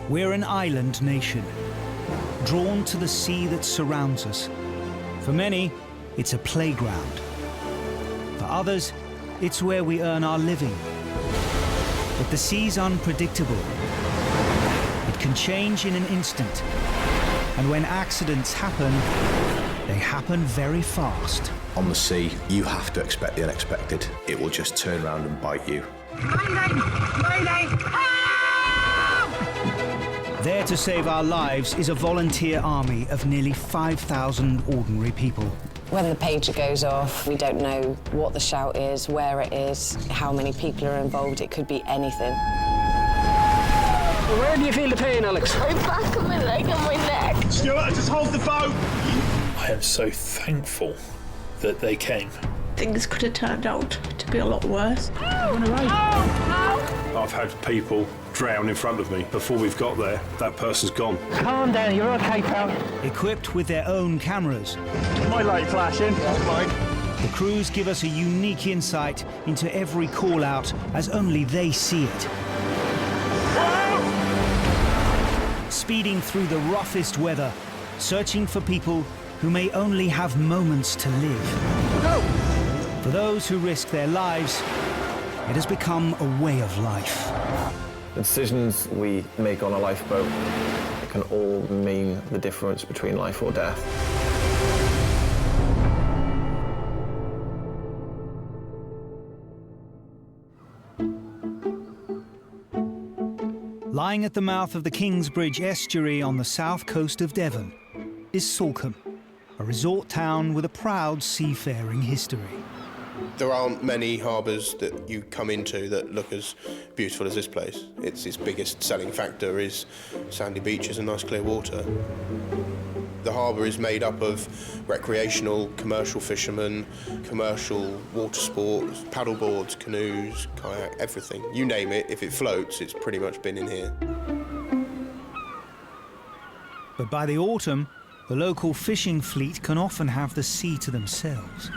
We're an island nation, drawn to the sea that surrounds us. For many, it's a playground. For others, it's where we earn our living. But the sea's unpredictable. It can change in an instant. And when accidents happen, they happen very fast. On the sea, you have to expect the unexpected. It will just turn around and bite you. Mayday! Mayday! Help! There to save our lives is a volunteer army of nearly 5,000 ordinary people. When the pager goes off, we don't know what the shout is, where it is, how many people are involved. It could be anything. Where do you feel the pain, Alex? My back and my leg and my neck. Stuart, just hold the boat! I am so thankful that they came. Things could have turned out to be a lot worse. I've had people drown in front of me. Before we've got there, that person's gone. Calm down, you're okay, pal. Equipped with their own cameras, My light flashing. That's mine. the crews give us a unique insight into every call-out as only they see it. Speeding through the roughest weather, searching for people who may only have moments to live. For those who risk their lives, it has become a way of life. The decisions we make on a lifeboat can all mean the difference between life or death. Lying at the mouth of the Kingsbridge estuary on the south coast of Devon is Salcombe, a resort town with a proud seafaring history. There aren't many harbours that you come into that look as beautiful as this place. Its biggest selling factor is sandy beaches and nice clear water. The harbour is made up of recreational, commercial fishermen, commercial water sports, paddleboards, canoes, kayak, everything. You name it, if it floats, it's pretty much been in here. But by the autumn, the local fishing fleet can often have the sea to themselves.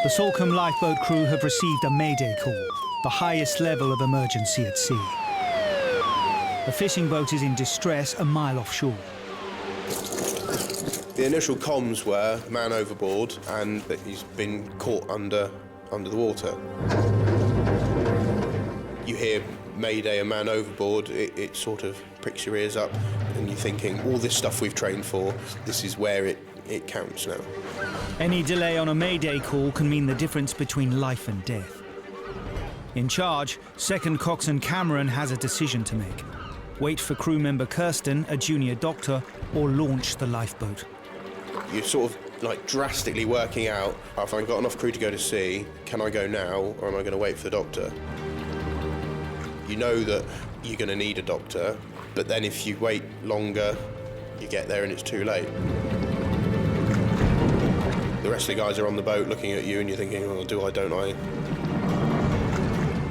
The Salcombe lifeboat crew have received a mayday call, the highest level of emergency at sea. A fishing boat is in distress a mile offshore. The initial comms were man overboard and that he's been caught under the water. You hear mayday, a man overboard, it sort of pricks your ears up and you're thinking, all this stuff we've trained for, this is where it counts now. Any delay on a mayday call can mean the difference between life and death. In charge, second coxswain Cameron has a decision to make. Wait for crew member Kirsten, a junior doctor, or launch the lifeboat. You're sort of like drastically working out, have I got enough crew to go to sea? Can I go now, or am I going to wait for the doctor? You know that you're going to need a doctor, but then if you wait longer, you get there and it's too late. The rest of the guys are on the boat looking at you and you're thinking, well, do I, don't I?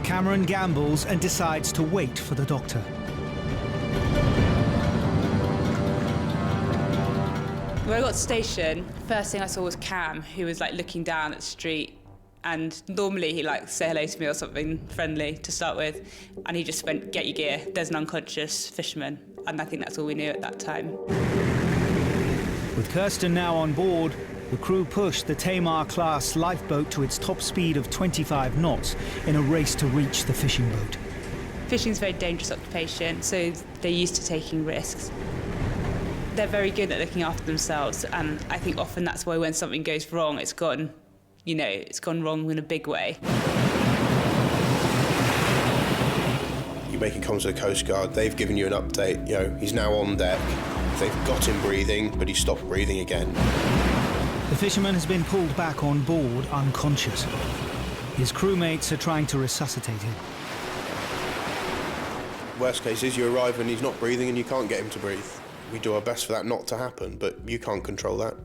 Cameron gambles and decides to wait for the doctor. When I got to the station, first thing I saw was Cam, who was like looking down at the street, and normally he like say hello to me or something friendly to start with, and he just went, "Get your gear, there's an unconscious fisherman," and I think that's all we knew at that time. With Kirsten now on board, the crew pushed the Tamar-class lifeboat to its top speed of 25 knots in a race to reach the fishing boat. Fishing's a very dangerous occupation, so they're used to taking risks. They're very good at looking after themselves, and I think often that's why when something goes wrong, it's gone wrong in a big way. You're making comms to the Coast Guard, they've given you an update, he's now on deck. They've got him breathing, but he stopped breathing again. The fisherman has been pulled back on board unconscious. His crewmates are trying to resuscitate him. Worst case is you arrive and he's not breathing and you can't get him to breathe. We do our best for that not to happen, but you can't control that.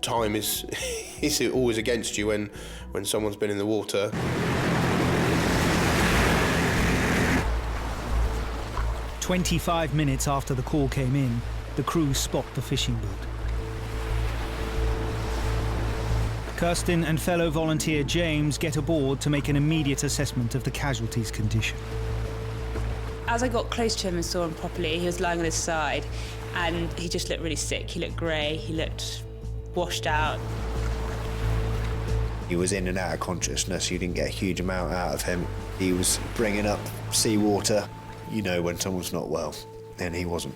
Time is is always against you when someone's been in the water. "25 minutes after the call came in, the crew spot the fishing boat. Kirsten and fellow volunteer James get aboard to make an immediate assessment of the casualty's condition. As I got close to him and saw him properly, he was lying on his side and he just looked really sick. He looked grey, he looked washed out. He was in and out of consciousness. You didn't get a huge amount out of him. He was bringing up seawater. You know when someone's not well, and he wasn't.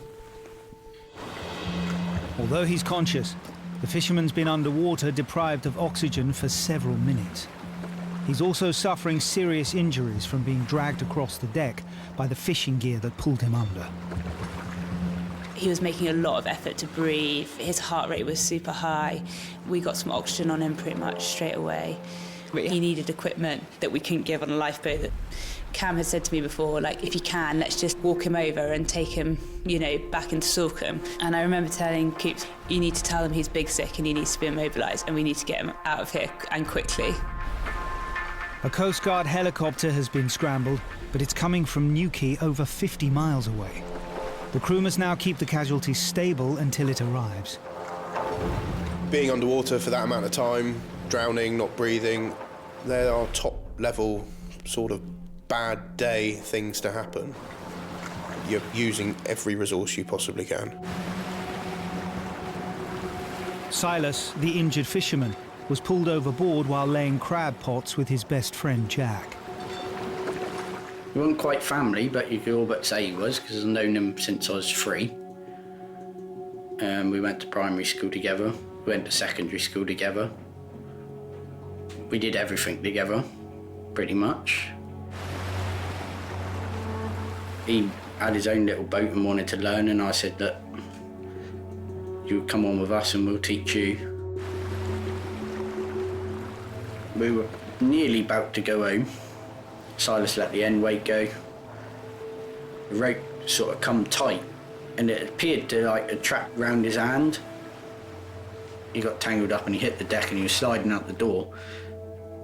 Although he's conscious, the fisherman's been underwater, deprived of oxygen for several minutes. He's also suffering serious injuries from being dragged across the deck by the fishing gear that pulled him under. He was making a lot of effort to breathe. His heart rate was super high. We got some oxygen on him pretty much straight away. He needed equipment that we couldn't give on a lifeboat. Cam had said to me before, like, if you can, let's just walk him over and take him, you know, back into Salcombe. And I remember telling Coops, you need to tell him he's big sick and he needs to be immobilised and we need to get him out of here and quickly. A Coast Guard helicopter has been scrambled, but it's coming from Newquay over 50 miles away. The crew must now keep the Casualty stable until it arrives. Being underwater for that amount of time, drowning, not breathing, there are top-level sort of bad day things to happen. You're using every resource you possibly can. Silas, the injured fisherman, was pulled overboard while laying crab pots with his best friend Jack. We weren't quite family, but you could all but say he was, because I've known him since I was 3. We went to primary school together, we went to secondary school together. We did everything together, pretty much. He had his own little boat and wanted to learn, and I said that you come on with us and we'll teach you. We were nearly about to go home. Silas let the end weight go. The rope sort of come tight and it appeared to like attract round his hand. He got tangled up and he hit the deck and he was sliding out the door.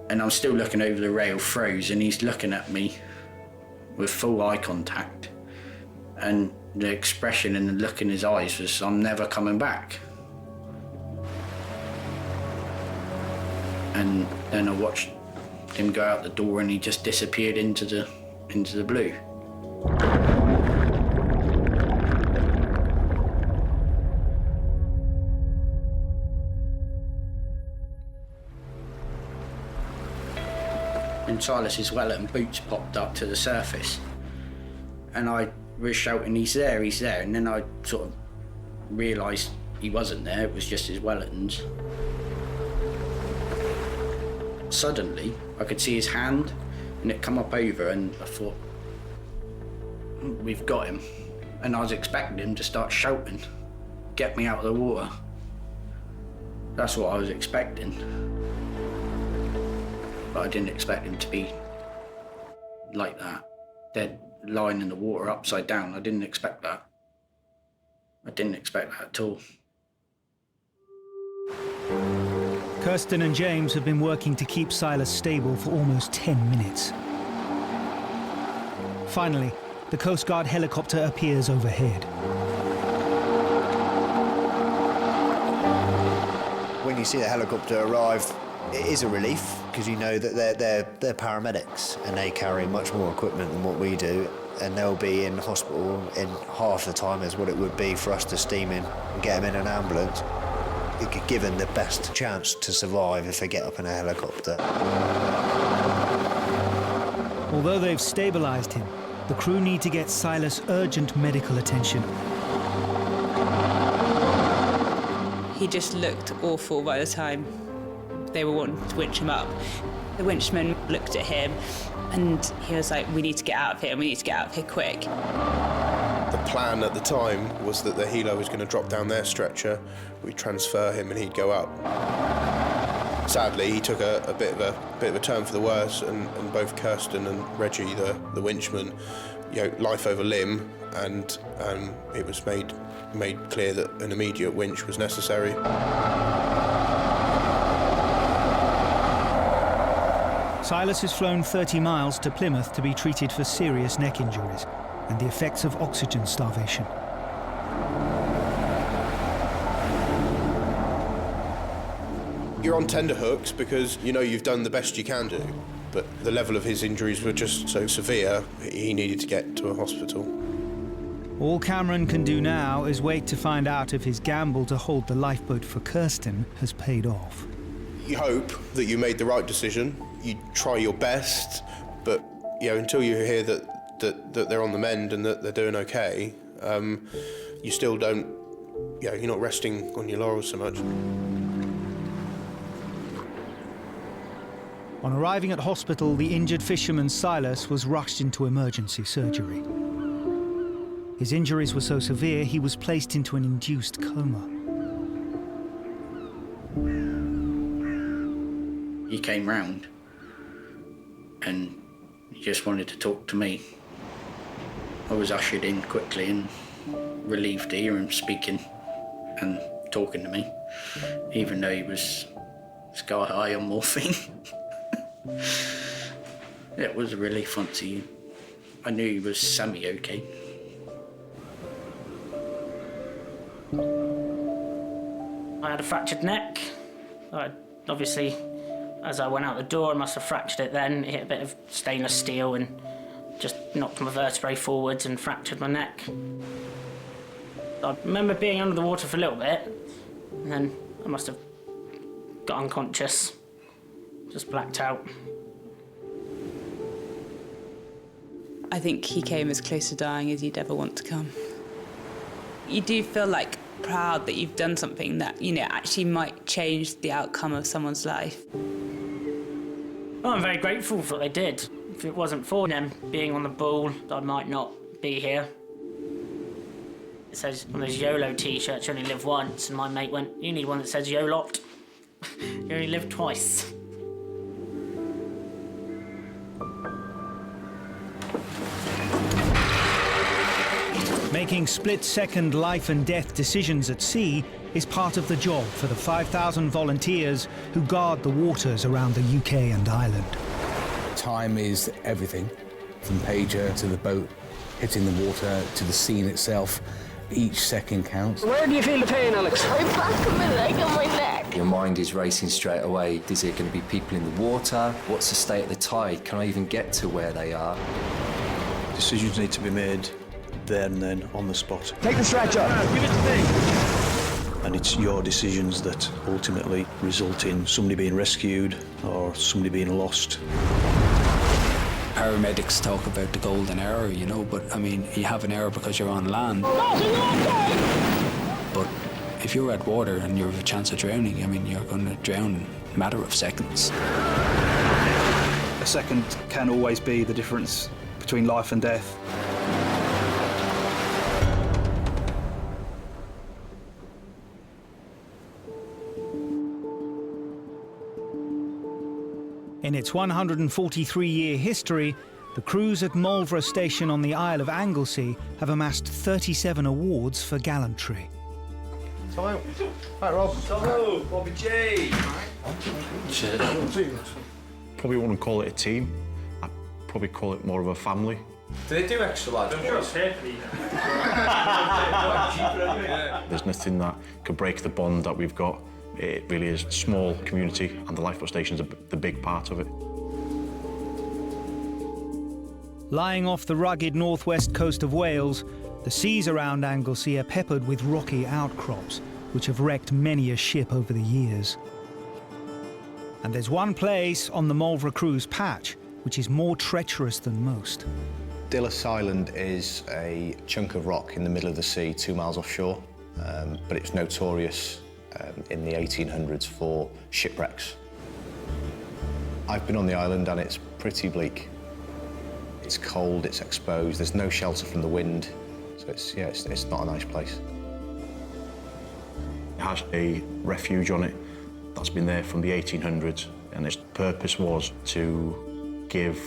And I'm still looking over the rail, froze, and he's looking at me with full eye contact. And the expression and the look in his eyes was, I'm never coming back. And then I watched him go out the door and he just disappeared into the blue. And Silas's Wellington boots popped up to the surface. And I was shouting, he's there, and then I sort of realised he wasn't there, it was just his Wellingtons. Suddenly, I could see his hand, and it come up over, and I thought, we've got him. And I was expecting him to start shouting, get me out of the water. That's what I was expecting. But I didn't expect him to be like that, dead, lying in the water upside down. I didn't expect that. I didn't expect that at all. Kirsten and James have been working to keep Silas stable for almost 10 minutes. Finally, the Coast Guard helicopter appears overhead. When you see the helicopter arrive, it is a relief, because you know that they're paramedics and they carry much more equipment than what we do, and they'll be in hospital in half the time as what it would be for us to steam in and get them in an ambulance. It could give them the best chance to survive if they get up in a helicopter. Although they've stabilised him, the crew need to get Silas urgent medical attention. He just looked awful by the time they were wanting to winch him up. The winchman looked at him and he was like, we need to get out of here, we need to get out of here quick. The plan at the time was that the helo was going to drop down their stretcher, we'd transfer him and he'd go up. Sadly, he took a bit of a turn for the worse, and both Kirsten and Reggie, the winchman, life over limb, and it was made clear that an immediate winch was necessary. Silas has flown 30 miles to Plymouth to be treated for serious neck injuries and the effects of oxygen starvation. You're on tenterhooks because you know you've done the best you can do, but the level of his injuries were just so severe, he needed to get to a hospital. All Cameron can do now is wait to find out if his gamble to hold the lifeboat for Kirsten has paid off. You hope that you made the right decision, you try your best, but until you hear that they're on the mend and that they're doing okay, you still don't, you're not resting on your laurels so much. On arriving at hospital, the injured fisherman Silas was rushed into emergency surgery. His injuries were so severe, he was placed into an induced coma. He came round and he just wanted to talk to me. I was ushered in quickly and relieved to hear him speaking and talking to me, even though he was sky high on morphine. It was a relief once I knew he was semi-okay. I had a fractured neck. Obviously, as I went out the door, I must have fractured it then. It hit a bit of stainless steel and just knocked my vertebrae forwards and fractured my neck. I remember being under the water for a little bit, and then I must have got unconscious, just blacked out. I think he came as close to dying as you'd ever want to come. You do feel proud that you've done something that, actually might change the outcome of someone's life. Well, I'm very grateful for what they did. If it wasn't for them being on the ball, I might not be here. It says on those YOLO t-shirts, you only live once, and my mate went, you need one that says YOLOT. You only live twice. Making split-second life and death decisions at sea is part of the job for the 5,000 volunteers who guard the waters around the UK and Ireland. Time is everything, from pager to the boat hitting the water to the scene itself. Each second counts. Where do you feel the pain, Alex? My back and my leg and my neck. Your mind is racing straight away. Is there going to be people in the water? What's the state of the tide? Can I even get to where they are? Decisions need to be made there and then, on the spot. Take the stretcher. Give it to me. And it's your decisions that ultimately result in somebody being rescued or somebody being lost. Paramedics talk about the golden hour, but I mean, you have an hour because you're on land. But if you're at water and you have a chance of drowning, you're going to drown in a matter of seconds. A second can always be the difference between life and death. In its 143-year history, the crews at Marlborough Station on the Isle of Anglesey have amassed 37 awards for gallantry. Hello. Hi, Rob. Hello, Bobby J. Probably wouldn't call it a team. I'd probably call it more of a family. Do they do extra large boys? There's nothing that could break the bond that we've got. It really is a small community, and the lifeboat station's the big part of it. Lying off the rugged northwest coast of Wales, the seas around Anglesey are peppered with rocky outcrops, which have wrecked many a ship over the years. And there's one place on the Marlborough Cruise patch which is more treacherous than most. Dillis Island is a chunk of rock in the middle of the sea, 2 miles offshore, but it's notorious in the 1800s for shipwrecks. I've been on the island and it's pretty bleak. It's cold, it's exposed, there's no shelter from the wind, so it's not a nice place. It has a refuge on it that's been there from the 1800s, and its purpose was to give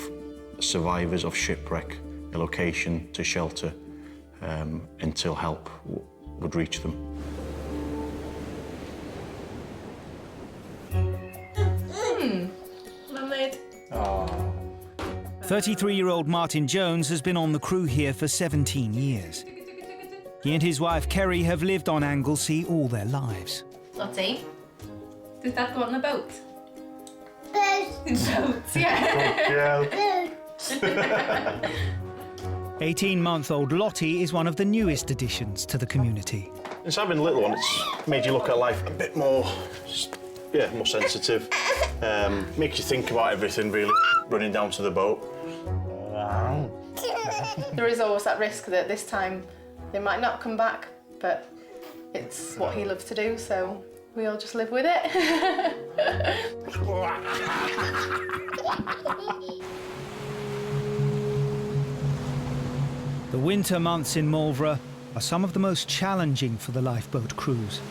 survivors of shipwreck a location to shelter until help would reach them. 33-year-old Martin Jones has been on the crew here for 17 years. He and his wife Kerry have lived on Anglesey all their lives. Lottie, does Dad go on the boat? There's Jokes, yeah. 18-month-old Lottie is one of the newest additions to the community. It's having a little one, it's made you look at life a bit more, more sensitive. Makes you think about everything, really, running down to the boat. There is always that risk that this time they might not come back, but it's what he loves to do, so we all just live with it. The winter months in Marlborough are some of the most challenging for the lifeboat crews.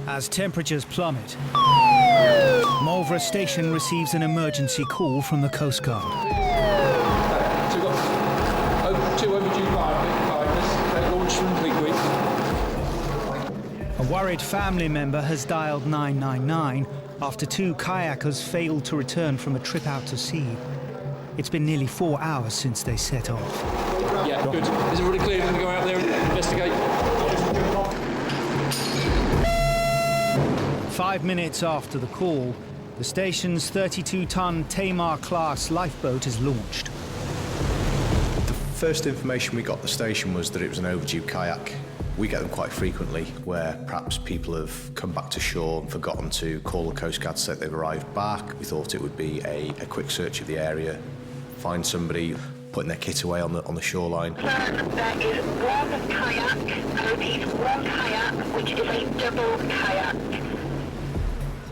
As temperatures plummet, Marlborough Station receives an emergency call from the Coast Guard. So we've got two overdue climbers launched from Greenwich. A worried family member has dialed 999 after 2 kayakers failed to return from a trip out to sea. It's been nearly 4 hours since they set off. Yeah, good. Is everybody clear? Going to go out there and investigate? 5 minutes after the call, the station's 32-ton Tamar-class lifeboat is launched. The first information we got at the station was that it was an overdue kayak. We get them quite frequently, where perhaps people have come back to shore and forgotten to call the Coast Guard to say they've arrived back. We thought it would be a quick search of the area, find somebody putting their kit away on the shoreline. There is one kayak, I repeat, one kayak, which is a double kayak.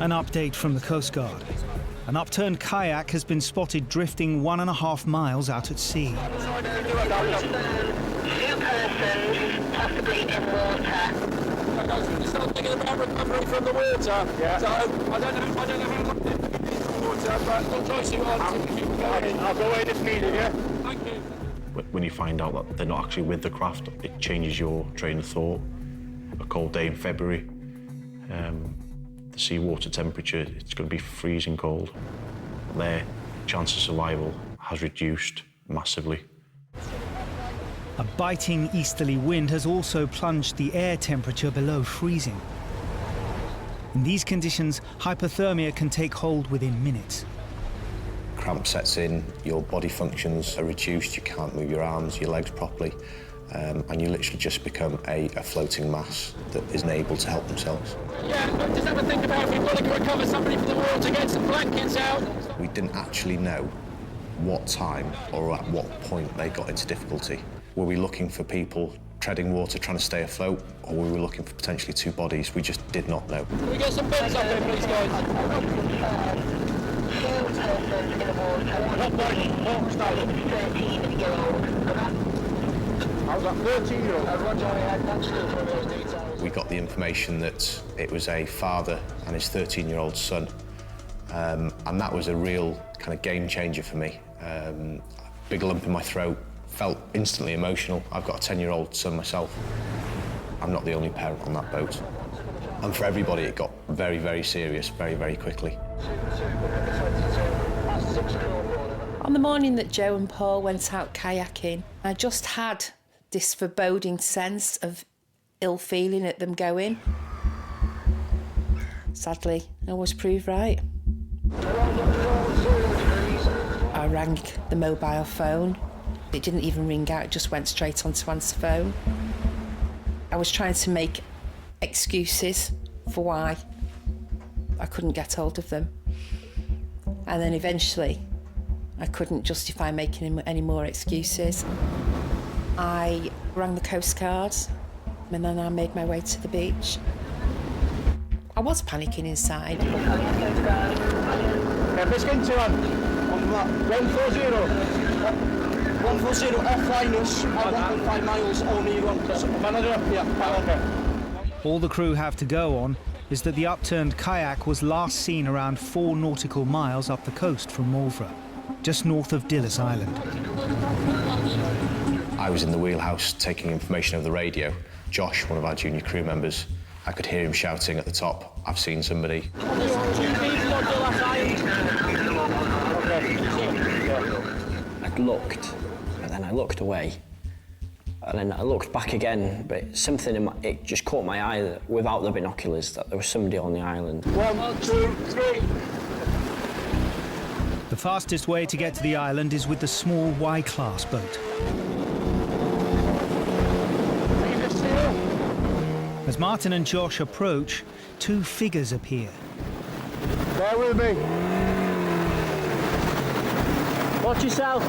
An update from the Coast Guard. An upturned kayak has been spotted drifting 1.5 miles out at sea. 2 persons, possibly in water. Still thinking about recovery from the water. Yeah. So I don't know how long they've been in the water, but we'll try to see what I'll go in if needed, yeah? Thank you. When you find out that they're not actually with the craft, it changes your train of thought. A cold day in February, the seawater temperature, it's going to be freezing cold. Their chance of survival has reduced massively. A biting easterly wind has also plunged the air temperature below freezing. In these conditions, hypothermia can take hold within minutes. Cramp sets in, your body functions are reduced, you can't move your arms, your legs properly, and you literally just become a floating mass that isn't able to help themselves. Yeah, just have a think about if we've got to recover somebody from the water, get some blankets out. We didn't actually know what time or at what point they got into difficulty. Were we looking for people treading water, trying to stay afloat, or were we looking for potentially 2 bodies? We just did not know. Can we get some beds up here, please, guys? 2 persons in the water, 13-year-old. I was a 13-year-old. We got the information that it was a father and his 13-year-old son, and that was a real kind of game changer for me. Big lump in my throat, felt instantly emotional. I've got a 10-year-old son myself. I'm not the only parent on that boat. And for everybody, it got very, very serious, very, very quickly. On the morning that Joe and Paul went out kayaking, I just had this foreboding sense of ill feeling at them going. Sadly, I was proved right. I rang the mobile phone. It didn't even ring out, it just went straight onto answer phone. I was trying to make excuses for why I couldn't get hold of them. And then eventually, I couldn't justify making any more excuses. I rang the Coast Guard, and then I made my way to the beach. I was panicking inside. Biscuit 2 on that. 140. 140 F-minus at 1.5 miles only run. Manager, yeah, okay. All the crew have to go on is that the upturned kayak was last seen around 4 nautical miles up the coast from Marlborough, just north of Dillis Island. I was in the wheelhouse taking information over the radio. Josh, one of our junior crew members, I could hear him shouting at the top, "I've seen somebody." I'd looked, and then I looked away, and then I looked back again, but something it just caught my eye that without the binoculars that there was somebody on the island. 1, 2, 3. fastest way to get to the island is with the small Y-class boat. As Martin and Josh approach, two figures appear. Bear with me. Watch yourself.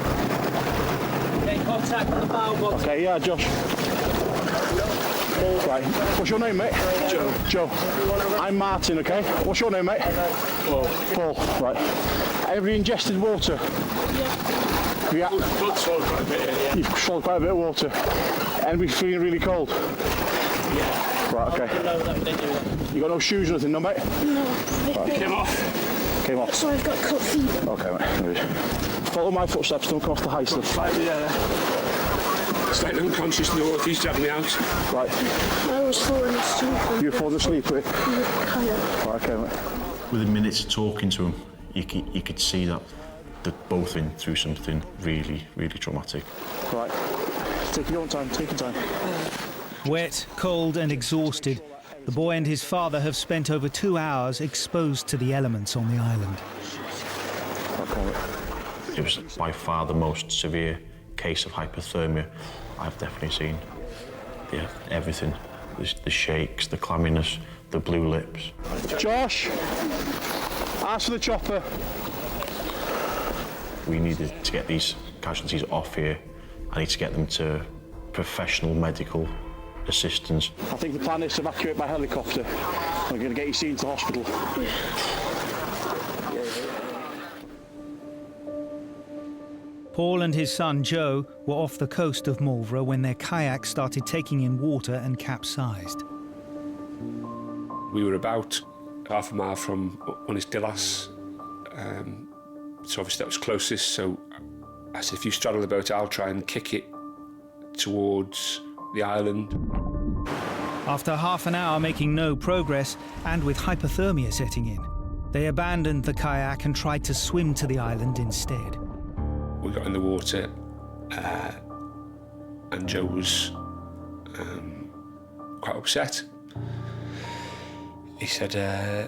Get contact with the bow, box. Okay, yeah, Josh. Right. What's your name, mate? Joe. Joe. I'm Martin, okay? What's your name, mate? Paul. Paul, right. Have you ingested water? Yeah. Yeah. You've swallowed quite a bit, yeah. You've swallowed quite a bit of water. And we're feeling really cold? Yeah. Right, okay. No, you got no shoes or nothing, no, mate? No. Right. Came off? Came off. So I've got cut feet. Okay, mate. Follow my footsteps, don't come off the high stuff. Right, yeah. Slightly unconscious in the water, he's dragging me out. Right. I was falling asleep. You were falling asleep with it? Yeah. Right, okay, mate. Within minutes of talking to him, you could see that they'd both been through something really, really traumatic. Right. Take your own time, take your time. Wet, cold and exhausted, the boy and his father have spent over 2 hours exposed to the elements on the island. Okay. It was by far the most severe case of hypothermia I've definitely seen. Yeah, everything. The shakes, the clamminess, the blue lips. Josh, ask for the chopper. We needed to get these casualties off here. I need to get them to professional medical assistance. I think the plan is to evacuate by helicopter. We're going to get you seen to hospital. Paul and his son Joe were off the coast of Marlborough when their kayak started taking in water and capsized. We were about half a mile from Unistillas, so obviously that was closest, so I said, if you straddle the boat, I'll try and kick it towards the island. After half an hour making no progress, and with hypothermia setting in, they abandoned the kayak and tried to swim to the island instead. We got in the water, and Joe was quite upset. He said, I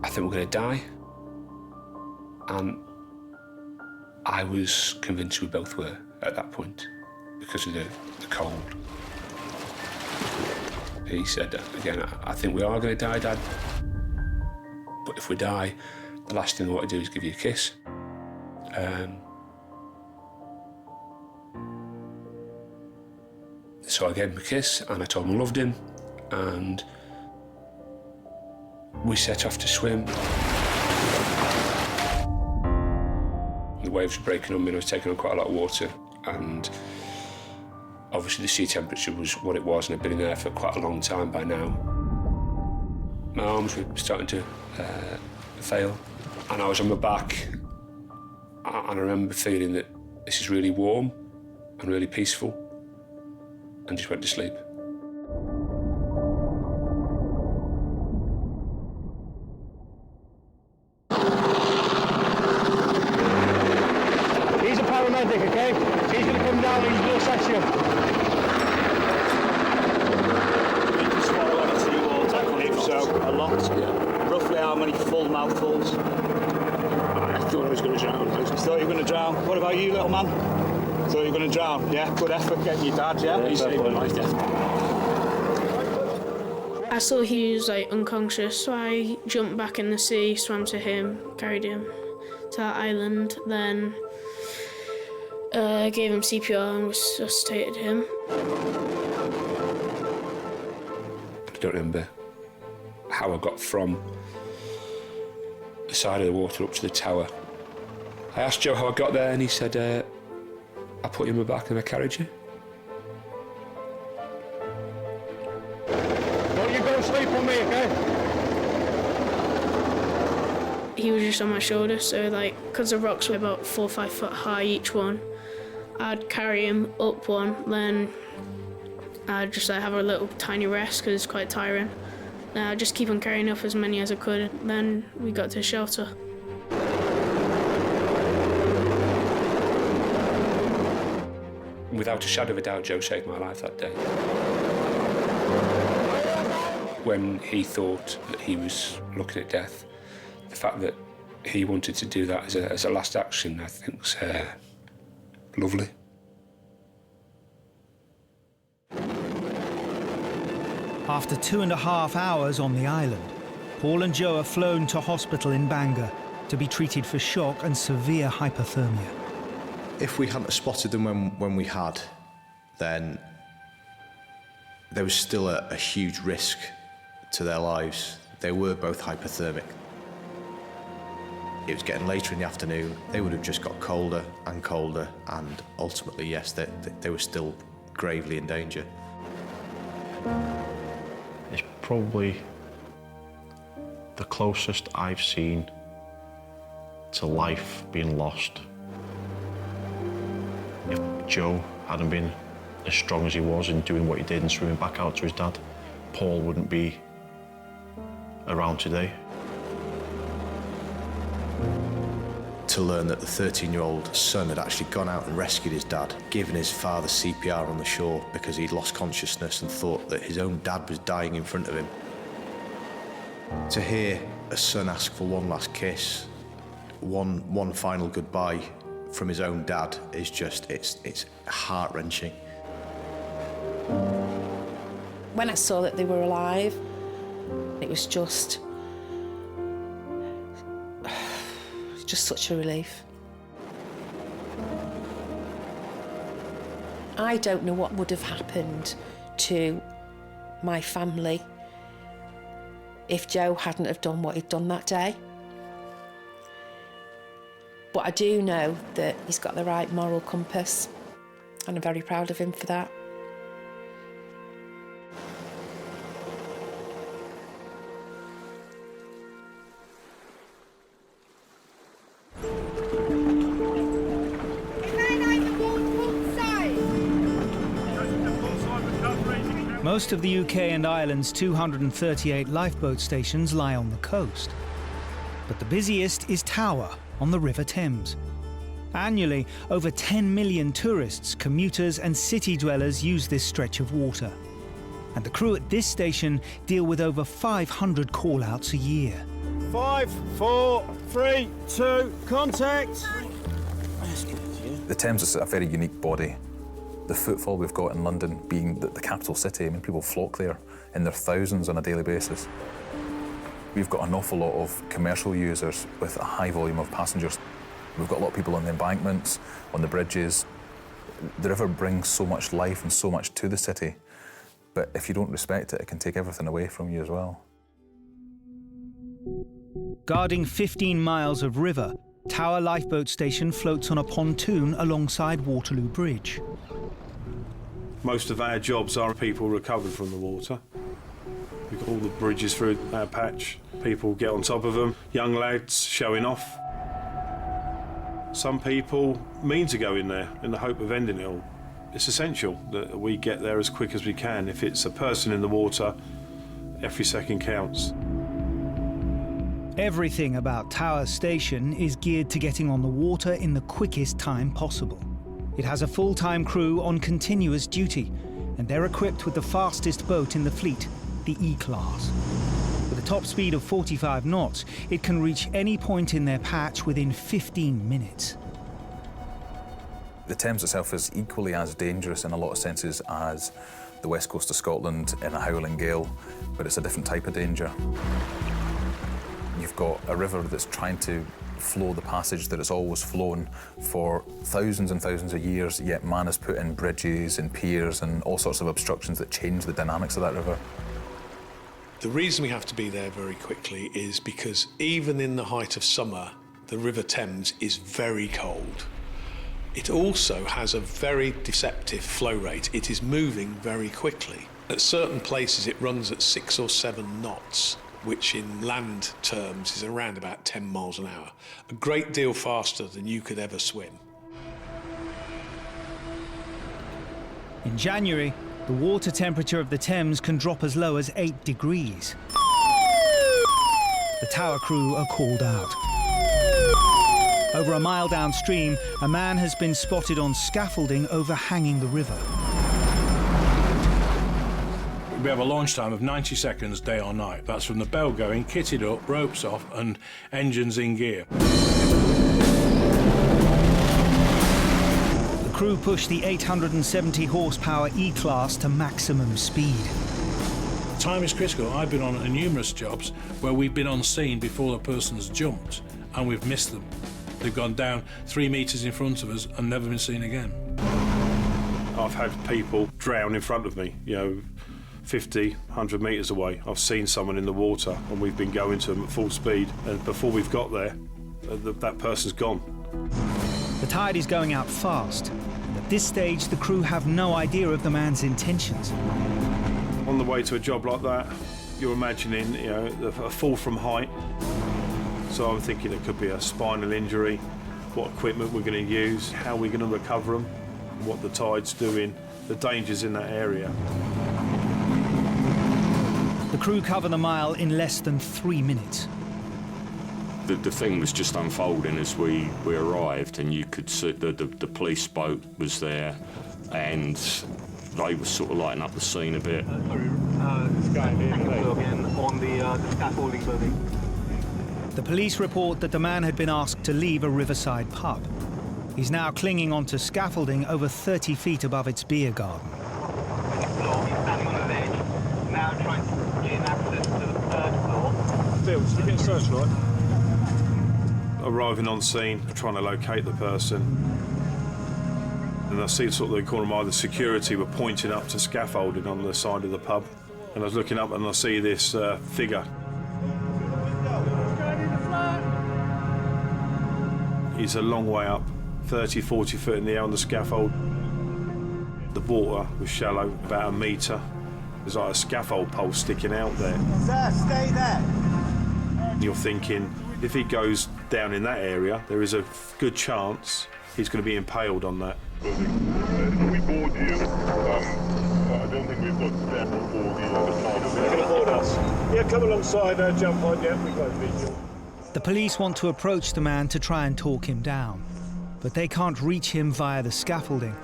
think we're going to die. And I was convinced we both were at that point because of the cold. He said, again, I think we are going to die, Dad. But if we die, the last thing I want to do is give you a kiss. So I gave him a kiss and I told him I loved him, and we set off to swim. The waves were breaking on me and I was taking on quite a lot of water, and obviously the sea temperature was what it was, and I'd been in there for quite a long time by now. My arms were starting to fail, and I was on my back, and I remember feeling that this is really warm and really peaceful, and just went to sleep. He's a paramedic, okay? He's going to come down and he's going to assess you. You can swallow on a seawater. If so, a lot. Yeah. Roughly how many full mouthfuls? I thought I was going to drown. You thought you were going to drown? What about you, little man? Thought you were going to drown? Yeah, good effort getting your dad, yeah? He saved my life, I saw he was like unconscious, so I jumped back in the sea, swam to him, carried him to that island, then gave him CPR and resuscitated him. I don't remember how I got from the side of the water up to the tower. I asked Joe how I got there and he said, I put you in my back and I carried you. Don't you go to sleep on me, okay? He was just on my shoulder, so like, because the rocks were about 4 or 5 foot high each one, I'd carry him up one, then I'd just like have a little tiny rest because it's quite tiring. Then I'd just keep on carrying up as many as I could, then we got to shelter. Without a shadow of a doubt, Joe saved my life that day. When he thought that he was looking at death, the fact that he wanted to do that as a last action, I think was lovely. After 2.5 hours on the island, Paul and Joe are flown to hospital in Bangor to be treated for shock and severe hypothermia. If we hadn't spotted them when we had, then there was still a huge risk to their lives. They were both hypothermic. It was getting later in the afternoon. They would have just got colder and colder, and ultimately, yes, they were still gravely in danger. It's probably the closest I've seen to life being lost. If Joe hadn't been as strong as he was in doing what he did and swimming back out to his dad, Paul wouldn't be around today. To learn that the 13-year-old son had actually gone out and rescued his dad, given his father CPR on the shore because he'd lost consciousness and thought that his own dad was dying in front of him. To hear a son ask for one last kiss, one final goodbye from his own dad is just, it's heart-wrenching. When I saw that they were alive, it was just such a relief. I don't know what would have happened to my family if Joe hadn't have done what he'd done that day. But I do know that he's got the right moral compass, and I'm very proud of him for that. Most of the UK and Ireland's 238 lifeboat stations lie on the coast. But the busiest is Tower on the River Thames. Annually, over 10 million tourists, commuters and city dwellers use this stretch of water. And the crew at this station deal with over 500 call-outs a year. 5, 4, 3, 2, contact! The Thames is a very unique body. The footfall we've got in London being the capital city, I mean, people flock there in their thousands on a daily basis. We've got an awful lot of commercial users with a high volume of passengers. We've got a lot of people on the embankments, on the bridges. The river brings so much life and so much to the city, but if you don't respect it, it can take everything away from you as well. Guarding 15 miles of river, Tower Lifeboat Station floats on a pontoon alongside Waterloo Bridge. Most of our jobs are people recovered from the water. We've got all the bridges through our patch. People get on top of them, young lads showing off. Some people mean to go in there in the hope of ending it all. It's essential that we get there as quick as we can. If it's a person in the water, every second counts. Everything about Tower Station is geared to getting on the water in the quickest time possible. It has a full-time crew on continuous duty, and they're equipped with the fastest boat in the fleet, the E-Class. With a top speed of 45 knots, it can reach any point in their patch within 15 minutes. The Thames itself is equally as dangerous in a lot of senses as the west coast of Scotland in a howling gale, but it's a different type of danger. You've got a river that's trying to flow the passage that it's always flown for thousands and thousands of years, yet man has put in bridges and piers and all sorts of obstructions that change the dynamics of that river. The reason we have to be there very quickly is because even in the height of summer, the River Thames is very cold. It also has a very deceptive flow rate. It is moving very quickly. At certain places it runs at 6 or 7 knots, which in land terms is around about 10 miles an hour. A great deal faster than you could ever swim. In January, the water temperature of the Thames can drop as low as 8 degrees. The tower crew are called out. Over a mile downstream, a man has been spotted on scaffolding overhanging the river. We have a launch time of 90 seconds, day or night. That's from the bell going, kitted up, ropes off, and engines in gear. The crew pushed the 870 horsepower E-Class to maximum speed. Time is critical. I've been on numerous jobs where we've been on scene before the person's jumped, and we've missed them. They've gone down 3 metres in front of us and never been seen again. I've had people drown in front of me, 50, 100 metres away. I've seen someone in the water and we've been going to them at full speed, and before we've got there, that person's gone. The tide is going out fast, and at this stage the crew have no idea of the man's intentions. On the way to a job like that, you're imagining, a fall from height. So I'm thinking it could be a spinal injury, what equipment we're going to use, how we're going to recover them, what the tide's doing, the dangers in that area. The crew cover the mile in less than 3 minutes. The thing was just unfolding as we arrived, and you could see the police boat was there, and they were sort of lighting up the scene a bit. This guy again on the scaffolding building. The police report that the man had been asked to leave a riverside pub. He's now clinging onto scaffolding over 30 feet above its beer garden. He's standing on the ledge, now trying to gain access to the 3rd floor. Bill, did you get a search light? Arriving on scene, trying to locate the person. And I see sort of the corner of my eye, the security were pointing up to scaffolding on the side of the pub. And I was looking up and I see this figure. He's a long way up, 30, 40 foot in the air on the scaffold. The water was shallow, about 1 metre. There's like a scaffold pole sticking out there. Sir, stay there. You're thinking, if he goes down in that area, there is a good chance he's going to be impaled on that. We board you. I don't think we've got step for the side of You can board us. Yeah, come alongside, jump on, yeah, we got video. The police want to approach the man to try and talk him down, but they can't reach him via the scaffolding,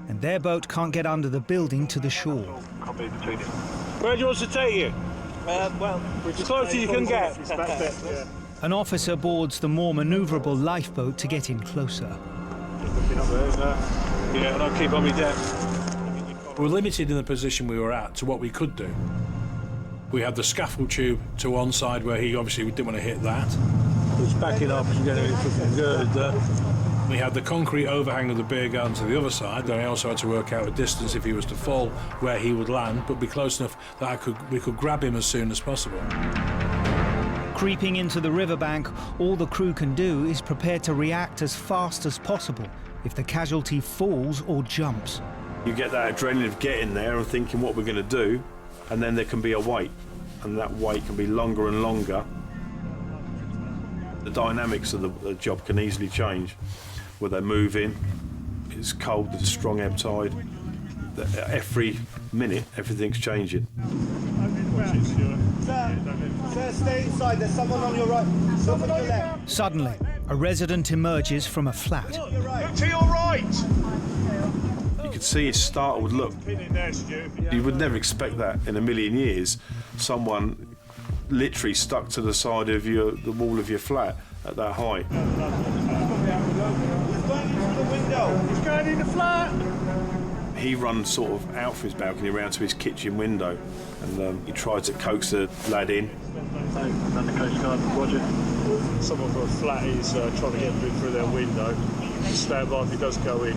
and their boat can't get under the building to the shore. Where do you want to take you? Well, as close as you can get. An officer boards the more manoeuvrable lifeboat to get in closer. Yeah, and I'll keep on my deck. We were limited in the position we were at to what we could do. We had the scaffold tube to one side where he obviously didn't want to hit that. He's backing up and getting it good. We had the concrete overhang of the beer garden to the other side. Then I also had to work out a distance if he was to fall where he would land, but be close enough that we could grab him as soon as possible. Creeping into the riverbank, all the crew can do is prepare to react as fast as possible if the casualty falls or jumps. You get that adrenaline of getting there and thinking what we're going to do, and then there can be a wait, and that wait can be longer and longer. The dynamics of the job can easily change. Where they move in, it's cold, there's a strong ebb tide. Every minute, everything's changing. Sir, stay inside. There's someone on your right, someone on your left. Suddenly, a resident emerges from a flat. Look to your right. You could see his startled look. You would never expect that in a million years. Someone literally stuck to the side of the wall of your flat at that height. He's going in the flat. He runs sort of out from his balcony around to his kitchen window, and he tried to coax the lad in. And the Coast Guard, Roger. Someone from a flat is trying to get through their window. Stand by if he does go in.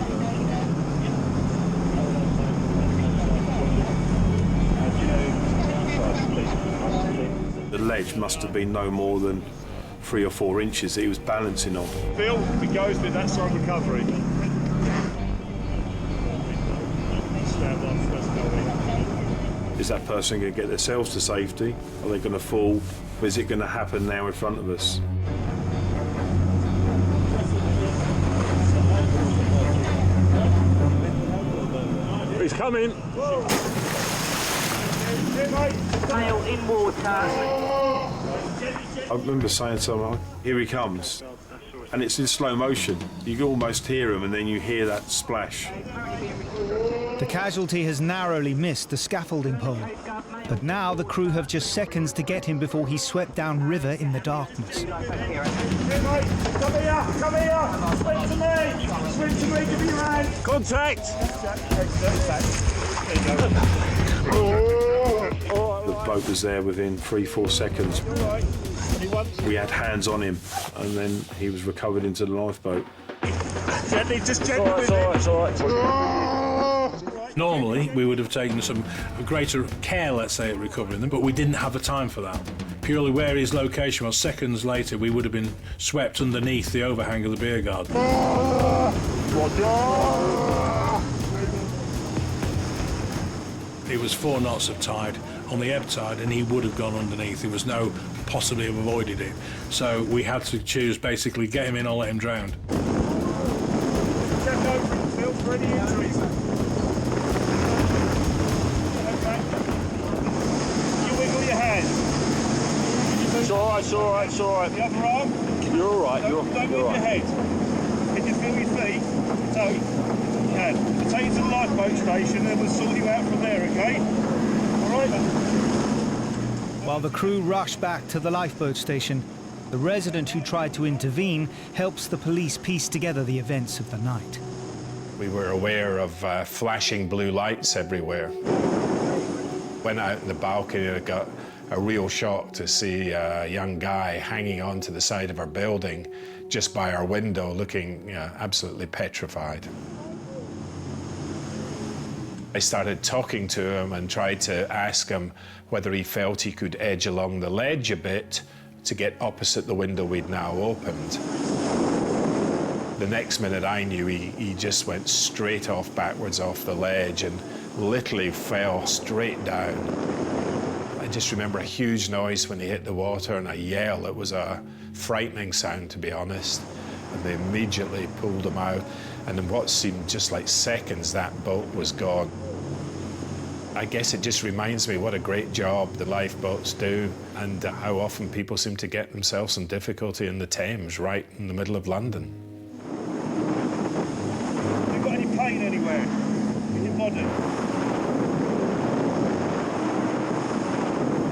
The ledge must have been no more than 3 or 4 inches that he was balancing on. Phil, if he goes with that side recovery. Stand by if he does go in. Is that person going to get themselves to safety? Are they going to fall? Or is it going to happen now in front of us? He's coming. Nail in water. I remember saying to him, here he comes. and it's in slow motion. You can almost hear them, and then you hear that splash. The Casualty has narrowly missed the scaffolding pole, but now the crew have just seconds to get him before he's swept down river in the darkness. Come here! Swim to me! Swim to me, give me your hand! Contact! The boat was there within 3-4 seconds. We had hands on him, and then he was recovered into the lifeboat. Gently, just gently. It's all right. Normally, we would have taken some greater care, let's say, at recovering them, but we didn't have the time for that. Purely where his location was, seconds later, we would have been swept underneath the overhang of the beer garden. It was 4 knots of tide on the ebb tide, and he would have gone underneath. There was no possibly have avoided it. So we had to choose, basically, get him in or let him drown. Check over and feel for any injuries. Okay. You wiggle your hand. It's all right, it's all right, it's all right. The other arm. You're all right, Don't move your head. Can you feel your feet? Toes? You can. We'll take you to the lifeboat station and we'll sort you out from there, okay? All right? While the crew rush back to the lifeboat station, the resident who tried to intervene helps the police piece together the events of the night. We were aware of flashing blue lights everywhere. Went out in the balcony and got a real shock to see a young guy hanging onto the side of our building just by our window, looking absolutely petrified. I started talking to him and tried to ask him whether he felt he could edge along the ledge a bit to get opposite the window we'd now opened. The next minute I knew he just went straight off backwards off the ledge and literally fell straight down. I just remember a huge noise when he hit the water and a yell. It was a frightening sound, to be honest. And they immediately pulled him out. And in what seemed just like seconds, that boat was gone. I guess it just reminds me what a great job the lifeboats do and how often people seem to get themselves in difficulty in the Thames, right in the middle of London. Have you got any pain anywhere in your body?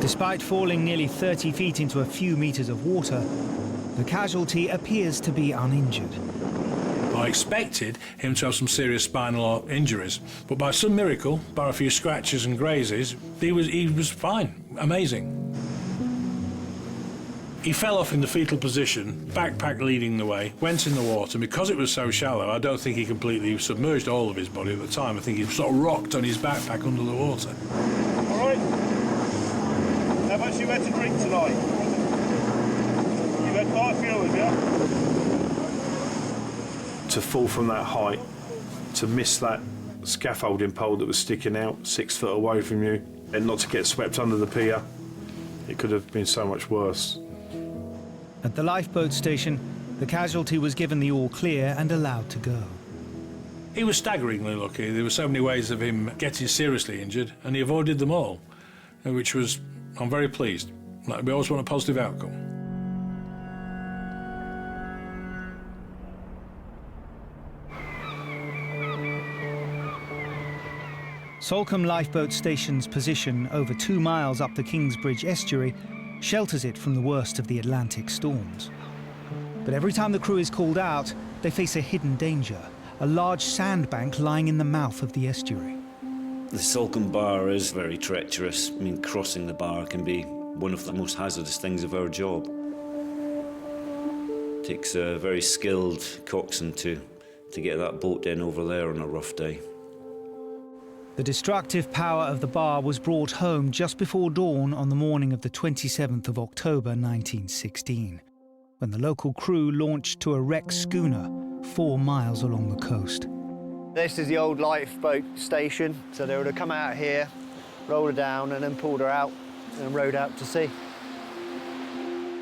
Despite falling nearly 30 feet into a few meters of water, the Casualty appears to be uninjured. I expected him to have some serious spinal injuries, but by some miracle, bar a few scratches and grazes, he was fine. Amazing. He fell off in the fetal position, backpack leading the way, went in the water, and because it was so shallow, I don't think he completely submerged all of his body at the time. I think he sort of rocked on his backpack under the water. All right. How much you had to drink tonight? You had quite a few of you? To fall from that height, to miss that scaffolding pole that was sticking out 6 foot away from you, and not to get swept under the pier, it could have been so much worse. At the lifeboat station, the Casualty was given the all clear and allowed to go. He was staggeringly lucky. There were so many ways of him getting seriously injured, and he avoided them all, which was, I'm very pleased. Like, we always want a positive outcome. Salcombe Lifeboat Station's position over 2 miles up the Kingsbridge estuary shelters it from the worst of the Atlantic storms. But every time the crew is called out, they face a hidden danger, a large sandbank lying in the mouth of the estuary. The Salcombe bar is very treacherous. I mean, crossing the bar can be one of the most hazardous things of our job. It takes a very skilled coxswain to get that boat in over there on a rough day. The destructive power of the bar was brought home just before dawn on the morning of the 27th of October 1916, when the local crew launched to a wrecked schooner 4 miles along the coast. This is the old lifeboat station, so they would have come out here, rolled her down and then pulled her out and rowed out to sea.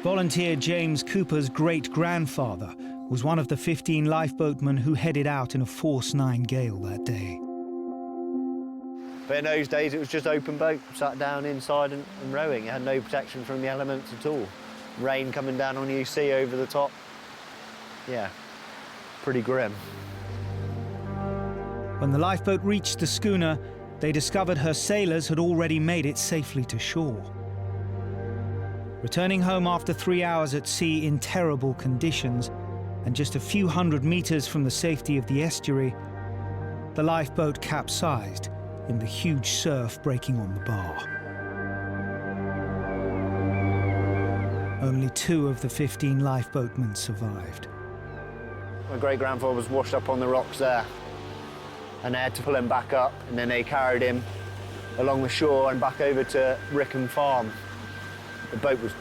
Volunteer James Cooper's great-grandfather was one of the 15 lifeboatmen who headed out in a force 9 gale that day. But in those days, it was just open boat, sat down inside and rowing. It had no protection from the elements at all. Rain coming down on you, sea over the top. yeah, pretty grim. When the lifeboat reached the schooner, they discovered her sailors had already made it safely to shore. Returning home after 3 hours at sea in terrible conditions, and just a few hundred meters from the safety of the estuary, the lifeboat capsized in the huge surf breaking on the bar. Only 2 of the 15 lifeboatmen survived. My great-grandfather was washed up on the rocks there, and they had to pull him back up, and then they carried him along the shore and back over to Brixham farm. The boat was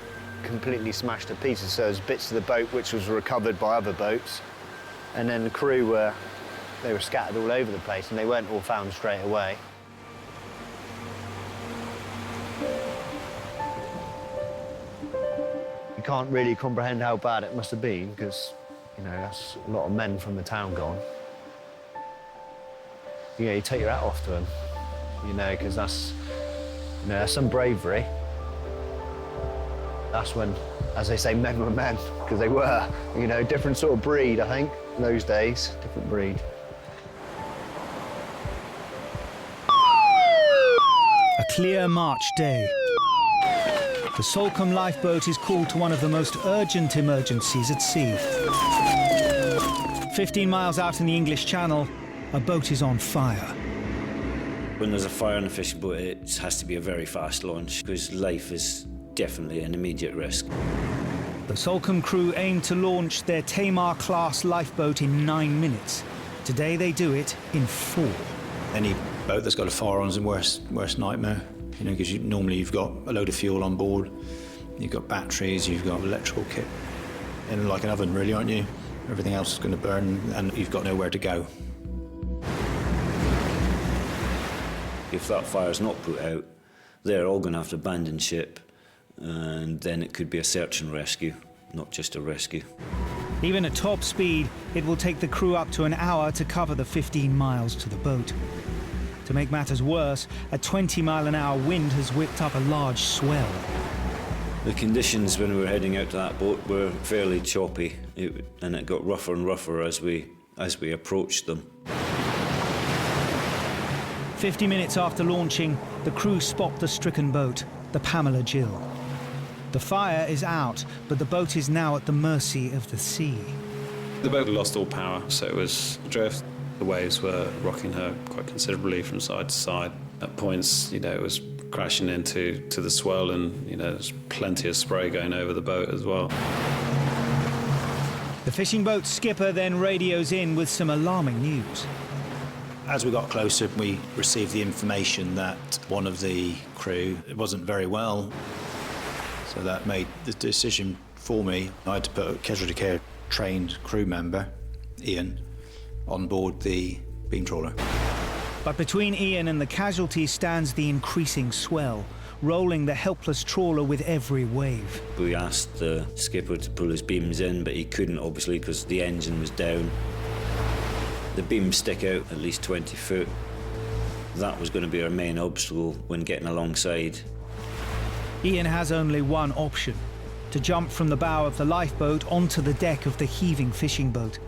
completely smashed to pieces, so there's bits of the boat which was recovered by other boats, and then the crew were scattered all over the place, and they weren't all found straight away. You can't really comprehend how bad it must have been, because, you know, that's a lot of men from the town gone. Yeah, you take your hat off to them, you know, because that's some bravery. That's when, as they say, men were men, because they were, you know, different sort of breed, I think, in those days, different breed. A clear March day. The Salcombe lifeboat is called to one of the most urgent emergencies at sea. 15 miles out in the English Channel, a boat is on fire. When there's a fire in a fishing boat, it has to be a very fast launch, because life is definitely an immediate risk. The Salcombe crew aim to launch their Tamar-class lifeboat in 9 minutes. Today they do it in 4. Any boat that's got a fire on is a worst nightmare, you know, because normally you've got a load of fuel on board, you've got batteries, you've got electrical kit, and like an oven really, aren't you? Everything else is going to burn and you've got nowhere to go. If that fire's not put out, they're all going to have to abandon ship, and then it could be a search and rescue, not just a rescue. Even at top speed, it will take the crew up to an hour to cover the 15 miles to the boat. To make matters worse, a 20-mile-an-hour wind has whipped up a large swell. The conditions when we were heading out to that boat were fairly choppy, and it got rougher and rougher as we approached them. 50 minutes after launching, the crew spot the stricken boat, the Pamela Jill. The fire is out, but the boat is now at the mercy of the sea. The boat lost all power, so it was adrift. The waves were rocking her quite considerably from side to side. At points, you know, it was crashing into the swell, and, you know, there's plenty of spray going over the boat as well. The fishing boat's skipper then radios in with some alarming news. As we got closer, we received the information that one of the crew wasn't very well. So that made the decision for me. I had to put a casualty care trained crew member, Ian, on board the beam trawler. But between Ian and the Casualty stands the increasing swell, rolling the helpless trawler with every wave. We asked the skipper to pull his beams in, but he couldn't, obviously, because the engine was down. The beams stick out at least 20 foot. That was going to be our main obstacle when getting alongside. Ian has only one option: to jump from the bow of the lifeboat onto the deck of the heaving fishing boat.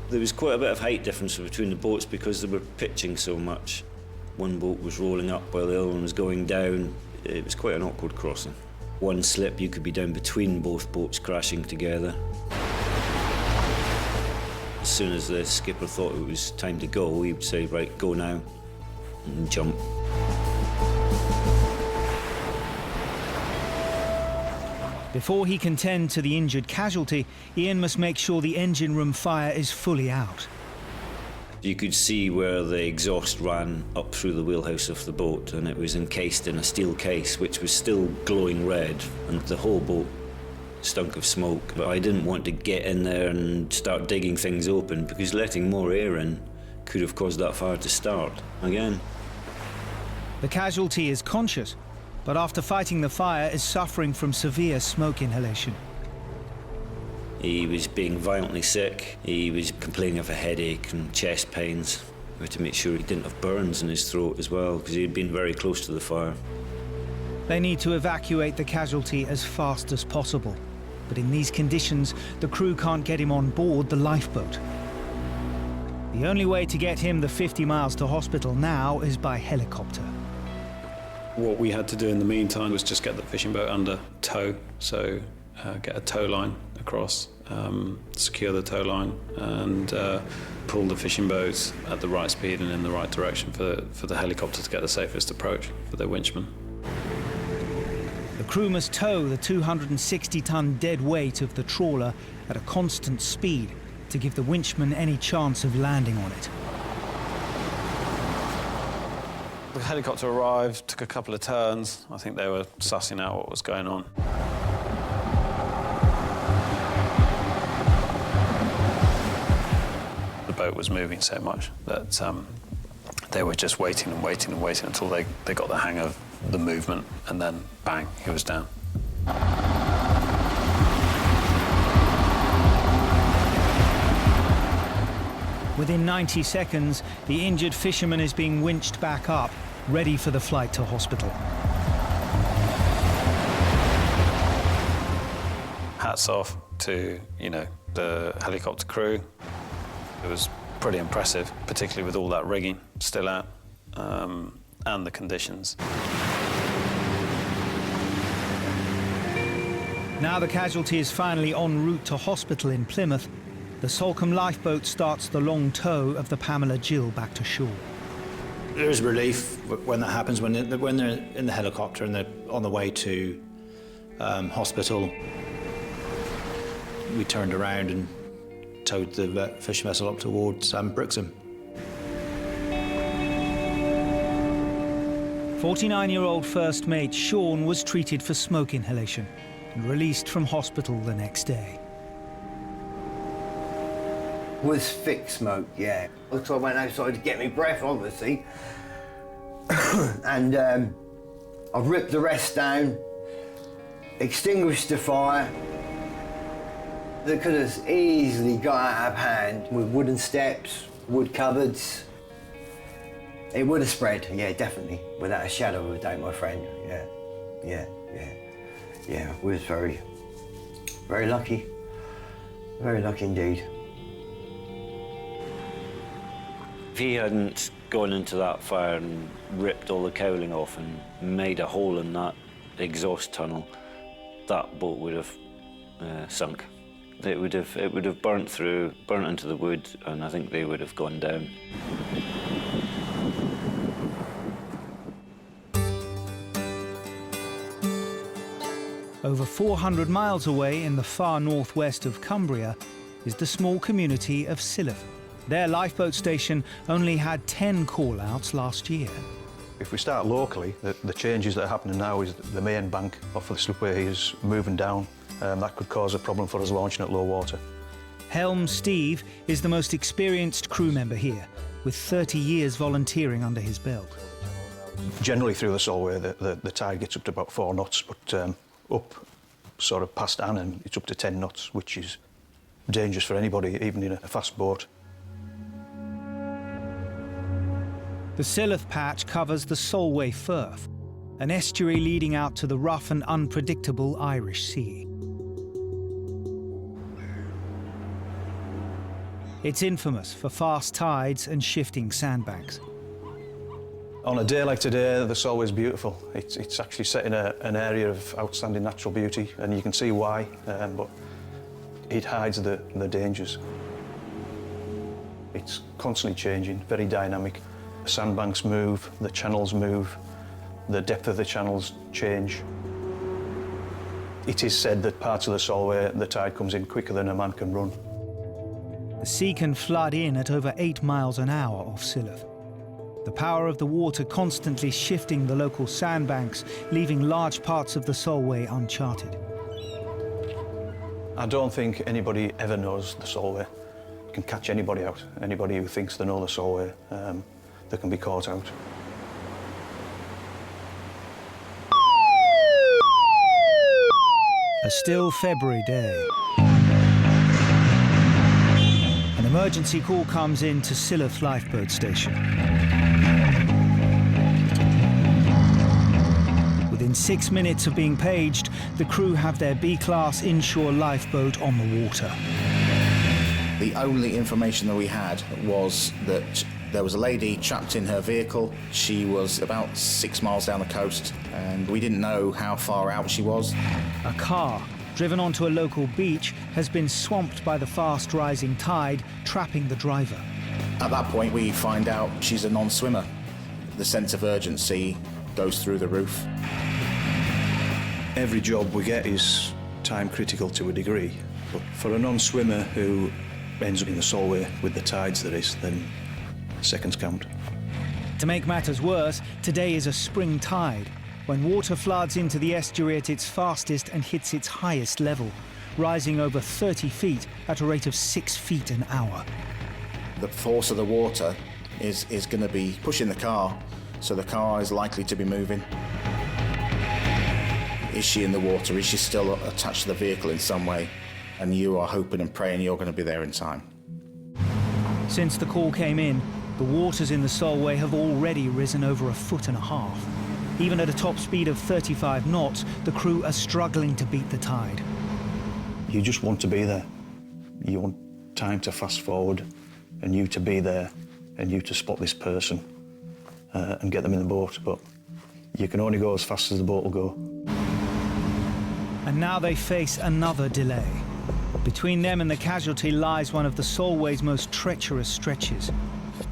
There was quite a bit of height difference between the boats because they were pitching so much. One boat was rolling up while the other one was going down. It was quite an awkward crossing. One slip, you could be down between both boats crashing together. As soon as the skipper thought it was time to go, he would say, right, go now, and jump. Before he can tend to the injured Casualty, Ian must make sure the engine room fire is fully out. You could see where the exhaust ran up through the wheelhouse of the boat, and it was encased in a steel case which was still glowing red, and the whole boat stunk of smoke. But I didn't want to get in there and start digging things open, because letting more air in could have caused that fire to start again. The Casualty is conscious, but after fighting the fire is suffering from severe smoke inhalation. He was being violently sick. He was complaining of a headache and chest pains. We had to make sure he didn't have burns in his throat as well, because he had been very close to the fire. They need to evacuate the Casualty as fast as possible. But in these conditions, the crew can't get him on board the lifeboat. The only way to get him the 50 miles to hospital now is by helicopter. What we had to do in the meantime was just get the fishing boat under tow, so get a tow line across, secure the tow line, and pull the fishing boat at the right speed and in the right direction for the helicopter to get the safest approach for the winchman. The crew must tow the 260-ton dead weight of the trawler at a constant speed to give the winchman any chance of landing on it. The helicopter arrived, took a couple of turns. I think they were sussing out what was going on. The boat was moving so much that they were just waiting and waiting and waiting until they got the hang of the movement, and then bang, he was down. Within 90 seconds, the injured fisherman is being winched back up, ready for the flight to hospital. Hats off to, the helicopter crew. It was pretty impressive, particularly with all that rigging still out, and the conditions. Now the Casualty is finally en route to hospital in Plymouth. The Salcombe lifeboat starts the long tow of the Pamela Jill back to shore. There is relief when that happens, when they're in the helicopter and they're on the way to hospital. We turned around and towed the fishing vessel up towards Brixham. 49-year-old first mate Sean was treated for smoke inhalation and released from hospital the next day. Was thick smoke, yeah. So I went outside to get me breath, obviously. And I ripped the rest down, extinguished the fire. They could have easily got out of hand with wooden steps, wood cupboards. It would have spread, yeah, definitely, without a shadow of a doubt, my friend. Yeah, we was very, very lucky. Very lucky indeed. If he hadn't gone into that fire and ripped all the cowling off and made a hole in that exhaust tunnel, that boat would have sunk. It would have burnt into the wood, and I think they would have gone down. Over 400 miles away in the far northwest of Cumbria is the small community of Silloth. Their lifeboat station only had 10 call-outs last year. If we start locally, the changes that are happening now is the main bank off of the slipway is moving down. That could cause a problem for us launching at low water. Helm Steve is the most experienced crew member here, with 30 years volunteering under his belt. Generally through the Solway, the tide gets up to about 4 knots, but up sort of past Annan, it's up to 10 knots, which is dangerous for anybody, even in a fast boat. The Silloth patch covers the Solway Firth, an estuary leading out to the rough and unpredictable Irish Sea. It's infamous for fast tides and shifting sandbanks. On a day like today, the Solway is beautiful. It's actually set in an area of outstanding natural beauty, and you can see why, but it hides the dangers. It's constantly changing, very dynamic. The sandbanks move, the channels move, the depth of the channels change. It is said that parts of the Solway, the tide comes in quicker than a man can run. The sea can flood in at over 8 miles an hour off Silloth. The power of the water constantly shifting the local sandbanks, leaving large parts of the Solway uncharted. I don't think anybody ever knows the Solway. You can catch anybody out. Anybody who thinks they know the Solway, they can be caught out. A still February day. An emergency call comes in to Silloth Lifeboat Station. Within Within 6 minutes of being paged, the crew have their B-class inshore lifeboat on the water. The only information that we had was that there was a lady trapped in her vehicle. She was about 6 miles down the coast, and we didn't know how far out she was. A car, driven onto a local beach, has been swamped by the fast-rising tide, trapping the driver. At that point, we find out she's a non-swimmer. The sense of urgency goes through the roof. Every job we get is time critical to a degree, but for a non-swimmer who ends up in the Solway with the tides there is, then seconds count. To make matters worse, today is a spring tide, when water floods into the estuary at its fastest and hits its highest level, rising over 30 feet at a rate of 6 feet an hour. The force of the water is going to be pushing the car, so the car is likely to be moving. Is she in the water? Is she still attached to the vehicle in some way? And you are hoping and praying you're going to be there in time. Since the call came in, the waters in the Solway have already risen over 1.5 feet. Even at a top speed of 35 knots, the crew are struggling to beat the tide. You just want to be there. You want time to fast forward, and you to be there, and you to spot this person and get them in the boat, but you can only go as fast as the boat will go. And now they face another delay. Between them and the Casualty lies one of the Solway's most treacherous stretches.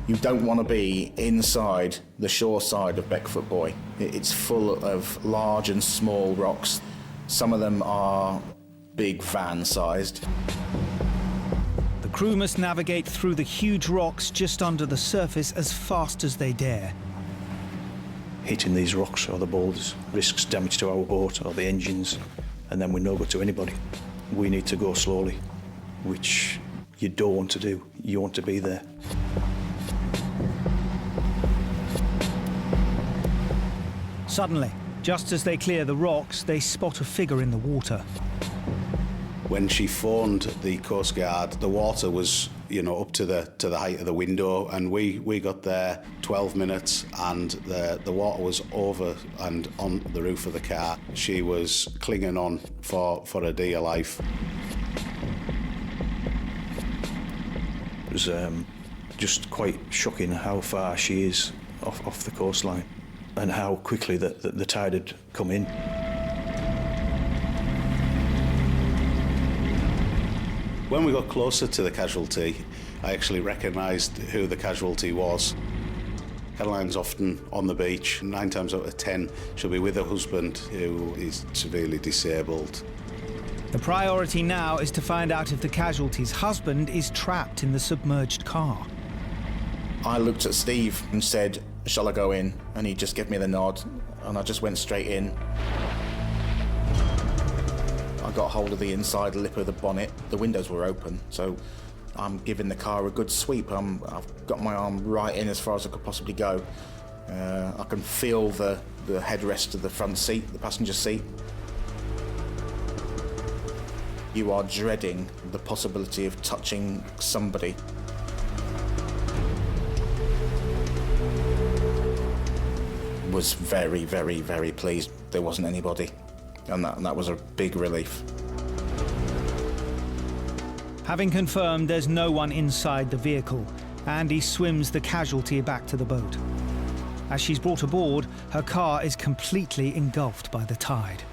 You don't want to be inside the shore side of Beckfoot Buoy. It's full of large and small rocks. Some of them are big van-sized. The crew must navigate through the huge rocks just under the surface as fast as they dare. Hitting these rocks or the boulders risks damage to our boat or the engines, and then we're no good to anybody. We need to go slowly, which you don't want to do. You want to be there. Suddenly, just as they clear the rocks, they spot a figure in the water. When she phoned the Coast Guard, the water was, up to the height of the window, and we got there 12 minutes, and the water was over and on the roof of the car. She was clinging on for her dear life. It was just quite shocking how far she is off the coastline, and how quickly the tide had come in. When we got closer to the Casualty, I actually recognised who the Casualty was. Caroline's often on the beach. 9 times out of 10, she'll be with her husband, who is severely disabled. The priority now is to find out if the Casualty's husband is trapped in the submerged car. I looked at Steve and said, "Shall I go in?" And he just gave me the nod, and I just went straight in. I got hold of the inside lip of the bonnet. The windows were open, so I'm giving the car a good sweep. I've got my arm right in as far as I could possibly go. I can feel the headrest of the front seat, the passenger seat. You are dreading the possibility of touching somebody. Was very, very, very pleased there wasn't anybody, and that was a big relief. Having confirmed there's no one inside the vehicle, Andy swims the Casualty back to the boat. As she's brought aboard, her car is completely engulfed by the tide.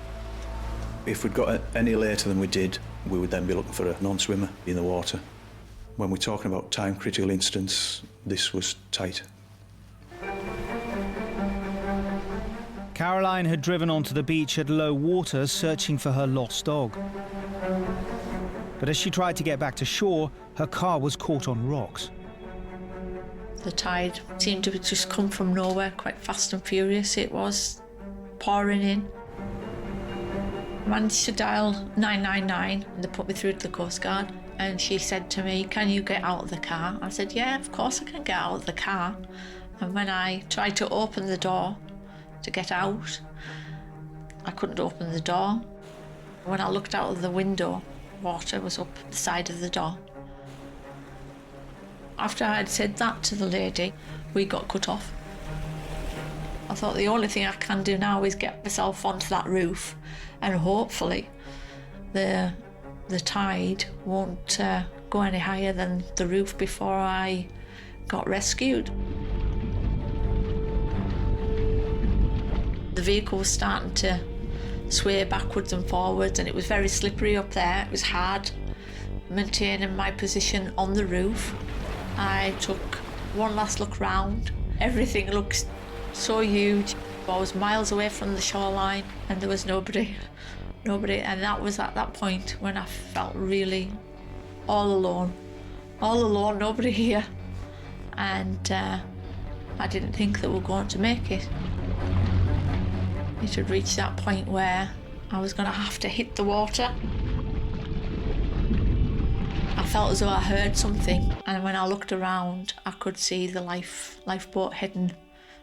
If we'd got any later than we did, we would then be looking for a non-swimmer in the water. When we're talking about time-critical incidents, this was tight. Caroline had driven onto the beach at low water searching for her lost dog. But as she tried to get back to shore, her car was caught on rocks. The tide seemed to just come from nowhere, quite fast and furious it was, pouring in. I managed to dial 999 and they put me through to the Coast Guard, and she said to me, "Can you get out of the car?" I said, "Yeah, of course I can get out of the car." And when I tried to open the door to get out, I couldn't open the door. When I looked out of the window, water was up the side of the door. After I had said that to the lady, we got cut off. I thought the only thing I can do now is get myself onto that roof, and hopefully the tide won't go any higher than the roof before I got rescued. The vehicle was starting to sway backwards and forwards, and it was very slippery up there. It was hard maintaining my position on the roof. I took one last look round. Everything looked so huge. I was miles away from the shoreline and there was nobody. And that was at that point when I felt really all alone, nobody here. And I didn't think that we were going to make it. It had reached that point where I was going to have to hit the water. I felt as though I heard something, and when I looked around, I could see the lifeboat heading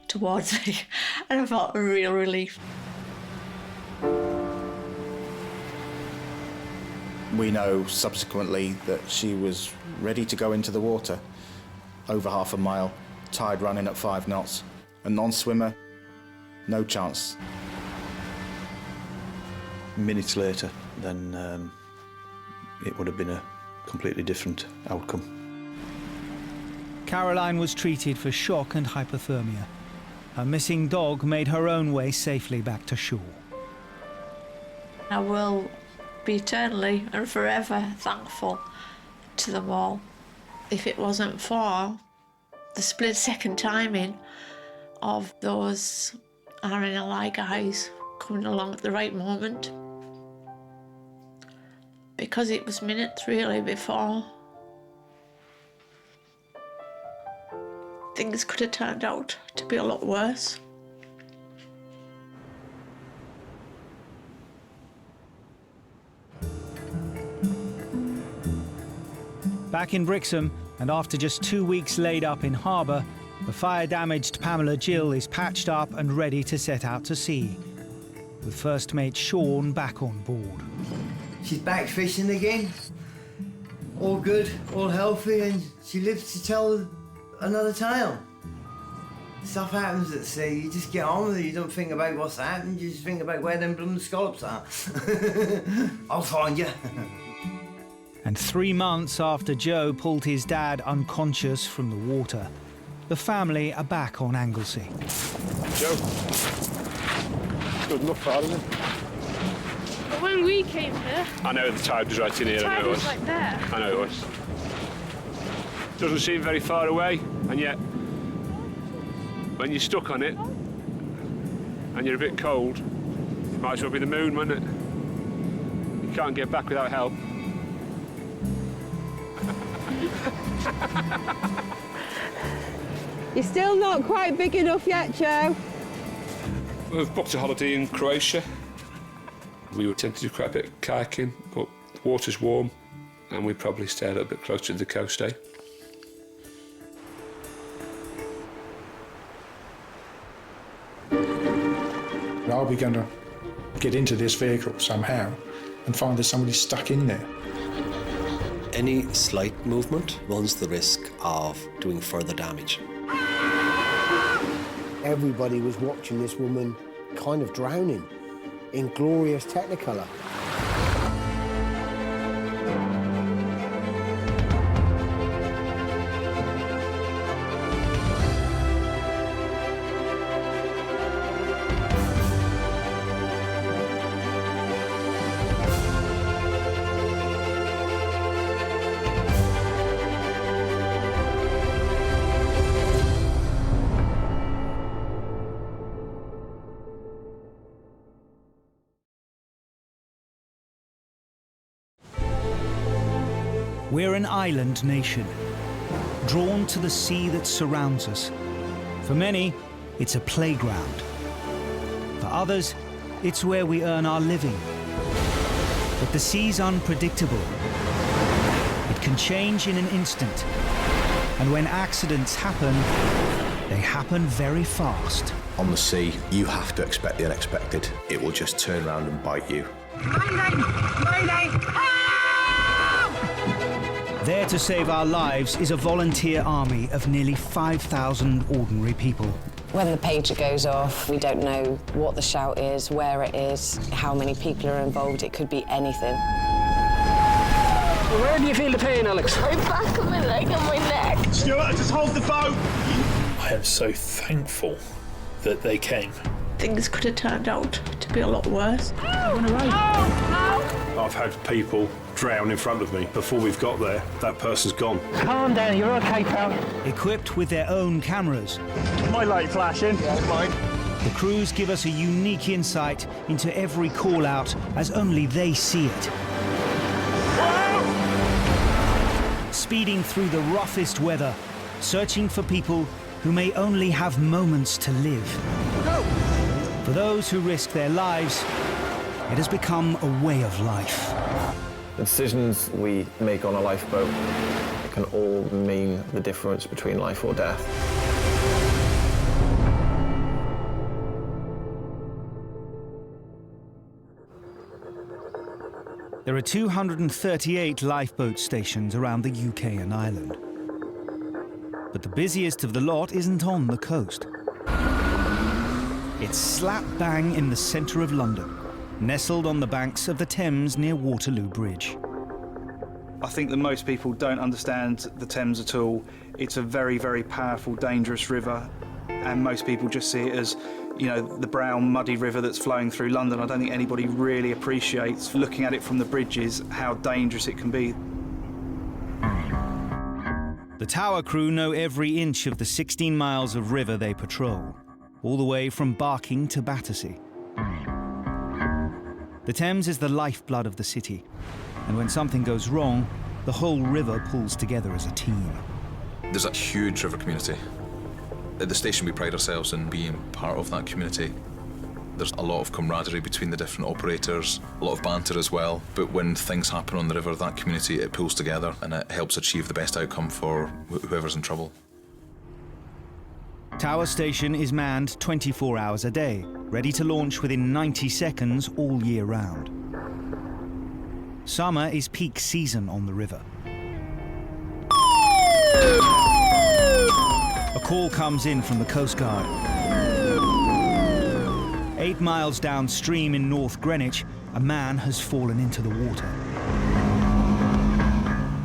towards me, and I felt a real relief. We know subsequently that she was ready to go into the water. Over half a mile, tide ran in at 5 knots. A non-swimmer, no chance. Minutes later, then it would have been a completely different outcome. Caroline was treated for shock and hypothermia. Her missing dog made her own way safely back to shore. I will be eternally and forever thankful to them all. If it wasn't for the split-second timing of those RNLI guys coming along at the right moment, because it was minutes really before things could have turned out to be a lot worse. Back in Brixham, and after just 2 weeks laid up in harbour, the fire-damaged Pamela Jill is patched up and ready to set out to sea, with first mate Sean back on board. She's back fishing again. All good, all healthy, and she lives to tell another tale. Stuff happens at sea, you just get on with it, you don't think about what's happened, you just think about where them blooming scallops are. I'll find you. And 3 months after Joe pulled his dad unconscious from the water, the family are back on Anglesey. Joe, good enough far, isn't it? But when we came here... I know the tide was right in here. The tide was like there. I know it was. Doesn't seem very far away, and yet, when you're stuck on it, and you're a bit cold, it might as well be the moon, wouldn't it? You can't get back without help. You're still not quite big enough yet, Joe. We've booked a holiday in Croatia. We would tend to do quite a bit of kayaking, but the water's warm, and we probably stay a little bit closer to the coast, eh? Are we going to get into this vehicle somehow and find there's somebody stuck in there? Any slight movement runs the risk of doing further damage. Everybody was watching this woman kind of drowning in glorious technicolor. We're an island nation, drawn to the sea that surrounds us. For many, it's a playground. For others, it's where we earn our living. But the sea's unpredictable. It can change in an instant. And when accidents happen, they happen very fast. On the sea, you have to expect the unexpected. It will just turn around and bite you. Mayday! There to save our lives is a volunteer army of nearly 5,000 ordinary people. When the pager goes off, we don't know what the shout is, where it is, how many people are involved. It could be anything. Where do you feel the pain, Alex? My back and my leg and my neck. Stuart, just hold the boat. I am so thankful that they came. Things could have turned out to be a lot worse. I've had people drown in front of me. Before we've got there, that person's gone. Calm down, you're okay, pal. Equipped with their own cameras, My light flashing. Yeah, mine. the crews give us a unique insight into every call-out as only they see it. Speeding through the roughest weather, searching for people who may only have moments to live. For those who risk their lives, it has become a way of life. The decisions we make on a lifeboat can all mean the difference between life or death. There are 238 lifeboat stations around the UK and Ireland. But the busiest of the lot isn't on the coast. It's slap bang in the centre of London, nestled on the banks of the Thames near Waterloo Bridge. I think that most people don't understand the Thames at all. It's a very, very powerful, dangerous river, and most people just see it as, you know, the brown, muddy river that's flowing through London. I don't think anybody really appreciates, looking at it from the bridges, how dangerous it can be. The tower crew know every inch of the 16 miles of river they patrol, all the way from Barking to Battersea. The Thames is the lifeblood of the city, and when something goes wrong, the whole river pulls together as a team. There's a huge river community. At the station, we pride ourselves in being part of that community. There's a lot of camaraderie between the different operators, a lot of banter as well, but when things happen on the river, that community, it pulls together and it helps achieve the best outcome for whoever's in trouble. Tower Station is manned 24 hours a day, ready to launch within 90 seconds all year round. Summer is peak season on the river. A call comes in from the Coast Guard. 8 miles downstream in North Greenwich, a man has fallen into the water.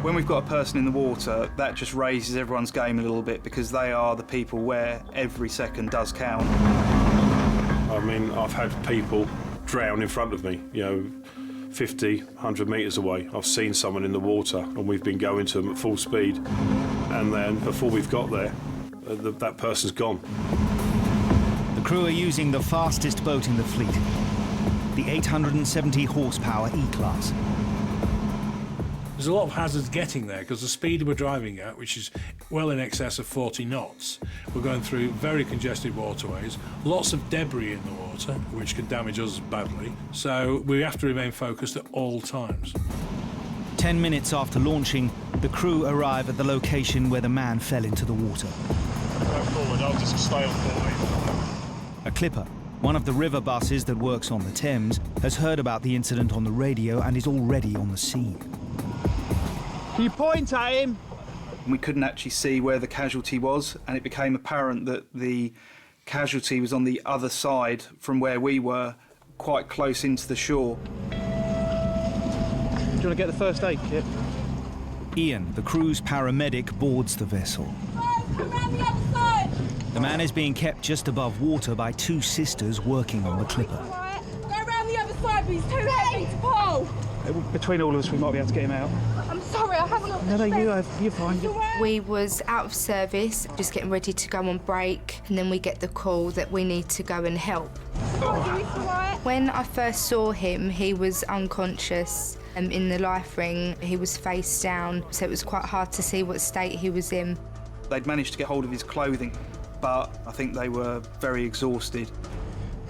When we've got a person in the water, that just raises everyone's game a little bit, because they are the people where every second does count. I mean, I've had people drown in front of me, you know, 50, 100 metres away. I've seen someone in the water and we've been going to them at full speed. And then before we've got there, that person's gone. The crew are using the fastest boat in the fleet, the 870 horsepower E-Class. There's a lot of hazards getting there because the speed we're driving at, which is well in excess of 40 knots, we're going through very congested waterways, lots of debris in the water, which can damage us badly, so we have to remain focused at all times. 10 minutes after launching, the crew arrive at the location where the man fell into the water. Go forward, I'll just stay on forward. A clipper, one of the river buses that works on the Thames, has heard about the incident on the radio and is already on the scene. Can you point at him? We couldn't actually see where the casualty was, and it became apparent that the casualty was on the other side from where we were, quite close into the shore. Do you want to get the first aid kit? Ian, the crew's paramedic, boards the vessel. Come round the other side. The man is being kept just above water by two sisters working on the clipper. Right. Go round the other side, but he's too heavy to pull. Between all of us, we might be able to get him out. I'm sorry, I haven't got the strength. You're fine. We was out of service, just getting ready to go on break, and then we get the call that we need to go and help. When I first saw him, he was unconscious in the life ring. He was face down, so it was quite hard to see what state he was in. They'd managed to get hold of his clothing, but I think they were very exhausted.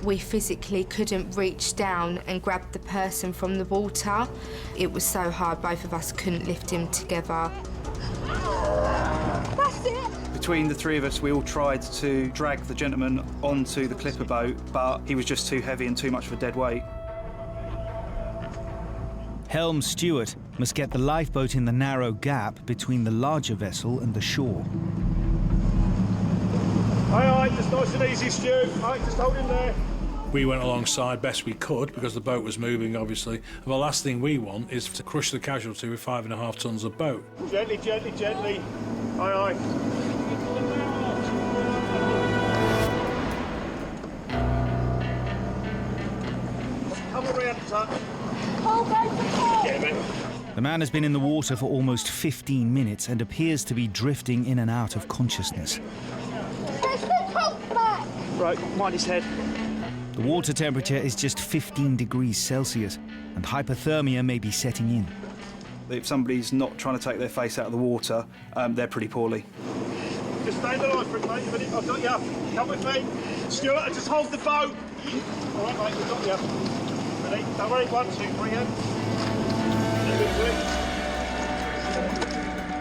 We physically couldn't reach down and grab the person from the water. It was so hard, both of us couldn't lift him together. That's it. Between the three of us, we all tried to drag the gentleman onto the clipper boat, but he was just too heavy and too much of a dead weight. Helm Stewart must get the lifeboat in the narrow gap between the larger vessel and the shore. Aye, just nice and easy, Stu. Aye, just hold him there. We went alongside best we could because the boat was moving, obviously. And the last thing we want is to crush the Casualty with 5.5 tons of boat. Gently, gently, gently. Aye, aye. Come around, son. Paul, go for Paul. Yeah, mate. The man has been in the water for almost 15 minutes and appears to be drifting in and out of consciousness. Push the top back. Right, mind his head. The water temperature is just 15 degrees Celsius, and hypothermia may be setting in. If somebody's not trying to take their face out of the water, they're pretty poorly. Just stay in the life for a minute. I've got you. Come with me. Stuart, just hold the boat. All right, mate, we've got you. Ready? Don't worry. 1, 2, 3, in.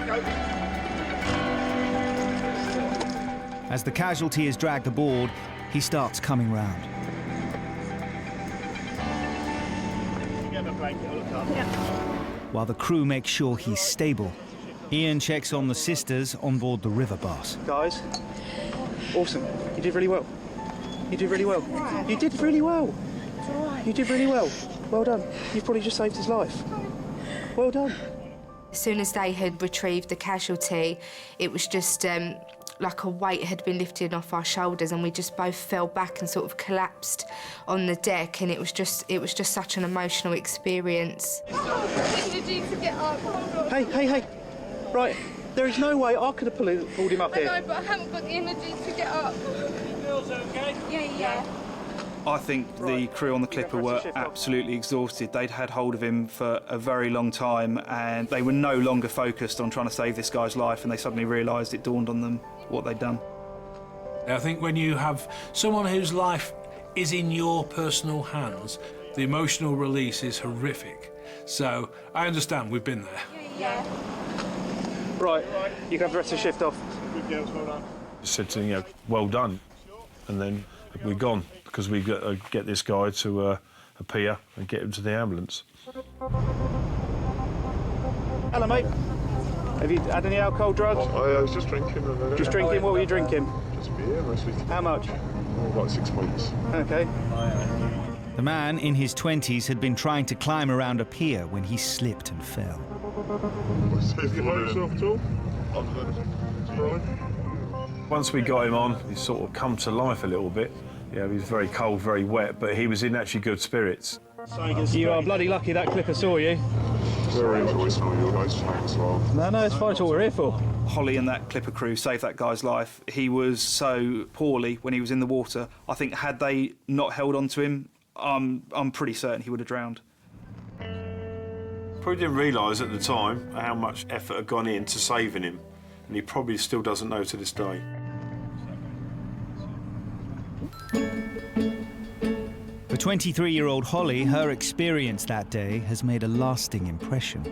Go. As the Casualty is dragged aboard, he starts coming round. While the crew makes sure he's stable, Ian checks on the sisters on board the River Bass. Guys, awesome. You did really well. You did really well. You did really well. You did really well. Well done. You've probably just saved his life. Well done. As soon as they had retrieved the Casualty, it was just like a weight had been lifted off our shoulders, and we just both fell back and sort of collapsed on the deck, and it was just such an emotional experience. Energy to get up. Hey. Right, there is no way I could have pulled him up here. I know, but I haven't got the energy to get up. Girls okay? Yeah. I think the crew on the Clipper were absolutely exhausted. They'd had hold of him for a very long time, and they were no longer focused on trying to save this guy's life, and they suddenly realised, it dawned on them what they'd done. I think when you have someone whose life is in your personal hands, the emotional release is horrific. So I understand, we've been there. Yeah. Right, you can have the rest of the shift off. Good girls, well done. Said to him, well done, and then we're gone because we've got to get this guy to a pier and get him to the ambulance. Hello, mate. Have you had any alcohol, drugs? I was just drinking. Just drinking? What were you drinking? Just beer, mostly. How much? About 6 months. Okay. The man in his 20s had been trying to climb around a pier when he slipped and fell. Have you hurt yourself at all? Once we got him on, he sort of come to life a little bit. Yeah, he was very cold, very wet, but he was in actually good spirits. You are bloody lucky that Clipper saw you. Very enjoyable, you guys, thanks as well. No, it's fine, it's what we're here for. Holly and that Clipper crew saved that guy's life. He was so poorly when he was in the water. I think had they not held on to him, I'm pretty certain he would have drowned. Probably didn't realise at the time how much effort had gone into saving him, and he probably still doesn't know to this day. For 23-year-old Holly, her experience that day has made a lasting impression.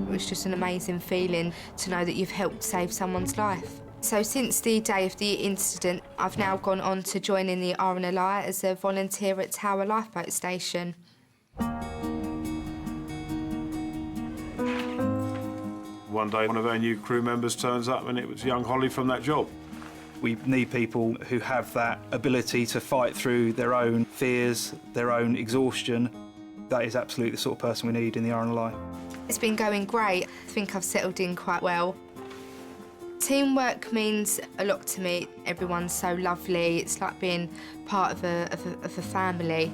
It was just an amazing feeling to know that you've helped save someone's life. So since the day of the incident, I've now gone on to join in the R&LI as a volunteer at Tower Lifeboat Station. One day, one of our new crew members turns up and it was young Holly from that job. We need people who have that ability to fight through their own fears, their own exhaustion. That is absolutely the sort of person we need in the R&LI. It's been going great. I think I've settled in quite well. Teamwork means a lot to me. Everyone's so lovely. It's like being part of a family.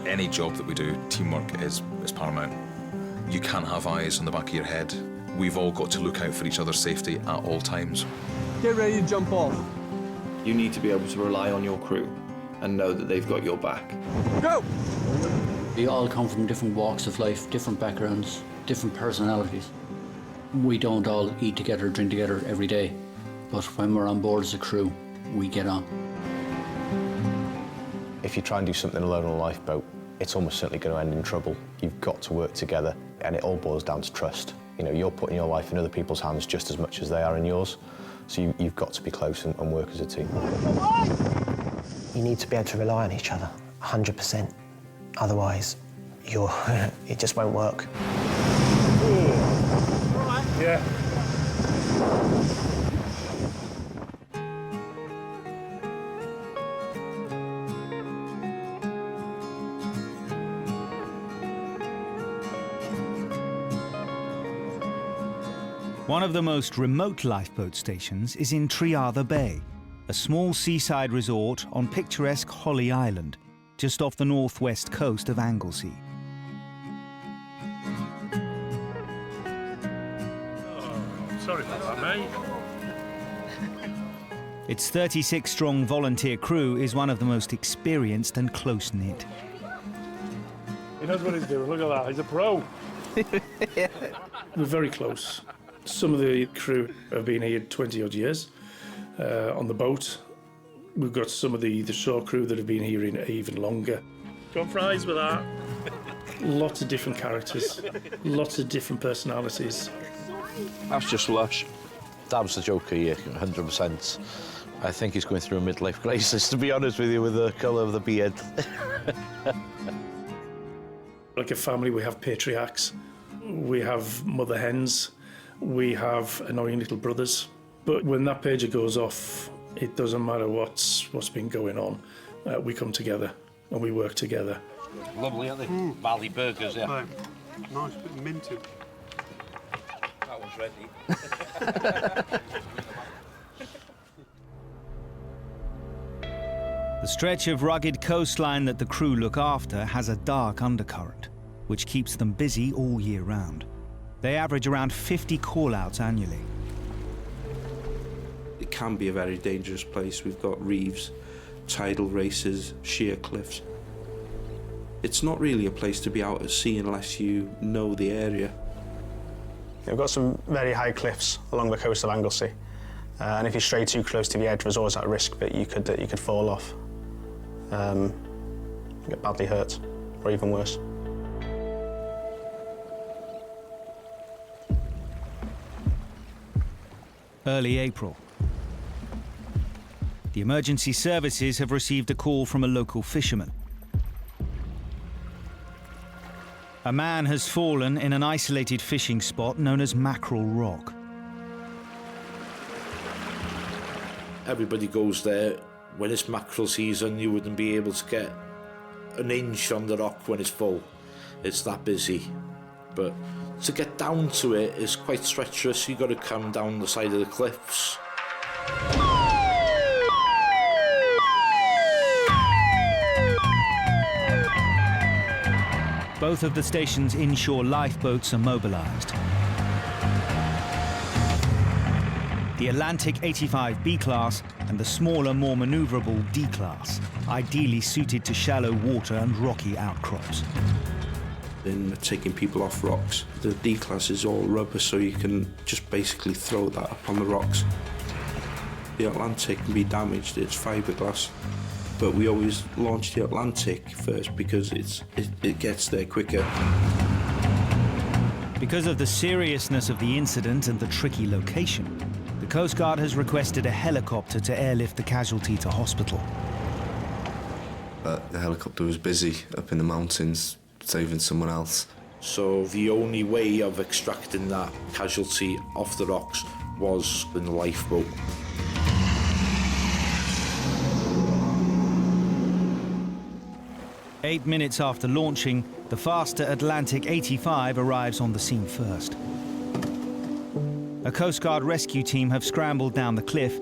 Any job that we do, teamwork is paramount. You can't have eyes on the back of your head. We've all got to look out for each other's safety at all times. Get ready to jump off. You need to be able to rely on your crew and know that they've got your back. Go! We all come from different walks of life, different backgrounds, different personalities. We don't all eat together, drink together every day, but when we're on board as a crew, we get on. If you try and do something alone on a lifeboat, it's almost certainly going to end in trouble. You've got to work together, and it all boils down to trust. You know, you're putting your life in other people's hands just as much as they are in yours, so you've got to be close and work as a team. You need to be able to rely on each other, 100%. Otherwise, it just won't work. Yeah. One of the most remote lifeboat stations is in Triartha Bay, a small seaside resort on picturesque Holly Island, just off the northwest coast of Anglesey. Sorry for that, mate. Its 36-strong volunteer crew is one of the most experienced and close-knit. He knows what he's doing. Look at that. He's a pro. We're very close. Some of the crew have been here 20-odd years on the boat. We've got some of the shore crew that have been here in even longer. Got fries with that. Lots of different characters, lots of different personalities. That's just lush. Dab's the joker here, 100%. I think he's going through a midlife crisis, to be honest with you, with the colour of the beard. Like a family, we have patriarchs, we have mother hens, we have annoying little brothers. But when that pager goes off, it doesn't matter what's been going on. We come together and we work together. Lovely, aren't they? Valley burgers, yeah. Right. Nice bit minted. That one's ready. The stretch of rugged coastline that the crew look after has a dark undercurrent, which keeps them busy all year round. They average around 50 call-outs annually. It can be a very dangerous place. We've got reefs, tidal races, sheer cliffs. It's not really a place to be out at sea unless you know the area. We've got some very high cliffs along the coast of Anglesey, and if you stray too close to the edge, there's always that risk that you could fall off, get badly hurt, or even worse. Early April. The emergency services have received a call from a local fisherman. A man has fallen in an isolated fishing spot known as Mackerel Rock. Everybody goes there. When it's mackerel season, you wouldn't be able to get an inch on the rock when it's full. It's that busy. But to get down to it is quite treacherous. You've got to come down the side of the cliffs. Both of the station's inshore lifeboats are mobilised. The Atlantic 85 B-class and the smaller, more manoeuvrable D-class, ideally suited to shallow water and rocky outcrops. In taking people off rocks, the D-class is all rubber, so you can just basically throw that up on the rocks. The Atlantic can be damaged, it's fiberglass. But we always launch the Atlantic first because it gets there quicker. Because of the seriousness of the incident and the tricky location, the Coast Guard has requested a helicopter to airlift the casualty to hospital. But the helicopter was busy up in the mountains, saving someone else. So the only way of extracting that casualty off the rocks was in the lifeboat. Eight minutes after launching, the faster Atlantic 85 arrives on the scene first. A Coast Guard rescue team have scrambled down the cliff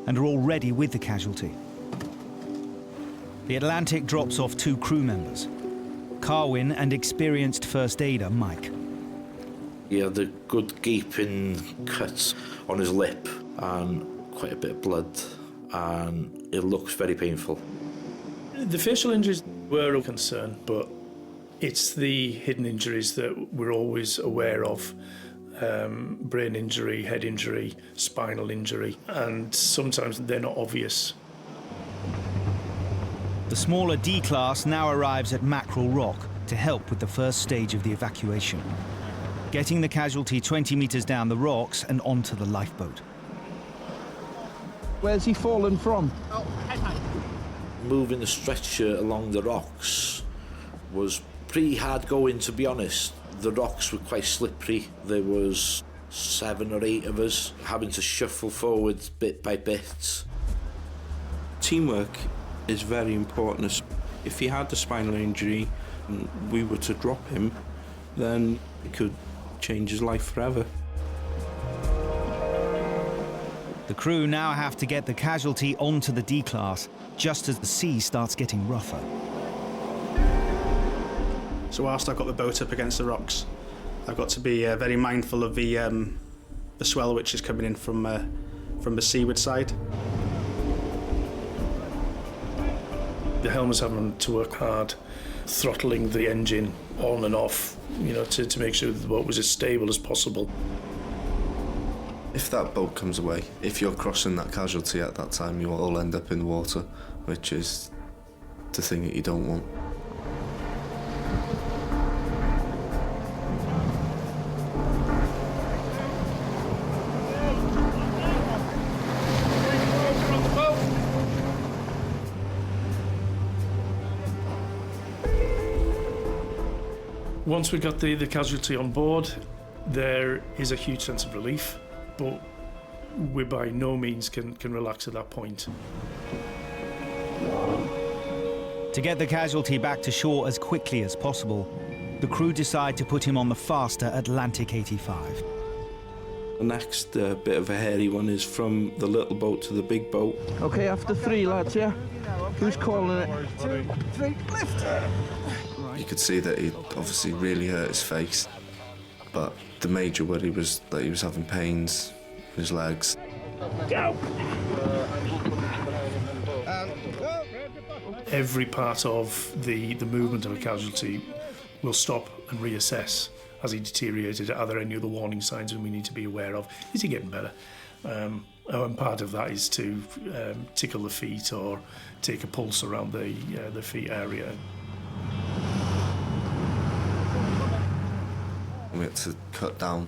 and are already with the casualty. The Atlantic drops off two crew members, Carwin and experienced first aider Mike. He had a good gaping cut on his lip and quite a bit of blood, and it looks very painful. The facial injuries were a concern, but it's the hidden injuries that we're always aware of. Brain injury, head injury, spinal injury, and sometimes they're not obvious. The smaller D-class now arrives at Mackerel Rock to help with the first stage of the evacuation, getting the casualty 20 metres down the rocks and onto the lifeboat. Where's he fallen from? moving the stretcher along the rocks was pretty hard going, to be honest. The rocks were quite slippery. There was 7 or 8 of us having to shuffle forward bit by bit. Teamwork is very important. If he had a spinal injury and we were to drop him, then it could change his life forever. The crew now have to get the Casualty onto the D-class, just as the sea starts getting rougher. So whilst I've got the boat up against the rocks, I've got to be very mindful of the swell which is coming in from the seaward side. The helm was having to work hard, throttling the engine on and off, you know, to make sure that the boat was as stable as possible. If that boat comes away, if you're crossing that Casualty at that time, you will all end up in the water, which is the thing that you don't want. Once we got the Casualty on board, there is a huge sense of relief, but we by no means can relax at that point. To get the Casualty back to shore as quickly as possible, the crew decide to put him on the faster Atlantic 85. The next bit of a hairy one is from the little boat to the big boat. Okay, after 3, lads, yeah? Who's calling it? 2, 3, lift! You could see that he obviously really hurt his face, but the major worry was that he was having pains in his legs. Go! Every part of the movement of a Casualty will stop and reassess. Has he deteriorated? Are there any other warning signs we need to be aware of? Is he getting better? And part of that is to tickle the feet or take a pulse around the feet area. We had to cut down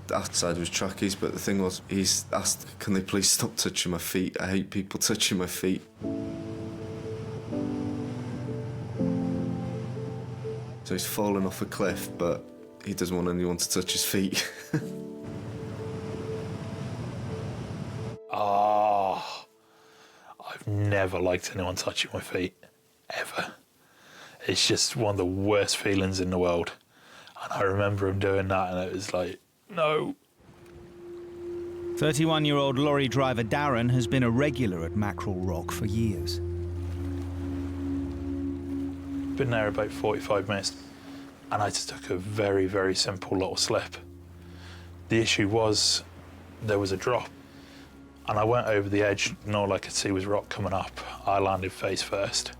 that side of his trackies, but the thing was, he's asked, can they please stop touching my feet? I hate people touching my feet. So he's fallen off a cliff, but he doesn't want anyone to touch his feet. I've never liked anyone touching my feet, ever. It's just one of the worst feelings in the world. And I remember him doing that, and it was like, no. 31-year-old lorry driver Darren has been a regular at Mackerel Rock for years. Been there about 45 minutes, and I just took a very, very simple little slip. The issue was there was a drop, and I went over the edge, and all I could see was rock coming up. I landed face first,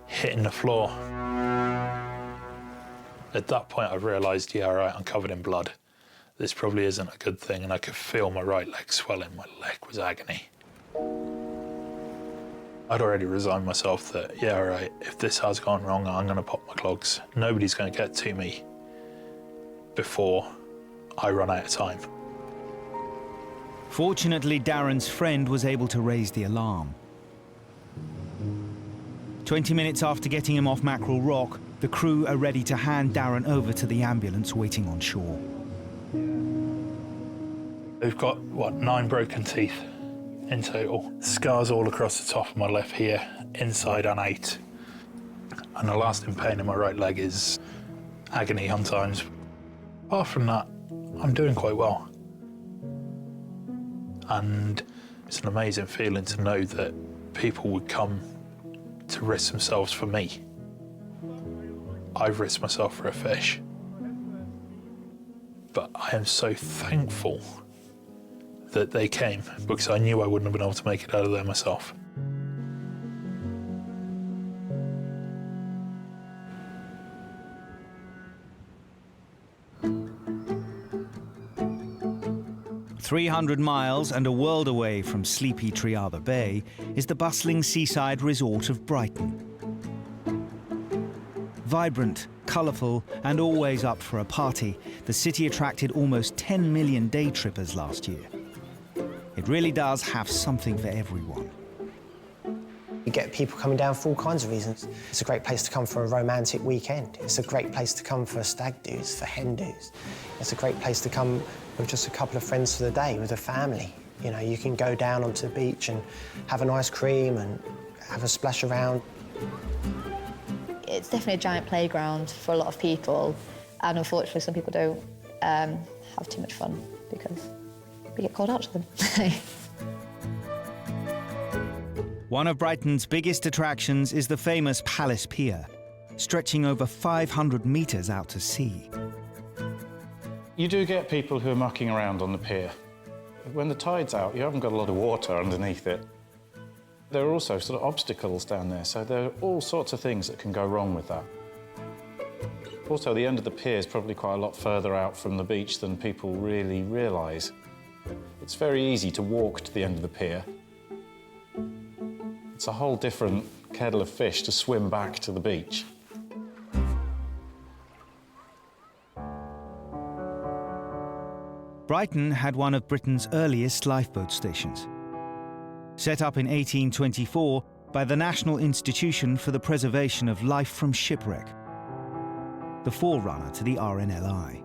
hitting the floor. At that point, I realised, yeah, all right, I'm covered in blood. This probably isn't a good thing, and I could feel my right leg swelling. My leg was agony. I'd already resigned myself that, yeah, all right, if this has gone wrong, I'm going to pop my clogs. Nobody's going to get to me before I run out of time. Fortunately, Darren's friend was able to raise the alarm. 20 minutes after getting him off Mackerel Rock, the crew are ready to hand Darren over to the ambulance waiting on shore. We've got, 9 broken teeth in total. Scars all across the top of my left here, inside and out. And the lasting pain in my right leg is agony sometimes. Apart from that, I'm doing quite well. And it's an amazing feeling to know that people would come to risk themselves for me. I've risked myself for a fish. But I am so thankful that they came, because I knew I wouldn't have been able to make it out of there myself. "300 miles and a world away from sleepy Triada Bay is the bustling seaside resort of Brighton. Vibrant, colourful, and always up for a party, the city attracted almost 10 million day trippers last year. It really does have something for everyone. You get people coming down for all kinds of reasons. It's a great place to come for a romantic weekend. It's a great place to come for stag do's, for hen do's. It's a great place to come with just a couple of friends for the day, with a family. You know, you can go down onto the beach and have an ice cream and have a splash around. It's definitely a giant playground for a lot of people, and unfortunately some people don't have too much fun because we get called out to them. One of Brighton's biggest attractions is the famous Palace Pier, stretching over 500 metres out to sea. You do get people who are mucking around on the pier. When the tide's out, you haven't got a lot of water underneath it. There are also sort of obstacles down there, so there are all sorts of things that can go wrong with that. Also, the end of the pier is probably quite a lot further out from the beach than people really realise. It's very easy to walk to the end of the pier. It's a whole different kettle of fish to swim back to the beach. Brighton had one of Britain's earliest lifeboat stations. Set up in 1824 by the National Institution for the Preservation of Life from Shipwreck, the forerunner to the RNLI.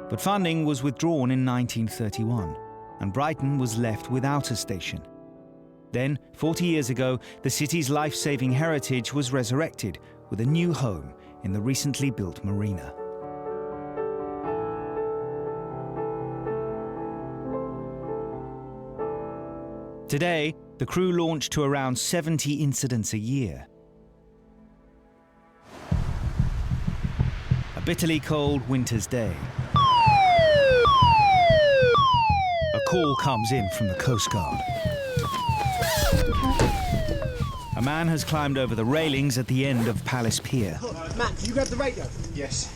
But funding was withdrawn in 1931, and Brighton was left without a station. Then, 40 years ago, the city's life-saving heritage was resurrected with a new home in the recently built marina. Today, the crew launch to around 70 incidents a year. A bitterly cold winter's day. A call comes in from the Coast Guard. A man has climbed over the railings at the end of Palace Pier. Matt, you grab the radio? Yes.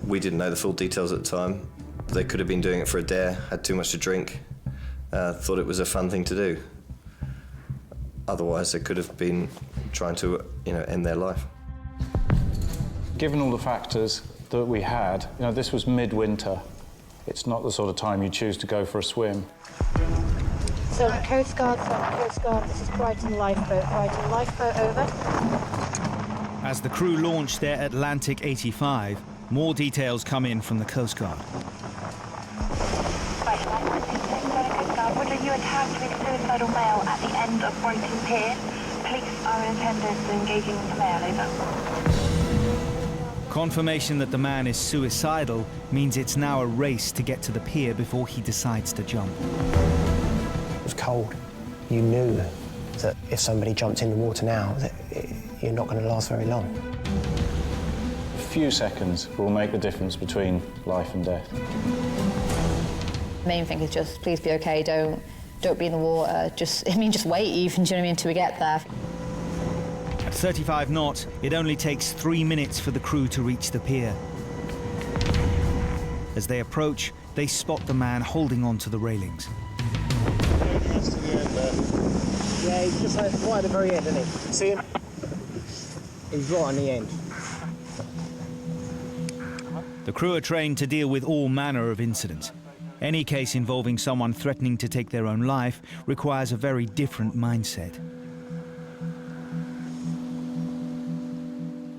We didn't know the full details at the time. They could have been doing it for a dare, had too much to drink, thought it was a fun thing to do. Otherwise, they could have been trying to, end their life. Given all the factors that we had, this was midwinter. It's not the sort of time you choose to go for a swim. So, Coast Guard, this is Brighton Lifeboat. Brighton Lifeboat, over. As the crew launch their Atlantic 85, more details come in from the Coast Guard. You attacked with suicidal male at the end of Brighton Pier. Police are in attendance and engaging with the male, over. Confirmation that the man is suicidal means it's now a race to get to the pier before he decides to jump. It was cold. You knew that if somebody jumped in the water now, that you're not going to last very long. A few seconds will make the difference between life and death. The main thing is just please be okay, don't be in the water, just wait even, do you know what I mean, until we get there. At 35 knots, it only takes 3 minutes for the crew to reach the pier. As they approach, they spot the man holding on to the railings. Yeah, he's just right at the very end, isn't he? See him? He's right on the end. The crew are trained to deal with all manner of incidents. Any case involving someone threatening to take their own life requires a very different mindset.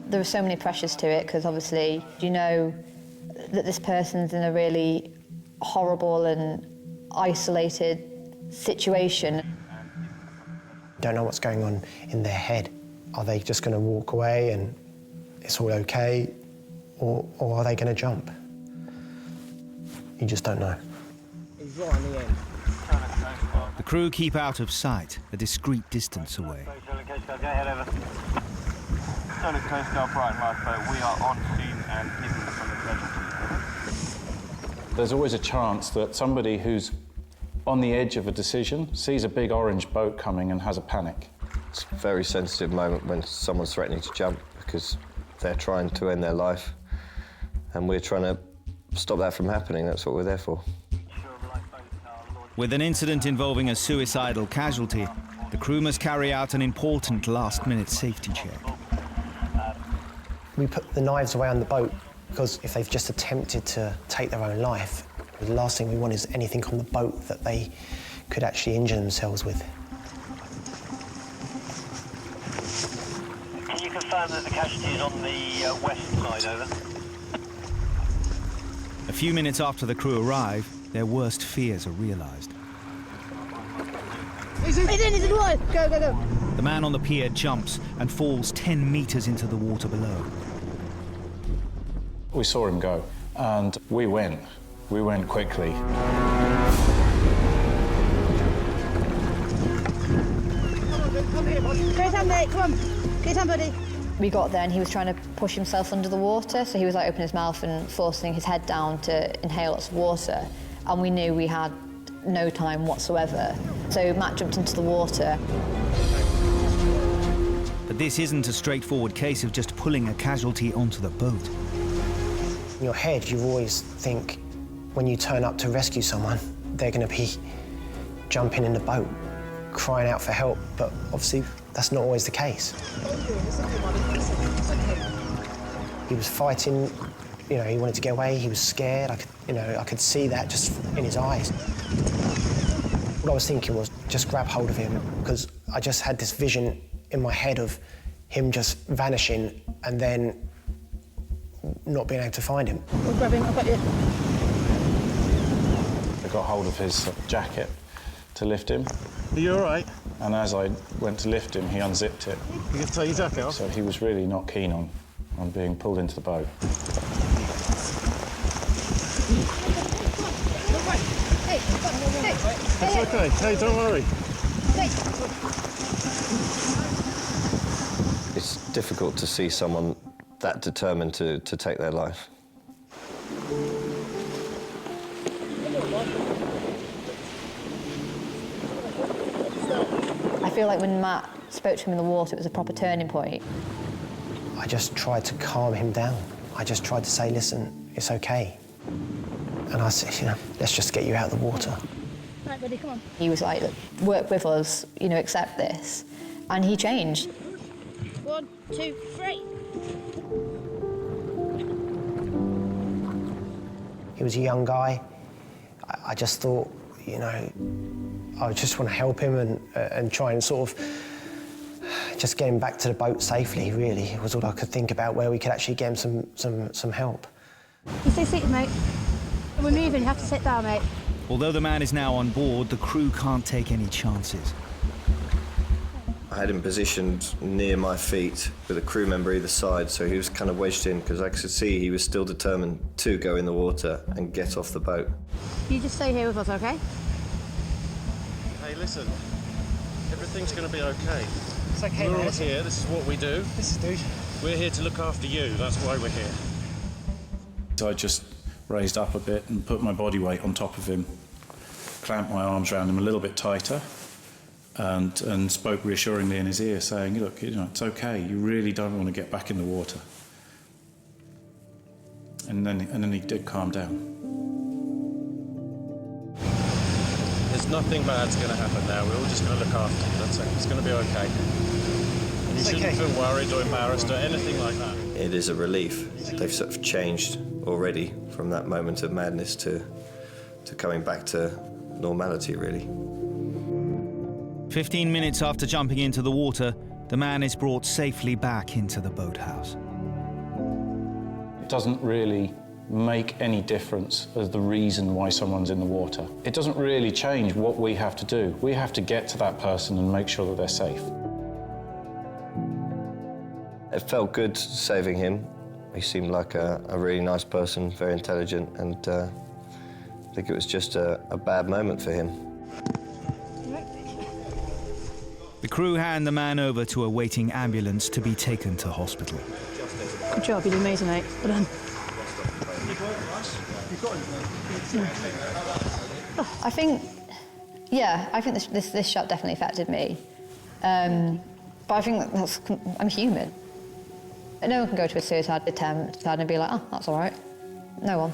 There are so many pressures to it, because obviously you know that this person's in a really horrible and isolated situation. Don't know what's going on in their head. Are they just going to walk away and it's all okay? Or are they going to jump? You just don't know. He's right on the end. The crew keep out of sight, a discreet distance away. Coast Guard Brighton Lifeboat, we are on scene and picking up on the casualty. There's always a chance that somebody who's on the edge of a decision sees a big orange boat coming and has a panic. It's a very sensitive moment when someone's threatening to jump because they're trying to end their life and we're trying to stop that from happening. That's what we're there for. With an incident involving a suicidal casualty, the crew must carry out an important last-minute safety check. We put the knives away on the boat because if they've just attempted to take their own life, the last thing we want is anything on the boat that they could actually injure themselves with. confirm that the casualty is on the west side, over. A few minutes after the crew arrive, their worst fears are realised. He's in the water! Go, go, go! The man on the pier jumps and falls 10 metres into the water below. We saw him go, and we went. We went quickly. Come here, buddy. Go down, mate, come on. Go down, buddy. We got there and he was trying to push himself under the water, so he was like opening his mouth and forcing his head down to inhale lots of water, and we knew we had no time whatsoever. So Matt jumped into the water. But this isn't a straightforward case of just pulling a casualty onto the boat. In your head, you always think when you turn up to rescue someone, they're going to be jumping in the boat, crying out for help, but obviously that's not always the case. He was fighting, you know, he wanted to get away, he was scared. I could see that just in his eyes. What I was thinking was just grab hold of him, because I just had this vision in my head of him just vanishing and then not being able to find him. We'll grab him, I've got you. I got hold of his jacket to lift him. Are you all right? And as I went to lift him, he unzipped it. You can take your jacket off? So he was really not keen on being pulled into the boat. It's okay. Hey, don't worry. It's difficult to see someone that determined to take their life. I feel like when Matt spoke to him in the water, it was a proper turning point. I just tried to calm him down. I just tried to say, listen, it's okay. And I said, you know, let's just get you out of the water. Right, buddy, come on. He was like, work with us, you know, accept this. And he changed. 1, 2, 3. He was a young guy. I just thought, you know, I just want to help him and try and sort of just get him back to the boat safely, really. It was all I could think about, where we could actually get him some help. You stay seated, mate. When we're moving, you have to sit down, mate. Although the man is now on board, the crew can't take any chances. I had him positioned near my feet with a crew member either side, so he was kind of wedged in because I could see he was still determined to go in the water and get off the boat. You just stay here with us, OK? Hey, listen. Everything's going to be OK. It's OK, We're all mate. here. This is what we do. This is dude. We're here to look after you. That's why we're here. So I just raised up a bit and put my body weight on top of him, clamped my arms around him a little bit tighter, and spoke reassuringly in his ear, saying, look, you know, it's okay, you really don't want to get back in the water. And then he did calm down. There's nothing bad's going to happen now. We're all just going to look after you. That's it. It's going to be OK. And you shouldn't feel worried or embarrassed or anything like that. It is a relief. They've sort of changed already from that moment of madness to coming back to normality, really. 15 minutes after jumping into the water, the man is brought safely back into the boathouse. It doesn't really make any difference as the reason why someone's in the water. It doesn't really change what we have to do. We have to get to that person and make sure that they're safe. It felt good saving him. He seemed like a really nice person, very intelligent, and I think it was just a bad moment for him. The crew hand the man over to a waiting ambulance to be taken to hospital. Good job, you did amazing, mate. Well done. I think, yeah, I think this shot definitely affected me. But I think I'm human. No one can go to a suicide attempt and be like, oh, that's all right. No one.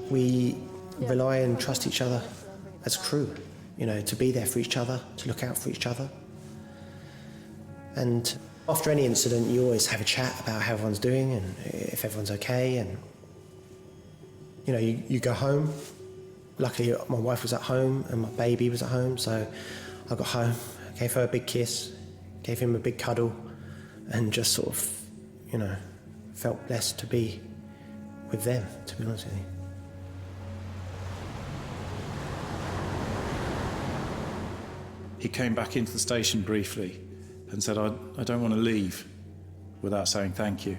We rely and trust each other as a crew, you know, to be there for each other, to look out for each other. And after any incident, you always have a chat about how everyone's doing and if everyone's okay. And, you know, you go home. Luckily, my wife was at home and my baby was at home, so I got home, gave her a big kiss, gave him a big cuddle, and just sort of, you know, felt blessed to be with them, to be honest with you. He came back into the station briefly and said, I don't want to leave without saying thank you.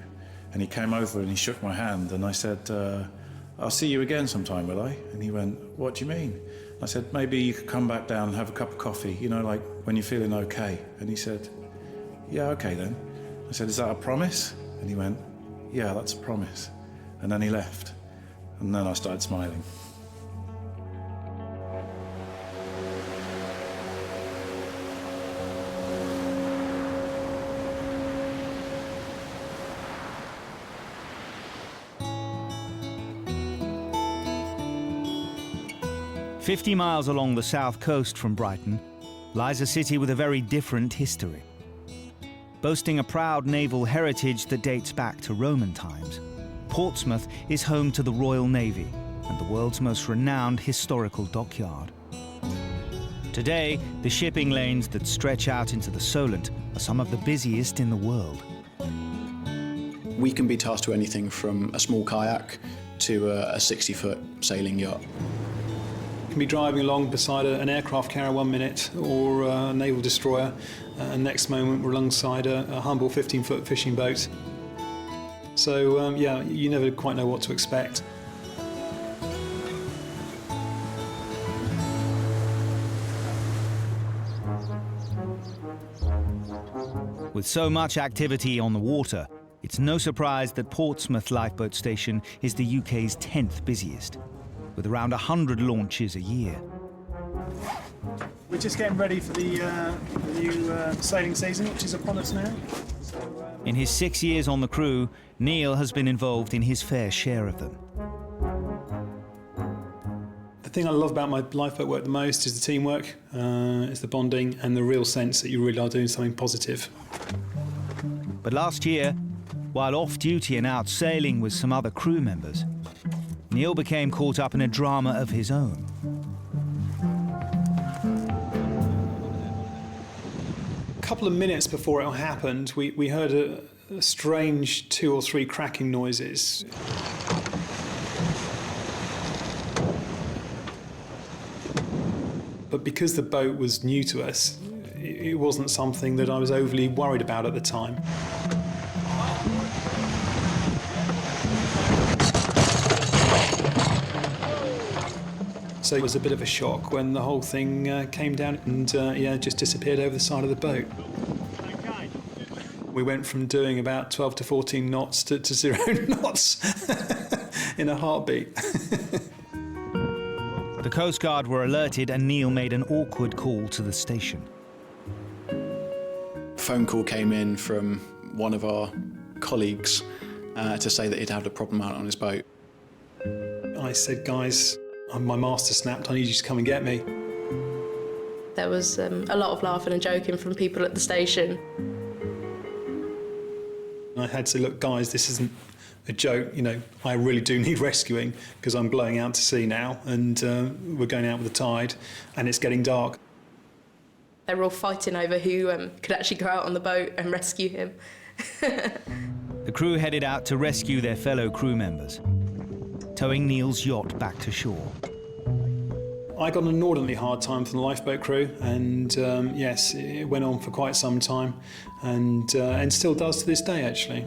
And he came over and he shook my hand, and I said, I'll see you again sometime, will I? And he went, what do you mean? I said, maybe you could come back down and have a cup of coffee, you know, like when you're feeling okay. And he said, yeah, okay then. I said, is that a promise? And he went, yeah, that's a promise. And then he left. And then I started smiling. "50 miles along the south coast from Brighton lies a city with a very different history. Boasting a proud naval heritage that dates back to Roman times, Portsmouth is home to the Royal Navy and the world's most renowned historical dockyard. Today, the shipping lanes that stretch out into the Solent are some of the busiest in the world. We can be tasked to anything from a small kayak to a 60-foot sailing yacht. Can be driving along beside an aircraft carrier 1 minute, or a naval destroyer, and next moment we're alongside a humble 15-foot fishing boat. So yeah, you never quite know what to expect. With so much activity on the water, it's no surprise that Portsmouth Lifeboat Station is the UK's 10th busiest, with around 100 launches a year. We're just getting ready for the new sailing season, which is upon us now. In his 6 years on the crew, Neil has been involved in his fair share of them. The thing I love about my lifeboat work the most is the teamwork, is the bonding, and the real sense that you really are doing something positive. But last year, while off duty and out sailing with some other crew members, Neil became caught up in a drama of his own. A couple of minutes before it happened, we heard a strange 2 or 3 cracking noises. But because the boat was new to us, it wasn't something that I was overly worried about at the time. So it was a bit of a shock when the whole thing came down and yeah, just disappeared over the side of the boat. We went from doing about 12 to 14 knots to 0 knots in a heartbeat. The Coast Guard were alerted and Neil made an awkward call to the station. A phone call came in from one of our colleagues to say that he'd had a problem out on his boat. I said, guys, my master snapped, I need you to come and get me. There was a lot of laughing and joking from people at the station. I had to say, look, guys, this isn't a joke, you know, I really do need rescuing because I'm blowing out to sea now and we're going out with the tide and it's getting dark. They were all fighting over who could actually go out on the boat and rescue him. The crew headed out to rescue their fellow crew members, towing Neil's yacht back to shore. I got an inordinately hard time from the lifeboat crew, and yes, it went on for quite some time, and still does to this day, actually.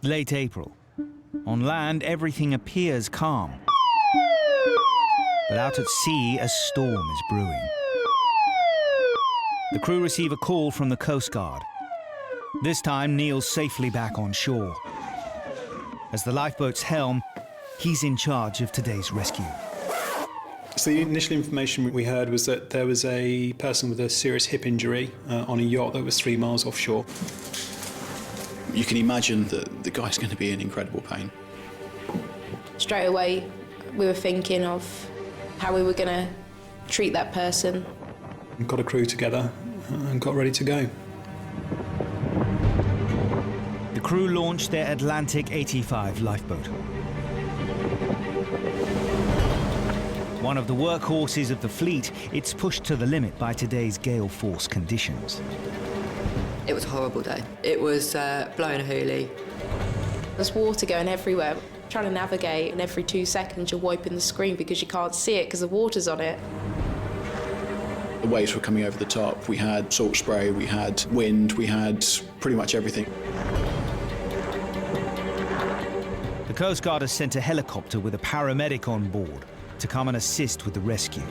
Late April. On land, everything appears calm. But out at sea, a storm is brewing. The crew receive a call from the Coast Guard. This time, Neil's safely back on shore. As the lifeboat's helm, he's in charge of today's rescue. So the initial information we heard was that there was a person with a serious hip injury on a yacht that was 3 miles offshore. You can imagine that the guy's going to be in incredible pain. Straight away, we were thinking of how we were going to treat that person. We got a crew together and got ready to go. The crew launched their Atlantic 85 lifeboat. One of the workhorses of the fleet, it's pushed to the limit by today's gale force conditions. It was a horrible day. It was blowing a hoolie. There's water going everywhere. Trying to navigate, and every 2 seconds you're wiping the screen because you can't see it because the water's on it. The waves were coming over the top. We had salt spray, we had wind, we had pretty much everything. The Coast Guard has sent a helicopter with a paramedic on board to come and assist with the rescue.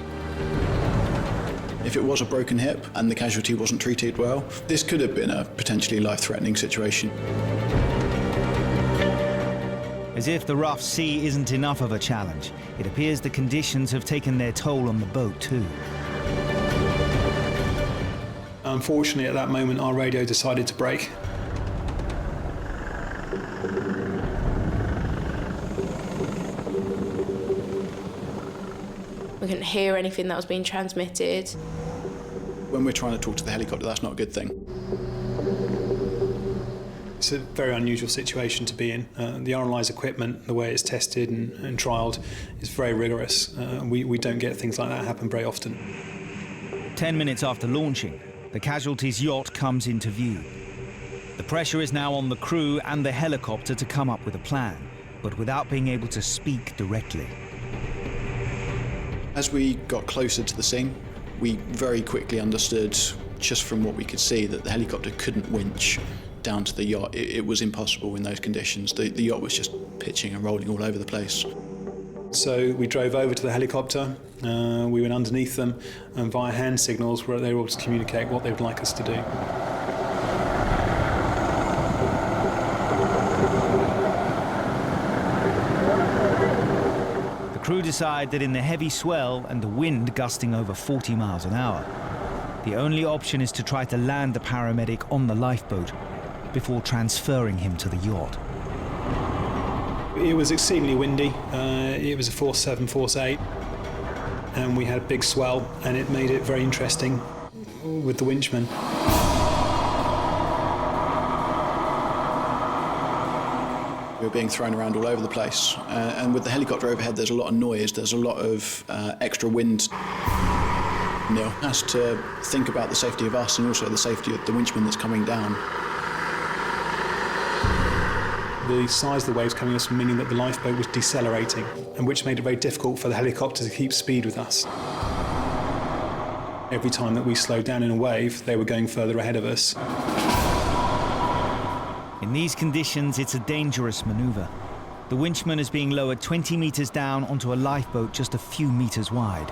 If it was a broken hip and the casualty wasn't treated well, this could have been a potentially life-threatening situation. As if the rough sea isn't enough of a challenge, it appears the conditions have taken their toll on the boat too. Unfortunately, at that moment, our radio decided to break. We couldn't hear anything that was being transmitted. When we're trying to talk to the helicopter, that's not a good thing. It's a very unusual situation to be in. The RLI's equipment, the way it's tested and trialled, is very rigorous. We don't get things like that happen very often. 10 minutes after launching, the Casualty's yacht comes into view. The pressure is now on the crew and the helicopter to come up with a plan, but without being able to speak directly. As we got closer to the scene, we very quickly understood, just from what we could see, that the helicopter couldn't winch down to the yacht. It was impossible in those conditions. The yacht was just pitching and rolling all over the place. So we drove over to the helicopter, we went underneath them, and via hand signals they were able to communicate what they would like us to do. The crew decide that in the heavy swell and the wind gusting over 40 miles an hour, the only option is to try to land the paramedic on the lifeboat before transferring him to the yacht. It was exceedingly windy. It was a force 7, force 8, and we had a big swell, and it made it very interesting with the winchman. We were being thrown around all over the place, and with the helicopter overhead, there's a lot of noise, there's a lot of extra wind. Neil has to think about the safety of us and also the safety of the winchman that's coming down. The size of the waves coming at us meaning that the lifeboat was decelerating, and which made it very difficult for the helicopter to keep speed with us. Every time that we slowed down in a wave, they were going further ahead of us. In these conditions, it's a dangerous maneuver. The winchman is being lowered 20 meters down onto a lifeboat just a few meters wide.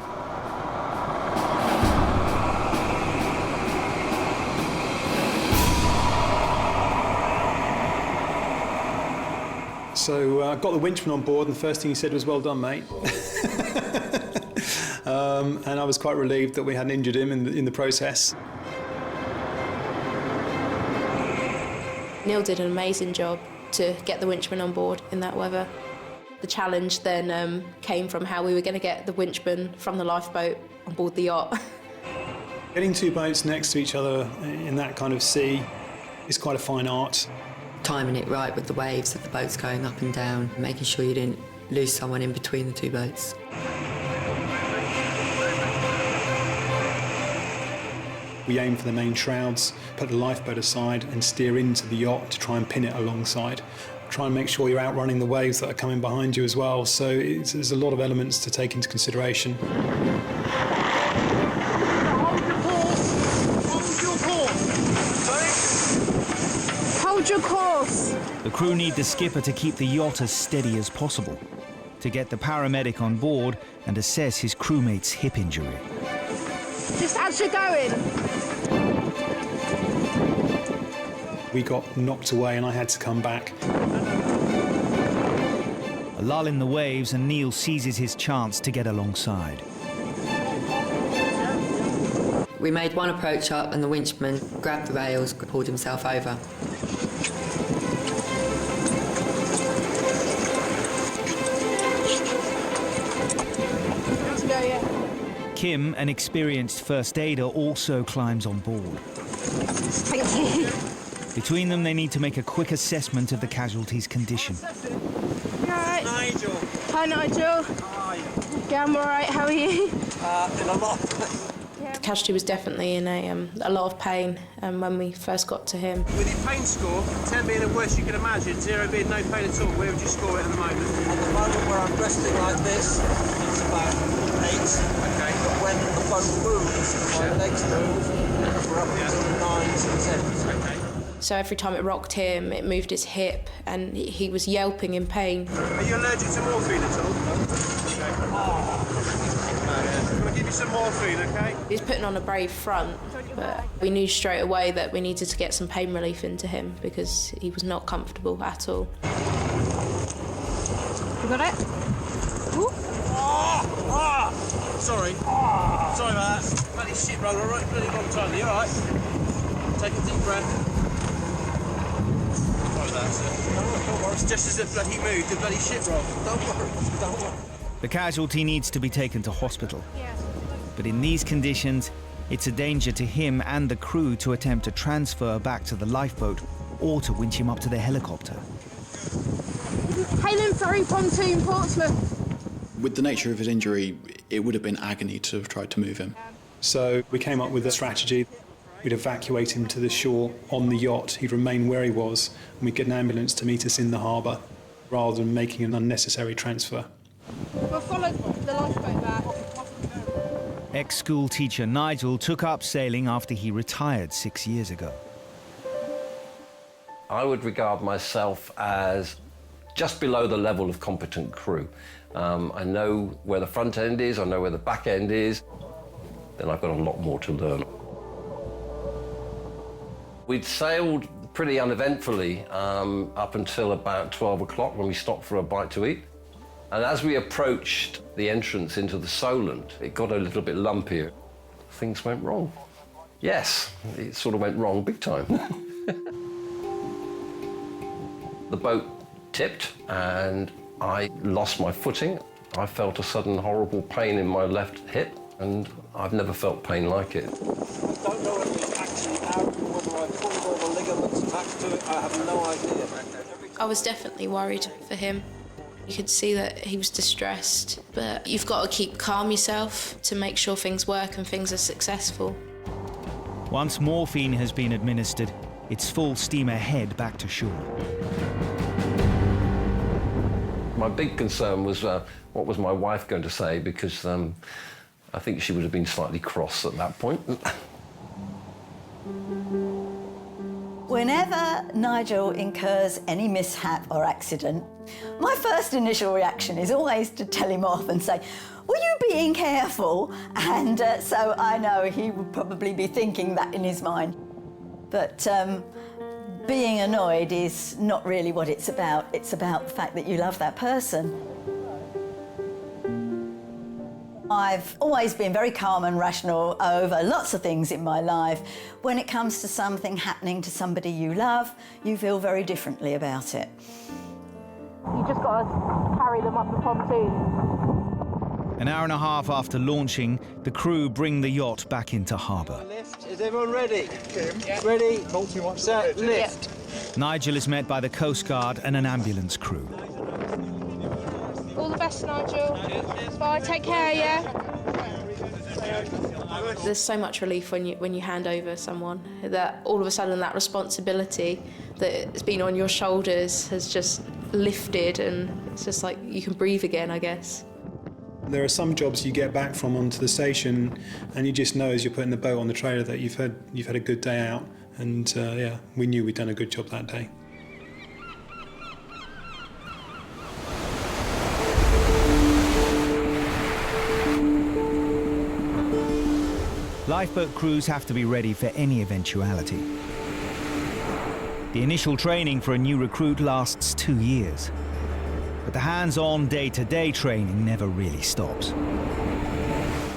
So I got the winchman on board, and the first thing he said was, "Well done, mate." And I was quite relieved that we hadn't injured him in the process. Neil did an amazing job to get the winchman on board in that weather. The challenge then came from how we were going to get the winchman from the lifeboat on board the yacht. Getting two boats next to each other in that kind of sea is quite a fine art. Timing it right with the waves of the boats going up and down, making sure you didn't lose someone in between the two boats. We aim for the main shrouds, put the lifeboat aside and steer into the yacht to try and pin it alongside. Try and make sure you're outrunning the waves that are coming behind you as well, so there's a lot of elements to take into consideration. Hold your course. The crew need the skipper to keep the yacht as steady as possible, to get the paramedic on board and assess his crewmate's hip injury. Just as you're going. We got knocked away and I had to come back. A lull in the waves and Neil seizes his chance to get alongside. We made one approach up and the winchman grabbed the rails, pulled himself over. Kim, an experienced first aider, also climbs on board. Thank you. Between them, they need to make a quick assessment of the casualty's condition. Right. Nigel. Hi, Nigel. Hi. Yeah, I'm alright, how are you? In a lot. The Casualty was definitely in a lot of pain when we first got to him. With your pain score, 10 being the worst you can imagine, 0 being no pain at all, where would you score it at the moment? At the moment where I'm resting like this, it's about 8. Okay. But when the boat moves, my legs move, we're up into the 9s and 10s. Okay. So every time it rocked him, it moved his hip, and he was yelping in pain. Are you allergic to morphine at all? Can I give you some morphine, okay? He was putting on a brave front, but we knew straight away that we needed to get some pain relief into him because he was not comfortable at all. You got it? Ooh. Sorry. Sorry about that. Bloody shit roller, right? Bloody wrong time. You alright? Take a deep breath. Sorry about that, sir. Don't worry. It's just as the bloody mood, the bloody shit roll. Don't worry. The Casualty needs to be taken to hospital. But in these conditions, it's a danger to him and the crew to attempt to transfer back to the lifeboat or to winch him up to the helicopter. Halen Ferry Pontoon, Portsmouth. With the nature of his injury, it would have been agony to have tried to move him. So we came up with a strategy. We'd evacuate him to the shore on the yacht. He'd remain where he was, and we'd get an ambulance to meet us in the harbour, rather than making an unnecessary transfer. We'll follow the lifeboat back. Ex-school teacher Nigel took up sailing after he retired 6 years ago. I would regard myself as just below the level of competent crew. I know where the front end is, I know where the back end is, then I've got a lot more to learn. We'd sailed pretty uneventfully up until about 12 o'clock when we stopped for a bite to eat. And as we approached the entrance into the Solent, it got a little bit lumpier. Things went wrong. Yes, it sort of went wrong big time. The boat tipped and I lost my footing. I felt a sudden horrible pain in my left hip, and I've never felt pain like it. I don't know whether it's actually out or whether I pulled all the ligaments attached to it. I have no idea. I was definitely worried for him. You could see that he was distressed, but you've got to keep calm yourself to make sure things work and things are successful. Once morphine has been administered, it's full steam ahead back to shore. My big concern was what was my wife going to say, because I think she would have been slightly cross at that point. Whenever Nigel incurs any mishap or accident, my first initial reaction is always to tell him off and say, "Were you being careful?" And so I know he would probably be thinking that in his mind. But being annoyed is not really what it's about. It's about the fact that you love that person. I've always been very calm and rational over lots of things in my life. When it comes to something happening to somebody you love, you feel very differently about it. You just got to carry them up the pontoon. An hour and a half after launching, the crew bring the yacht back into harbour. Is everyone ready? Ready, set, lift. Nigel is met by the Coast Guard and an ambulance crew. All the best, Nigel. Bye, take care, yeah? There's so much relief when you hand over someone, that all of a sudden that responsibility that's been on your shoulders has just lifted, and it's just like you can breathe again, I guess. There are some jobs you get back from onto the station and you just know as you're putting the boat on the trailer that you've had a good day out, and yeah, we knew we'd done a good job that day. Lifeboat crews have to be ready for any eventuality. The initial training for a new recruit lasts 2 years. But the hands-on, day-to-day training never really stops.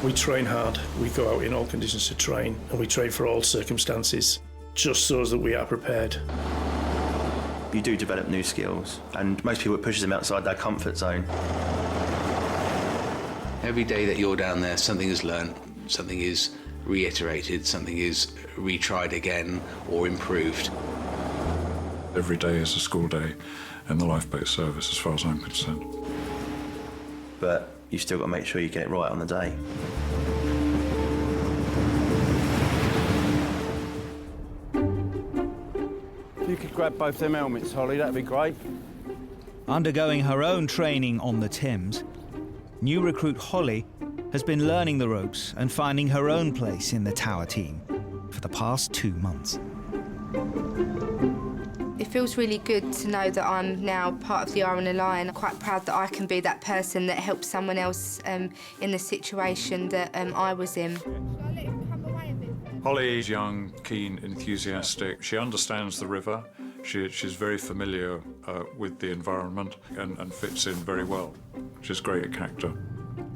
We train hard. We go out in all conditions to train, and we train for all circumstances, just so that we are prepared. You do develop new skills, and most people, it pushes them outside their comfort zone. Every day that you're down there, something is learnt, something is reiterated, something is retried again or improved. Every day is a school day in the lifeboat service, as far as I'm concerned. But you've still got to make sure you get it right on the day. If you could grab both them helmets, Holly, that'd be great. Undergoing her own training on the Thames, new recruit Holly has been learning the ropes and finding her own place in the tower team for the past 2 months. It feels really good to know that I'm now part of the R&L Line. I'm quite proud that I can be that person that helps someone else in the situation that I was in. Holly is young, keen, enthusiastic. She understands the river. She's very familiar with the environment and fits in very well. She's great at character.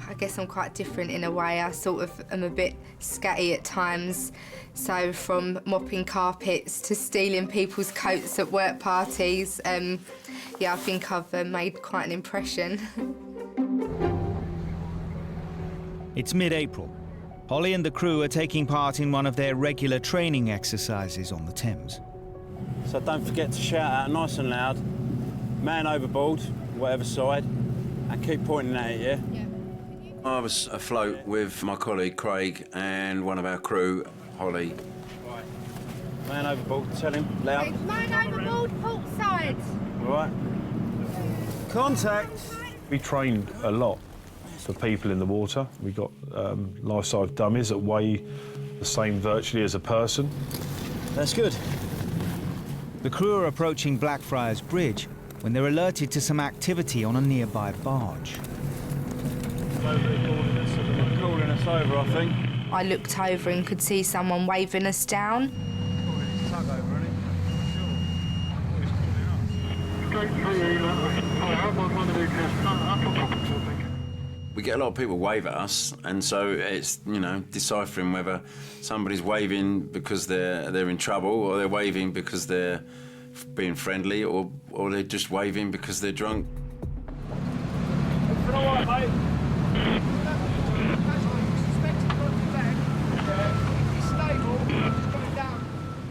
I guess I'm quite different in a way. I sort of am a bit scatty at times. So from mopping carpets to stealing people's coats at work parties, yeah, I think I've made quite an impression. It's mid-April. Holly and the crew are taking part in one of their regular training exercises on the Thames. So don't forget to shout out nice and loud, man overboard, whatever side, and keep pointing at it, yeah? I was afloat with my colleague Craig and one of our crew, Holly. Man overboard, tell him, loud. Man overboard, port side. All right. Contact. We train a lot for people in the water. We've got life-size dummies that weigh the same virtually as a person. That's good. The crew are approaching Blackfriars Bridge when they're alerted to some activity on a nearby barge. Calling us over, I think. I looked over and could see someone waving us down. We get a lot of people wave at us, and so it's, you know, deciphering whether somebody's waving because they're in trouble, or they're waving because they're being friendly, or they're just waving because they're drunk.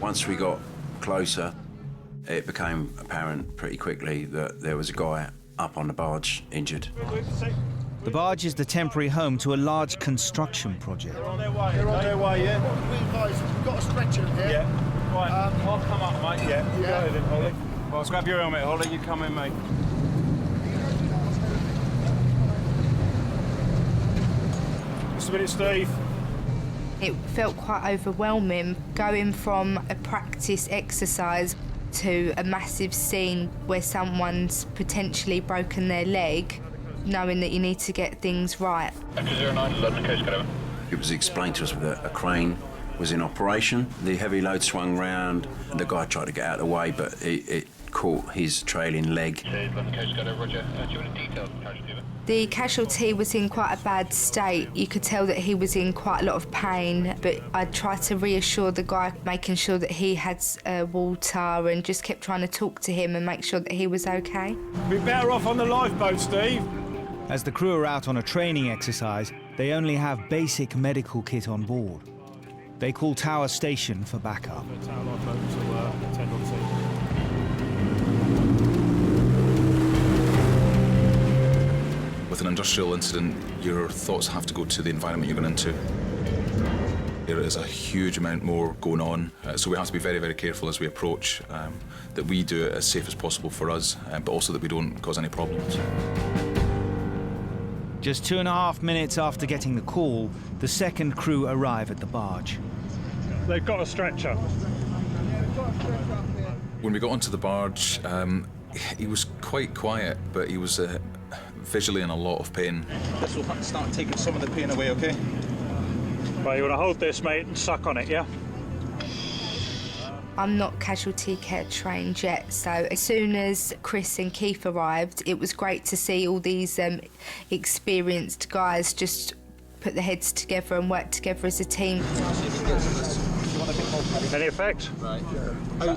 Once we got closer, it became apparent pretty quickly that there was a guy up on the barge injured. The barge is the temporary home to a large construction project. They're on their way, yeah? We've got a stretcher here. Yeah. Right, I'll come up, mate. Yeah. Go ahead then, Holly. Right, grab your helmet, Holly. You come in, mate. Just a minute, Steve. It felt quite overwhelming, going from a practice exercise to a massive scene where someone's potentially broken their leg, knowing that you need to get things right. It was explained to us that a crane was in operation. The heavy load swung round. The guy tried to get out of the way, but it caught his trailing leg. The casualty was in quite a bad state. You could tell that he was in quite a lot of pain, but I tried to reassure the guy, making sure that he had water, and just kept trying to talk to him and make sure that he was okay. Be better off on the lifeboat, Steve. As the crew are out on a training exercise, they only have basic medical kit on board. They call Tower Station for backup. With an industrial incident, your thoughts have to go to the environment you're going into. There is a huge amount more going on, so we have to be very, very careful as we approach, that we do it as safe as possible for us, but also that we don't cause any problems. Just 2.5 minutes after getting the call, the second crew arrive at the barge. They've got a stretcher. When we got onto the barge, he was quite quiet, but he was visually in a lot of pain. This will start taking some of the pain away, OK? Right, you want to hold this, mate, and suck on it, yeah? I'm not casualty care trained yet, so as soon as Chris and Keith arrived, it was great to see all these experienced guys just put their heads together and work together as a team. Any effect? Right.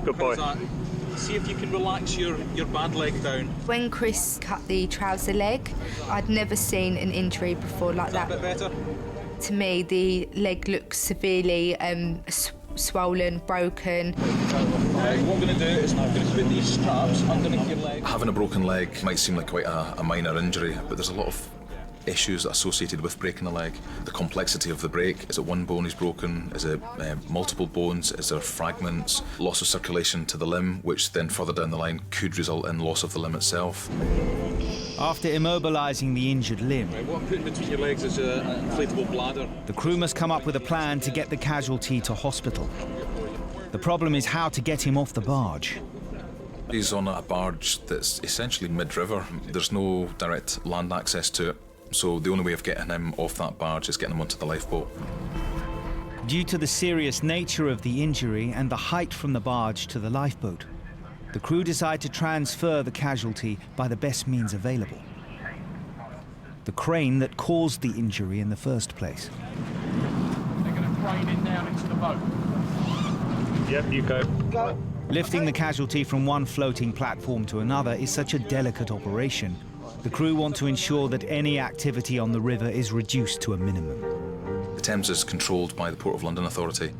Good boy. See if you can relax your bad leg down. When Chris cut the trouser leg, I'd never seen an injury before like that. A bit better? To me, the leg looked severely swollen, broken. What I'm going to do is I'm going to put these straps underneath your leg. Having a broken leg might seem like quite a minor injury, but there's a lot of issues associated with breaking a leg. The complexity of the break. Is it one bone is broken? Is it multiple bones? Is there fragments? Loss of circulation to the limb, which then further down the line could result in loss of the limb itself. After immobilising the injured limb, What I'm putting between your legs is an inflatable bladder. the crew must come up with a plan to get the casualty to hospital. The problem is how to get him off the barge. He's on a barge that's essentially mid-river. There's no direct land access to it, so the only way of getting him off that barge is getting him onto the lifeboat. Due to the serious nature of the injury and the height from the barge to the lifeboat, the crew decide to transfer the casualty by the best means available. The crane that caused the injury in the first place. They're going to crane it down into the boat. Yep, you go. Go. Lifting the casualty from one floating platform to another is such a delicate operation. The crew want to ensure that any activity on the river is reduced to a minimum. The Thames is controlled by the Port of London Authority.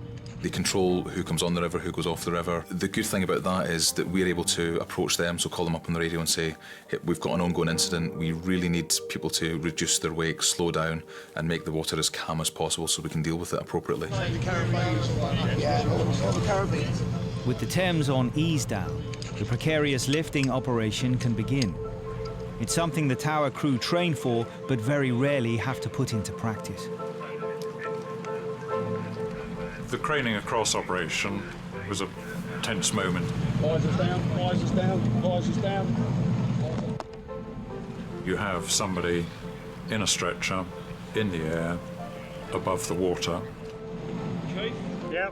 They control who comes on the river, who goes off the river. The good thing about that is that we're able to approach them, so call them up on the radio and say, hey, we've got an ongoing incident, we really need people to reduce their wake, slow down, and make the water as calm as possible so we can deal with it appropriately. With the Thames on ease down, the precarious lifting operation can begin. It's something the tower crew train for, but very rarely have to put into practice. The craning across operation was a tense moment. Visors down, visors down, visors down. You have somebody in a stretcher, in the air, above the water. Okay. Yeah.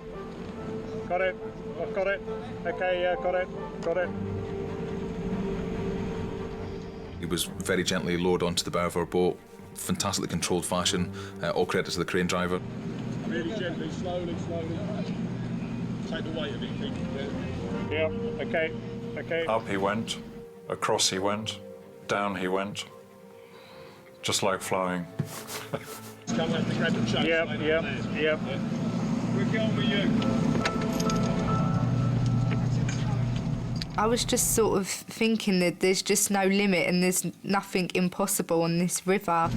Got it. I've got it. Okay, yeah, got it. Got it. He was very gently lowered onto the bow of our boat, fantastically controlled fashion, all credit to the crane driver. Really gently, slowly, slowly. Take the weight of it, Pete. Yeah, okay, okay. Up he went, across he went, down he went, just like flying. Let's come and grab the chase. Yeah. We're going with you. I was just sort of thinking that there's just no limit and there's nothing impossible on this river.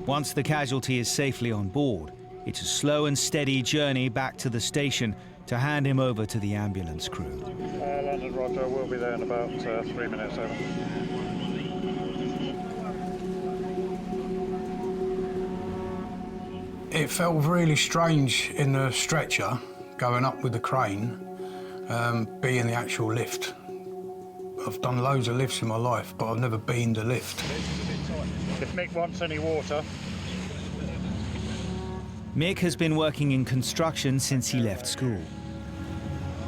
Once the casualty is safely on board, it's a slow and steady journey back to the station to hand him over to the ambulance crew. London, Roger, we'll be there in about 3 minutes, over. It felt really strange in the stretcher, going up with the crane, being the actual lift. I've done loads of lifts in my life, but I've never been the lift. If Mick wants any water. Mick has been working in construction since he left school.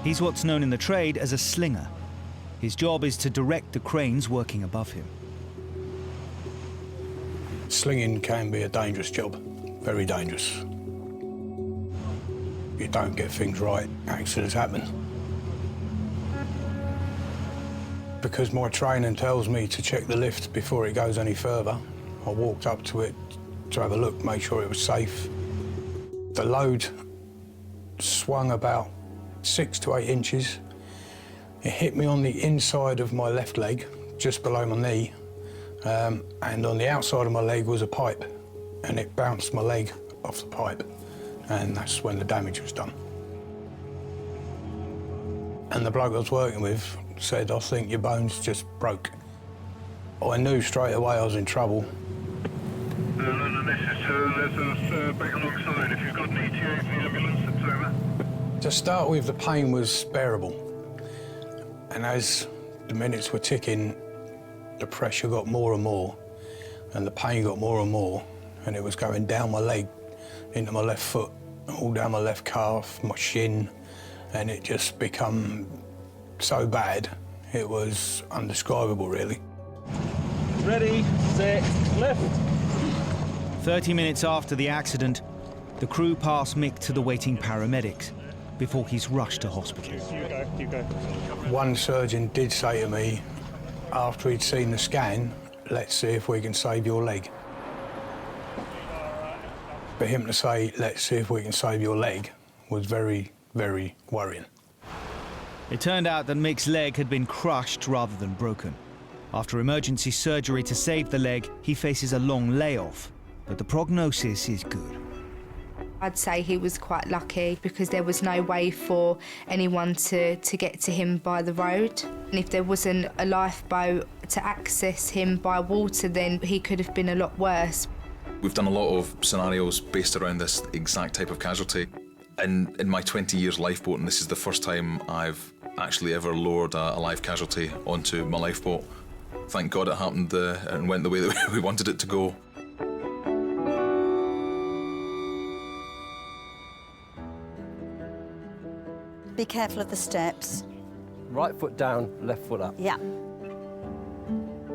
He's what's known in the trade as a slinger. His job is to direct the cranes working above him. Slinging can be a dangerous job, very dangerous. If you don't get things right, accidents happen. Because my training tells me to check the lift before it goes any further, I walked up to it to have a look, make sure it was safe. The load swung about 6 to 8 inches. It hit me on the inside of my left leg, just below my knee, and on the outside of my leg was a pipe, and it bounced my leg off the pipe, and that's when the damage was done. And the bloke I was working with said, I think your bones just broke. I knew straight away I was in trouble. London, this is 2, let us back alongside. If you've got an ETA for the ambulance, it's over. To start with, the pain was bearable. And as the minutes were ticking, the pressure got more and more, and the pain got more and more, and it was going down my leg, into my left foot, all down my left calf, my shin, and it just become so bad, it was undescribable, really. Ready, set, left. 30 minutes after the accident, the crew pass Mick to the waiting paramedics before he's rushed to hospital. You go. One surgeon did say to me, after he'd seen the scan, let's see if we can save your leg. For him to say, let's see if we can save your leg, was very, very worrying. It turned out that Mick's leg had been crushed rather than broken. After emergency surgery to save the leg, he faces a long layoff, but the prognosis is good. I'd say he was quite lucky because there was no way for anyone to get to him by the road. And if there wasn't a lifeboat to access him by water, then he could have been a lot worse. We've done a lot of scenarios based around this exact type of casualty. And in my 20 years lifeboat, and this is the first time I've actually ever lowered a live casualty onto my lifeboat. Thank God it happened and went the way that we wanted it to go. Be careful of the steps. Right foot down, left foot up. Yeah.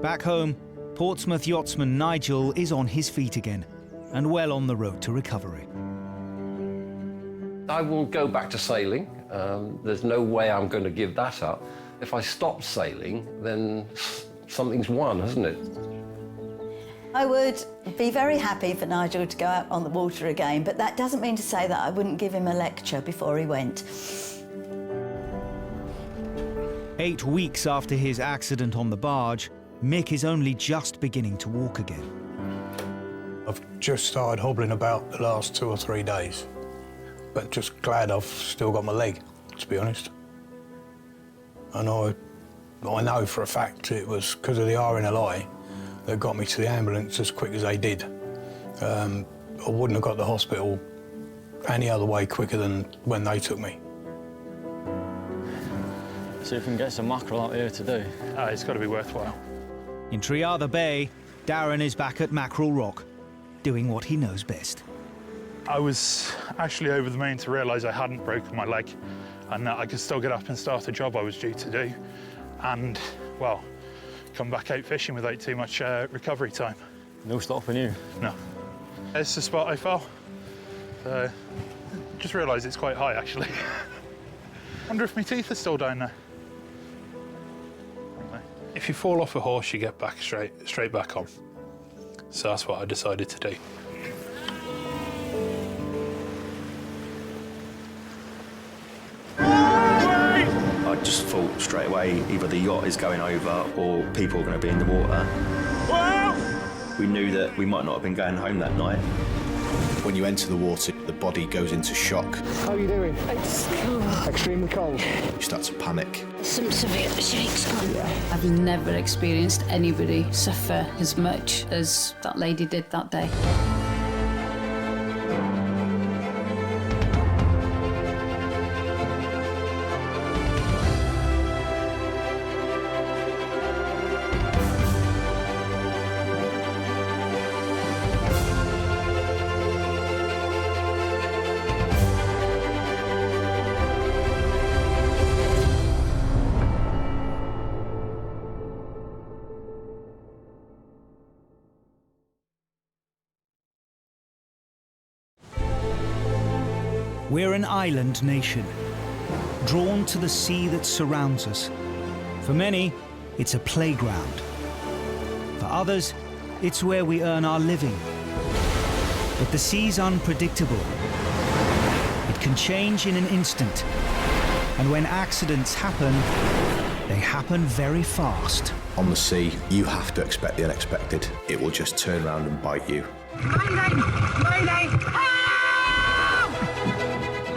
Back home, Portsmouth yachtsman Nigel is on his feet again and well on the road to recovery. I will go back to sailing. There's no way I'm going to give that up. If I stop sailing, then something's won, hasn't it? I would be very happy for Nigel to go out on the water again, but that doesn't mean to say that I wouldn't give him a lecture before he went. 8 weeks after his accident on the barge, Mick is only just beginning to walk again. I've just started hobbling about the last 2 or 3 days, but just glad I've still got my leg, to be honest. And I know for a fact it was because of the RNLI that got me to the ambulance as quick as they did. I wouldn't have got to the hospital any other way quicker than when they took me. See if we can get some mackerel out here to do. It's got to be worthwhile. In Triada Bay, Darren is back at Mackerel Rock, doing what he knows best. I was actually over the main to realise I hadn't broken my leg and that I could still get up and start a job I was due to do. And, well, come back out fishing without too much recovery time. No stopping you? No. It's the spot I fell. Just realised it's quite high, actually. Wonder if my teeth are still down there. If you fall off a horse, you get back straight back on. So that's what I decided to do. I just thought straight away either the yacht is going over or people are going to be in the water. We knew that we might not have been going home that night. When you enter the water, the body goes into shock. How are you doing? It's extremely cold. You start to panic. Some severe shakes gone. I've never experienced anybody suffer as much as that lady did that day. We're an island nation, drawn to the sea that surrounds us. For many, it's a playground. For others, it's where we earn our living. But the sea's unpredictable. It can change in an instant. And when accidents happen, they happen very fast. On the sea, you have to expect the unexpected. It will just turn around and bite you. Mayday! Mayday!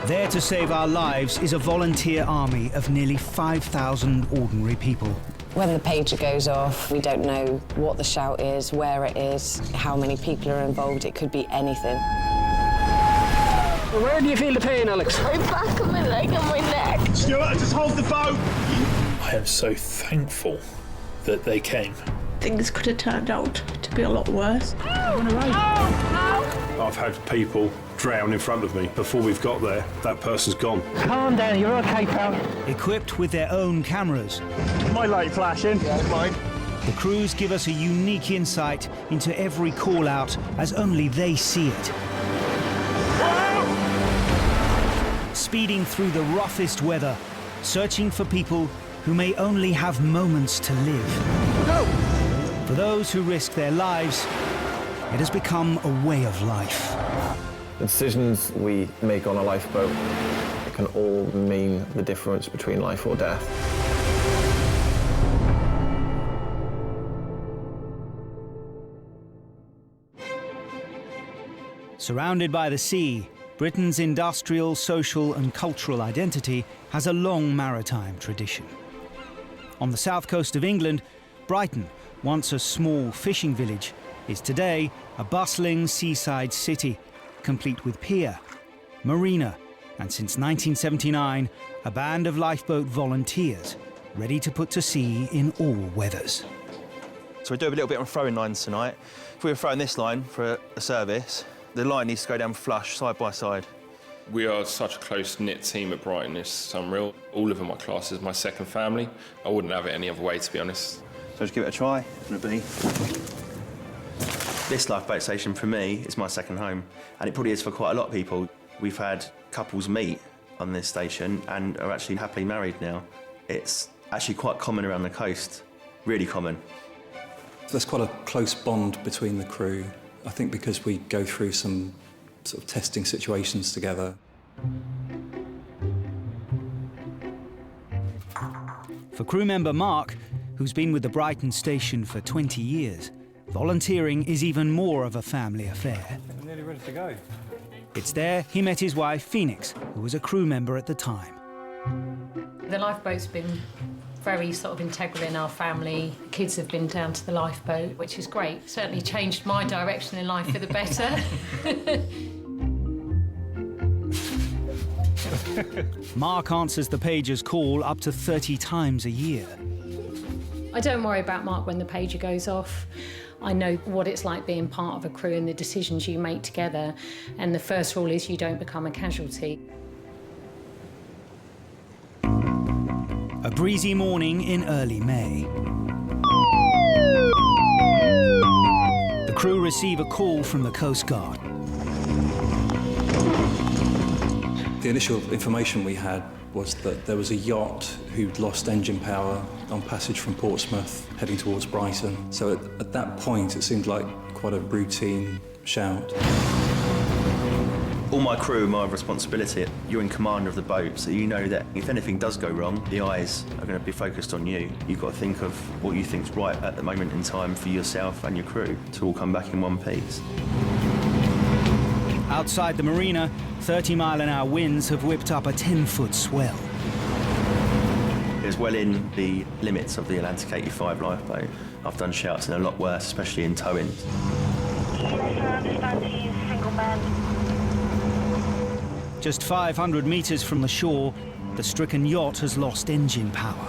There to save our lives is a volunteer army of nearly 5,000 ordinary people. When the pager goes off, we don't know what the shout is, where it is, how many people are involved. It could be anything. Where do you feel the pain, Alex? My back and my leg and my neck. Stuart, just hold the boat! I am so thankful that they came. Things could have turned out to be a lot worse. I've had people drown in front of me. Before we've got there, that person's gone. Calm down, you're okay, pal. Equipped with their own cameras. My light flashing. Yeah, mine. The crews give us a unique insight into every call-out as only they see it. Speeding through the roughest weather, searching for people who may only have moments to live. Go! For those who risk their lives, it has become a way of life. The decisions we make on a lifeboat, it can all mean the difference between life or death. Surrounded by the sea, Britain's industrial, social and cultural identity has a long maritime tradition. On the south coast of England, Brighton, once a small fishing village, is today a bustling seaside city, complete with pier, marina, and since 1979, a band of lifeboat volunteers ready to put to sea in all weathers. So we do a little bit on throwing lines tonight. If we were throwing this line for a service, the line needs to go down flush, side by side. We are such a close-knit team at Brighton, it's unreal. All of them are classed as my second family. I wouldn't have it any other way, to be honest. So just give it a try. It's gonna be. This lifeboat station, for me, is my second home, and it probably is for quite a lot of people. We've had couples meet on this station and are actually happily married now. It's actually quite common around the coast, really common. There's quite a close bond between the crew, I think because we go through some sort of testing situations together. For crew member Mark, who's been with the Brighton station for 20 years, volunteering is even more of a family affair. I'm nearly ready to go. It's there he met his wife, Phoenix, who was a crew member at the time. The lifeboat's been very sort of integral in our family. Kids have been down to the lifeboat, which is great. Certainly changed my direction in life for the better. Mark answers the pager's call up to 30 times a year. I don't worry about Mark when the pager goes off. I know what it's like being part of a crew and the decisions you make together. And the first rule is you don't become a casualty. A breezy morning in early May. The crew receive a call from the Coast Guard. The initial information we had was that there was a yacht who'd lost engine power on passage from Portsmouth heading towards Brighton. So at that point it seemed like quite a routine shout. All my crew are my responsibility. You're in command of the boat, so you know that if anything does go wrong, the eyes are going to be focused on you. You've got to think of what you think's right at the moment in time for yourself and your crew to all come back in one piece. Outside the marina, 30-mile-an-hour winds have whipped up a 10-foot swell. It's well in the limits of the Atlantic 85 lifeboat. I've done shouts in a lot worse, especially in towing. Just 500 metres from the shore, the stricken yacht has lost engine power.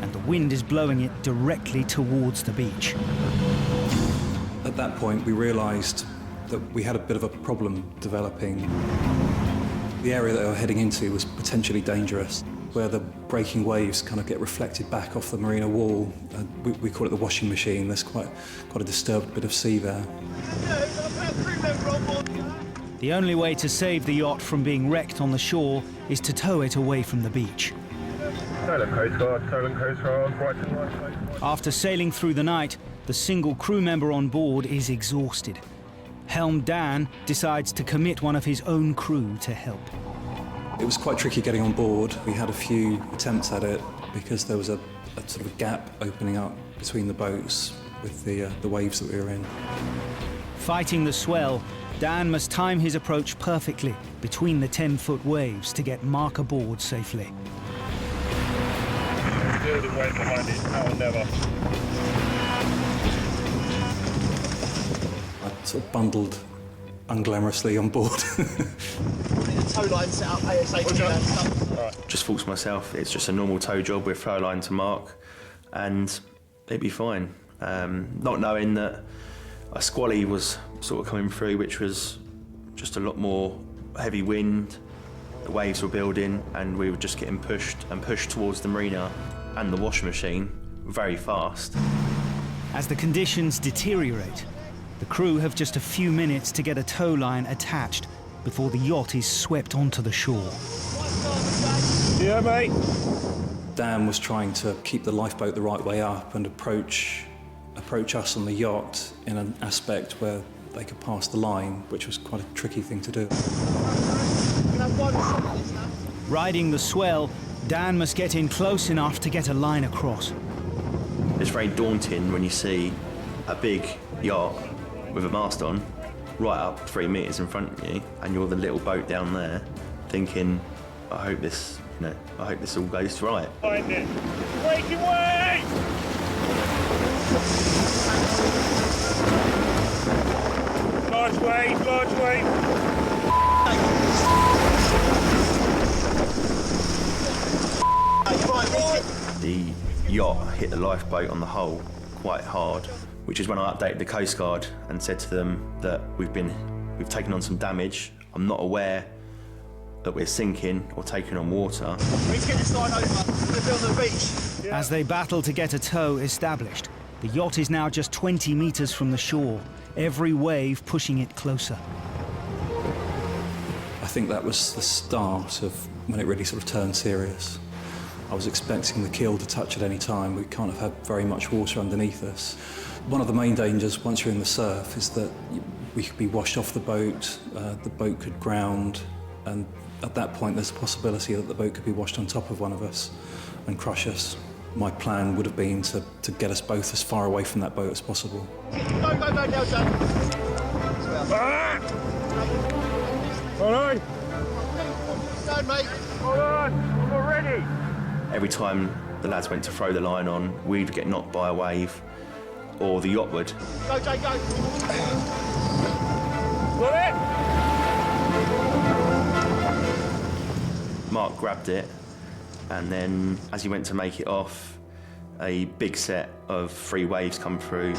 And the wind is blowing it directly towards the beach. At that point, we realised that we had a bit of a problem developing. The area that we were heading into was potentially dangerous, where the breaking waves kind of get reflected back off the marina wall. We call it the washing machine. There's quite a disturbed bit of sea there. The only way to save the yacht from being wrecked on the shore is to tow it away from the beach. After sailing through the night, the single crew member on board is exhausted. Helm Dan decides to commit one of his own crew to help. It was quite tricky getting on board. We had a few attempts at it because there was a sort of a gap opening up between the boats with the waves that we were in. Fighting the swell, Dan must time his approach perfectly between the 10-foot waves to get Mark aboard safely. Building weight behind it, now or never. I sort of bundled unglamorously on board. The tow line set up ASAP. Just thought to myself, it's just a normal tow job with throw line to Mark, and it'd be fine. Not knowing that a squally was sort of coming through, which was just a lot more heavy wind. The waves were building, and we were just getting pushed towards the marina and the washing machine very fast. As the conditions deteriorate, the crew have just a few minutes to get a tow line attached before the yacht is swept onto the shore. Yeah, mate. Dan was trying to keep the lifeboat the right way up and approach us on the yacht in an aspect where they could pass the line, which was quite a tricky thing to do. Riding the swell, Dan must get in close enough to get a line across. It's very daunting when you see a big yacht with a mast on right up 3 metres in front of you, and you're the little boat down there, thinking, I hope this all goes right. Find it. Breaking way! Large wave, large wave. The yacht hit the lifeboat on the hull quite hard, which is when I updated the Coast Guard and said to them that we've taken on some damage. I'm not aware that we're sinking or taking on water. We need to get this line over. We're going to be on the beach. As they battle to get a tow established, the yacht is now just 20 metres from the shore, every wave pushing it closer. I think that was the start of when it really sort of turned serious. I was expecting the keel to touch at any time. We can't have had very much water underneath us. One of the main dangers once you're in the surf is that we could be washed off the boat could ground, and at that point there's a possibility that the boat could be washed on top of one of us and crush us. My plan would have been to get us both as far away from that boat as possible. Go, Nelson. Hold on. Stand, mate. Hold on. We're ready. Every time the lads went to throw the line on, we'd get knocked by a wave, or the yacht would. Go, Jay, go. Got it. Mark grabbed it, and then as he went to make it off, a big set of 3 waves come through.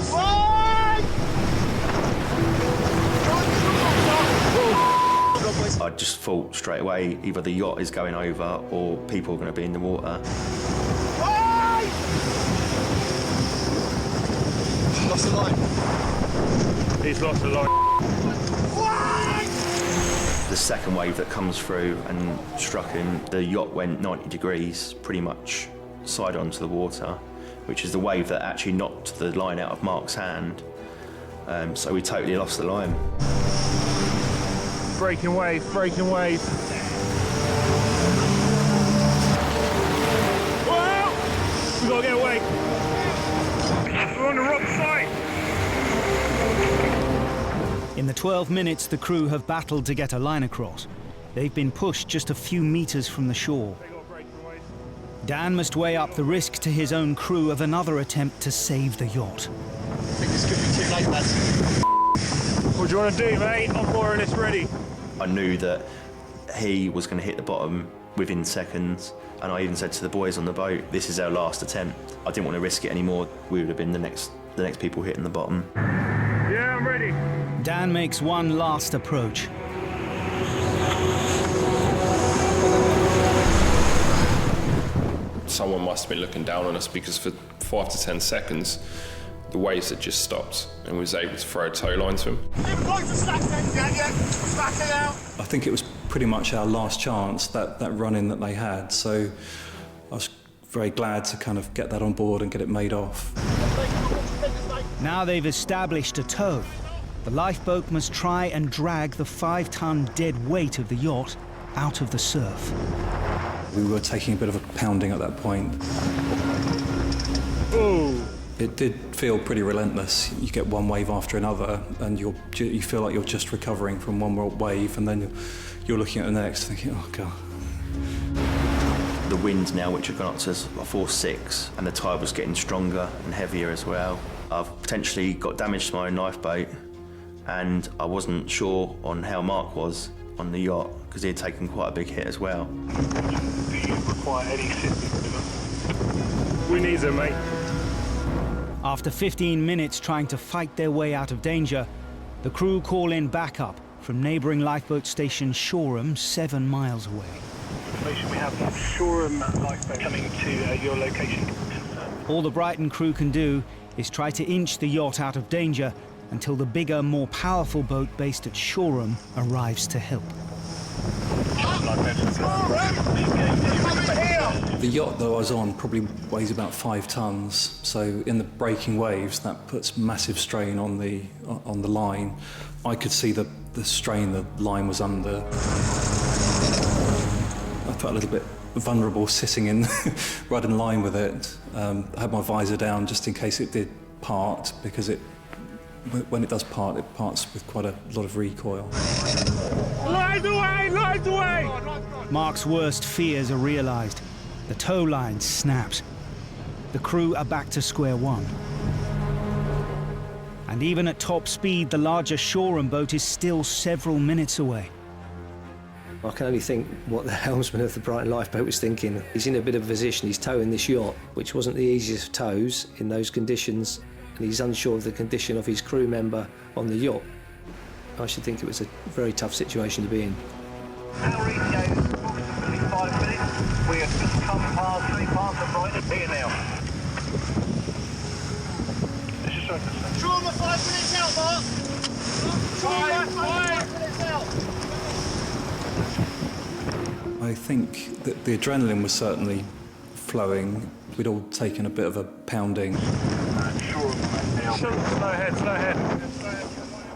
I just thought straight away either the yacht is going over or people are going to be in the water. Lost the line. He's lost the line. The second wave that comes through and struck him, the yacht went 90 degrees, pretty much side onto the water, which is the wave that actually knocked the line out of Mark's hand. So we totally lost the line. Breaking wave, breaking wave. Whoa! We gotta get away. We're on the wrong side. In the 12 minutes the crew have battled to get a line across, they've been pushed just a few metres from the shore. Dan must weigh up the risk to his own crew of another attempt to save the yacht. I think this could be too late, lads. What do you want to do, mate? I'm more or less ready. I knew that he was going to hit the bottom within seconds, and I even said to the boys on the boat, this is our last attempt. I didn't want to risk it anymore. We would have been the next people hitting the bottom. Yeah, I'm ready. Dan makes one last approach. Someone must have been looking down on us, because for 5 to 10 seconds, the waves had just stopped and we was able to throw a tow line to him. I think it was pretty much our last chance, that run-in that they had, so I was very glad to kind of get that on board and get it made off. Now they've established a tow. The lifeboat must try and drag the 5-ton dead weight of the yacht out of the surf. We were taking a bit of a pounding at that point. Ooh. It did feel pretty relentless. You get one wave after another, and you feel like you're just recovering from one wave, and then you're looking at the next, thinking, oh God. The wind now, which had gone up to a force 6, and the tide was getting stronger and heavier as well. I've potentially got damage to my own lifeboat, and I wasn't sure on how Mark was on the yacht, because he had taken quite a big hit as well. Do you require any assistance? We need them, mate. After 15 minutes trying to fight their way out of danger, the crew call in backup from neighbouring lifeboat station Shoreham, 7 miles away. We have Shoreham lifeboat coming to your location. All the Brighton crew can do is try to inch the yacht out of danger until the bigger, more powerful boat based at Shoreham arrives to help. The yacht that I was on probably weighs about 5 tons, so in the breaking waves that puts massive strain on the line. I could see the strain the line was under. I felt a little bit vulnerable sitting in right in line with it. I had my visor down just in case it did part, because When it does part, it parts with quite a lot of recoil. Light away! Light away! Mark's worst fears are realised. The tow line snaps. The crew are back to square one. And even at top speed, the larger Shoreham boat is still several minutes away. I can only think what the helmsman of the Brighton lifeboat was thinking. He's in a bit of a position, he's towing this yacht, which wasn't the easiest of tows in those conditions, and he's unsure of the condition of his crew member on the yacht. I should think it was a very tough situation to be in. Our ratio, approximately 5 minutes. We have just come past 3 parts of Brighton here now. This is Ferguson. Trauma 5 minutes out, Mark! Trauma 5 minutes out! I think that the adrenaline was certainly flowing. We'd all taken a bit of a pounding. Slow ahead, slow ahead.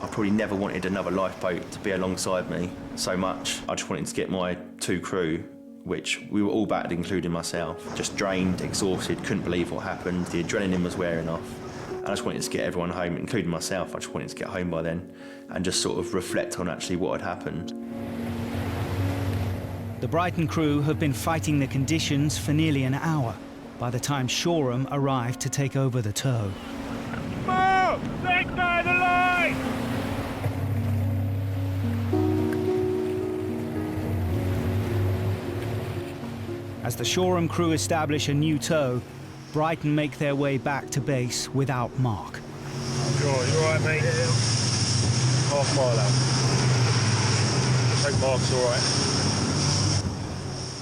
I probably never wanted another lifeboat to be alongside me so much. I just wanted to get my 2 crew, which we were all battered, including myself, just drained, exhausted, couldn't believe what happened. The adrenaline was wearing off. And I just wanted to get everyone home, including myself. I just wanted to get home by then and just sort of reflect on actually what had happened. The Brighton crew have been fighting the conditions for nearly an hour by the time Shoreham arrived to take over the tow. Move! Take by the line! As the Shoreham crew establish a new tow, Brighton make their way back to base without Mark. You all right, mate? Half mile out. I think Mark's all right.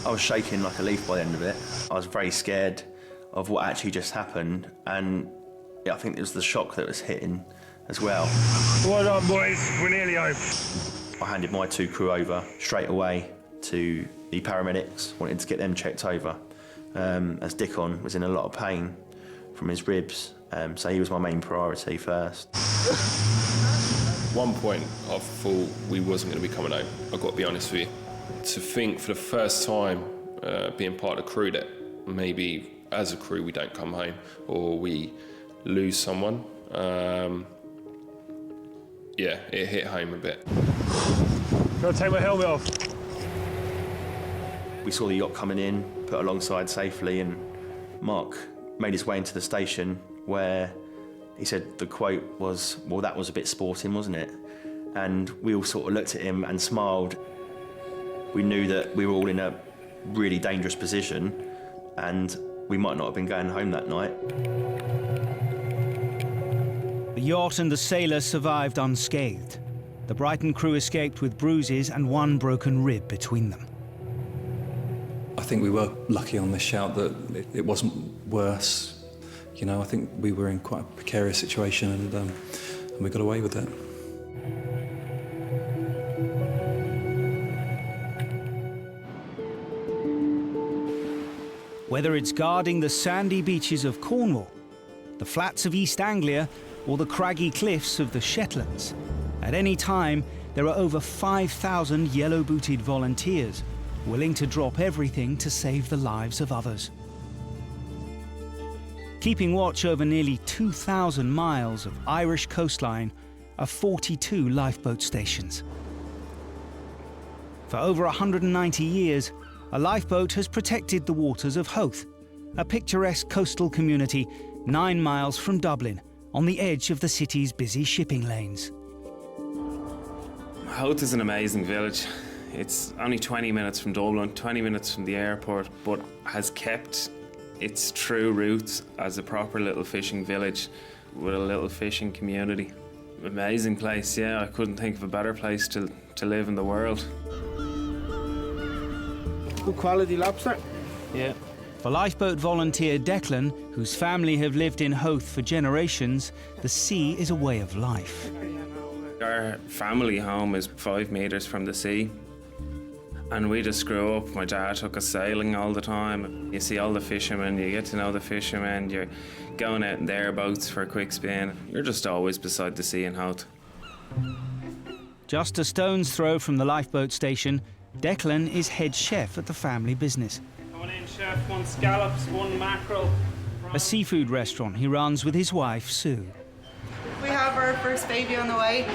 I was shaking like a leaf by the end of it. I was very scared of what actually just happened, and I think it was the shock that was hitting as well. Well done, boys. We're nearly home. I handed my 2 crew over straight away to the paramedics, wanted to get them checked over, as Dickon was in a lot of pain from his ribs, so he was my main priority first. One point I thought we wasn't going to be coming home, I've got to be honest with you. To think for the first time, being part of the crew, that maybe as a crew we don't come home or we lose someone, yeah, it hit home a bit. Gotta take my helmet off. We saw the yacht coming in, put alongside safely, and Mark made his way into the station where he said the quote was, "Well, that was a bit sporting, wasn't it?" And we all sort of looked at him and smiled. We knew that we were all in a really dangerous position and we might not have been going home that night. The yacht and the sailor survived unscathed. The Brighton crew escaped with bruises and 1 broken rib between them. I think we were lucky on this shout that it wasn't worse. You know, I think we were in quite a precarious situation and we got away with it. Whether it's guarding the sandy beaches of Cornwall, the flats of East Anglia, or the craggy cliffs of the Shetlands, at any time there are over 5,000 yellow-booted volunteers willing to drop everything to save the lives of others. Keeping watch over nearly 2,000 miles of Irish coastline are 42 lifeboat stations. For over 190 years, a lifeboat has protected the waters of Howth, a picturesque coastal community 9 miles from Dublin, on the edge of the city's busy shipping lanes. Howth is an amazing village. It's only 20 minutes from Dublin, 20 minutes from the airport, but has kept its true roots as a proper little fishing village with a little fishing community. Amazing place, yeah. I couldn't think of a better place to live in the world. Good quality lobster. Yeah. For lifeboat volunteer Declan, whose family have lived in Howth for generations, the sea is a way of life. Our family home is 5 metres from the sea. And we just grew up. My dad took us sailing all the time. You see all the fishermen, you get to know the fishermen, you're going out in their boats for a quick spin. You're just always beside the sea in Howth. Just a stone's throw from the lifeboat station, Declan is head chef at the family business. Coming in, chef, 1 scallops, 1 mackerel. A seafood restaurant he runs with his wife, Sue. We have have our first baby on the way,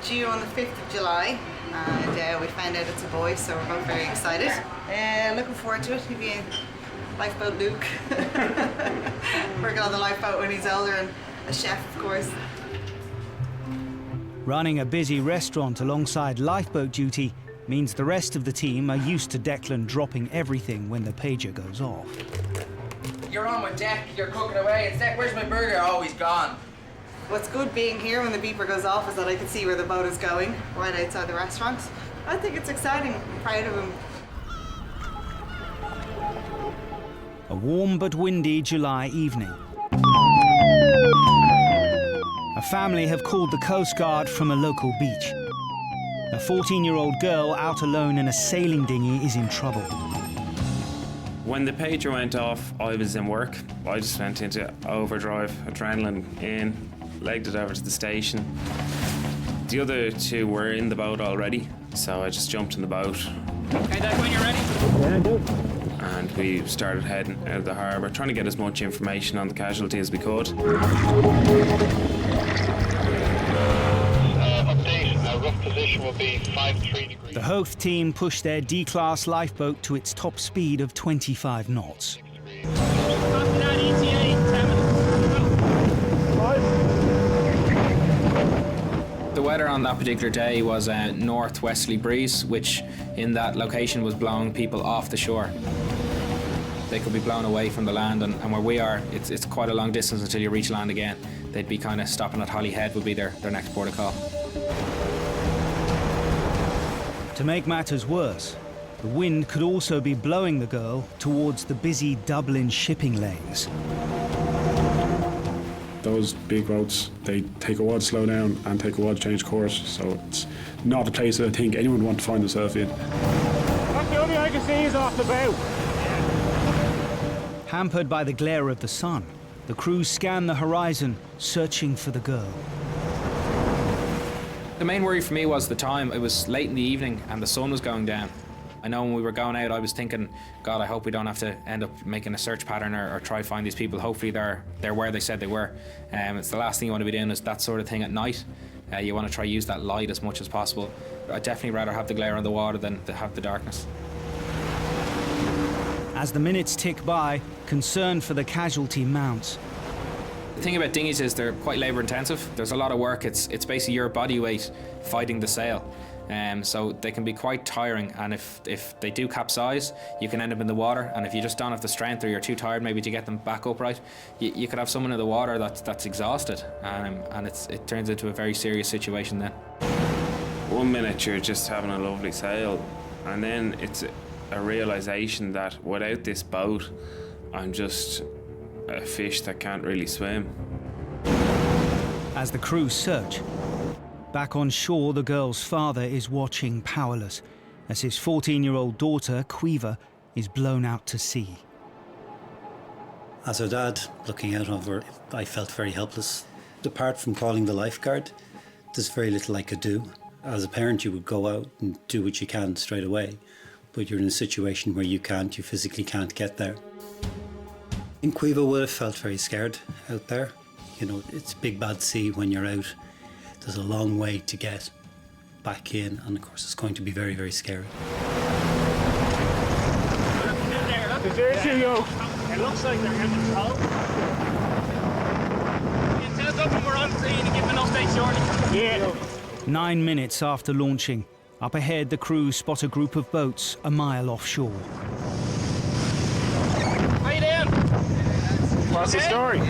due on the 5th of July. And we found out it's a boy, so we're both very excited. Looking forward to it. He'll be in lifeboat Luke. Working on the lifeboat when he's older, and a chef, of course. Running a busy restaurant alongside lifeboat duty means the rest of the team are used to Declan dropping everything when the pager goes off. You're on with deck, you're cooking away. It's deck, where's my burger? Oh, he's gone. What's good being here when the beeper goes off is that I can see where the boat is going, right outside the restaurant. I think it's exciting. I'm proud of him. A warm but windy July evening. A family have called the Coast Guard from a local beach. A 14-year-old girl out alone in a sailing dinghy is in trouble. When the pager went off, I was in work. I just went into overdrive, adrenaline in, legged it over to the station. The other two were in the boat already, so I just jumped in the boat. Okay, Dad, when you're ready? Yeah, I do. And we started heading out of the harbour, trying to get as much information on the casualty as we could. Rough position will be 53 degrees. The Hoth team pushed their D-class lifeboat to its top speed of 25 knots. The weather on that particular day was a northwesterly breeze, which in that location was blowing people off the shore. They could be blown away from the land, and where we are, it's quite a long distance until you reach land again. They'd be kind of stopping at Holyhead would be their next port of call. To make matters worse, the wind could also be blowing the girl towards the busy Dublin shipping lanes. Those big boats, they take a while to slow down and take a while to change course, so it's not a place that I think anyone would want to find themselves in. That's the only I can see is off the bow. Hampered by the glare of the sun, the crew scan the horizon, searching for the girl. The main worry for me was the time. It was late in the evening and the sun was going down. I know when we were going out, I was thinking, God, I hope we don't have to end up making a search pattern or try to find these people. Hopefully they're where they said they were. It's the last thing you want to be doing is that sort of thing at night. You want to try to use that light as much as possible. I'd definitely rather have the glare on the water than to have the darkness. As the minutes tick by, concern for the casualty mounts. The thing about dinghies is they're quite labour intensive. There's a lot of work. It's basically your body weight fighting the sail. So they can be quite tiring, and if they do capsize, you can end up in the water, and if you just don't have the strength or you're too tired maybe to get them back upright, you could have someone in the water that's exhausted, and it turns into a very serious situation then. 1 minute you're just having a lovely sail, and then it's a realisation that without this boat, I'm just a fish that can't really swim. As the crew search, back on shore, the girl's father is watching powerless as his 14-year-old daughter, Caoimhe, is blown out to sea. As her dad, looking out over, I felt very helpless. Apart from calling the lifeguard, there's very little I could do. As a parent, you would go out and do what you can straight away, but you're in a situation where you physically can't get there. And Caoimhe would have felt very scared out there. You know, it's a big bad sea when you're out. There's a long way to get back in, and of course it's going to be very, very scary. There you go. It looks like they're in control. You tell us up when we're on scene and give an update shortly. Yeah. 9 minutes after launching, up ahead the crew spot a group of boats a mile offshore. How you doing? What's the story?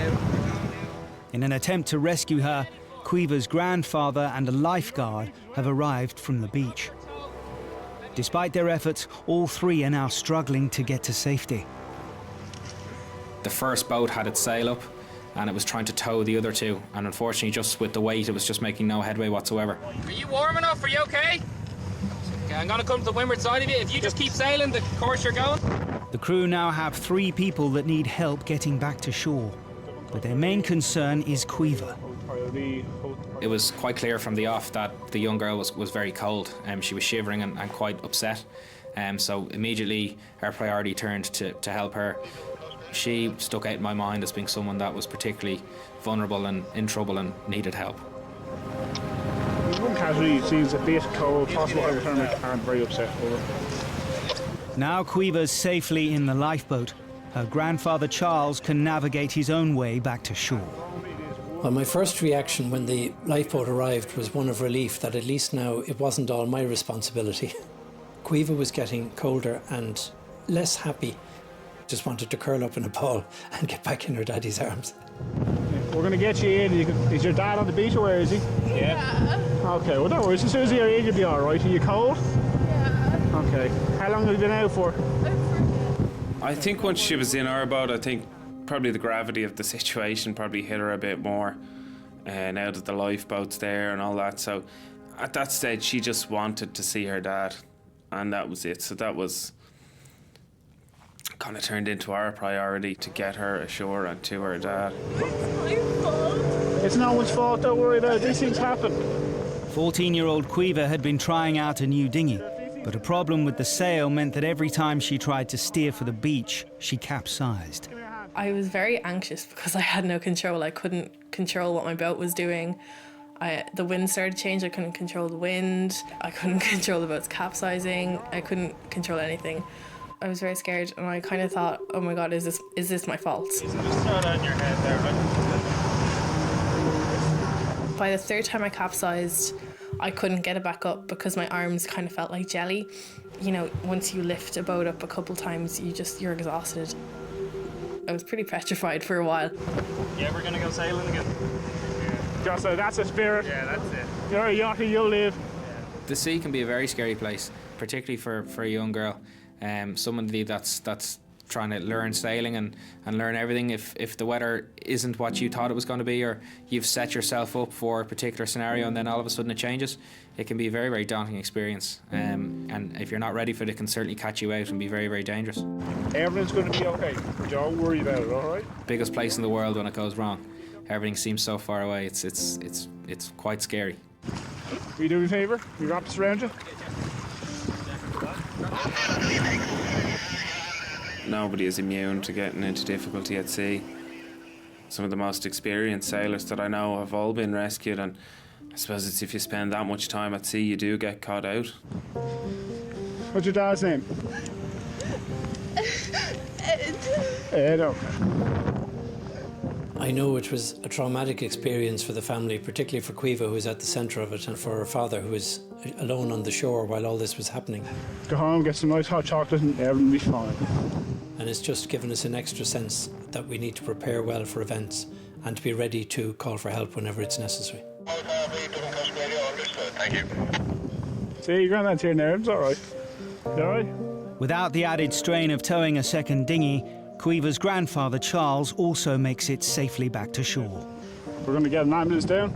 In an attempt to rescue her, Caoimhe's grandfather and a lifeguard have arrived from the beach. Despite their efforts, all three are now struggling to get to safety. The first boat had its sail up and it was trying to tow the other two, and unfortunately just with the weight it was just making no headway whatsoever. Are you warm enough? Are you okay? Okay, I'm gonna come to the windward side of you. If you just keep sailing the course you're going. The crew now have 3 people that need help getting back to shore, but their main concern is Caoimhe. It was quite clear from the off that the young girl was very cold. She was shivering and quite upset. So immediately our priority turned to help her. She stuck out in my mind as being someone that was particularly vulnerable and in trouble and needed help. Casualty seems a bit cold, possible hypothermic, and very upset. Over. Now Caoimhe's safely in the lifeboat, her grandfather Charles can navigate his own way back to shore. Well, my first reaction when the lifeboat arrived was one of relief that at least now it wasn't all my responsibility. Caoimhe was getting colder and less happy. Just wanted to curl up in a ball and get back in her daddy's arms. We're going to get you in. Is your dad on the beach or where is he? Yeah. Okay, well, don't worry. As soon as you're in, you'll be all right. Are you cold? Yeah. Okay. How long have you been out for? I think once she was in our boat, I think probably the gravity of the situation probably hit her a bit more. Now that the lifeboat's there and all that. So at that stage, she just wanted to see her dad. And that was it. So that was kind of turned into our priority to get her ashore and to her dad. It's no one's fault, don't worry about it. These things happen. 14-year-old Caoimhe had been trying out a new dinghy, but a problem with the sail meant that every time she tried to steer for the beach, she capsized. I was very anxious because I had no control. I couldn't control what my boat was doing. The wind started to change. I couldn't control the wind. I couldn't control the boat's capsizing. I couldn't control anything. I was very scared, and I kind of thought, "Oh my God, is this my fault?" Just throw it on your head there, right? By the third time I capsized, I couldn't get it back up because my arms kind of felt like jelly. You know, once you lift a boat up a couple times, you're exhausted. I was pretty petrified for a while. Yeah, we're gonna go sailing again. Yeah. So that's a spirit. Yeah, that's it. You're a yachty, you'll live. The sea can be a very scary place, particularly for a young girl. Somebody that's trying to learn sailing and learn everything. If the weather isn't what you thought it was going to be, or you've set yourself up for a particular scenario and then all of a sudden it changes, it can be a very, very daunting experience. And if you're not ready for it, it can certainly catch you out and be very, very dangerous. Everything's going to be okay. Don't worry about it, all right? Biggest place in the world when it goes wrong. Everything seems so far away. It's quite scary. Will you do me a favour? We wrap this around you? Nobody is immune to getting into difficulty at sea. Some of the most experienced sailors that I know have all been rescued, and I suppose it's if you spend that much time at sea, you do get caught out. What's your dad's name? Ed, okay. I know it was a traumatic experience for the family, particularly for Caoimhe, who was at the centre of it, and for her father, who was alone on the shore while all this was happening. Go home, get some nice hot chocolate, and everything will be fine. And it's just given us an extra sense that we need to prepare well for events and to be ready to call for help whenever it's necessary. Thank you. See, your granddad's here now, it's all right. You all right? Without the added strain of towing a second dinghy, Caoimhe's grandfather Charles also makes it safely back to shore. We're going to get an ambulance down.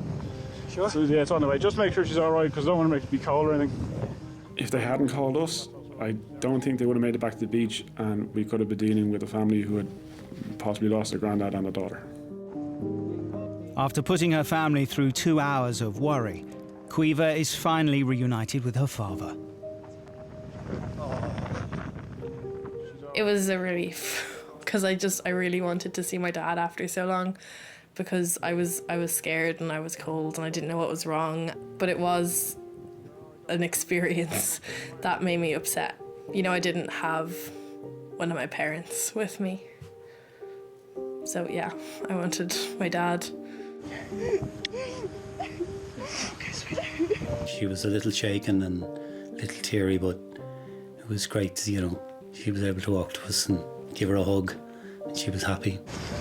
Sure. So, yeah, it's on the way. Just make sure she's all right, because I don't want to make it be cold or anything. If they hadn't called us, I don't think they would have made it back to the beach, and we could have been dealing with a family who had possibly lost their granddad and a daughter. After putting her family through 2 hours of worry, Caoimhe is finally reunited with her father. It was a relief because I really wanted to see my dad after so long, because I was scared and I was cold and I didn't know what was wrong. But it was an experience that made me upset. You know, I didn't have one of my parents with me. So yeah, I wanted my dad. She was a little shaken and a little teary, but it was great, you know. She was able to walk to us and give her a hug, and she was happy.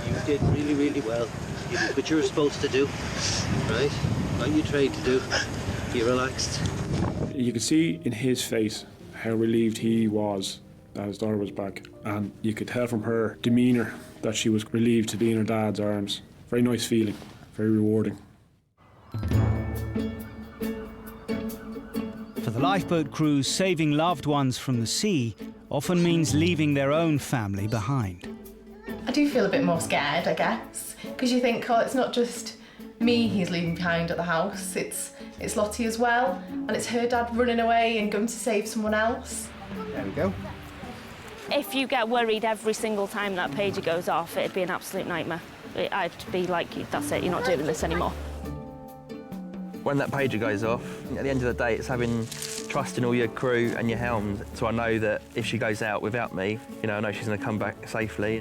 You did really, really well. You did what you were supposed to do, right? What you tried to do. Be relaxed. You could see in his face how relieved he was that his daughter was back, and you could tell from her demeanour that she was relieved to be in her dad's arms. Very nice feeling, very rewarding. For the lifeboat crews, saving loved ones from the sea often means leaving their own family behind. I do feel a bit more scared, I guess, because you think, oh, it's not just me he's leaving behind at the house, it's Lottie as well, and it's her dad running away and going to save someone else. There we go. If you get worried every single time that pager goes off, it'd be an absolute nightmare. I'd be like, that's it, you're not doing this anymore. When that pager goes off, at the end of the day, it's having trust in all your crew and your helms. So I know that if she goes out without me, I know she's going to come back safely.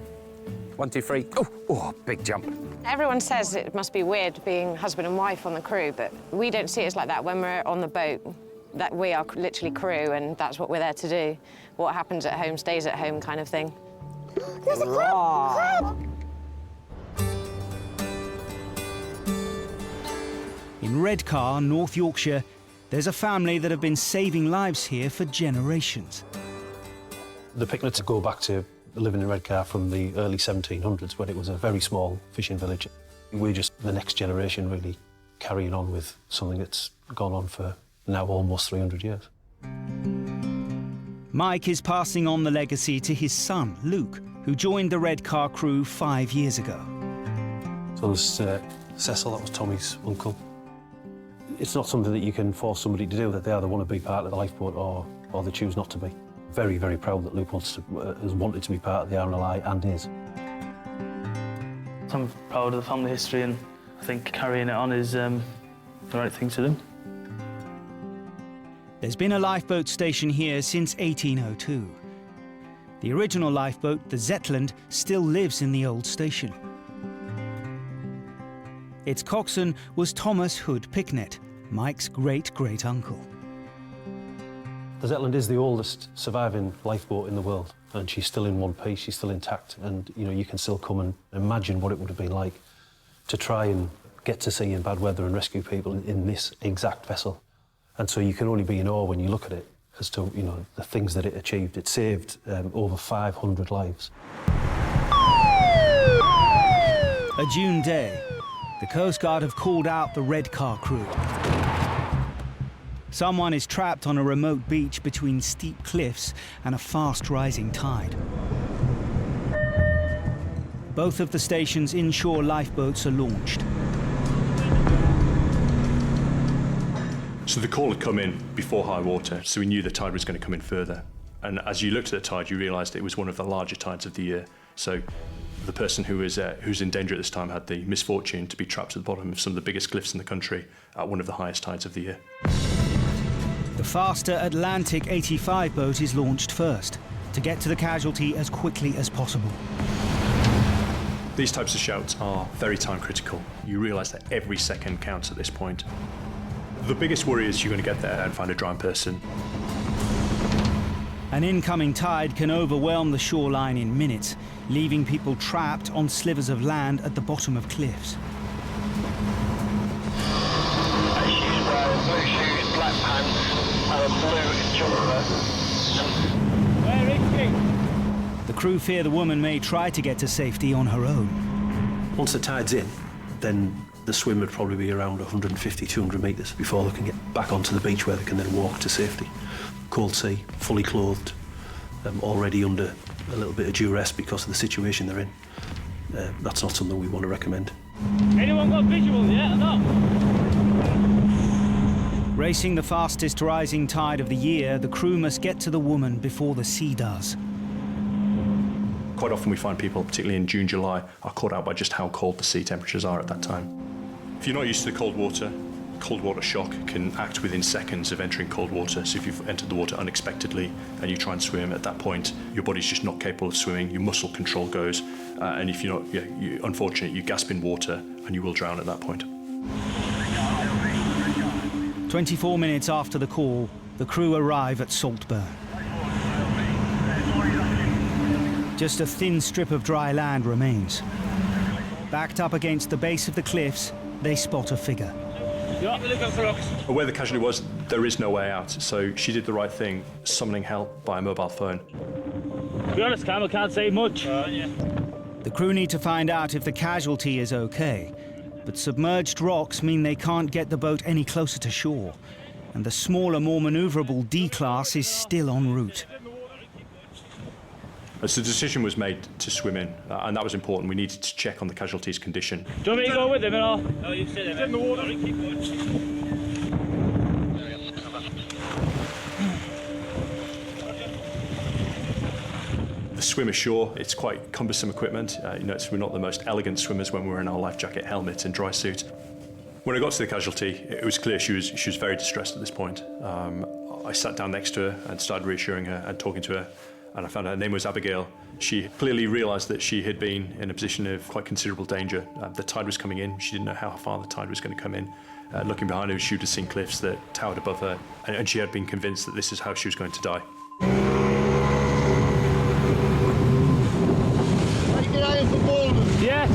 1, 2, 3. Oh, big jump. Everyone says it must be weird being husband and wife on the crew, but we don't see it as like that when we're on the boat. That we are literally crew, and that's what we're there to do. What happens at home stays at home, kind of thing. There's a crab! In Redcar, North Yorkshire, there's a family that have been saving lives here for generations. The Picknets go back to living in Redcar from the early 1700s, when it was a very small fishing village. We're just the next generation, really, carrying on with something that's gone on for now almost 300 years. Mike is passing on the legacy to his son, Luke, who joined the Redcar crew 5 years ago. So there's Cecil, that was Tommy's uncle. It's not something that you can force somebody to do, that they either want to be part of the lifeboat or they choose not to be. Very, very proud that Luke has wanted to be part of the RLI and is. I'm proud of the family history, and I think carrying it on is the right thing to do. There's been a lifeboat station here since 1802. The original lifeboat, the Zetland, still lives in the old station. Its coxswain was Thomas Hood Picknett, Mike's great-great-uncle. The Zetland is the oldest surviving lifeboat in the world, and she's still in one piece, she's still intact, and you can still come and imagine what it would have been like to try and get to sea in bad weather and rescue people in this exact vessel. And so you can only be in awe when you look at it as to the things that it achieved. It saved over 500 lives. A June day, the Coast Guard have called out the Redcar crew. Someone is trapped on a remote beach between steep cliffs and a fast-rising tide. Both of the station's inshore lifeboats are launched. So the call had come in before high water, so we knew the tide was going to come in further. And as you looked at the tide, you realised it was one of the larger tides of the year. So the person who's in danger at this time had the misfortune to be trapped at the bottom of some of the biggest cliffs in the country at one of the highest tides of the year. The faster Atlantic 85 boat is launched first, to get to the Casualty as quickly as possible. These types of shouts are very time critical. You realise that every second counts at this point. The biggest worry is you're going to get there and find a drowned person. An incoming tide can overwhelm the shoreline in minutes, leaving people trapped on slivers of land at the bottom of cliffs. Blue shoes, black pants, and a blue jumper. Where is she? The crew fear the woman may try to get to safety on her own. Once the tide's in, then the swim would probably be around 150, 200 metres before they can get back onto the beach where they can then walk to safety. Cold sea, fully clothed, already under a little bit of duress because of the situation they're in. That's not something we want to recommend. Anyone got visual yet or not? Racing the fastest rising tide of the year, the crew must get to the woman before the sea does. Quite often we find people, particularly in June, July, are caught out by just how cold the sea temperatures are at that time. If you're not used to the cold water shock can act within seconds of entering cold water. So if you've entered the water unexpectedly and you try and swim at that point, your body's just not capable of swimming, your muscle control goes, and if you're not, you're unfortunate, you gasp in water and you will drown at that point. 24 minutes after the call, the crew arrive at Saltburn. Just a thin strip of dry land remains. Backed up against the base of the cliffs, they spot a figure. Where the casualty was, there is no way out, so she did the right thing, summoning help by a mobile phone. To be honest, Cam, I can't say much. The crew need to find out if the Casualty is okay, but submerged rocks mean they can't get the boat any closer to shore, and the smaller, more manoeuvrable D-class is still en route. So the decision was made to swim in, and that was important. We needed to check on the Casualty's condition. Do you want me to go with him at all? No, you sit in the water. Keep going. The swim ashore, it's quite cumbersome equipment. We're not the most elegant swimmers when we're in our life jacket, helmet and dry suit. When I got to the Casualty, it was clear she was very distressed at this point. I sat down next to her and started reassuring her and talking to her, and I found her name was Abigail. She clearly realised that she had been in a position of quite considerable danger. The tide was coming in. She didn't know how far the tide was going to come in. Looking behind her, she would have seen cliffs that towered above her, and she had been convinced that this is how she was going to die. Yes.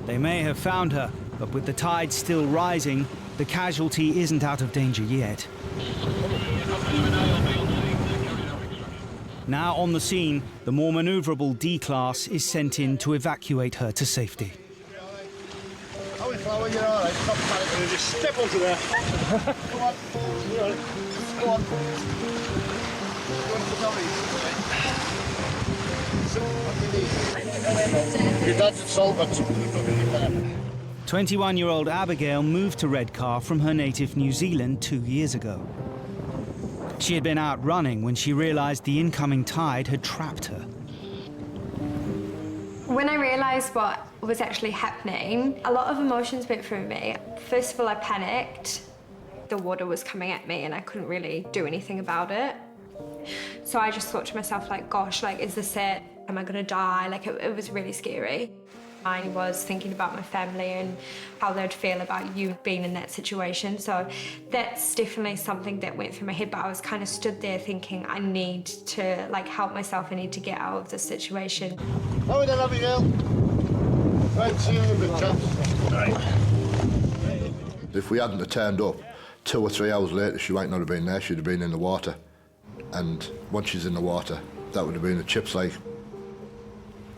They may have found her, but with the tide still rising, the Casualty isn't out of danger yet. Now on the scene, the more manoeuvrable D-Class is sent in to evacuate her to safety. You're all right. Stop panicking. Just step onto there. Come on. You're all right. Go on. Your dad's at Salcombe. 21-year-old Abigail moved to Redcar from her native New Zealand 2 years ago. She had been out running when she realised the incoming tide had trapped her. When I realised what was actually happening, a lot of emotions went through me. First of all, I panicked. The water was coming at me and I couldn't really do anything about it. So I just thought to myself, like, gosh, like, is this it? Am I gonna die? Like, it was really scary. I was thinking about my family and how they'd feel about you being in that situation. So that's definitely something that went through my head, but I was kind of stood there thinking, I need to, like, help myself. I need to get out of this situation. How then, Abigail? Right, see you in a bit, chaps. Right. If we hadn't have turned up, 2 or 3 hours later, she might not have been there. She'd have been in the water. And once she's in the water, that would have been a chip's lake.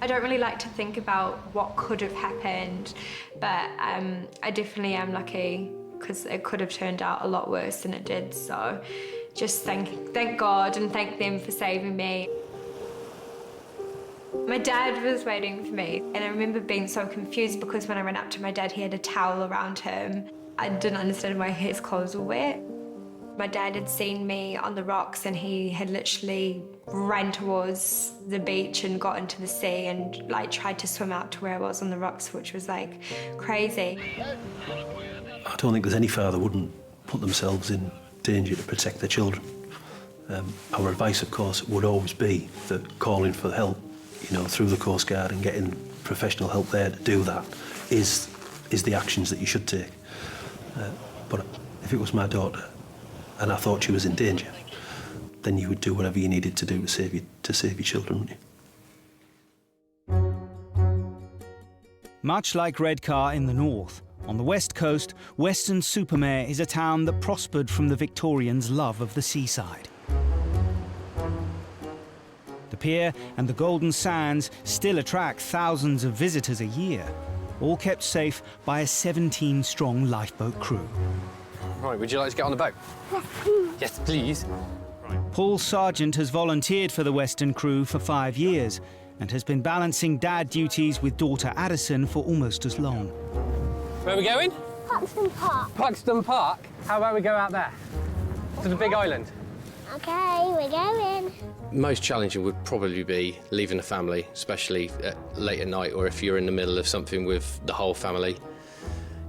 I don't really like to think about what could have happened, but I definitely am lucky because it could have turned out a lot worse than it did. So just thank God and thank them for saving me. My dad was waiting for me, and I remember being so confused because when I ran up to my dad, he had a towel around him. I didn't understand why his clothes were wet. My dad had seen me on the rocks and he had literally ran towards the beach and got into the sea and, like, tried to swim out to where I was on the rocks, which was, like, crazy. I don't think there's any father wouldn't put themselves in danger to protect their children. Our advice, of course, would always be that calling for help, you know, through the Coast Guard and getting professional help there to do that is the actions that you should take. But if it was my daughter and I thought she was in danger, then you would do whatever you needed to do to save your children, wouldn't you? Much like Redcar in the north, on the west coast, Weston-super-Mare is a town that prospered from the Victorians' love of the seaside. The pier and the Golden Sands still attract thousands of visitors a year, all kept safe by a 17-strong lifeboat crew. Right, would you like to get on the boat? Yes, please. Paul Sargent has volunteered for the Western crew for 5 years and has been balancing dad duties with daughter Addison for almost as long. Where are we going? Paxton Park. Paxton Park? How about we go out there? To the big island? Okay, we're going. Most challenging would probably be leaving the family, especially late at night, or if you're in the middle of something with the whole family.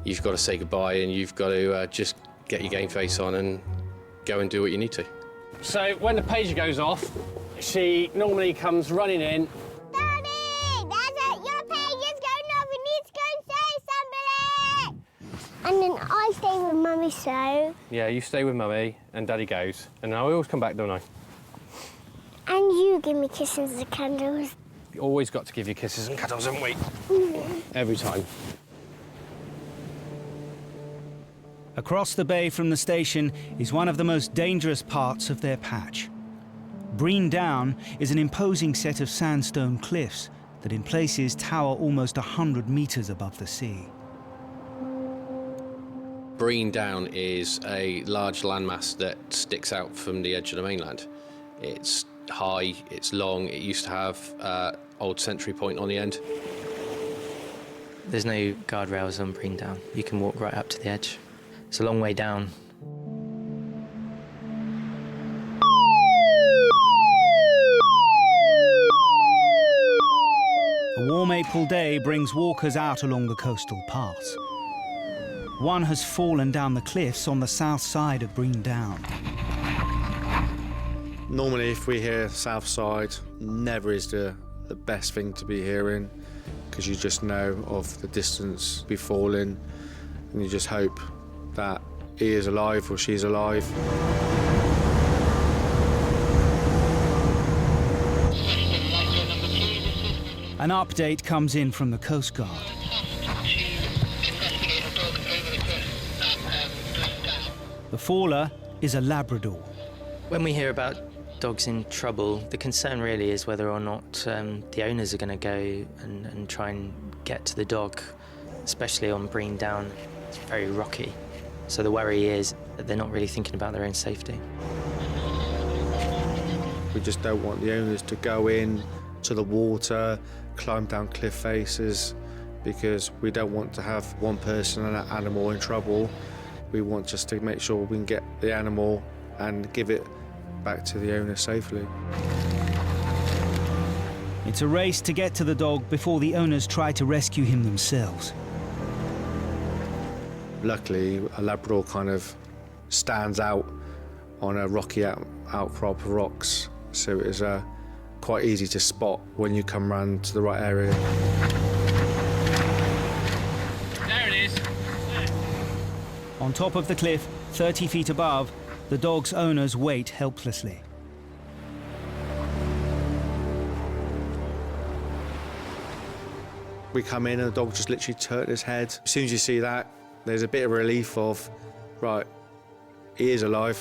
You've got to say goodbye and you've got to just get your game face on and go and do what you need to. So when the pager goes off, she normally comes running in. Daddy! Daddy, your page is going off. We need to go and say somebody! And then I stay with Mummy, so... Yeah, you stay with Mummy and Daddy goes. And then I always come back, don't I? And you give me kisses and candles. You always got to give you kisses and cuddles, haven't we? Every time. Across the bay from the station is one of the most dangerous parts of their patch. Breen Down is an imposing set of sandstone cliffs that in places tower almost 100 metres above the sea. Breen Down is a large landmass that sticks out from the edge of the mainland. It's high, it's long, it used to have old sentry point on the end. There's no guardrails on Breen Down. You can walk right up to the edge. It's a long way down. A warm April day brings walkers out along the coastal paths. One has fallen down the cliffs on the south side of Brean Down. Normally, if we hear south side, never is the best thing to be hearing, because you just know of the distance be falling, and you just hope that he is alive or she's alive. An update comes in from the Coast Guard. The faller is a Labrador. When we hear about dogs in trouble, the concern really is whether or not the owners are going to go and try and get to the dog, especially on Brean Down. It's very rocky. So the worry is that they're not really thinking about their own safety. We just don't want the owners to go in to the water, climb down cliff faces, because we don't want to have one person and an animal in trouble. We want just to make sure we can get the animal and give it back to the owner safely. It's a race to get to the dog before the owners try to rescue him themselves. Luckily, a Labrador kind of stands out on a rocky outcrop of rocks, so it is quite easy to spot when you come round to the right area. There it is. On top of the cliff, 30 feet above, the dog's owners wait helplessly. We come in and the dog just literally turned his head. As soon as you see that, there's a bit of relief of, right, he is alive.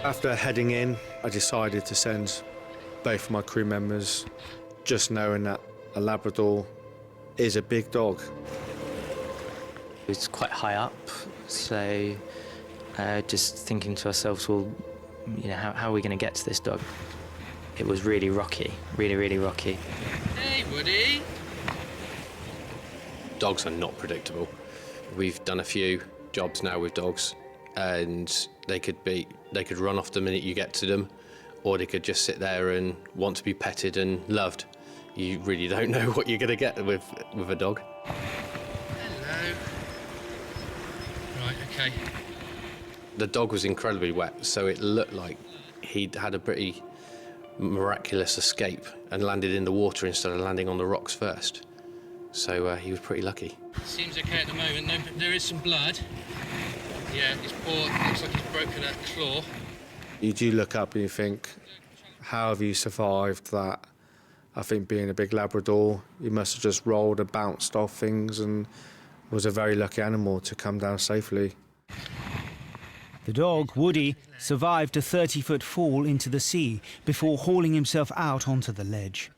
After heading in, I decided to send both of my crew members, just knowing that a Labrador is a big dog. It's quite high up, so just thinking to ourselves, well, you know, how are we going to get to this dog? It was really rocky, really rocky. Hey, Woody. Dogs are not predictable. We've done a few jobs now with dogs, and they could run off the minute you get to them, or they could just sit there and want to be petted and loved. You really don't know what you're going to get with a dog. Hello. Right, okay. The dog was incredibly wet, so it looked like he'd had a pretty miraculous escape and landed in the water instead of landing on the rocks first. So he was pretty lucky. Seems okay at the moment. No, but there is some blood. Yeah, his paw looks like he's broken a claw. You do look up and you think, how have you survived that? I think being a big Labrador, you must have just rolled and bounced off things, and was a very lucky animal to come down safely. The dog, Woody, survived a 30-foot fall into the sea before hauling himself out onto the ledge.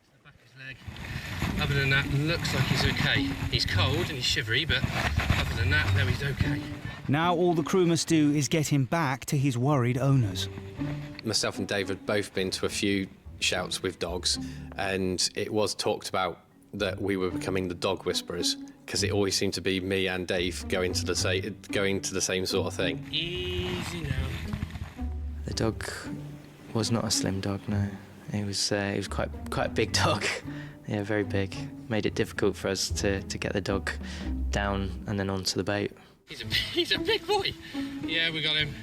Other than that, looks like he's okay. He's cold and he's shivery, but other than that, no, he's okay. Now all the crew must do is get him back to his worried owners. Myself and Dave had both been to a few shouts with dogs, and it was talked about that we were becoming the dog whisperers, because it always seemed to be me and Dave going to the same sort of thing. Easy now. The dog was not a slim dog, no. It was quite a big dog. Yeah, very big. Made it difficult for us to get the dog down and then onto the boat. He's a big boy. Yeah, we got him.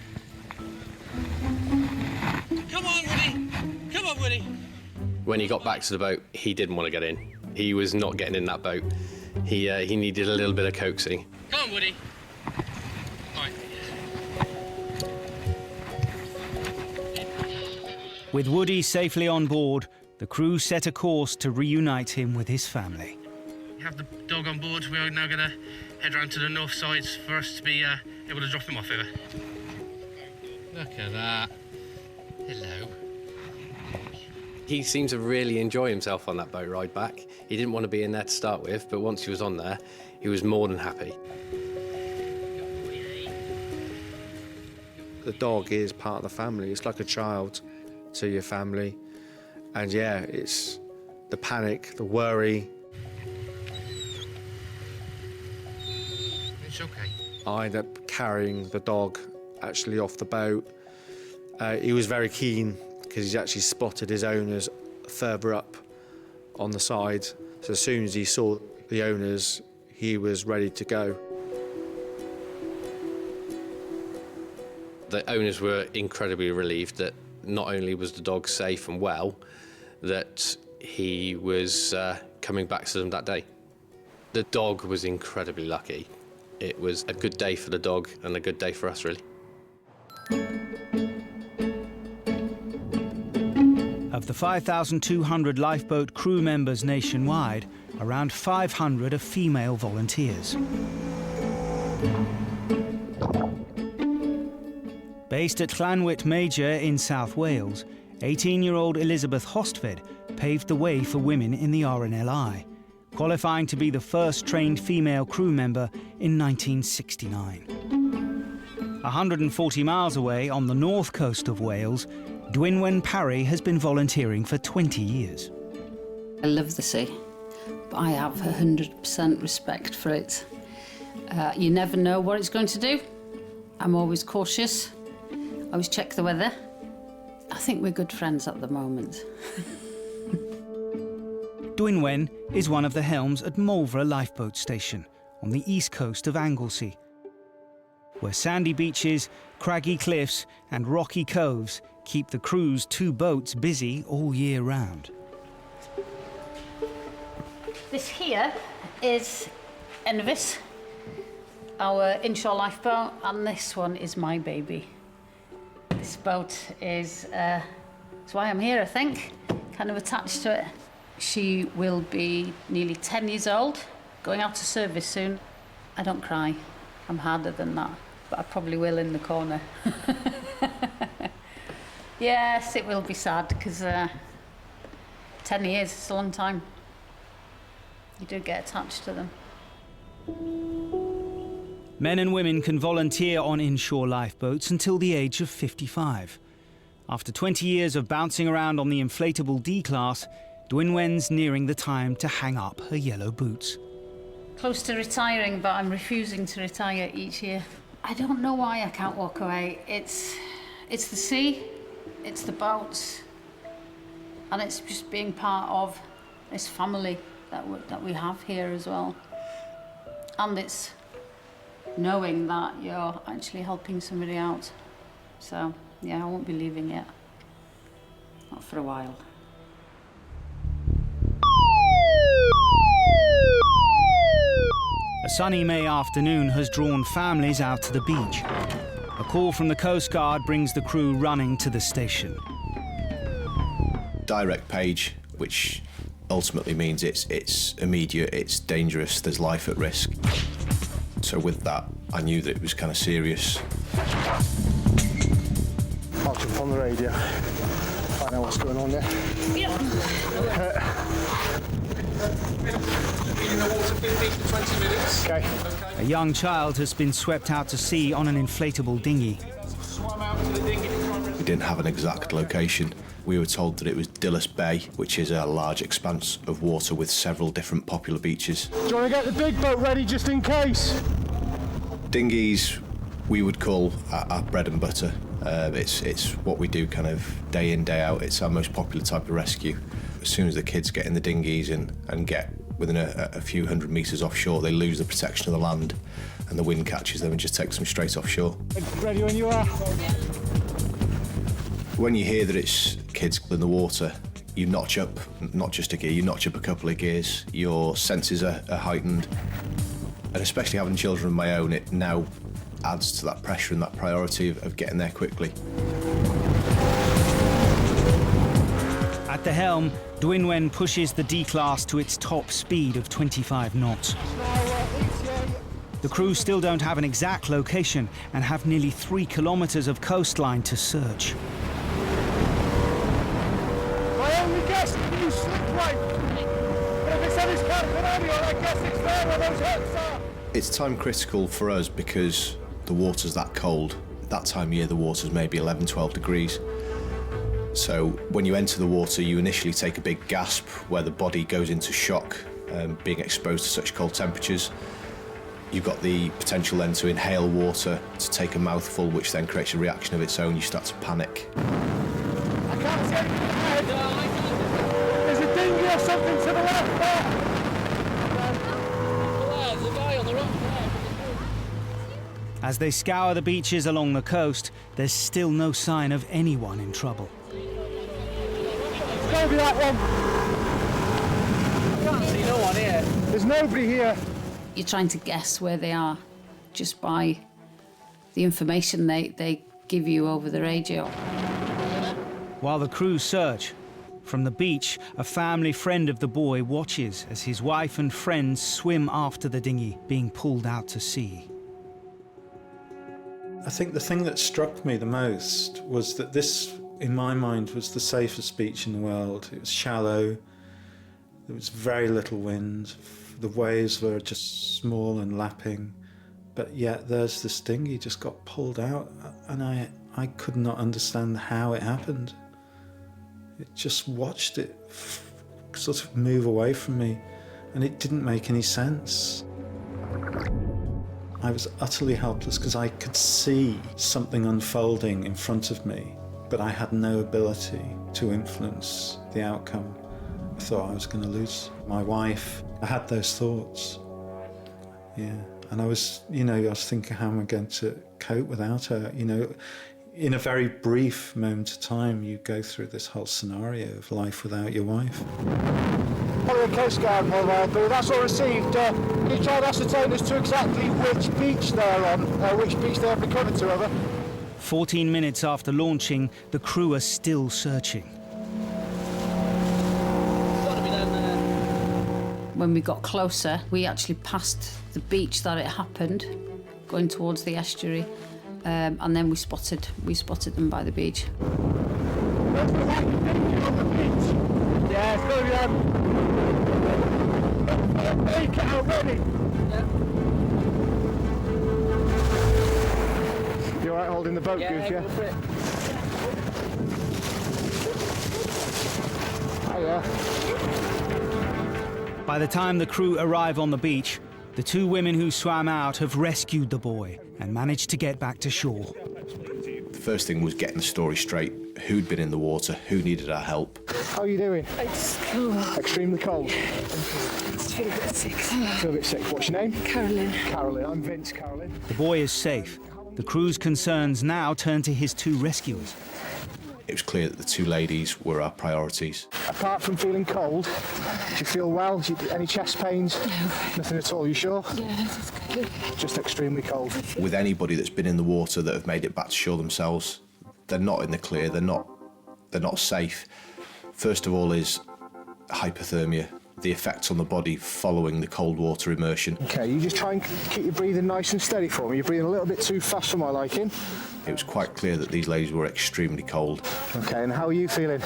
Come on, Woody. Come on, Woody. When he got back to the boat, he didn't want to get in. He was not getting in that boat. He needed a little bit of coaxing. Come on, Woody. Right. With Woody safely on board, the crew set a course to reunite him with his family. We have the dog on board. We are now going to head round to the north sides for us to be able to drop him off here. Look at that. Hello. He seemed to really enjoy himself on that boat ride back. He didn't want to be in there to start with, but once he was on there, he was more than happy. The dog is part of the family. It's like a child to your family. And yeah, it's the panic, the worry. It's okay. I ended up carrying the dog actually off the boat. He was very keen because he's actually spotted his owners further up on the side. So as soon as he saw the owners, he was ready to go. The owners were incredibly relieved that not only was the dog safe and well, that he was coming back to them that day. The dog was incredibly lucky. It was a good day for the dog and a good day for us, really. Of the 5,200 lifeboat crew members nationwide, around 500 are female volunteers. Based at Llanwit Major in South Wales, 18-year-old Elizabeth Hostved paved the way for women in the RNLI, qualifying to be the first trained female crew member in 1969. 140 miles away on the north coast of Wales, Dwynwen Parry has been volunteering for 20 years. I love the sea, but I have 100% respect for it. You never know what it's going to do. I'm always cautious. I always check the weather. I think we're good friends at the moment. Dwynwen is one of the helms at Malvern Lifeboat Station on the east coast of Anglesey, where sandy beaches, craggy cliffs and rocky coves keep the crew's 2 boats busy all year round. This here is Envis, our inshore lifeboat, and this one is my baby. This boat is that's why I'm here, I think, kind of attached to it. She will be nearly 10 years old, going out to service soon. I don't cry. I'm harder than that, but I probably will in the corner. Yes, it will be sad, because 10 years is a long time. You do get attached to them. Men and women can volunteer on inshore lifeboats until the age of 55. After 20 years of bouncing around on the inflatable D-class, Dwynwen's nearing the time to hang up her yellow boots. Close to retiring, but I'm refusing to retire each year. I don't know why I can't walk away. It's the sea, it's the boats, and it's just being part of this family that we have here as well. And it's knowing that you're actually helping somebody out. So, yeah, I won't be leaving yet. Not for a while. A sunny May afternoon has drawn families out to the beach. A call from the Coast Guard brings the crew running to the station. Direct page, which ultimately means it's immediate, it's dangerous, there's life at risk. So with that, I knew that it was kind of serious. I'll jump on the radio, find out what's going on there. Yep. In the water 15 to 20 minutes. Okay. A young child has been swept out to sea on an inflatable dinghy. Swam out to the dinghy. We didn't have an exact location. We were told that it was Dillis Bay, which is a large expanse of water with several different popular beaches. Do you want to get the big boat ready just in case? Dinghies we would call our bread and butter. It's what we do kind of day in, day out. It's our most popular type of rescue. As soon as the kids get in the dinghies and get within a few hundred metres offshore, they lose the protection of the land and the wind catches them and just takes them straight offshore. Ready when you are. When you hear that it's kids in the water, you notch up, not just a gear, you notch up a couple of gears. Your senses are heightened. And especially having children of my own, it now adds to that pressure and that priority of getting there quickly. At the helm, Dwynwen pushes the D-class to its top speed of 25 knots. The crew still don't have an exact location and have nearly 3 kilometres of coastline to search. My only guess is you slip right. But if it's Ellis Carpinani, I guess it's there where those hooks are. It's time critical for us because the water's that cold. That time of year, the water's maybe 11, 12 degrees. So when you enter the water, you initially take a big gasp where the body goes into shock, being exposed to such cold temperatures. You've got the potential then to inhale water, to take a mouthful, which then creates a reaction of its own. You start to panic. I can't see anything ahead. There's a dinghy or something to the left there. As they scour the beaches along the coast, there's still no sign of anyone in trouble. It's got to be that one. I can't see no one here. There's nobody here. You're trying to guess where they are just by the information they give you over the radio. While the crew search, from the beach, a family friend of the boy watches as his wife and friends swim after the dinghy being pulled out to sea. I think the thing that struck me the most was that this, in my mind, was the safest beach in the world. It was shallow, there was very little wind, the waves were just small and lapping, but yet there's this dinghy just got pulled out, and I could not understand how it happened. It just watched it sort of move away from me, and it didn't make any sense. I was utterly helpless because I could see something unfolding in front of me, but I had no ability to influence the outcome. I thought I was going to lose my wife. I had those thoughts. Yeah, and I was thinking, how am I going to cope without her? In a very brief moment of time, you go through this whole scenario of life without your wife. Probably a Coast Guard mobile, but that's all received. Can you try and ascertain as to exactly which beach they're on, which beach they're becoming to, over? 14 minutes after launching, the crew are still searching. When we got closer, we actually passed the beach that it happened, going towards the estuary. And then we spotted them by the beach. Yeah, it's going to be them. Make it out ready. Yeah. You alright holding the boat, Goose, yeah? Oh, yeah. By the time the crew arrive on the beach, the two women who swam out have rescued the boy and managed to get back to shore. The first thing was getting the story straight. Who'd been in the water, who needed our help. How are you doing? It's cold. Extremely cold. I feel a bit sick. Feel a bit sick. What's your name? Caroline. Caroline. I'm Vince. Caroline. The boy is safe. The crew's concerns now turn to his two rescuers. It was clear that the two ladies were our priorities. Apart from feeling cold, do you feel well? Any chest pains? No. Nothing at all, you sure? Yeah, it's good. Just extremely cold. With anybody that's been in the water that have made it back to shore themselves, they're not in the clear, they're not safe. First of all is hypothermia, the effects on the body following the cold water immersion. Okay, you just try and keep your breathing nice and steady for me. You're breathing a little bit too fast for my liking. It was quite clear that these ladies were extremely cold. Okay, and how are you feeling?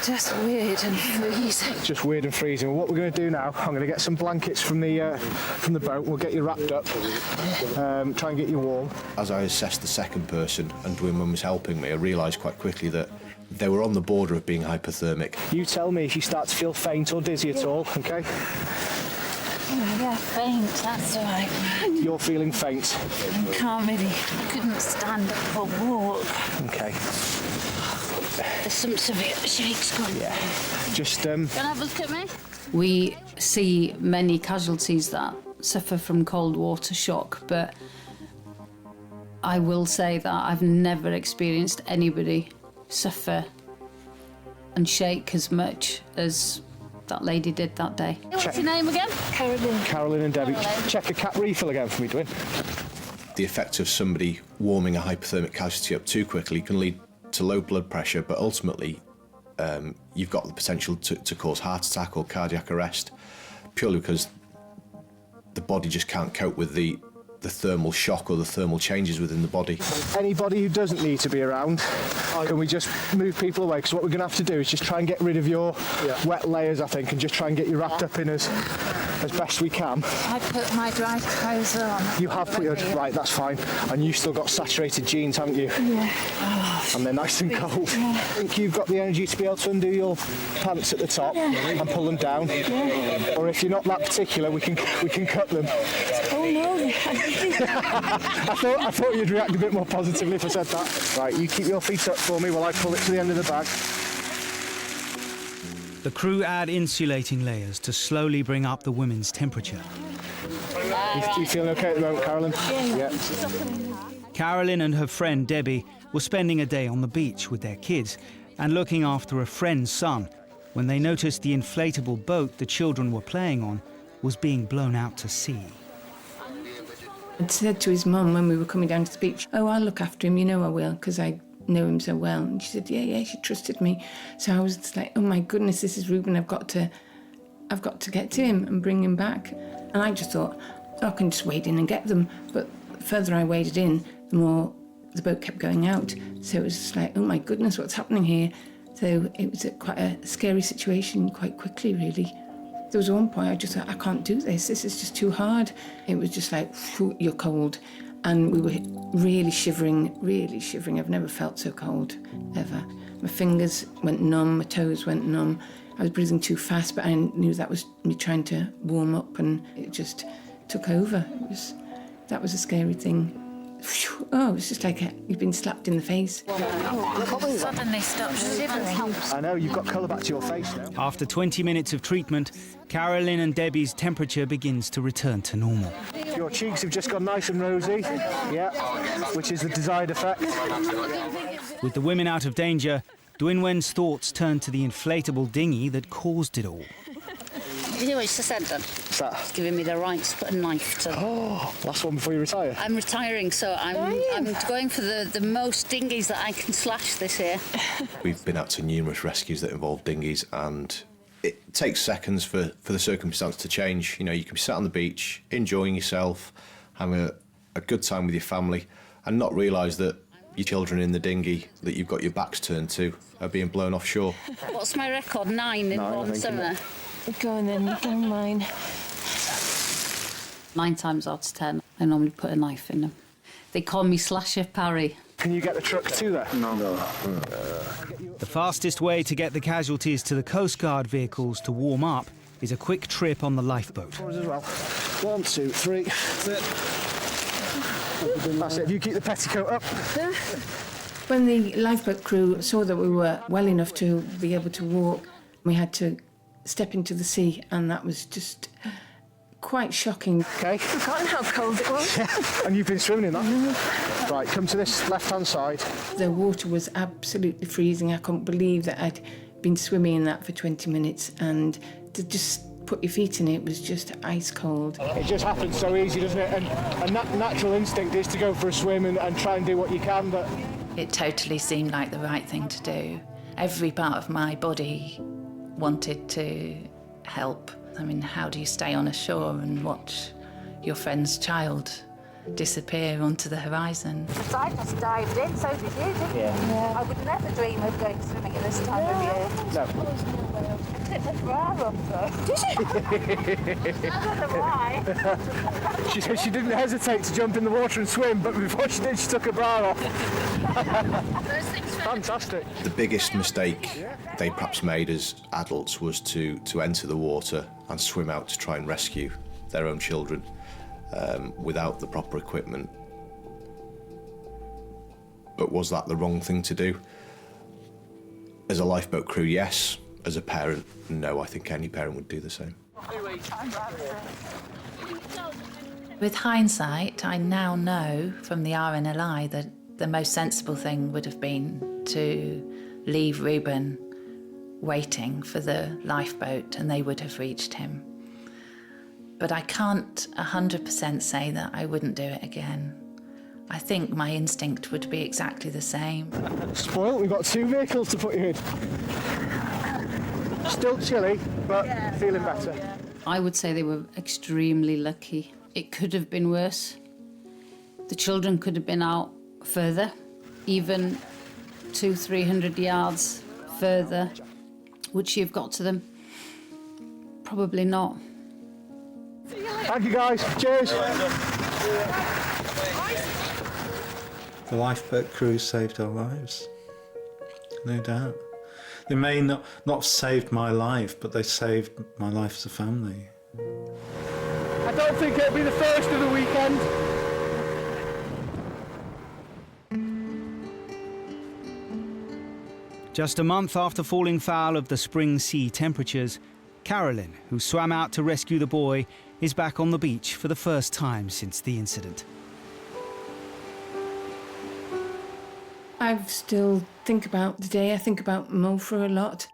Just weird and freezing. Just weird and freezing. Well, what we're going to do now, I'm going to get some blankets from the boat. We'll get you wrapped up, try and get you warm. As I assessed the second person and Dwinman was helping me, I realised quite quickly that they were on the border of being hypothermic. You tell me if you start to feel faint or dizzy at all, okay? Yeah, faint, that's right. You're feeling faint? I can't really, I couldn't stand up or walk. Okay. There's some severe shakes going. Yeah. Just, Can I have a look at me? We see many casualties that suffer from cold water shock, but I will say that I've never experienced anybody suffer and shake as much as that lady did that day. What's your name again? Caroline. Caroline and Debbie. Caroline. Check a cap refill again for me, Dwin. The effect of somebody warming a hypothermic casualty up too quickly can lead to low blood pressure, but ultimately you've got the potential to cause heart attack or cardiac arrest, purely because the body just can't cope with the thermal shock or the thermal changes within the body. Anybody who doesn't need to be around, can we just move people away? Because what we're going to have to do is just try and get rid of your wet layers, I think, and just try and get you wrapped up in as best we can. I put my dry clothes on. You have put your... Right, that's fine. And you've still got saturated jeans, haven't you? Yeah. Oh, and they're nice and cold. Yeah. I think you've got the energy to be able to undo your pants at the top and pull them down. Yeah. Or if you're not that particular, we can cut them. Oh no. I thought you'd react a bit more positively if I said that. Right, you keep your feet up for me while I pull it to the end of the bag. The crew add insulating layers to slowly bring up the women's temperature. You feeling okay at the moment, Carolyn? Yeah. Carolyn and her friend Debbie were spending a day on the beach with their kids and looking after a friend's son when they noticed the inflatable boat the children were playing on was being blown out to sea. I'd said to his mum when we were coming down to the beach, "Oh, I'll look after him, you know I will, because I know him so well." And she said, yeah, she trusted me. So I was just like, oh my goodness, this is Reuben, I've got to get to him and bring him back. And I just thought, I can just wade in and get them. But the further I waded in, the more the boat kept going out. So it was just like, oh my goodness, what's happening here? So it was quite a scary situation quite quickly, really. There was one point I just thought, I can't do this is just too hard. It was just like, you're cold. And we were really shivering. I've never felt so cold, ever. My fingers went numb, my toes went numb. I was breathing too fast, but I knew that was me trying to warm up, and it just took over. That was a scary thing. Oh, it was just like you've been slapped in the face. Suddenly stopped shivering. I know, you've got colour back to your face now. After 20 minutes of treatment, Carolyn and Debbie's temperature begins to return to normal. Your cheeks have just gone nice and rosy, yeah, which is the desired effect. With the women out of danger, Dwynwen's thoughts turn to the inflatable dinghy that caused it all. You know what she said then? What's that? It's giving me the right to put a knife to. Oh, last one before you retire? I'm retiring, so I'm going for the most dinghies that I can slash this year. We've been out to numerous rescues that involve dinghies, and it takes seconds for the circumstance to change. You know, you can be sat on the beach, enjoying yourself, having a good time with your family, and not realise that your children in the dinghy that you've got your backs turned to are being blown offshore. What's my record? 9 in one summer. Go on then, don't mind. 9 times out of 10, I normally put a knife in them. They call me Slasher Parry. Can you get the truck to there? No. The fastest way to get the casualties to the Coast Guard vehicles to warm up is a quick trip on the lifeboat. As well. 1, 2, 3. That's it. That's it. You keep the petticoat up. When the lifeboat crew saw that we were well enough to be able to walk, we had to step into the sea, and that was just quite shocking. Okay. I've forgotten how cold it was. And you've been swimming in that? Right, come to this left-hand side. The water was absolutely freezing. I couldn't believe that I'd been swimming in that for 20 minutes, and to just put your feet in it was just ice cold. It just happens so easy, doesn't it? And that natural instinct is to go for a swim and try and do what you can, but... It totally seemed like the right thing to do. Every part of my body wanted to help. I mean, how do you stay on a shore and watch your friend's child disappear onto the horizon? I just dived in, so did you, didn't you? Yeah. I would never dream of going swimming at this time of year. No. I took my bra off, though. Did you? I don't know why. She said she didn't hesitate to jump in the water and swim, but before she did, she took her bra off. Fantastic. The biggest mistake they perhaps made as adults was to enter the water and swim out to try and rescue their own children without the proper equipment. But was that the wrong thing to do? As a lifeboat crew, yes. As a parent, no. I think any parent would do the same. With hindsight, I now know from the RNLI that the most sensible thing would have been to leave Reuben waiting for the lifeboat, and they would have reached him. But I can't 100% say that I wouldn't do it again. I think my instinct would be exactly the same. Spoiled, we've got 2 vehicles to put you in. Still chilly, but feeling better. I would say they were extremely lucky. It could have been worse. The children could have been out further, even 200-300 yards further. Would she have got to them? Probably not. Thank you, guys. Cheers. The lifeboat crew saved our lives, no doubt. They may not have saved my life, but they saved my life as a family. I don't think it'll be the first of the weekend. Just a month after falling foul of the spring sea temperatures, Carolyn, who swam out to rescue the boy, is back on the beach for the first time since the incident. I still think about the day. I think about Mofa a lot.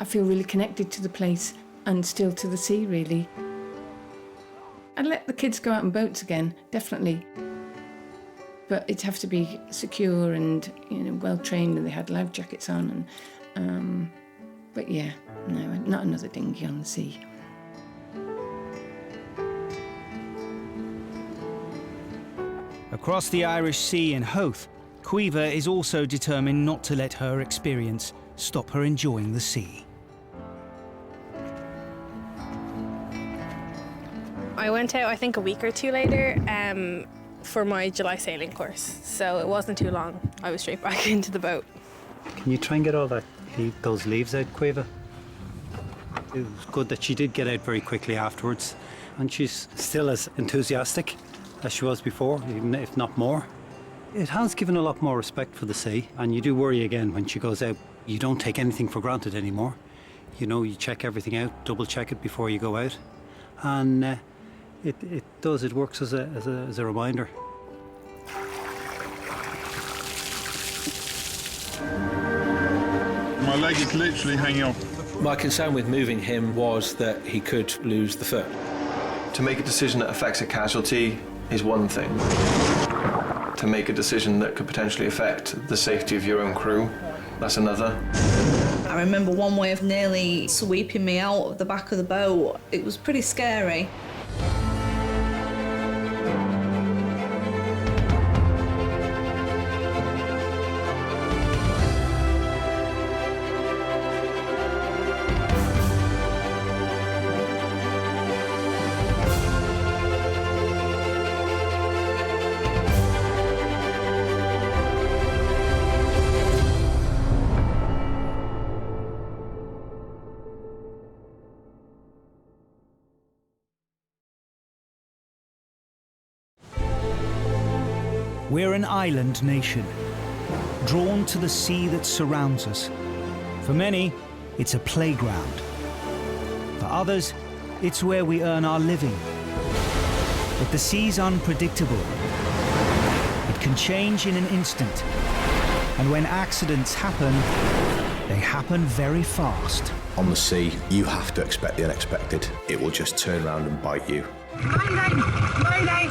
I feel really connected to the place and still to the sea, really. I'd let the kids go out on boats again, definitely. But it'd have to be secure and, you know, well trained, and they had life jackets on. And but yeah, no, not another dinghy on the sea. Across the Irish Sea in Howth, Caoimhe is also determined not to let her experience stop her enjoying the sea. I went out, I think, a week or two later for my July sailing course, so it wasn't too long. I was straight back into the boat. Can you try and get all those leaves out, Caoimhe? It was good that she did get out very quickly afterwards, and she's still as enthusiastic as she was before, even if not more. It has given a lot more respect for the sea, and you do worry again when she goes out. You don't take anything for granted anymore. You know, you check everything out, double check it before you go out, and it works as a reminder. My leg is literally hanging off. My concern with moving him was that he could lose the foot. To make a decision that affects a casualty is one thing. To make a decision that could potentially affect the safety of your own crew, that's another. I remember one wave nearly sweeping me out of the back of the boat. It was pretty scary. We're an island nation, drawn to the sea that surrounds us. For many, it's a playground. For others, it's where we earn our living. But the sea's unpredictable. It can change in an instant. And when accidents happen, they happen very fast. On the sea, you have to expect the unexpected. It will just turn around and bite you. Mayday! Mayday!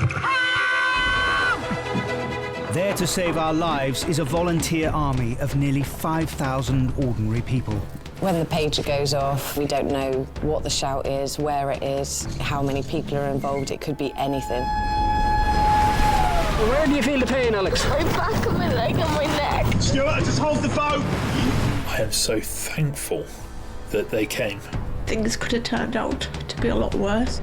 There to save our lives is a volunteer army of nearly 5,000 ordinary people. When the pager goes off, we don't know what the shout is, where it is, how many people are involved. It could be anything. Where do you feel the pain, Alex? My back of my leg and my neck. Stuart, just hold the boat. I am so thankful that they came. Things could have turned out to be a lot worse.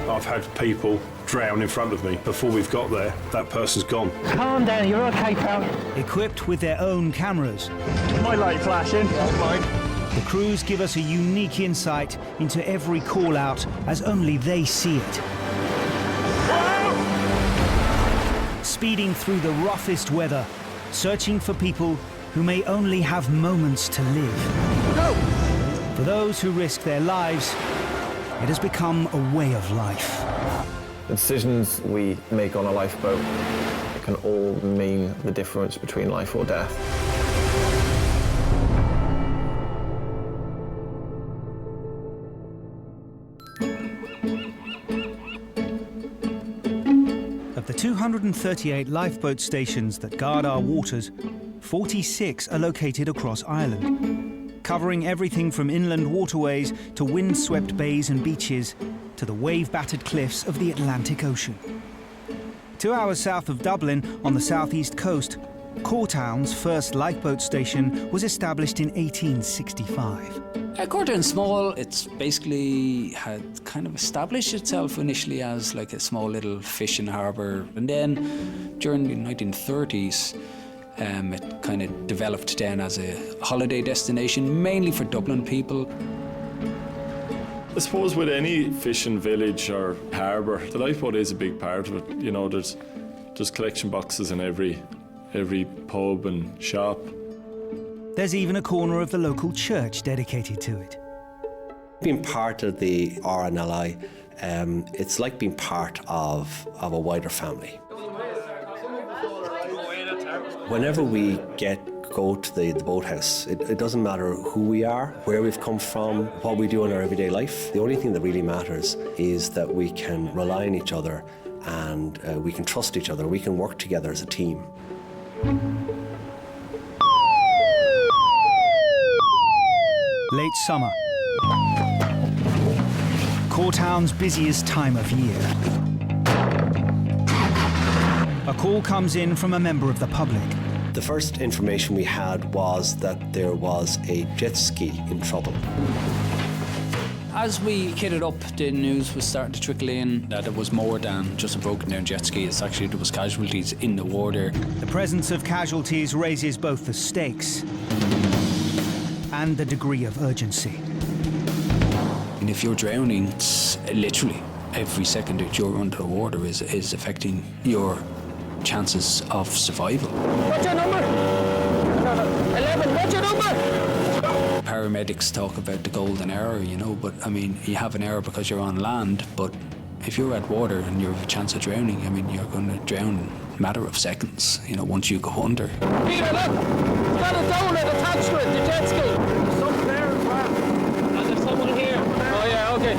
I've had people drown in front of me. Before we've got there, that person's gone. Calm down, you're okay, pal. Equipped with their own cameras. My light flashing. That's mine. The crews give us a unique insight into every call-out as only they see it. Speeding through the roughest weather, searching for people who may only have moments to live. Go! For those who risk their lives, it has become a way of life. The decisions we make on a lifeboat can all mean the difference between life or death. Of the 238 lifeboat stations that guard our waters, 46 are located across Ireland, covering everything from inland waterways to wind-swept bays and beaches to the wave-battered cliffs of the Atlantic Ocean. 2 hours south of Dublin, on the southeast coast, Cortown's first lifeboat station was established in 1865. Cortown's small. It's basically had kind of established itself initially as like a small little fishing harbour, and then during the 1930s it kind of developed then as a holiday destination, mainly for Dublin people. I suppose with any fishing village or harbour, the lifeboat is a big part of it. You know, there's collection boxes in every pub and shop. There's even a corner of the local church dedicated to it. Being part of the RNLI, it's like being part of a wider family. Whenever we go to the boathouse, it doesn't matter who we are, where we've come from, what we do in our everyday life. The only thing that really matters is that we can rely on each other and we can trust each other. We can work together as a team. Late summer. Cortown's busiest time of year. A call comes in from a member of the public. The first information we had was that there was a jet ski in trouble. As we kitted up, the news was starting to trickle in that it was more than just a broken down jet ski. It's actually there was casualties in the water. The presence of casualties raises both the stakes and the degree of urgency. And if you're drowning, it's literally every second that you're under the water is affecting your chances of survival. What's your number? 11, what's your number? Paramedics talk about the golden hour, you know, but I mean, you have an hour because you're on land, but if you're at water and you have a chance of drowning, I mean, you're going to drown in a matter of seconds, you know, once you go under. Peter, look! It's got a donut attached to it, the jet ski. There's something there as well. And there's someone here. Oh, yeah, okay.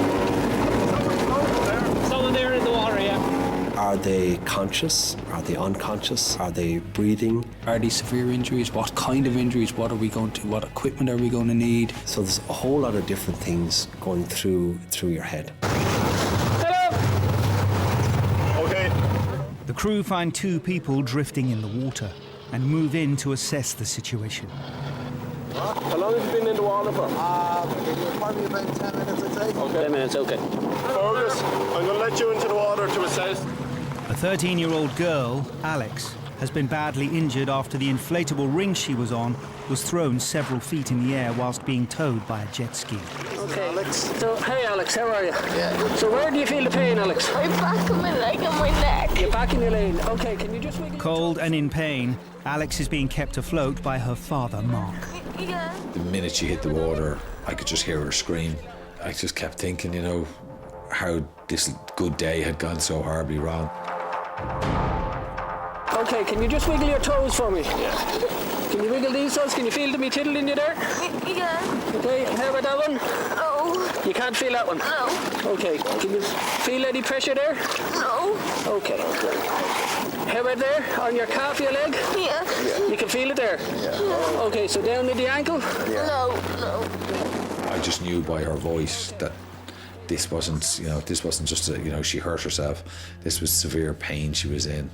Someone there in the water, yeah. Are they conscious? Are they unconscious? Are they breathing? Are these severe injuries? What kind of injuries? What equipment are we going to need? So there's a whole lot of different things going through your head. Okay. The crew find 2 people drifting in the water and move in to assess the situation. How long have you been in the water for? Probably about 10 minutes, I'd say. Okay. 10 minutes, okay. Fergus, I'm going to let you into the water to assess. A 13-year-old girl, Alex, has been badly injured after the inflatable ring she was on was thrown several feet in the air whilst being towed by a jet ski. Okay, Alex. So, hey, Alex, how are you? Yeah. So, where do you feel the pain, Alex? My back and my leg and my neck. You're back in your lane. Okay, can you just wiggle? Cold and in pain, Alex is being kept afloat by her father, Mark. Yeah. The minute she hit the water, I could just hear her scream. I just kept thinking, you know, how this good day had gone so horribly wrong. Okay, can you just wiggle your toes for me? Yeah. Can you wiggle these toes? Can you feel me tiddling you there? Yeah. Okay, how about that one? No. You can't feel that one? No. Okay, can you feel any pressure there? No. Okay. How about there, on your calf, your leg? Yeah. You can feel it there? Yeah. Okay, so down to the ankle? Yeah. No. I just knew by her voice that this wasn't just she hurt herself. This was severe pain she was in.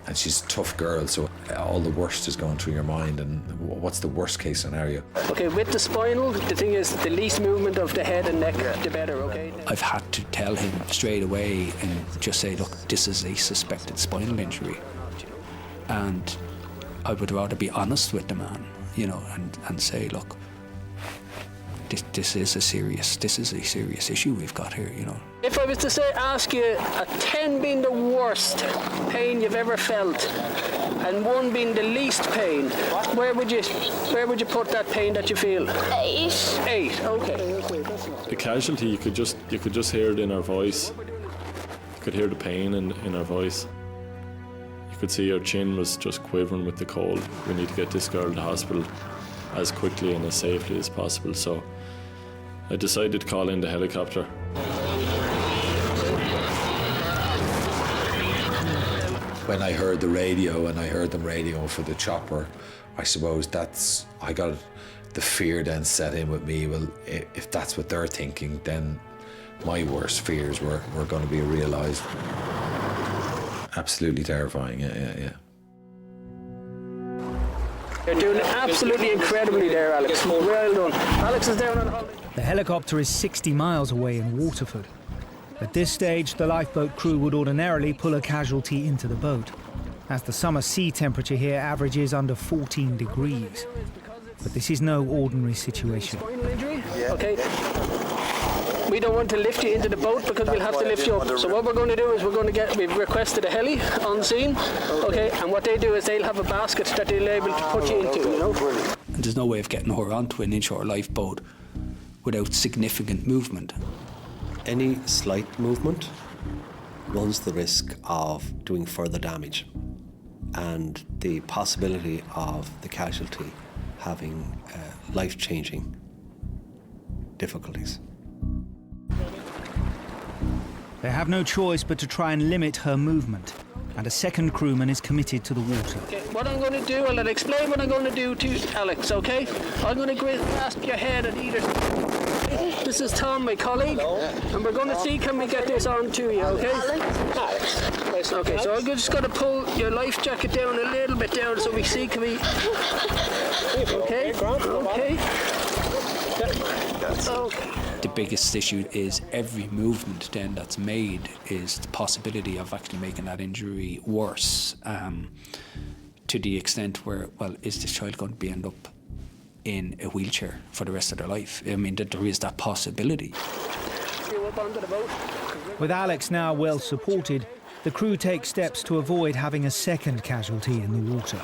And she's a tough girl, so all the worst is going through your mind, and what's the worst case scenario? Okay, with the spinal, the thing is, the least movement of the head and neck, the better, okay? I've had to tell him straight away and just say, look, this is a suspected spinal injury. And I would rather be honest with the man, you know, and say, look, this is a serious issue we've got here, you know. If I was to ask you, a 10 being the worst pain you've ever felt, and 1 being the least pain, where would you put that pain that you feel? 8. 8, okay. The casualty, you could just hear it in her voice. You could hear the pain in her voice. You could see her chin was just quivering with the cold. We need to get this girl to the hospital as quickly and as safely as possible. So I decided to call in the helicopter. When I heard the radio and I heard them radioing for the chopper, I suppose I got the fear then set in with me. Well, if that's what they're thinking, then my worst fears were going to be realised. Absolutely terrifying, yeah. You're doing absolutely incredibly there, Alex. Well done. Alex is down on holiday. The helicopter is 60 miles away in Waterford. At this stage, the lifeboat crew would ordinarily pull a casualty into the boat, as the summer sea temperature here averages under 14 degrees. But this is no ordinary situation. Spinal injury? Yeah. Okay. We don't want to lift you into the boat because we'll have to lift you up. So what we're going to do is we've requested a heli on scene, okay, and what they do is they'll have a basket that they'll be able to put you into, you know. and there's no way of getting her onto an inshore lifeboat without significant movement. Any slight movement runs the risk of doing further damage and the possibility of the casualty having life-changing difficulties. They have no choice but to try and limit her movement, and a second crewman is committed to the water. Okay, what I'm going to do, I'll explain what I'm going to do to Alex, okay? I'm going to grasp your head at either. This is Tom, my colleague, and we're going to see can we get this on to you, okay? Alex. Okay, so I'm just going to pull your life jacket down a little bit down so we see can we... Okay, okay. Okay. The biggest issue is every movement then that's made is the possibility of actually making that injury worse, to the extent where, well, is this child going to be end up in a wheelchair for the rest of their life? I mean, that there is that possibility. With Alex now well supported, the crew takes steps to avoid having a second casualty in the water.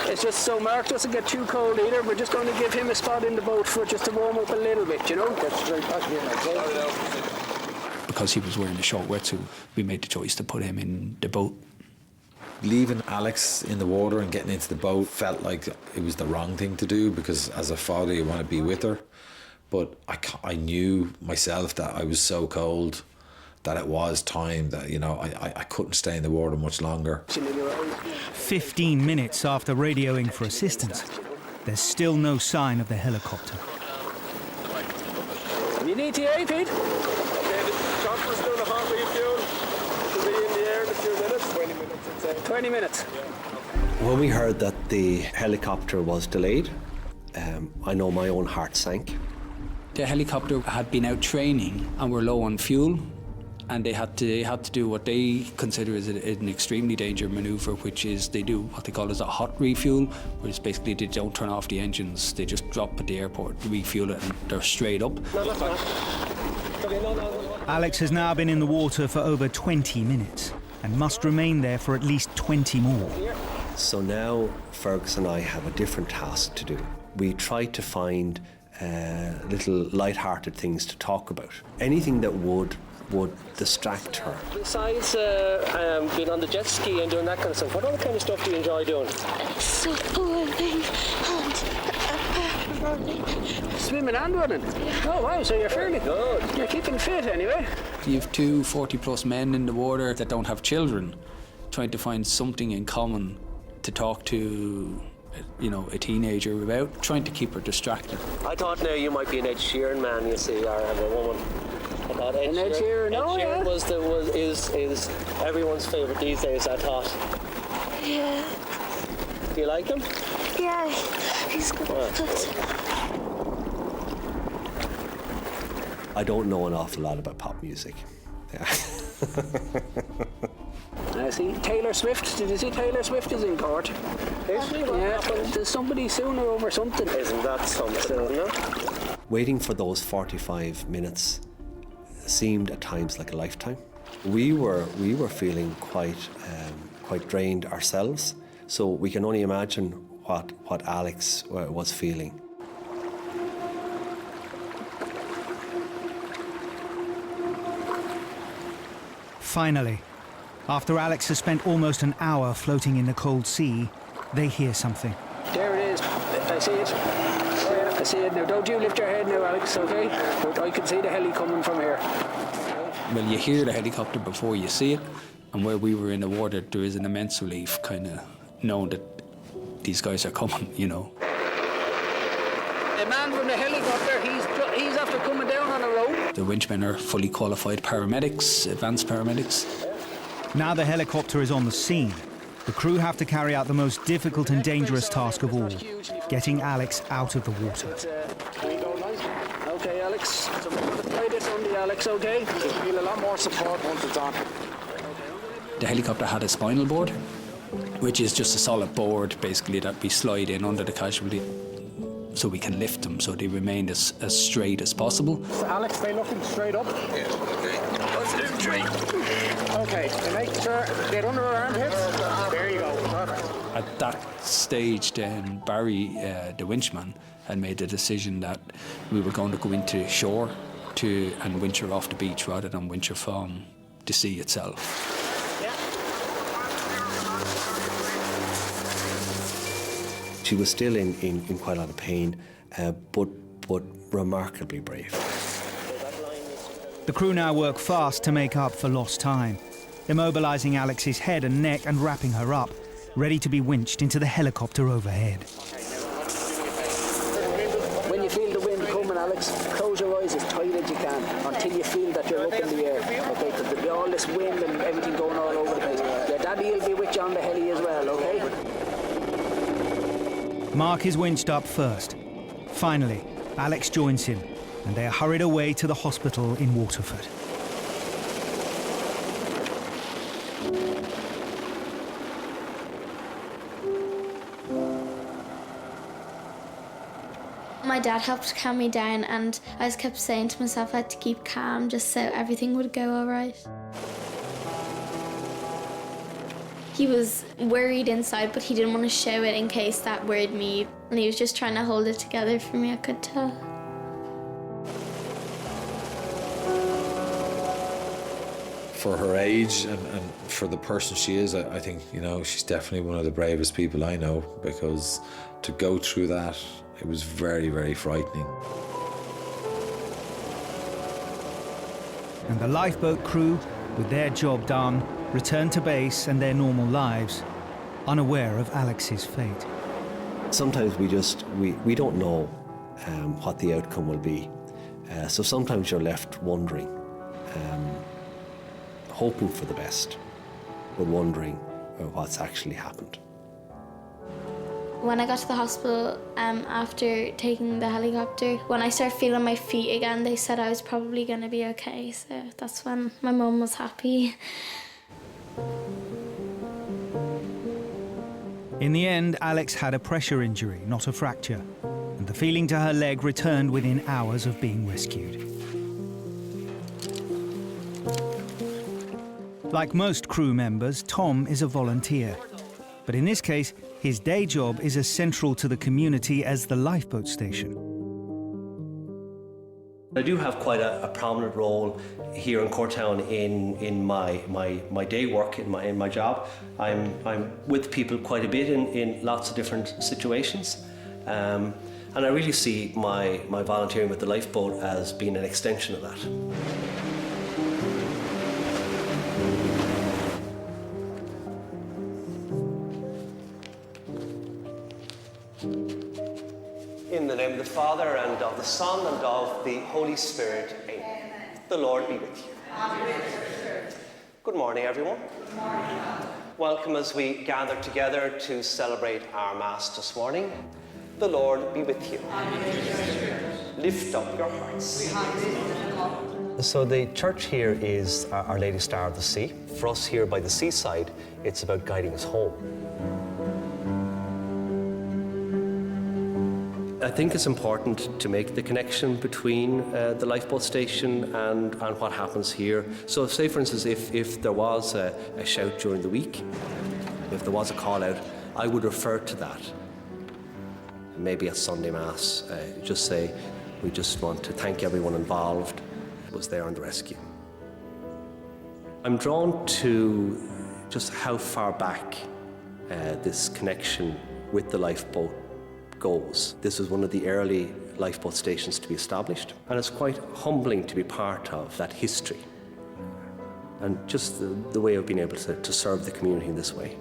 It's just so Mark doesn't get too cold either. We're just going to give him a spot in the boat for just to warm up a little bit, you know? That's very Because he was wearing a short wetsuit, we made the choice to put him in the boat. Leaving Alex in the water and getting into the boat felt like it was the wrong thing to do, because as a father you want to be with her. But I knew myself that I was so cold that it was time that, you know, I couldn't stay in the water much longer. 15 minutes after radioing for assistance, there's still no sign of the helicopter. You need TA, Pete? Okay, the chopper's doing a hot refuel. It'll be in the air in a few minutes. 20 minutes, I'd say. 20 minutes. When we heard that the helicopter was delayed, I know my own heart sank. The helicopter had been out training and were low on fuel, and they had to do what they consider as an extremely dangerous manoeuvre, which is they do what they call as a hot refuel, which basically they don't turn off the engines, they just drop at the airport, refuel it, and they're straight up. Alex has now been in the water for over 20 minutes and must remain there for at least 20 more. So now Fergus and I have a different task to do. We try to find little light-hearted things to talk about. Anything that would distract her. Besides being on the jet ski and doing that kind of stuff, what other kind of stuff do you enjoy doing? Swimming and running. Swimming and running? Oh wow, so you're fairly good. You're keeping fit anyway. You have two 40-plus men in the water that don't have children, trying to find something in common to talk to, you know, a teenager about, trying to keep her distracted. I thought now you might be an Ed Sheeran man, you see, or a woman. Ed Sheeran, is everyone's favourite these days, I thought. Yeah. Do you like him? Yeah, he's good. I don't know an awful lot about pop music. Yeah. I see Taylor Swift. Did you see Taylor Swift is in court? Is she? Yeah, there's somebody suing her over something. Isn't that something, isn't it? Waiting for those 45 minutes seemed at times like a lifetime. We were feeling quite drained ourselves, so we can only imagine what Alex was feeling. Finally, after Alex has spent almost an hour floating in the cold sea, they hear something. There it is. I see it. I see it now. Don't you lift your head now, Alex, okay? But I can see the heli coming from here. Well, you hear the helicopter before you see it, and where we were in the water, there is an immense relief, kind of knowing that these guys are coming, you know. The man from the helicopter, he's after coming down on a rope. The winchmen are fully qualified paramedics, advanced paramedics. Now the helicopter is on the scene. The crew have to carry out the most difficult and dangerous task of all, getting Alex out of the water. Okay, Alex. So we're going to play this on the Alex, okay? You'll feel a lot more support once it's on. The helicopter had a spinal board, which is just a solid board, basically, that we slide in under the casualty so we can lift them so they remain as straight as possible. So Alex, stay looking straight up. Yeah, okay. Let's do 3. Okay, so make sure get under her armpits. There you go. At that stage then, Barry, the winchman, had made the decision that we were going to go into shore and wincher off the beach rather than wincher from the sea itself. She was still in quite a lot of pain, but remarkably brave. The crew now work fast to make up for lost time, immobilising Alex's head and neck and wrapping her up, ready to be winched into the helicopter overhead. When you feel the wind coming, Alex, close your eyes as tight as you can until you feel that you're up in the air. Okay, because there'll be all this wind and everything going all over the place. Your daddy will be with you on the heli as well, okay? Mark is winched up first. Finally, Alex joins him, and they are hurried away to the hospital in Waterford. My dad helped calm me down, and I just kept saying to myself I had to keep calm just so everything would go all right. He was worried inside, but he didn't want to show it in case that worried me. And he was just trying to hold it together for me, I could tell. For her age and for the person she is, I think, you know, she's definitely one of the bravest people I know, because to go through that, it was very, very frightening. And the lifeboat crew, with their job done, returned to base and their normal lives, unaware of Alex's fate. Sometimes we don't know what the outcome will be. So sometimes you're left wondering, hoping for the best, but wondering what's actually happened. When I got to the hospital after taking the helicopter, when I started feeling my feet again, they said I was probably going to be okay. So that's when my mum was happy. In the end, Alex had a pressure injury, not a fracture, and the feeling to her leg returned within hours of being rescued. Like most crew members, Tom is a volunteer. But in this case, his day job is as central to the community as the lifeboat station. I do have quite a prominent role here in Courtown in my day work, in my job. I'm with people quite a bit in lots of different situations. And I really see my volunteering with the lifeboat as being an extension of that. In the name of the Father, and of the Son, and of the Holy Spirit. Amen. The Lord be with you. Good morning, everyone. Good morning. Welcome as we gather together to celebrate our Mass this morning. The Lord be with you. Lift up your hearts. So the church here is Our Lady Star of the Sea. For us here by the seaside, it's about guiding us home. I think it's important to make the connection between the lifeboat station and what happens here. So say, for instance, if there was a shout during the week, if there was a call out, I would refer to that. Maybe at Sunday Mass, just say, we just want to thank everyone involved who was there on the rescue. I'm drawn to just how far back this connection with the lifeboat goes. This was one of the early lifeboat stations to be established, and it's quite humbling to be part of that history and just the way of being able to serve the community in this way.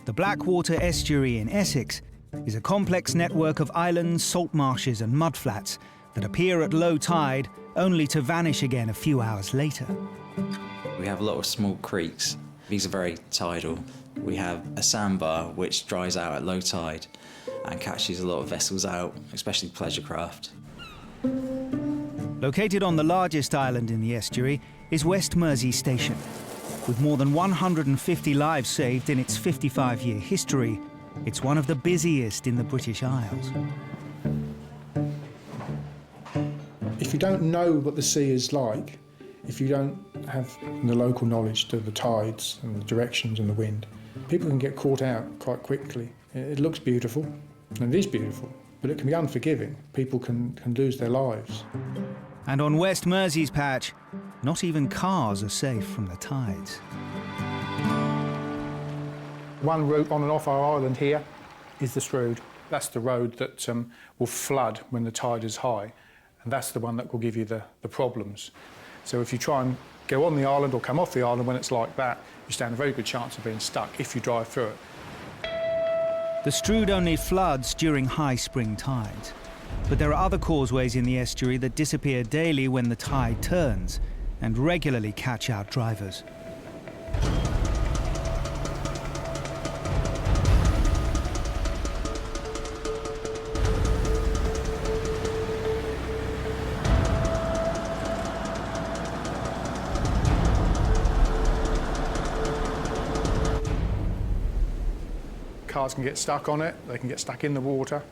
The Blackwater Estuary in Essex is a complex network of islands, salt marshes and mudflats that appear at low tide only to vanish again a few hours later. We have a lot of small creeks. These are very tidal. We have a sandbar which dries out at low tide and catches a lot of vessels out, especially pleasure craft. Located on the largest island in the estuary is West Mersey Station. With more than 150 lives saved in its 55-year history, it's one of the busiest in the British Isles. If you don't know what the sea is like, if you don't have the local knowledge to the tides and the directions and the wind, people can get caught out quite quickly. It looks beautiful, and it is beautiful, but it can be unforgiving. People can lose their lives. And on West Mersey's patch, not even cars are safe from the tides. One route on and off our island here is the Strood. That's the road that will flood when the tide is high, and that's the one that will give you the problems. So if you try and go on the island or come off the island when it's like that, you stand a very good chance of being stuck if you drive through it. The Strood only floods during high spring tides, but there are other causeways in the estuary that disappear daily when the tide turns and regularly catch out drivers. Cars can get stuck on it, they can get stuck in the water.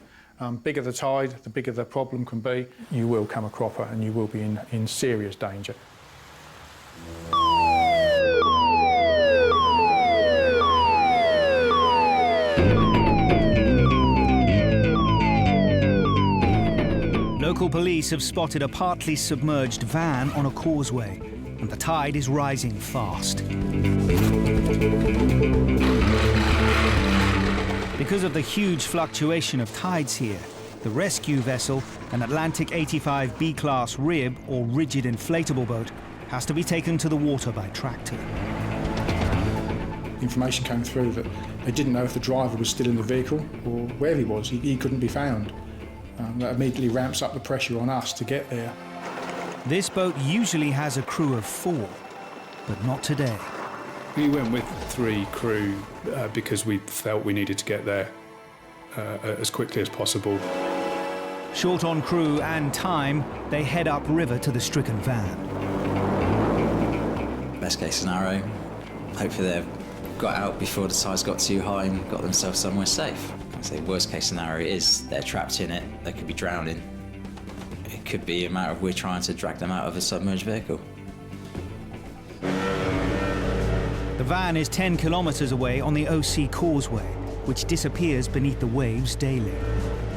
Bigger the tide, the bigger the problem can be. You will come a cropper and you will be in serious danger. Local police have spotted a partly submerged van on a causeway, and the tide is rising fast. Because of the huge fluctuation of tides here, the rescue vessel, an Atlantic 85 B-class RIB or rigid inflatable boat, has to be taken to the water by tractor. Information came through that they didn't know if the driver was still in the vehicle or where he was. He couldn't be found. That immediately ramps up the pressure on us to get there. This boat usually has a crew of 4, but not today. We went with 3 crew because we felt we needed to get there as quickly as possible. Short on crew and time, they head upriver to the stricken van. Best case scenario, hopefully they've got out before the tides got too high and got themselves somewhere safe. I'd say worst case scenario is they're trapped in it, they could be drowning. It could be a matter of we're trying to drag them out of a submerged vehicle. The van is 10 kilometres away on the OC Causeway, which disappears beneath the waves daily.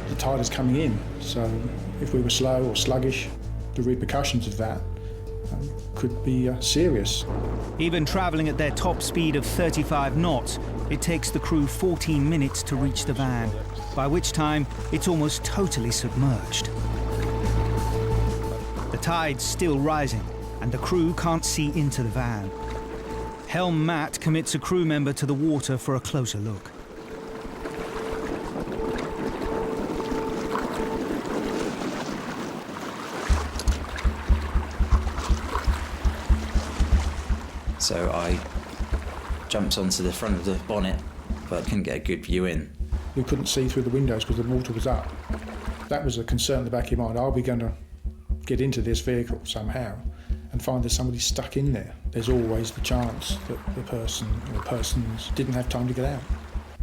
The tide is coming in, so if we were slow or sluggish, the repercussions of that could be serious. Even travelling at their top speed of 35 knots, it takes the crew 14 minutes to reach the van, by which time it's almost totally submerged. The tide's still rising, and the crew can't see into the van. Helm Matt commits a crew member to the water for a closer look. So I jumped onto the front of the bonnet, but couldn't get a good view in. We couldn't see through the windows because the water was up. That was a concern in the back of your mind. Are we going to get into this vehicle somehow and find there's somebody stuck in there? There's always the chance that the person or persons didn't have time to get out.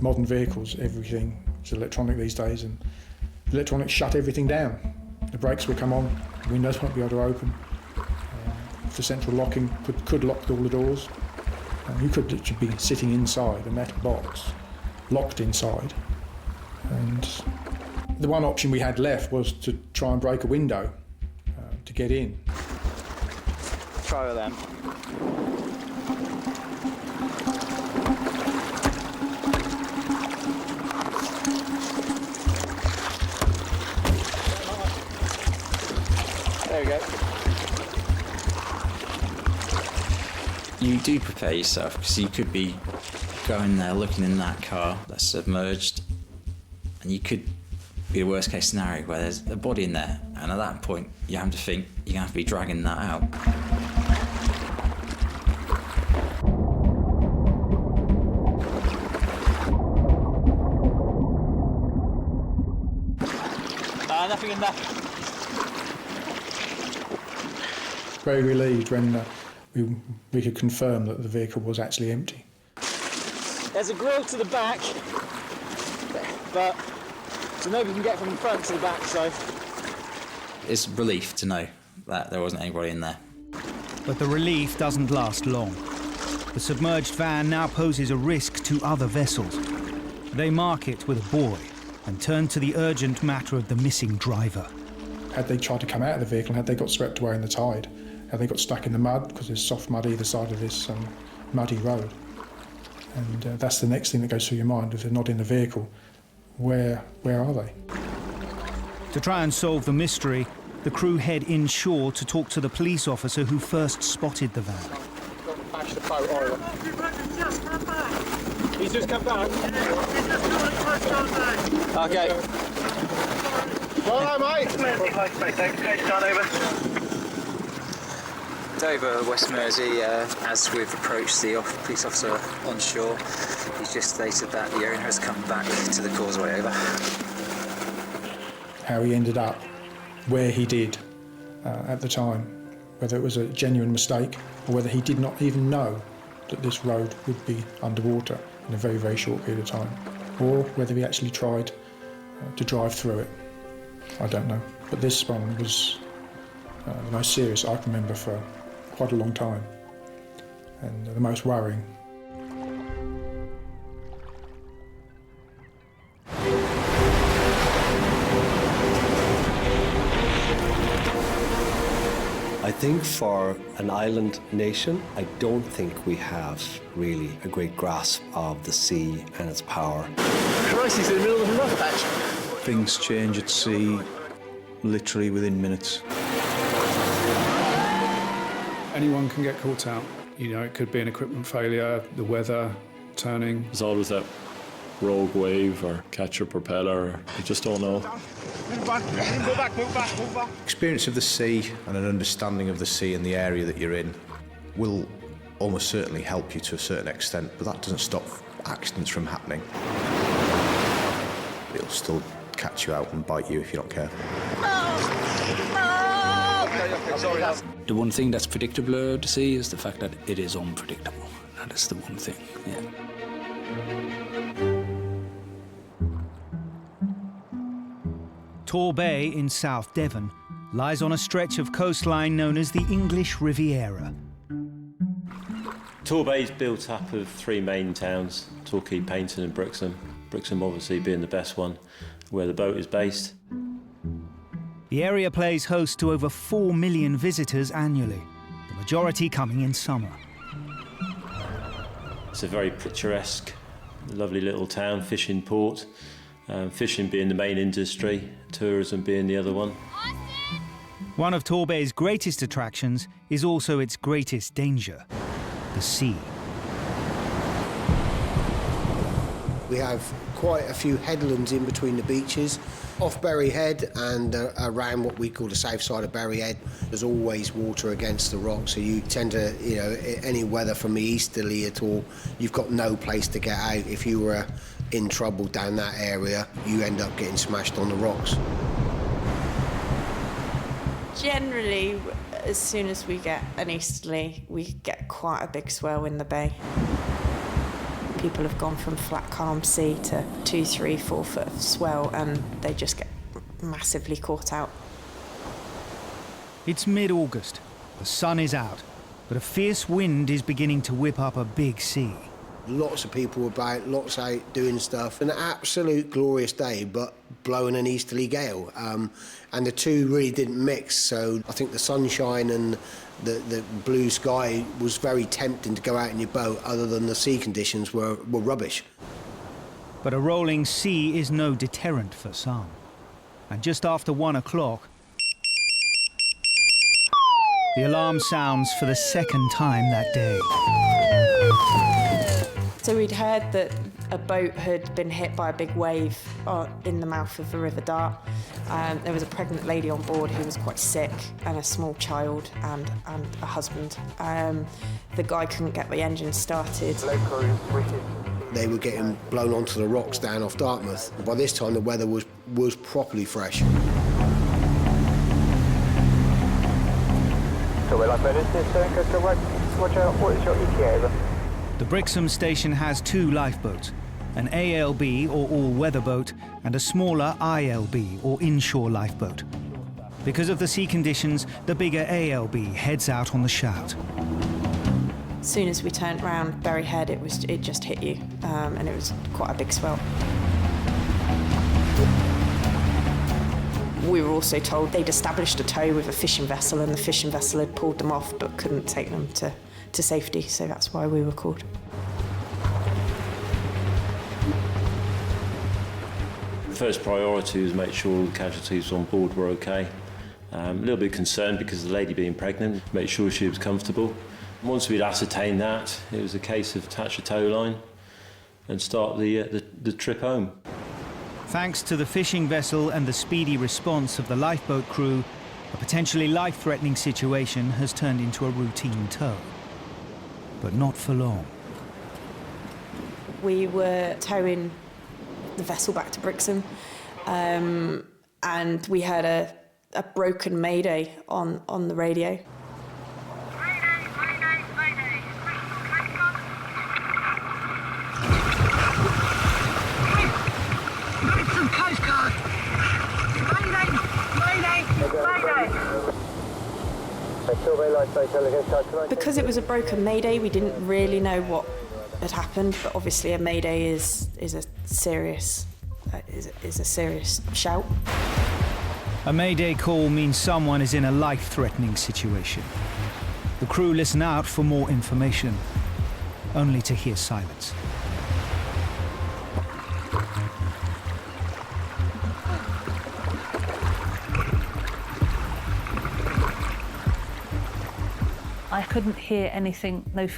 Modern vehicles, everything is electronic these days, and the electronics shut everything down. The brakes will come on, the windows won't be able to open. The central locking could lock all the doors. You could literally be sitting inside a metal box, locked inside. And the one option we had left was to try and break a window to get in. Try with them. There we go. You do prepare yourself, because you could be going there looking in that car that's submerged, and you could be the worst case scenario where there's a body in there, and at that point you have to think you're going to have to be dragging that out. Nothing in there. Very relieved when we could confirm that the vehicle was actually empty. There's a grill to the back, but so nobody can get from the front to the back, so... It's relief to know that there wasn't anybody in there. But the relief doesn't last long. The submerged van now poses a risk to other vessels. They mark it with a buoy and turn to the urgent matter of the missing driver. Had they tried to come out of the vehicle, had they got swept away in the tide, had they got stuck in the mud, because there's soft mud either side of this muddy road. And that's the next thing that goes through your mind. If they're not in the vehicle, where are they? To try and solve the mystery, the crew head inshore to talk to the police officer who first spotted the van. Bash the boat over. He's just come back. Okay. All right, mate. Dover, West Mersey, as we've approached the police officer on shore, he's just stated that the owner has come back to the causeway, over. How he ended up where he did at the time, whether it was a genuine mistake or whether he did not even know that this road would be underwater in a very, very short period of time, or whether he actually tried to drive through it. I don't know. But this one was the most serious I can remember for quite a long time, and the most worrying. I think for an island nation, I don't think we have really a great grasp of the sea and its power. Christ, he's in the middle of a rough patch. Things change at sea literally within minutes. Anyone can get caught out. You know, it could be an equipment failure, the weather, turning. There's always that rogue wave or catch a propeller. You just don't know. Move back. Experience of the sea and an understanding of the sea and the area that you're in will almost certainly help you to a certain extent, but that doesn't stop accidents from happening. It'll still catch you out and bite you if you're not careful. The one thing that's predictable to see is the fact that it is unpredictable. That is the one thing, yeah. Tor Bay in South Devon lies on a stretch of coastline known as the English Riviera. Tor Bay is built up of three main towns, Torquay, Paynton and Brixham. Brixham obviously being the best one, where the boat is based. The area plays host to over 4 million visitors annually, the majority coming in summer. It's a very picturesque, lovely little town, fishing port. Fishing being the main industry, tourism being the other one. One of Tor Bay's greatest attractions is also its greatest danger, the sea. We have quite a few headlands in between the beaches. Off Berry Head and around what we call the south side of Berry Head, there's always water against the rocks, so you tend to, you know, any weather from the easterly at all, you've got no place to get out. If you were in trouble down that area, you end up getting smashed on the rocks. Generally, as soon as we get an easterly, we get quite a big swell in the bay. People have gone from flat, calm sea to 2, 3, 4 foot of swell, and they just get massively caught out. It's mid-August. The sun is out, but a fierce wind is beginning to whip up a big sea. Lots of people about, lots out doing stuff. An absolute glorious day, but blowing an easterly gale. And the two really didn't mix, so I think the sunshine and the blue sky was very tempting to go out in your boat, other than the sea conditions were rubbish. But a rolling sea is no deterrent for some. And just after 1 o'clock, the alarm sounds for the second time that day. So we'd heard that a boat had been hit by a big wave in the mouth of the River Dart. There was a pregnant lady on board who was quite sick, and a small child and a husband. The guy couldn't get the engine started. They were getting blown onto the rocks down off Dartmouth. By this time, the weather was properly fresh. So we're Watch out, what is your ETA, over? The Brixham station has 2 lifeboats, an ALB or all-weather boat and a smaller ILB or inshore lifeboat. Because of the sea conditions, the bigger ALB heads out on the Shout. As soon as we turned round Berry Head, it just hit you, and it was quite a big swell. We were also told they'd established a tow with a fishing vessel, and the fishing vessel had pulled them off but couldn't take them to safety, so that's why we were called. First priority was make sure all the casualties on board were okay. A little bit concerned because of the lady being pregnant, make sure she was comfortable. Once we'd ascertained that, it was a case of attach a tow line and start the trip home. Thanks to the fishing vessel and the speedy response of the lifeboat crew, a potentially life-threatening situation has turned into a routine tow. But not for long. We were towing the vessel back to Brixham, and we had a broken mayday on the radio. Because it was a broken mayday, we didn't really know what had happened, but obviously a mayday is a serious shout. A mayday call means someone is in a life-threatening situation. The crew listen out for more information, only to hear silence. I couldn't hear anything, no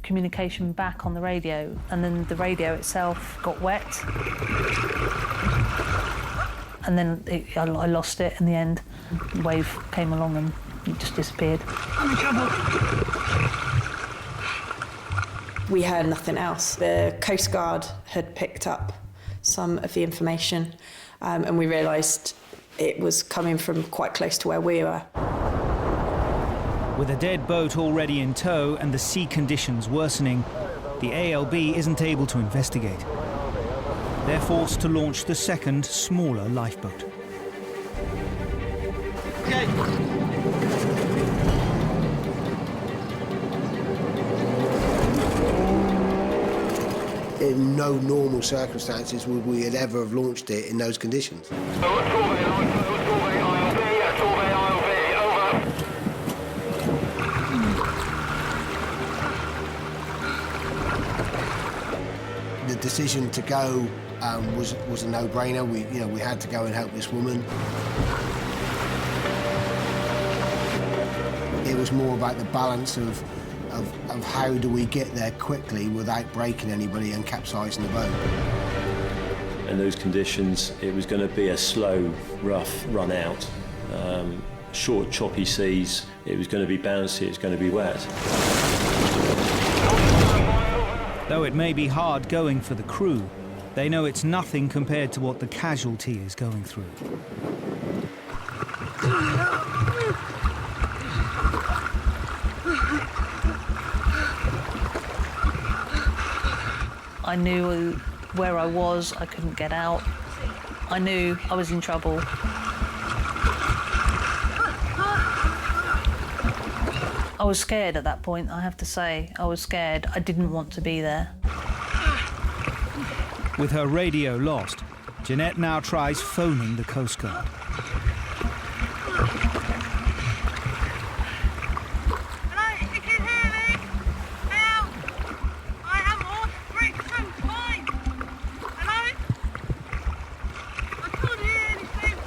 communication back on the radio, and then the radio itself got wet. And then I lost it in the end. The wave came along and it just disappeared. I'm in trouble. We heard nothing else. The Coast Guard had picked up some of the information, and we realised it was coming from quite close to where we were. With a dead boat already in tow and the sea conditions worsening, the ALB isn't able to investigate. They're forced to launch the second, smaller lifeboat. In no normal circumstances would we have ever have launched it in those conditions. The decision to go was a no-brainer. We had to go and help this woman. It was more about the balance of how do we get there quickly without breaking anybody and capsizing the boat. In those conditions, it was going to be a slow, rough run out. Short, choppy seas. It was going to be bouncy. It was going to be wet. Though it may be hard going for the crew, they know it's nothing compared to what the Casualty is going through. I knew where I was, I couldn't get out. I knew I was in trouble. I was scared at that point, I have to say. I was scared. I didn't want to be there. With her radio lost, Jeanette now tries phoning the Coast Guard. Hello, if you can hear me, help! I am off Brixham Point. Hello? I can't hear anything.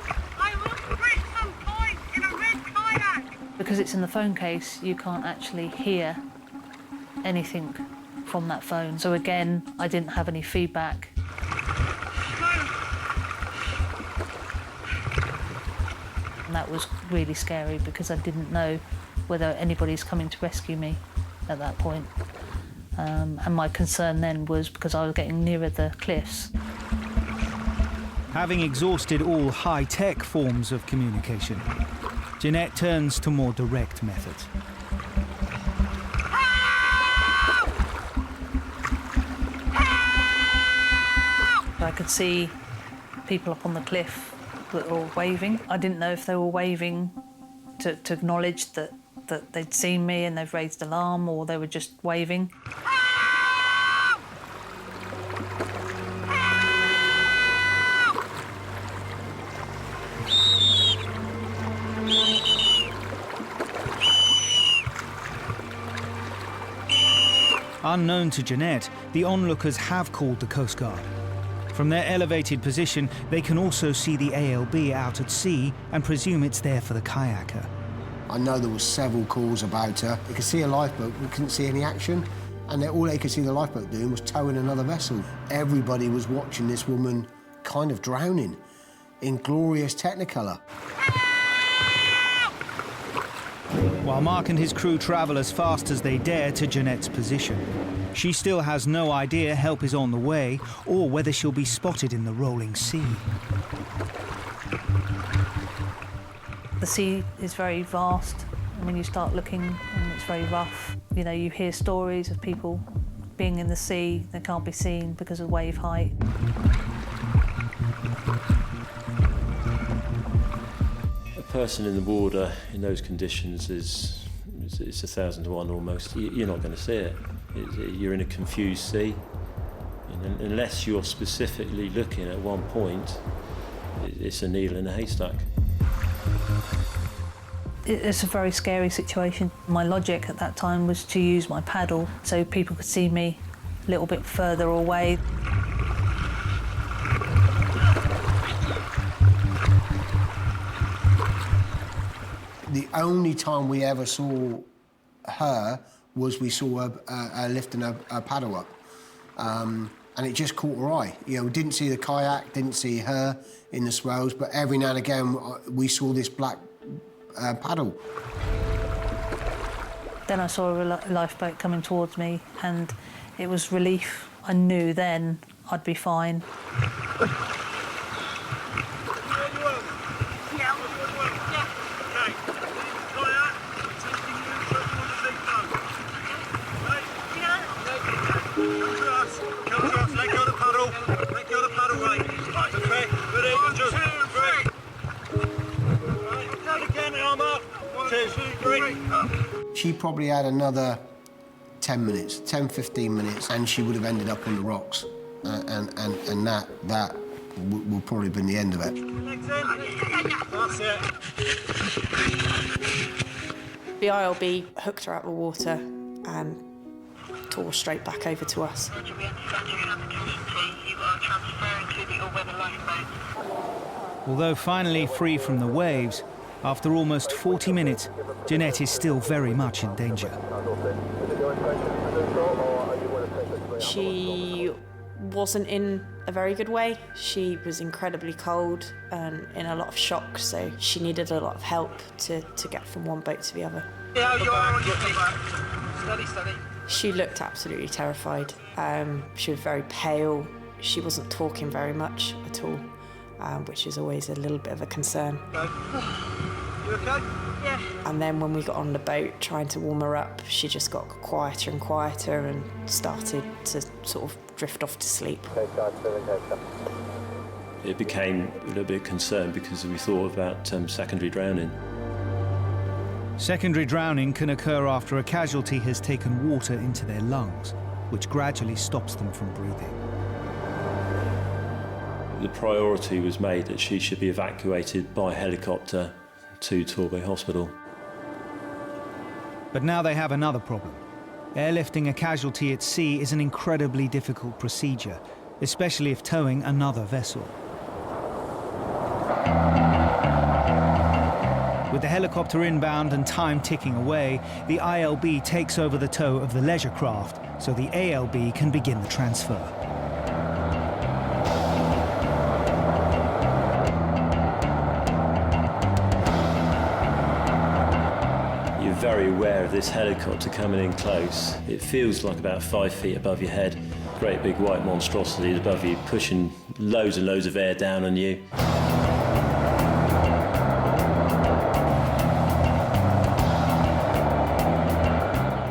I'm off Brixham Point in a red kayak. Because it's in the phone case, you can't actually hear anything from that phone. So again, I didn't have any feedback. And that was really scary because I didn't know whether anybody's coming to rescue me at that point. And my concern then was because I was getting nearer the cliffs. Having exhausted all high-tech forms of communication, Jeanette turns to more direct methods. see people up on the cliff that were waving. I didn't know if they were waving to acknowledge that they'd seen me and they've raised alarm, or they were just waving. Unknown to Jeanette, the onlookers have called the Coast Guard. From their elevated position, they can also see the ALB out at sea and presume it's there for the kayaker. I know there were several calls about her. They could see a lifeboat, we couldn't see any action, and all they could see the lifeboat doing was towing another vessel. Everybody was watching this woman kind of drowning in glorious technicolor. While Mark and his crew travel as fast as they dare to Jeanette's position, she still has no idea help is on the way or whether she'll be spotted in the rolling sea. The sea is very vast, and when you start looking, and it's very rough. You know, you hear stories of people being in the sea that can't be seen because of wave height. A person in the water in those conditions it's 1,000 to 1 almost. You're not going to see it. You're in a confused sea. And unless you're specifically looking at one point, it's a needle in a haystack. It's a very scary situation. My logic at that time was to use my paddle so people could see me a little bit further away. The only time we ever saw her was we saw her lifting her paddle up. And it just caught her eye. You know, we didn't see the kayak, didn't see her in the swells, but every now and again we saw this black paddle. Then I saw a lifeboat coming towards me, and it was relief. I knew then I'd be fine. She probably had another 10 minutes, 10, 15 minutes, and she would have ended up on the rocks. And that will probably have been the end of it. That's it. The ILB hooked her out of the water and tore straight back over to us. Although finally free from the waves, after almost 40 minutes, Jeanette is still very much in danger. She wasn't in a very good way. She was incredibly cold and in a lot of shock, so she needed a lot of help to get from one boat to the other. Yeah, you are on your feet. Steady, steady. She looked absolutely terrified. She was very pale. She wasn't talking very much at all, which is always a little bit of a concern. You okay? Yeah. And then when we got on the boat trying to warm her up, she just got quieter and quieter and started to sort of drift off to sleep. It became a little bit concerned because we thought about secondary drowning. Secondary drowning can occur after a casualty has taken water into their lungs, which gradually stops them from breathing. The priority was made that she should be evacuated by helicopter to Torbay Hospital. But now they have another problem. Airlifting a casualty at sea is an incredibly difficult procedure, especially if towing another vessel. With the helicopter inbound and time ticking away, the ILB takes over the tow of the leisure craft, so the ALB can begin the transfer. You're very aware of this helicopter coming in close. It feels like about 5 feet above your head. Great big white monstrosity above you, pushing loads and loads of air down on you.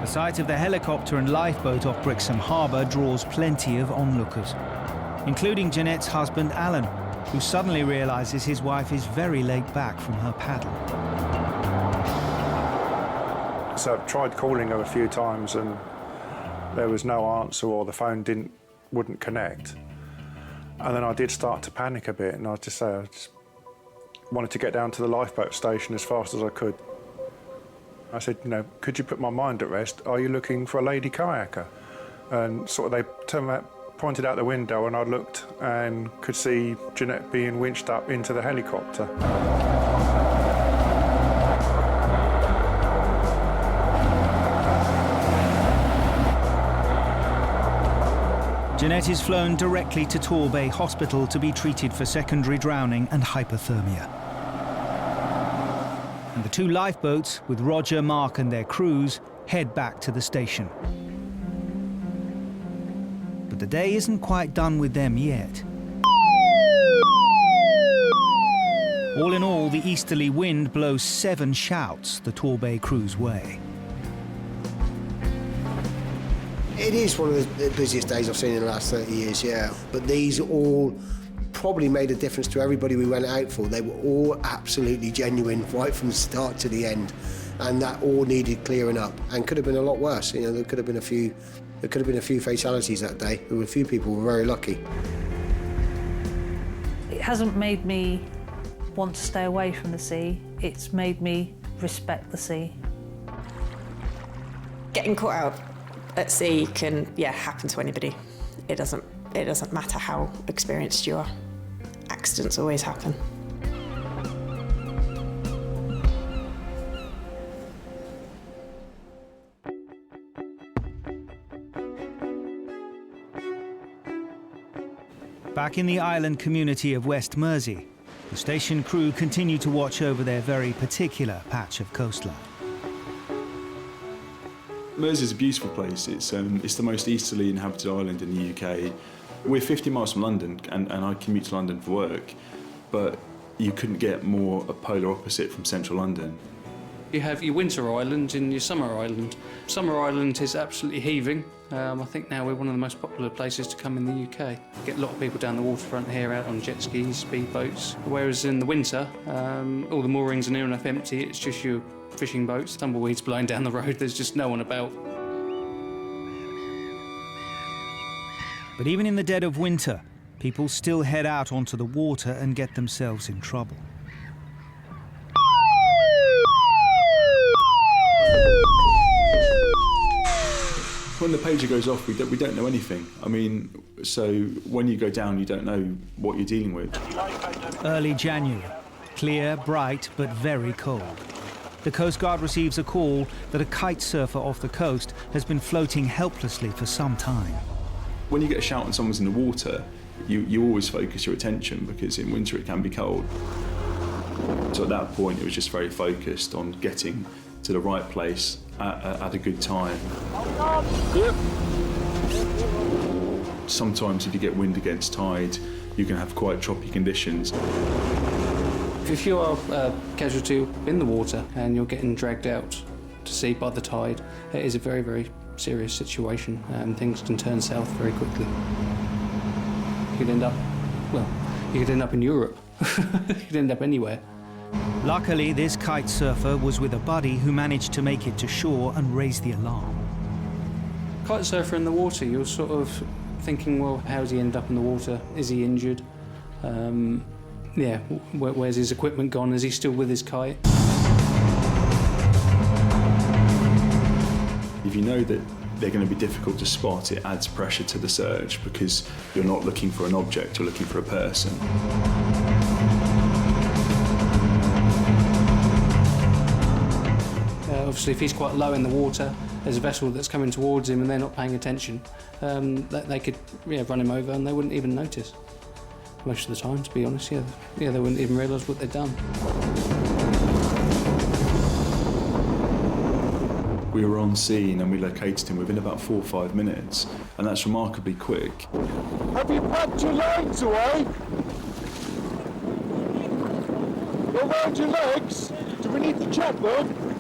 The sight of the helicopter and lifeboat off Brixham Harbour draws plenty of onlookers. including Jeanette's husband, Alan, who suddenly realises his wife is very laid back from her paddle. So I tried calling her a few times and there was no answer, or the phone wouldn't connect. And then I did start to panic a bit, and I just wanted to get down to the lifeboat station as fast as I could. I said, you know, could you put my mind at rest? Are you looking for a lady kayaker? And sort of they pointed out the window, and I looked and could see Jeanette being winched up into the helicopter. Jeanette is flown directly to Torbay Hospital to be treated for secondary drowning and hypothermia. And the 2 lifeboats, with Roger, Mark and their crews, head back to the station. But the day isn't quite done with them yet. All in all, the easterly wind blows 7 shouts the Torbay crew's way. It is one of the busiest days I've seen in the last 30 years, yeah. But these all probably made a difference to everybody we went out for. They were all absolutely genuine right from the start to the end, and that all needed clearing up and could have been a lot worse. You know, there could have been a few fatalities that day. A few people were very lucky. It hasn't made me want to stay away from the sea. It's made me respect the sea. Getting caught out at sea can, happen to anybody. It doesn't matter how experienced you are. Accidents always happen. Back in the island community of West Mersey, the station crew continue to watch over their very particular patch of coastline. Mersey is a beautiful place. It's the most easterly inhabited island in the UK. We're 50 miles from London, and I commute to London for work, but you couldn't get more a polar opposite from central London. You have your winter island and your summer island. Summer island is absolutely heaving. I think now we're one of the most popular places to come in the UK. Get a lot of people down the waterfront here out on jet skis, speedboats. Whereas in the winter, all the moorings are near enough empty. It's just your fishing boats, tumbleweeds blowing down the road. There's just no one about. But even in the dead of winter, people still head out onto the water and get themselves in trouble. When the pager goes off, we don't know anything. I mean, so when you go down, you don't know what you're dealing with. Early January, clear, bright, but very cold. The Coast Guard receives a call that a kite surfer off the coast has been floating helplessly for some time. When you get a shout and someone's in the water, you always focus your attention because in winter it can be cold. So at that point, it was just very focused on getting to the right place at a good time. Sometimes if you get wind against tide, you can have quite choppy conditions. If you are a casualty in the water and you're getting dragged out to sea by the tide, it is a very, very serious situation and things can turn south very quickly. You could end up in Europe. You could end up anywhere. Luckily, this kite surfer was with a buddy who managed to make it to shore and raise the alarm. Kite surfer in the water, you're sort of thinking, well, how does he end up in the water? Is he injured? Where's his equipment gone? Is he still with his kite? If you know that they're going to be difficult to spot, it adds pressure to the search because you're not looking for an object, you're looking for a person. Obviously, if he's quite low in the water, there's a vessel that's coming towards him and they're not paying attention, they could run him over and they wouldn't even notice. Most of the time, to be honest, they wouldn't even realise what they'd done. We were on scene and we located him within about 4 or 5 minutes, and that's remarkably quick. Have you packed your legs away? Around your legs? Do we need to check them?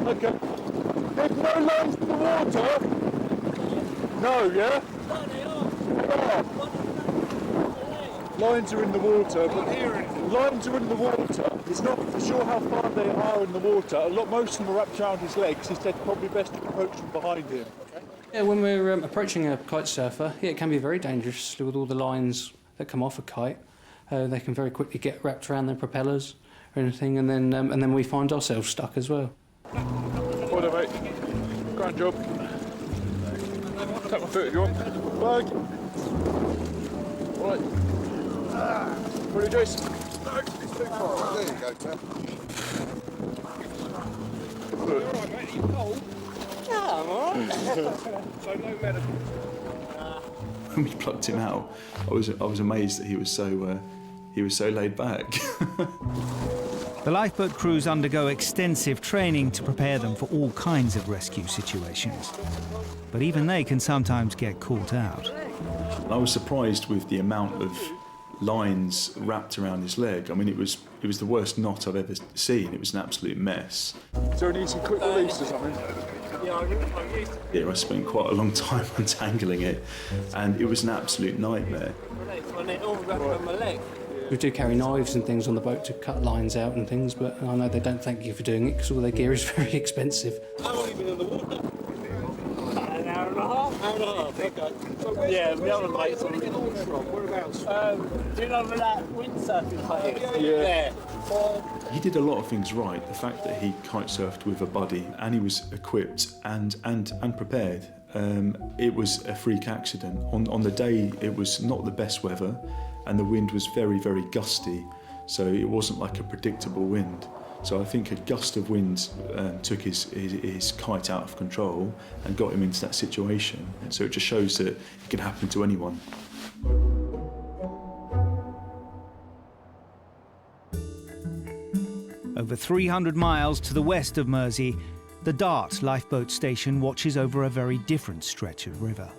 Okay. There's no lines in the water. No, yeah? Lines are in the water, but lines are in the water. It's not for sure how far they are in the water. Most of them are wrapped around his legs. He said probably best to approach from behind him. Yeah, when we're approaching a kite surfer, it can be very dangerous with all the lines that come off a kite. They can very quickly get wrapped around their propellers or anything, and then we find ourselves stuck as well. Well done, mate. Grand job. Take my foot if you want. Bag. Right. Ready, Jason? No, it's too far. There you go, Tim. All right, mate, are you cold? Yeah, I'm all right. So no medical? When we plucked him out, I was amazed that he was so laid back. The lifeboat crews undergo extensive training to prepare them for all kinds of rescue situations. But even they can sometimes get caught out. I was surprised with the amount of lines wrapped around his leg. I mean, it was the worst knot I've ever seen. It was an absolute mess. So need some quick release or something? Yeah, I spent quite a long time untangling it, and it was an absolute nightmare. We do carry knives and things on the boat to cut lines out and things, but I know they don't thank you for doing it because all their gear is very expensive. How long have you been in the water? An hour and a half. Hour and a half, okay. Yeah, we have a mate. Whereabouts? Do you know where that windsurfing place is? Yeah. He did a lot of things right. The fact that he kite surfed with a buddy and he was equipped and prepared. It was a freak accident. On the day, it was not the best weather, and the wind was very, very gusty, so it wasn't like a predictable wind. So I think a gust of wind took his kite out of control and got him into that situation. So it just shows that it can happen to anyone. Over 300 miles to the west of Mersey, the Dart lifeboat station watches over a very different stretch of river.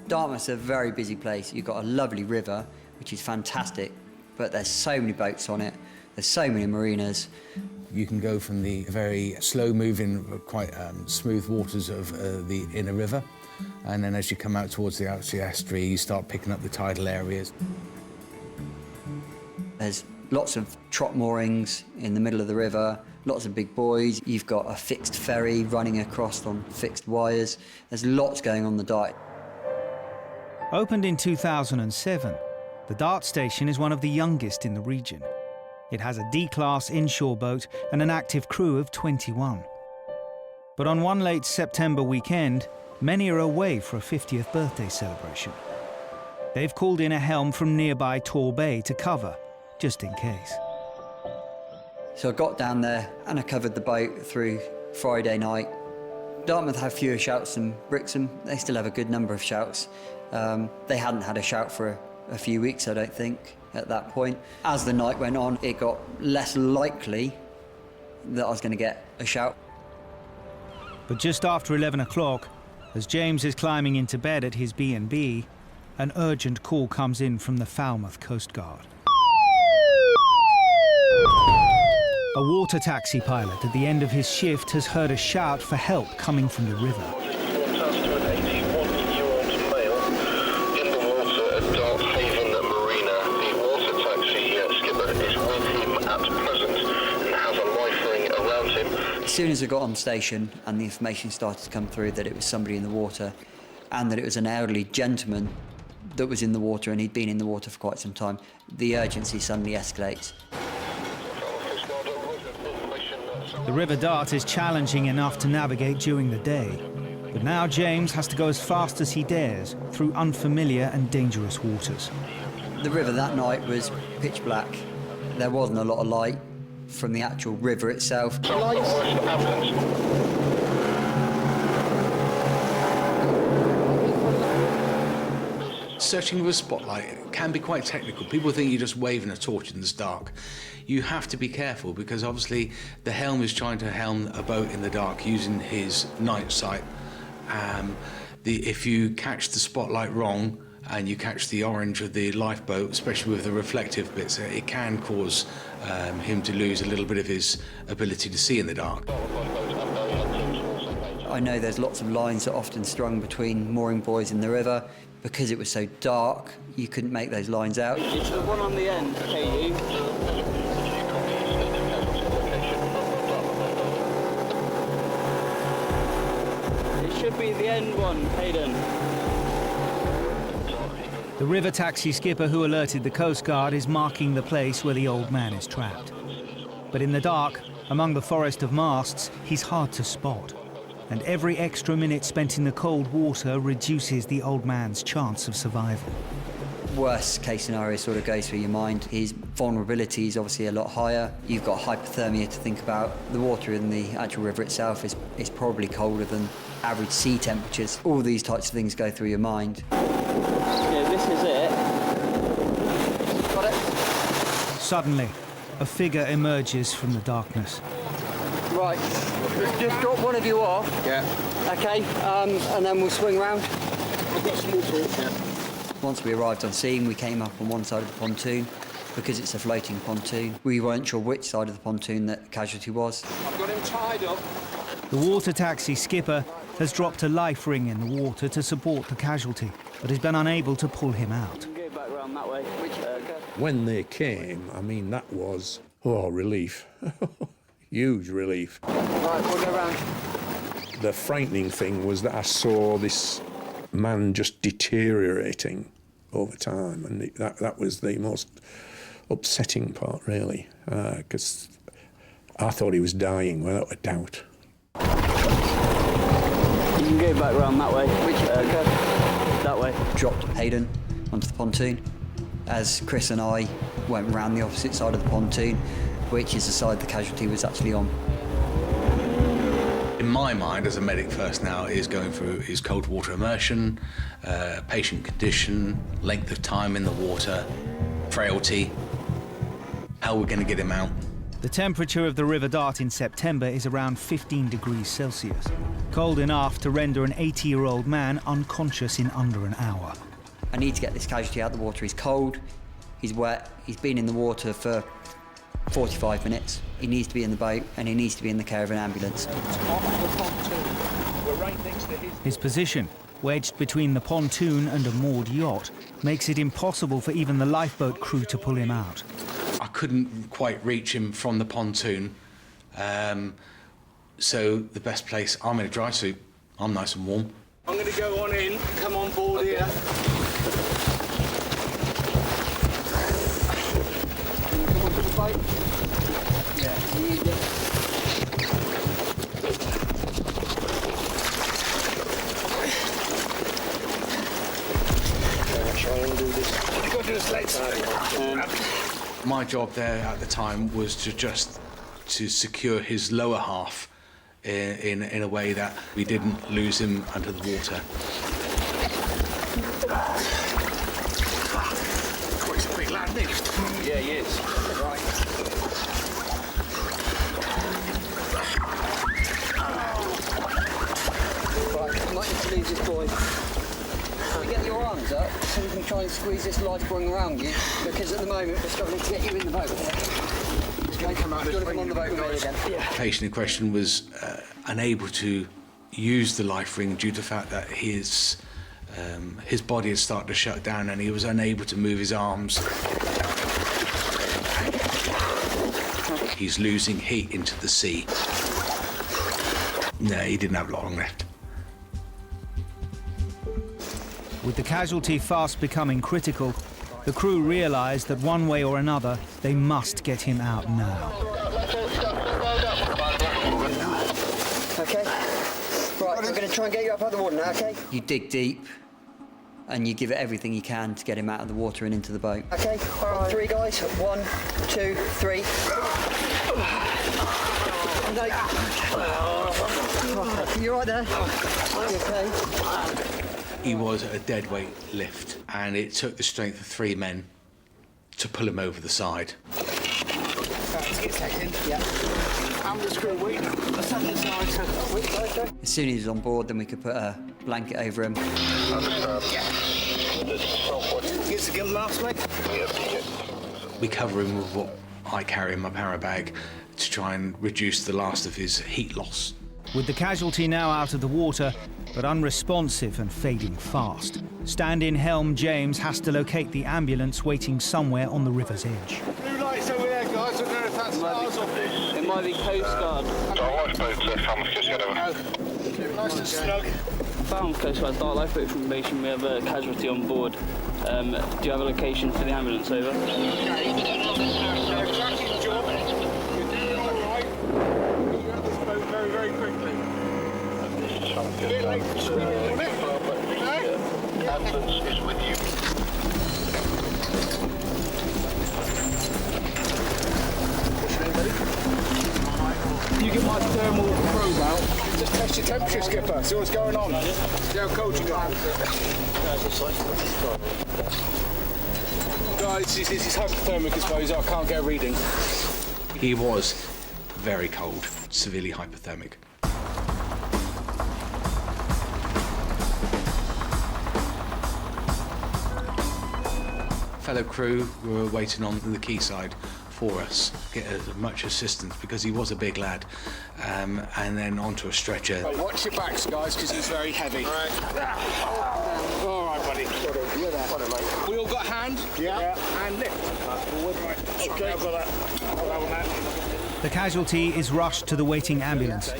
Dartmouth's a very busy place. You've got a lovely river, which is fantastic, but there's so many boats on it, there's so many marinas. You can go from the very slow-moving, quite smooth waters of the inner river, and then as you come out towards the outer estuary, you start picking up the tidal areas. There's lots of trot moorings in the middle of the river, lots of big buoys. You've got a fixed ferry running across on fixed wires. There's lots going on the Dart. Opened in 2007, the Dart station is one of the youngest in the region. It has a D-class inshore boat and an active crew of 21. But on one late September weekend, many are away for a 50th birthday celebration. They've called in a helm from nearby Tor Bay to cover, just in case. So I got down there and I covered the boat through Friday night. Dartmouth have fewer shouts than Brixham. They still have a good number of shouts. They hadn't had a shout for a few weeks, I don't think, at that point. As the night went on, it got less likely that I was going to get a shout. But just after 11 o'clock, as James is climbing into bed at his B&B, an urgent call comes in from the Falmouth Coast Guard. A water taxi pilot at the end of his shift has heard a shout for help coming from the river. As soon as I got on station and the information started to come through that it was somebody in the water and that it was an elderly gentleman that was in the water and he'd been in the water for quite some time, the urgency suddenly escalates. The River Dart is challenging enough to navigate during the day, but now James has to go as fast as he dares through unfamiliar and dangerous waters. The river that night was pitch black. There wasn't a lot of light from the actual river itself. Searching with a spotlight can be quite technical. People think you're just waving a torch in the dark. You have to be careful because obviously the helm is trying to helm a boat in the dark using his night sight. If you catch the spotlight wrong and you catch the orange of the lifeboat, especially with the reflective bits, it can cause him to lose a little bit of his ability to see in the dark. I I know there's lots of lines that are often strung between mooring buoys in the river. Because it was so dark, you couldn't make those lines out. It's the one on the end, KU. It should be the end one, Hayden. The river taxi skipper who alerted the Coast Guard is marking the place where the old man is trapped. But in the dark, among the forest of masts, he's hard to spot. And every extra minute spent in the cold water reduces the old man's chance of survival. Worst case scenario sort of goes through your mind. His vulnerability is obviously a lot higher. You've got hypothermia to think about. The water in the actual river itself is probably colder than average sea temperatures. All these types of things go through your mind. Yeah, this is it. Got it? Suddenly, a figure emerges from the darkness. Right, just drop one of you off. Yeah. Okay, and then we'll swing round. I've got a small torch, yeah. Once we arrived on scene, we came up on one side of the pontoon. Because it's a floating pontoon, we weren't sure which side of the pontoon that Casualty was. I've got him tied up. The water taxi skipper has dropped a life ring in the water to support the Casualty, but has been unable to pull him out. Go back round that way. When they came, I mean, that was, relief. Huge relief. Right, we'll go round. The frightening thing was that I saw this man just deteriorating over time, and that was the most upsetting part, really, because I thought he was dying without a doubt. You can go back round that way. That way. Dropped Hayden onto the pontoon as Chris and I went round the opposite side of the pontoon, which is the side the Casualty was actually on. In my mind, as a medic first now, is going through his cold water immersion, patient condition, length of time in the water, frailty, how we're going to get him out. The temperature of the River Dart in September is around 15 degrees Celsius, cold enough to render an 80-year-old man unconscious in under an hour. I need to get this Casualty out of the water. He's cold, he's wet, he's been in the water for 45 minutes. He needs to be in the boat and he needs to be in the care of an ambulance. His position, wedged between the pontoon and a moored yacht, makes it impossible for even the lifeboat crew to pull him out. I couldn't quite reach him from the pontoon, so the best place, I'm in a dry suit, I'm nice and warm. I'm going to go on in, come on board here. Come on to the boat. Yeah, easy. Try and do this. You've got to do this later. My job there at the time was to secure his lower half in a way that we didn't lose him under the water. He's a big lad, isn't he? Yeah, he is. Right. Right, I might need to lose this boy. Can you get your arms up so we can try and squeeze this life buoy around you? Because at the moment we're struggling to get you in the boat. Okay, come on the boat with me again. The patient in question was unable to use the life ring due to the fact that his body had started to shut down and he was unable to move his arms. He's losing heat into the sea. No, he didn't have long left. With the Casualty fast becoming critical, the crew realised that one way or another, they must get him out now. Okay. Right, we're going to try and get you up out of the water now, okay? You dig deep, and you give it everything you can to get him out of the water and into the boat. Okay, on three, guys. 1, 2, 3. You right there? You okay? He was a dead weight lift, and it took the strength of 3 men to pull him over the side. As soon as he was on board, then we could put a blanket over him. We cover him with what I carry in my parabag to try and reduce the last of his heat loss. With the Casualty now out of the water, but unresponsive and fading fast, stand-in helm James has to locate the ambulance waiting somewhere on the river's edge. Blue lights over there, guys. I don't know if that's ours or It might be Coast Guard. Nice and snug. Found Coast Guard Dark Lifeboat information. We have a casualty on board. Do you have a location for the ambulance? Over. Very, very quickly. A bit late for swimming, isn't it? Ambulance is with you. You get my thermal probe out. Just test your temperature, skipper. See what's going on. See how cold you got. Guys, this is hypothermic, I suppose. I can't get a reading. He was very cold, severely hypothermic. Fellow crew were waiting on the quayside for us, get as much assistance because he was a big lad, and then onto a stretcher. Right, watch your backs, guys, because he's very heavy. All right, buddy. We all got a hand? Yeah. And lift. Forward. Right. Okay, I've got that. I'll have that. The Casualty is rushed to the waiting ambulance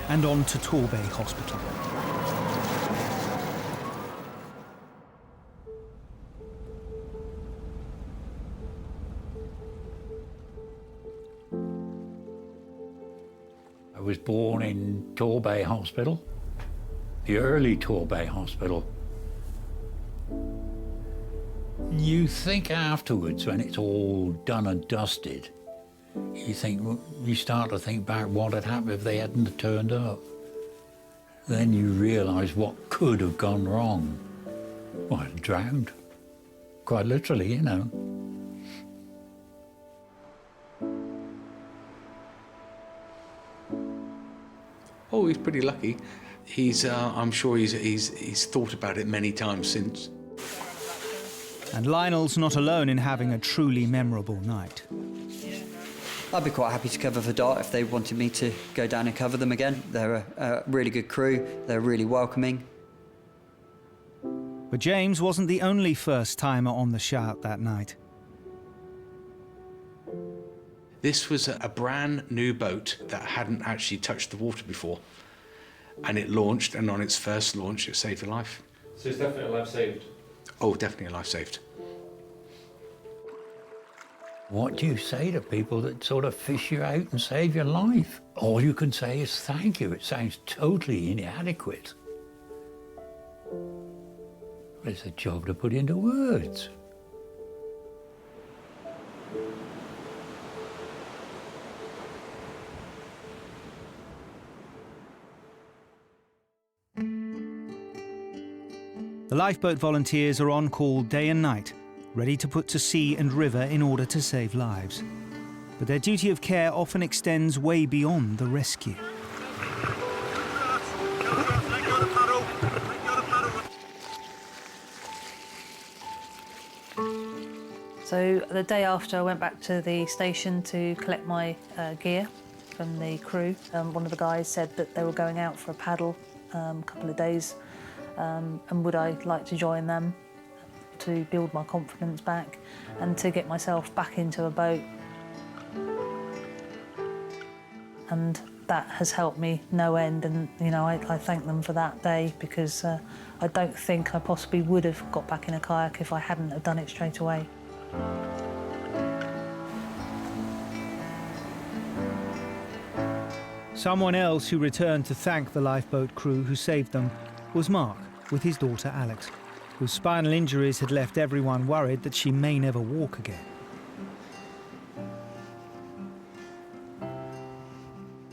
and on to Torbay Hospital. I was born in Torbay Hospital, the early Torbay Hospital. You think afterwards, when it's all done and dusted, you start to think back what had happened if they hadn't turned up. Then you realise what could have gone wrong. Well, I'd drowned, quite literally, you know. Oh, he's pretty lucky. I'm sure he's thought about it many times since. And Lionel's not alone in having a truly memorable night. I'd be quite happy to cover for Dart if they wanted me to go down and cover them again. They're a really good crew. They're really welcoming. But James wasn't the only first-timer on the Shout that night. This was a brand new boat that hadn't actually touched the water before. And it launched, and on its first launch, it saved a life. So it's definitely a life saved? Oh, definitely a life saved. What do you say to people that sort of fish you out and save your life? All you can say is thank you. It sounds totally inadequate. But it's a job to put into words. The lifeboat volunteers are on call day and night, ready to put to sea and river in order to save lives. But their duty of care often extends way beyond the rescue. So the day after, I went back to the station to collect my gear from the crew. One of the guys said that they were going out for a paddle a couple of days, and would I like to join them to build my confidence back and to get myself back into a boat. And that has helped me no end, and you know, I thank them for that day, because I don't think I possibly would have got back in a kayak if I hadn't have done it straight away. Someone else who returned to thank the lifeboat crew who saved them was Mark, with his daughter Alex, whose spinal injuries had left everyone worried that she may never walk again.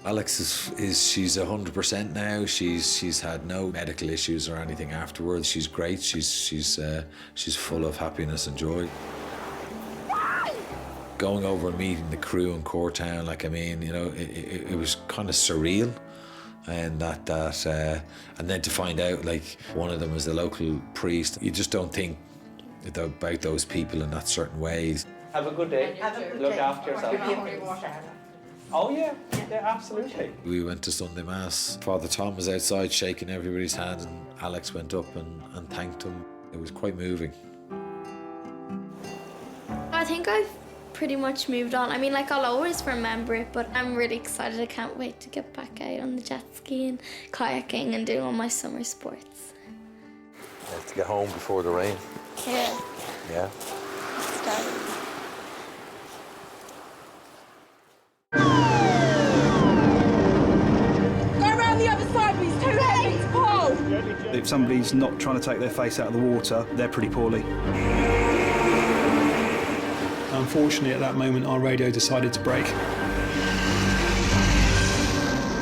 Alex she's 100% now. She's had no medical issues or anything afterwards. She's great. She's full of happiness and joy. Going over and meeting the crew in Courtown, like, I mean, you know, it was kind of surreal. And and then to find out, like, one of them was the local priest. You just don't think about those people in that certain ways. Have a good day. Look after yourself. Oh yeah, yeah, absolutely. We went to Sunday Mass. Father Tom was outside shaking everybody's hand, and Alex went up and thanked him. It was quite moving. I think I've pretty much moved on. I mean, like, I'll always remember it, but I'm really excited. I can't wait to get back out on the jet ski and kayaking and doing all my summer sports. To get home before the rain. Yeah. Yeah. Start. Go around the other side, but he's too heavy to pull. If somebody's not trying to take their face out of the water, they're pretty poorly. Unfortunately, at that moment, our radio decided to break.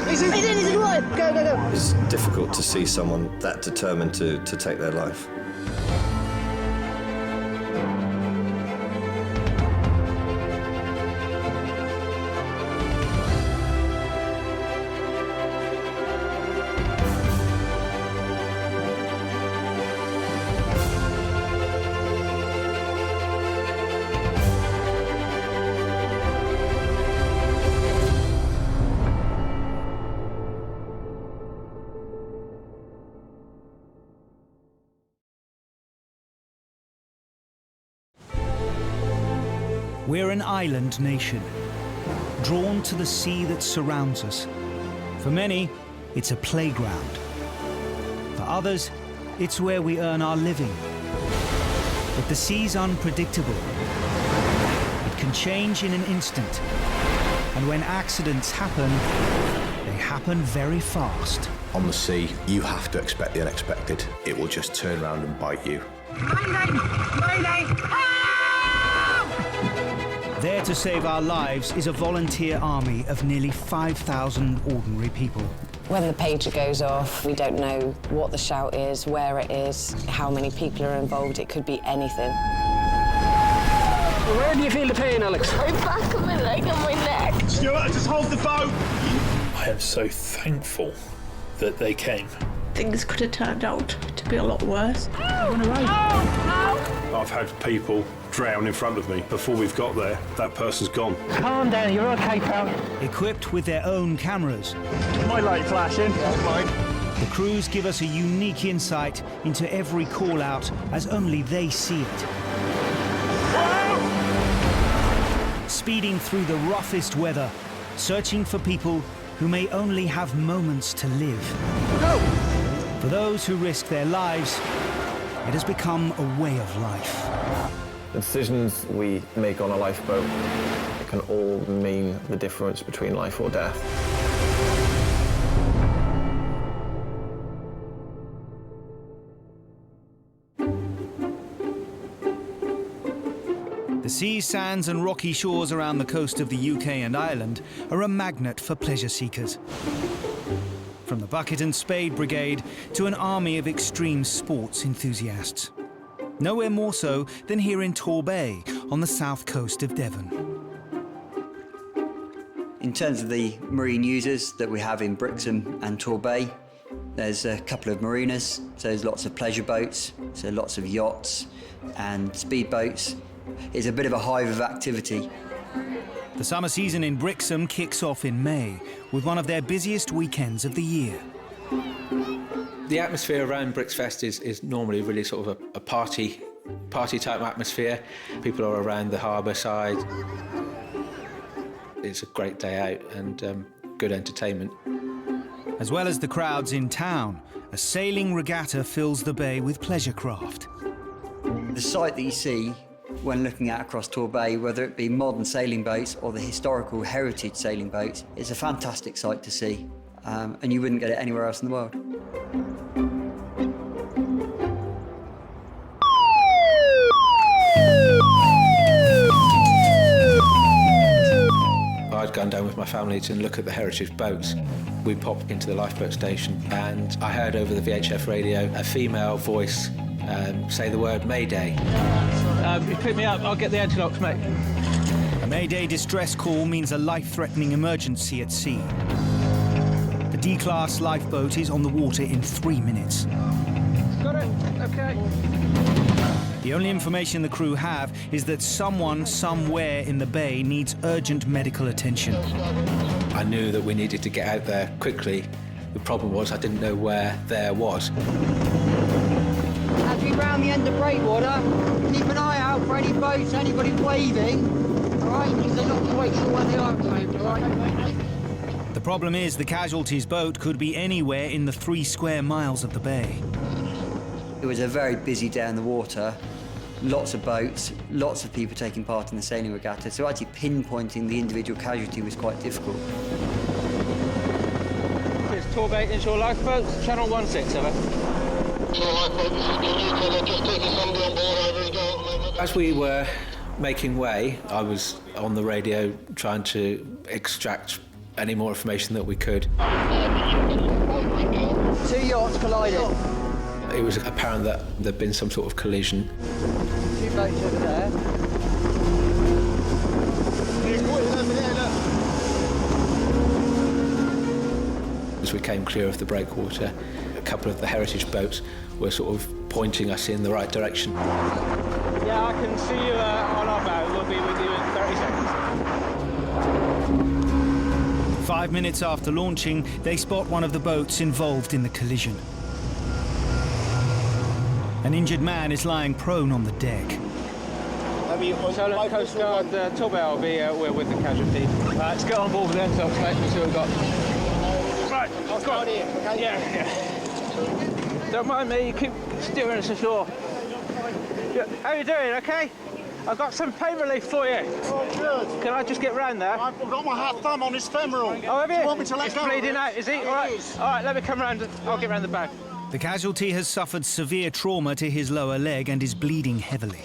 He's in the water. Go, go, go. It's difficult to see someone that determined to take their life. We're an island nation, drawn to the sea that surrounds us. For many, it's a playground. For others, it's where we earn our living. But the sea's unpredictable. It can change in an instant. And when accidents happen, they happen very fast. On the sea, you have to expect the unexpected. It will just turn around and bite you. Mayday! Mayday! There to save our lives is a volunteer army of nearly 5,000 ordinary people. When the pager goes off, we don't know what the shout is, where it is, how many people are involved. It could be anything. Where do you feel the pain, Alex? My back of my leg and my neck. Stuart, just hold the boat. I am so thankful that they came. Things could have turned out to be a lot worse. I've had people drown in front of me. Before we've got there, that person's gone. Calm down, you're okay, pal. Equipped with their own cameras. My light flashing. That's mine. The crews give us a unique insight into every call-out as only they see it. Speeding through the roughest weather, searching for people who may only have moments to live. For those who risk their lives, it has become a way of life. The decisions we make on a lifeboat can all mean the difference between life or death. The sea, sands and rocky shores around the coast of the UK and Ireland are a magnet for pleasure seekers. From the bucket and spade brigade to an army of extreme sports enthusiasts. Nowhere more so than here in Torbay on the south coast of Devon. In terms of the marine users that we have in Brixham and Torbay, there's a couple of marinas, so there's lots of pleasure boats, so lots of yachts and speedboats. It's a bit of a hive of activity. The summer season in Brixham kicks off in May with one of their busiest weekends of the year. The atmosphere around Brixfest is normally really sort of a party type atmosphere. People are around the harbour side. It's a great day out and good entertainment. As well as the crowds in town, a sailing regatta fills the bay with pleasure craft. The sight that you see when looking out across Torbay, whether it be modern sailing boats or the historical heritage sailing boats, is a fantastic sight to see, and you wouldn't get it anywhere else in the world. I'd gone down with my family to look at the heritage boats. We popped into the lifeboat station and I heard over the VHF radio a female voice say the word mayday. You pick me up, I'll get the anti-locks, mate. A mayday distress call means a life-threatening emergency at sea. The D-class lifeboat is on the water in 3 minutes. Got it, okay. The only information the crew have is that someone somewhere in the bay needs urgent medical attention. I knew that we needed to get out there quickly. The problem was I didn't know where there was. As we round the end of breakwater, keep an eye out for any boats, anybody waving. All right, because they're not quite sure where they are at the moment, all right? The problem is the Casualty's boat could be anywhere in the 3 square miles of the bay. It was a very busy day on the water. Lots of boats, lots of people taking part in the sailing regatta, so actually pinpointing the individual casualty was quite difficult. It's tour bait inshore lifeboats, channel 16, over. As we were making way, I was on the radio trying to extract any more information that we could. 2 yachts collided. It was apparent that there'd been some sort of collision. 2 boats over there. As we came clear of the breakwater, a couple of the heritage boats were sort of pointing us in the right direction. Yeah, I can see you on our boat. We'll be with you in 30 seconds. 5 minutes after launching, they spot one of the boats involved in the collision. An injured man is lying prone on the deck. Solent Coast Guard tour boat will be with the Casualty. Let's get on board with the Intox, mate, and see what we've got. Right, I've got it. Yeah. Don't mind me, you keep steering us ashore. Yeah. How you doing, okay? I've got some pain relief for you. Oh, good. Can I just get round there? I've got my thumb on his femoral. Oh, have you? Do you want me to let it's go? bleeding out, is he? All right. All right, let me come round. I'll get round the back. The Casualty has suffered severe trauma to his lower leg and is bleeding heavily.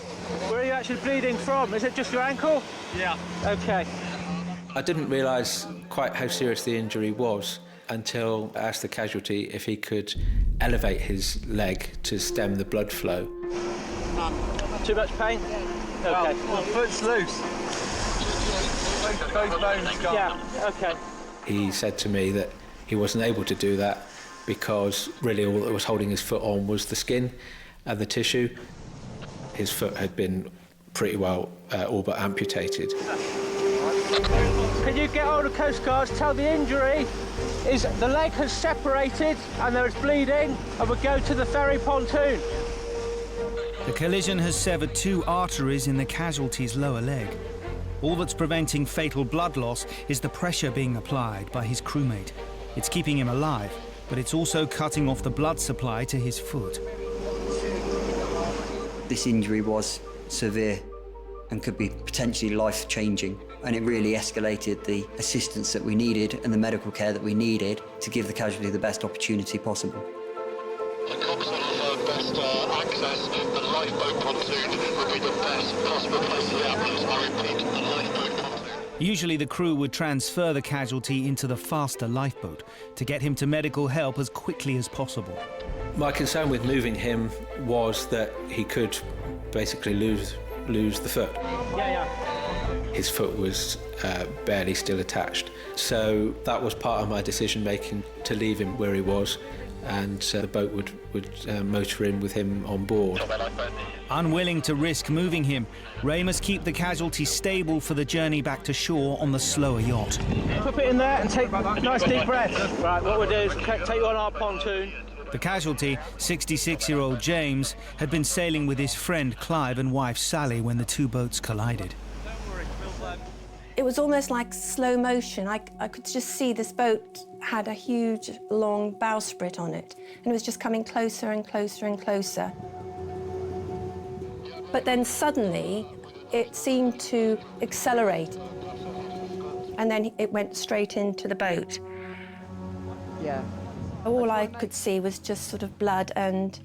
Where are you actually bleeding from? Is it just your ankle? Yeah. Okay. I didn't realise quite how serious the injury was until I asked the Casualty if he could elevate his leg to stem the blood flow. Too much pain? Okay. Well, foot's loose. Both bones gone. Yeah, okay. He said to me that he wasn't able to do that because really all that was holding his foot on was the skin and the tissue. His foot had been pretty well all but amputated. Can you get hold of Coast Guards, tell the injury is the leg has separated and there is bleeding and we'll go to the ferry pontoon. The collision has severed 2 arteries in the Casualty's lower leg. All that's preventing fatal blood loss is the pressure being applied by his crewmate. It's keeping him alive, but it's also cutting off the blood supply to his foot. This injury was severe and could be potentially life-changing, and it really escalated the assistance that we needed and the medical care that we needed to give the casualty the best opportunity possible. The coxswain has our best access. The lifeboat pontoon would be the best possible place to get access. I repeat, the lifeboat pontoon. Usually the crew would transfer the Casualty into the faster lifeboat to get him to medical help as quickly as possible. My concern with moving him was that he could basically lose the foot. Yeah. His foot was barely still attached. So that was part of my decision making to leave him where he was, and the boat would motor in with him on board. Unwilling to risk moving him, Ray must keep the Casualty stable for the journey back to shore on the slower yacht. Put it in there and take a nice deep breath. Right, what we'll do is take you on our pontoon. The Casualty, 66-year-old James, had been sailing with his friend Clive and wife Sally when the 2 boats collided. It was almost like slow motion. I could just see this boat had a huge, long bowsprit on it, and it was just coming closer and closer and closer. But then suddenly, it seemed to accelerate, and then it went straight into the boat. Yeah. All I could see was just sort of blood and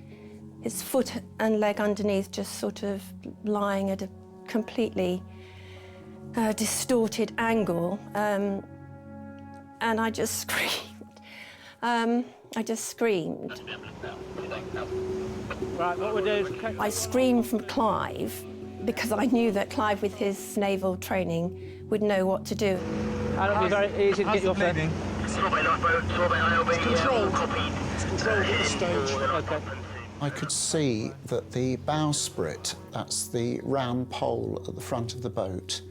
his foot and leg underneath just sort of lying at a completely distorted angle. And I just screamed. Right, what we'll do is... I screamed from Clive because I knew that Clive, with his naval training, would know what to do. And it'll be very easy to get you off there. Control, hit the stage. Okay. I could see that the bowsprit, that's the round pole at the front of the boat,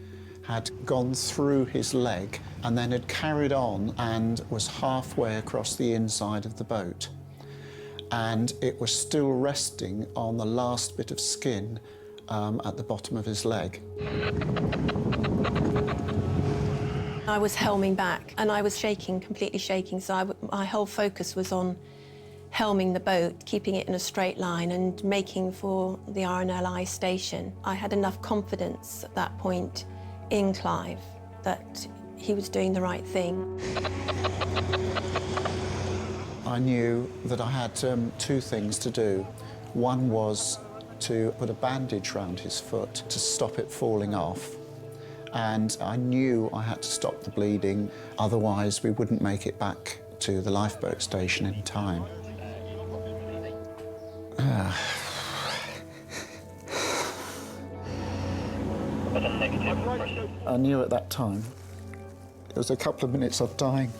had gone through his leg and then had carried on and was halfway across the inside of the boat. And it was still resting on the last bit of skin at the bottom of his leg. I was helming back and I was shaking, completely shaking, so my whole focus was on helming the boat, keeping it in a straight line and making for the RNLI station. I had enough confidence at that point in Clive that he was doing the right thing. I knew that I had two things to do. One was to put a bandage round his foot to stop it falling off. And I knew I had to stop the bleeding, otherwise we wouldn't make it back to the lifeboat station in time. I knew at that time it was a couple of minutes of dying.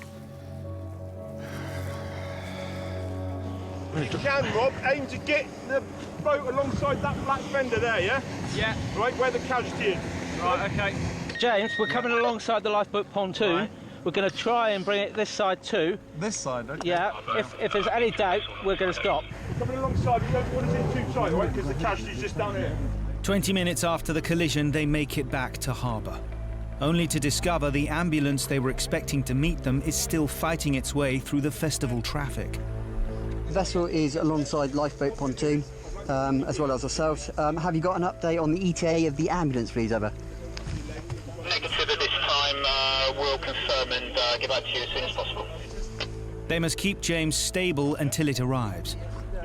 If you can, Rob, aim to get the boat alongside that black fender there, yeah? Yeah. Right, where the casualty is. Right, OK. James, we're coming alongside the lifeboat pontoon. Right. We're going to try and bring it this side too. This side, OK. Yeah, if there's any doubt, we're going to stop. We're coming alongside, we don't want to get too tight, right, because the casualty's just down here. 20 minutes after the collision, they make it back to harbour, only to discover the ambulance they were expecting to meet them is still fighting its way through the festival traffic. The vessel is alongside lifeboat pontoon, as well as ourselves. Have you got an update on the ETA of the ambulance, please, over? Negative at this time. We'll confirm and get back to you as soon as possible. They must keep James stable until it arrives.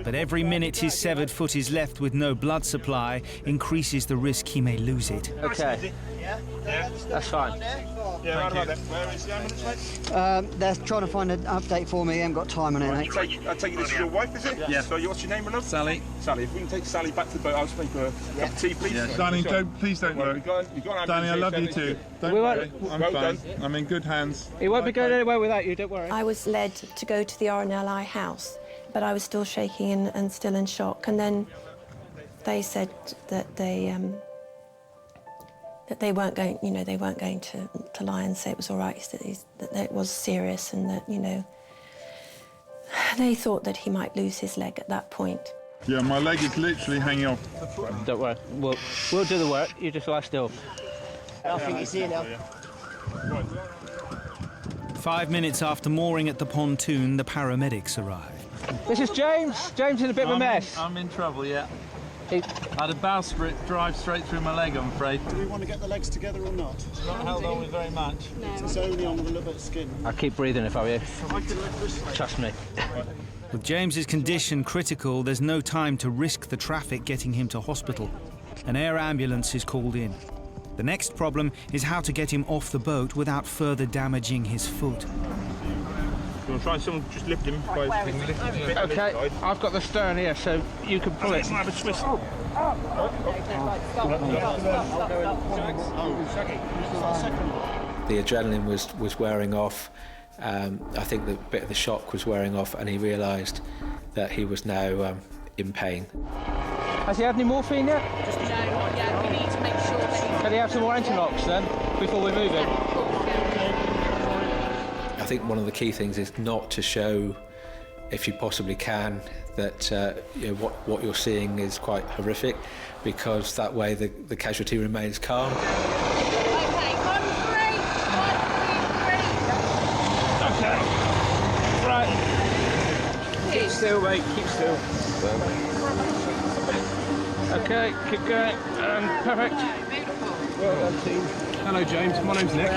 But every minute his severed foot is left with no blood supply increases the risk he may lose it. OK. Yeah? That's fine. Yeah, right about there. Where is the ambulance, mate? They're trying to find an update for me. I haven't got time on it, mate. I take it this is your wife, is it? Yeah. So what's your name, my love? Sally. Sally, if we can take Sally back to the boat, I'll just make her a cup of tea, please. Yeah. Danny, please don't look. Danny, I love you too. Don't worry. I'm fine. I'm in good hands. He won't be going anywhere without you, don't worry. I was led to go to the RNLI house, but I was still shaking and still in shock. And then they said that they weren't going, they weren't going to lie and say it was all right, that it was serious, and that, they thought that he might lose his leg at that point. Yeah, my leg is literally hanging off. Don't worry, we'll do the work. You just lie still. I think he's here now. 5 minutes after mooring at the pontoon, the paramedics arrive. This is James. James is in a bit of a mess. I'm in trouble, yeah. I had a bowsprit drive straight through my leg, I'm afraid. Do we want to get the legs together or not? It's not held on with very much. No. It's only on with a little bit of skin. I'll keep breathing if I were you. Trust me. With James's condition critical, there's no time to risk the traffic getting him to hospital. An air ambulance is called in. The next problem is how to get him off the boat without further damaging his foot. You want to try and someone just lift him? OK, I've got the stern here, so you can pull it. Have a twist. The adrenaline was wearing off. I think the bit of the shock was wearing off, and he realised that he was now in pain. Has he had any morphine yet? No, not yet. We need to make sure that he's... Can he have some more Antilox then, before we move him? I think one of the key things is not to show, if you possibly can, that what you're seeing is quite horrific, because that way the casualty remains calm. Okay, on 3. 1, 2, 3. Okay. Right. Keep still, mate. Keep still. Okay, keep going. Perfect. Well done, team. Hello, James. My name's Nick.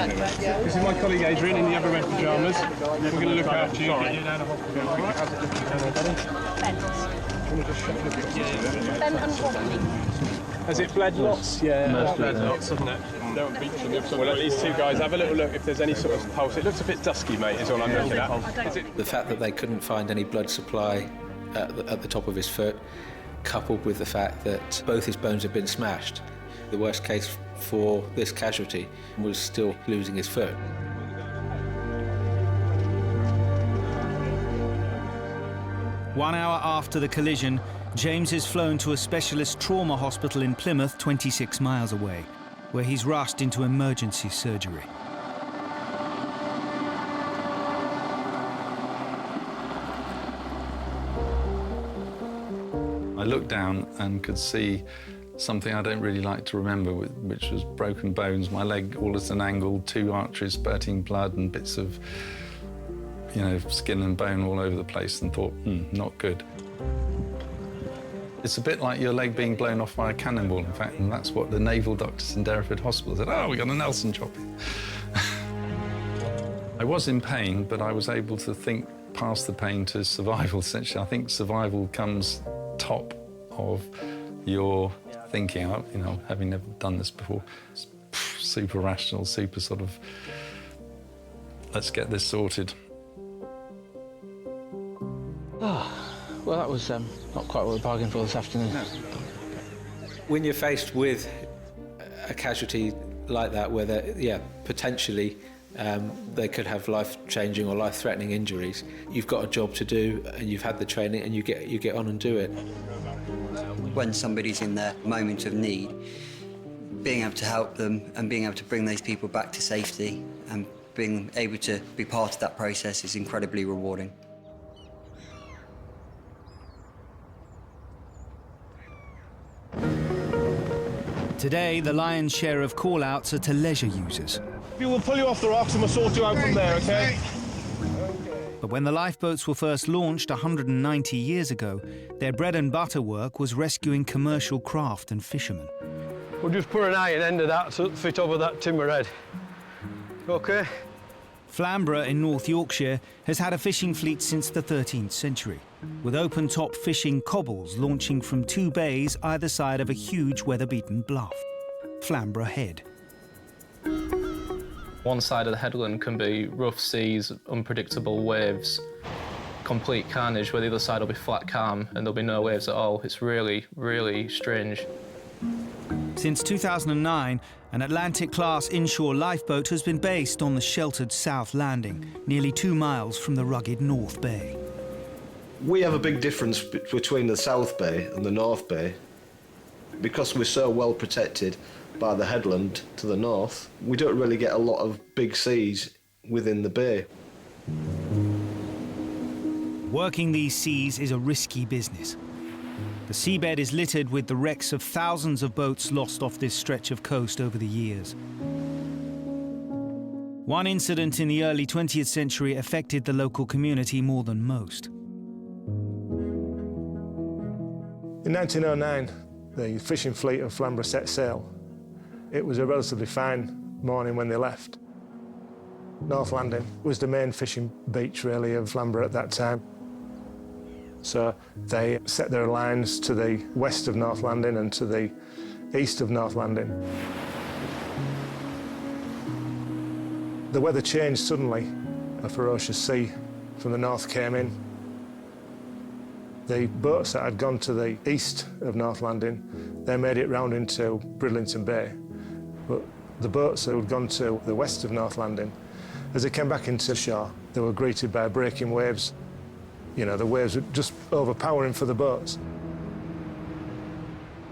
This is my colleague Adrian in the other red pyjamas. We're going to look after you. Get you down to hospital. Has it bled lots? Yeah, bled lots, hasn't it? Well, let these two guys have a little look if there's any sort of pulse. It looks a bit dusky, mate, is all I'm looking at. The fact that they couldn't find any blood supply at the top of his foot, coupled with the fact that both his bones had been smashed, the worst case for this casualty was still losing his foot. One hour after the collision, James is flown to a specialist trauma hospital in Plymouth, 26 miles away, where he's rushed into emergency surgery. I looked down and could see something I don't really like to remember, which was broken bones, my leg all at an angle, 2 arteries spurting blood and bits of, skin and bone all over the place, and thought, not good. It's a bit like your leg being blown off by a cannonball, in fact, and that's what the naval doctors in Derriford Hospital said, we got a Nelson chop here. I was in pain, but I was able to think past the pain to survival, essentially. I think survival comes top of your thinking. Having never done this before, it's super rational, super sort of, let's get this sorted. Well, that was not quite what we bargained for this afternoon. No. When you're faced with a casualty like that, where potentially they could have life-changing or life-threatening injuries, you've got a job to do, and you've had the training, and you get on and do it. When somebody's in their moment of need, being able to help them and being able to bring those people back to safety and being able to be part of that process is incredibly rewarding. Today, the lion's share of call-outs are to leisure users. We will pull you off the rocks and we'll sort you out from there, OK? But when the lifeboats were first launched 190 years ago, their bread and butter work was rescuing commercial craft and fishermen. We'll just put an iron end of that so it'll fit over that timber head. OK? Flamborough in North Yorkshire has had a fishing fleet since the 13th century, with open-top fishing cobbles launching from 2 bays either side of a huge weather-beaten bluff, Flamborough Head. One side of the headland can be rough seas, unpredictable waves, complete carnage, where the other side will be flat calm and there'll be no waves at all. It's really, really strange. Since 2009, an Atlantic-class inshore lifeboat has been based on the sheltered South Landing, nearly 2 miles from the rugged North Bay. We have a big difference between the South Bay and the North Bay. Because we're so well protected by the headland to the north, we don't really get a lot of big seas within the bay. Working these seas is a risky business. The seabed is littered with the wrecks of thousands of boats lost off this stretch of coast over the years. One incident in the early 20th century affected the local community more than most. In 1909, the fishing fleet of Flamborough set sail. It was a relatively fine morning when they left. North Landing was the main fishing beach, really, of Flamborough at that time. So they set their lines to the west of North Landing and to the east of North Landing. The weather changed suddenly. A ferocious sea from the north came in. The boats that had gone to the east of North Landing, they made it round into Bridlington Bay. But the boats that had gone to the west of North Landing, as they came back into shore, they were greeted by breaking waves. The waves were just overpowering for the boats.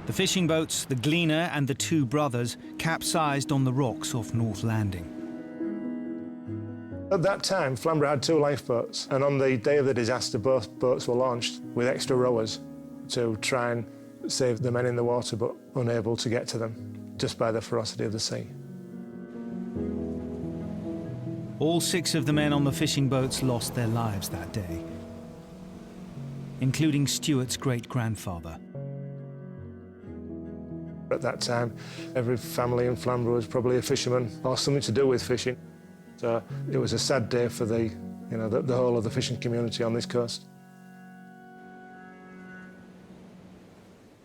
The fishing boats, the Gleaner and the 2 brothers, capsized on the rocks off North Landing. At that time, Flamborough had 2 lifeboats, and on the day of the disaster, both boats were launched with extra rowers to try and save the men in the water, but unable to get to them, just by the ferocity of the sea. All 6 of the men on the fishing boats lost their lives that day, including Stuart's great-grandfather. At that time, every family in Flamborough was probably a fisherman or something to do with fishing. So it was a sad day for the whole of the fishing community on this coast.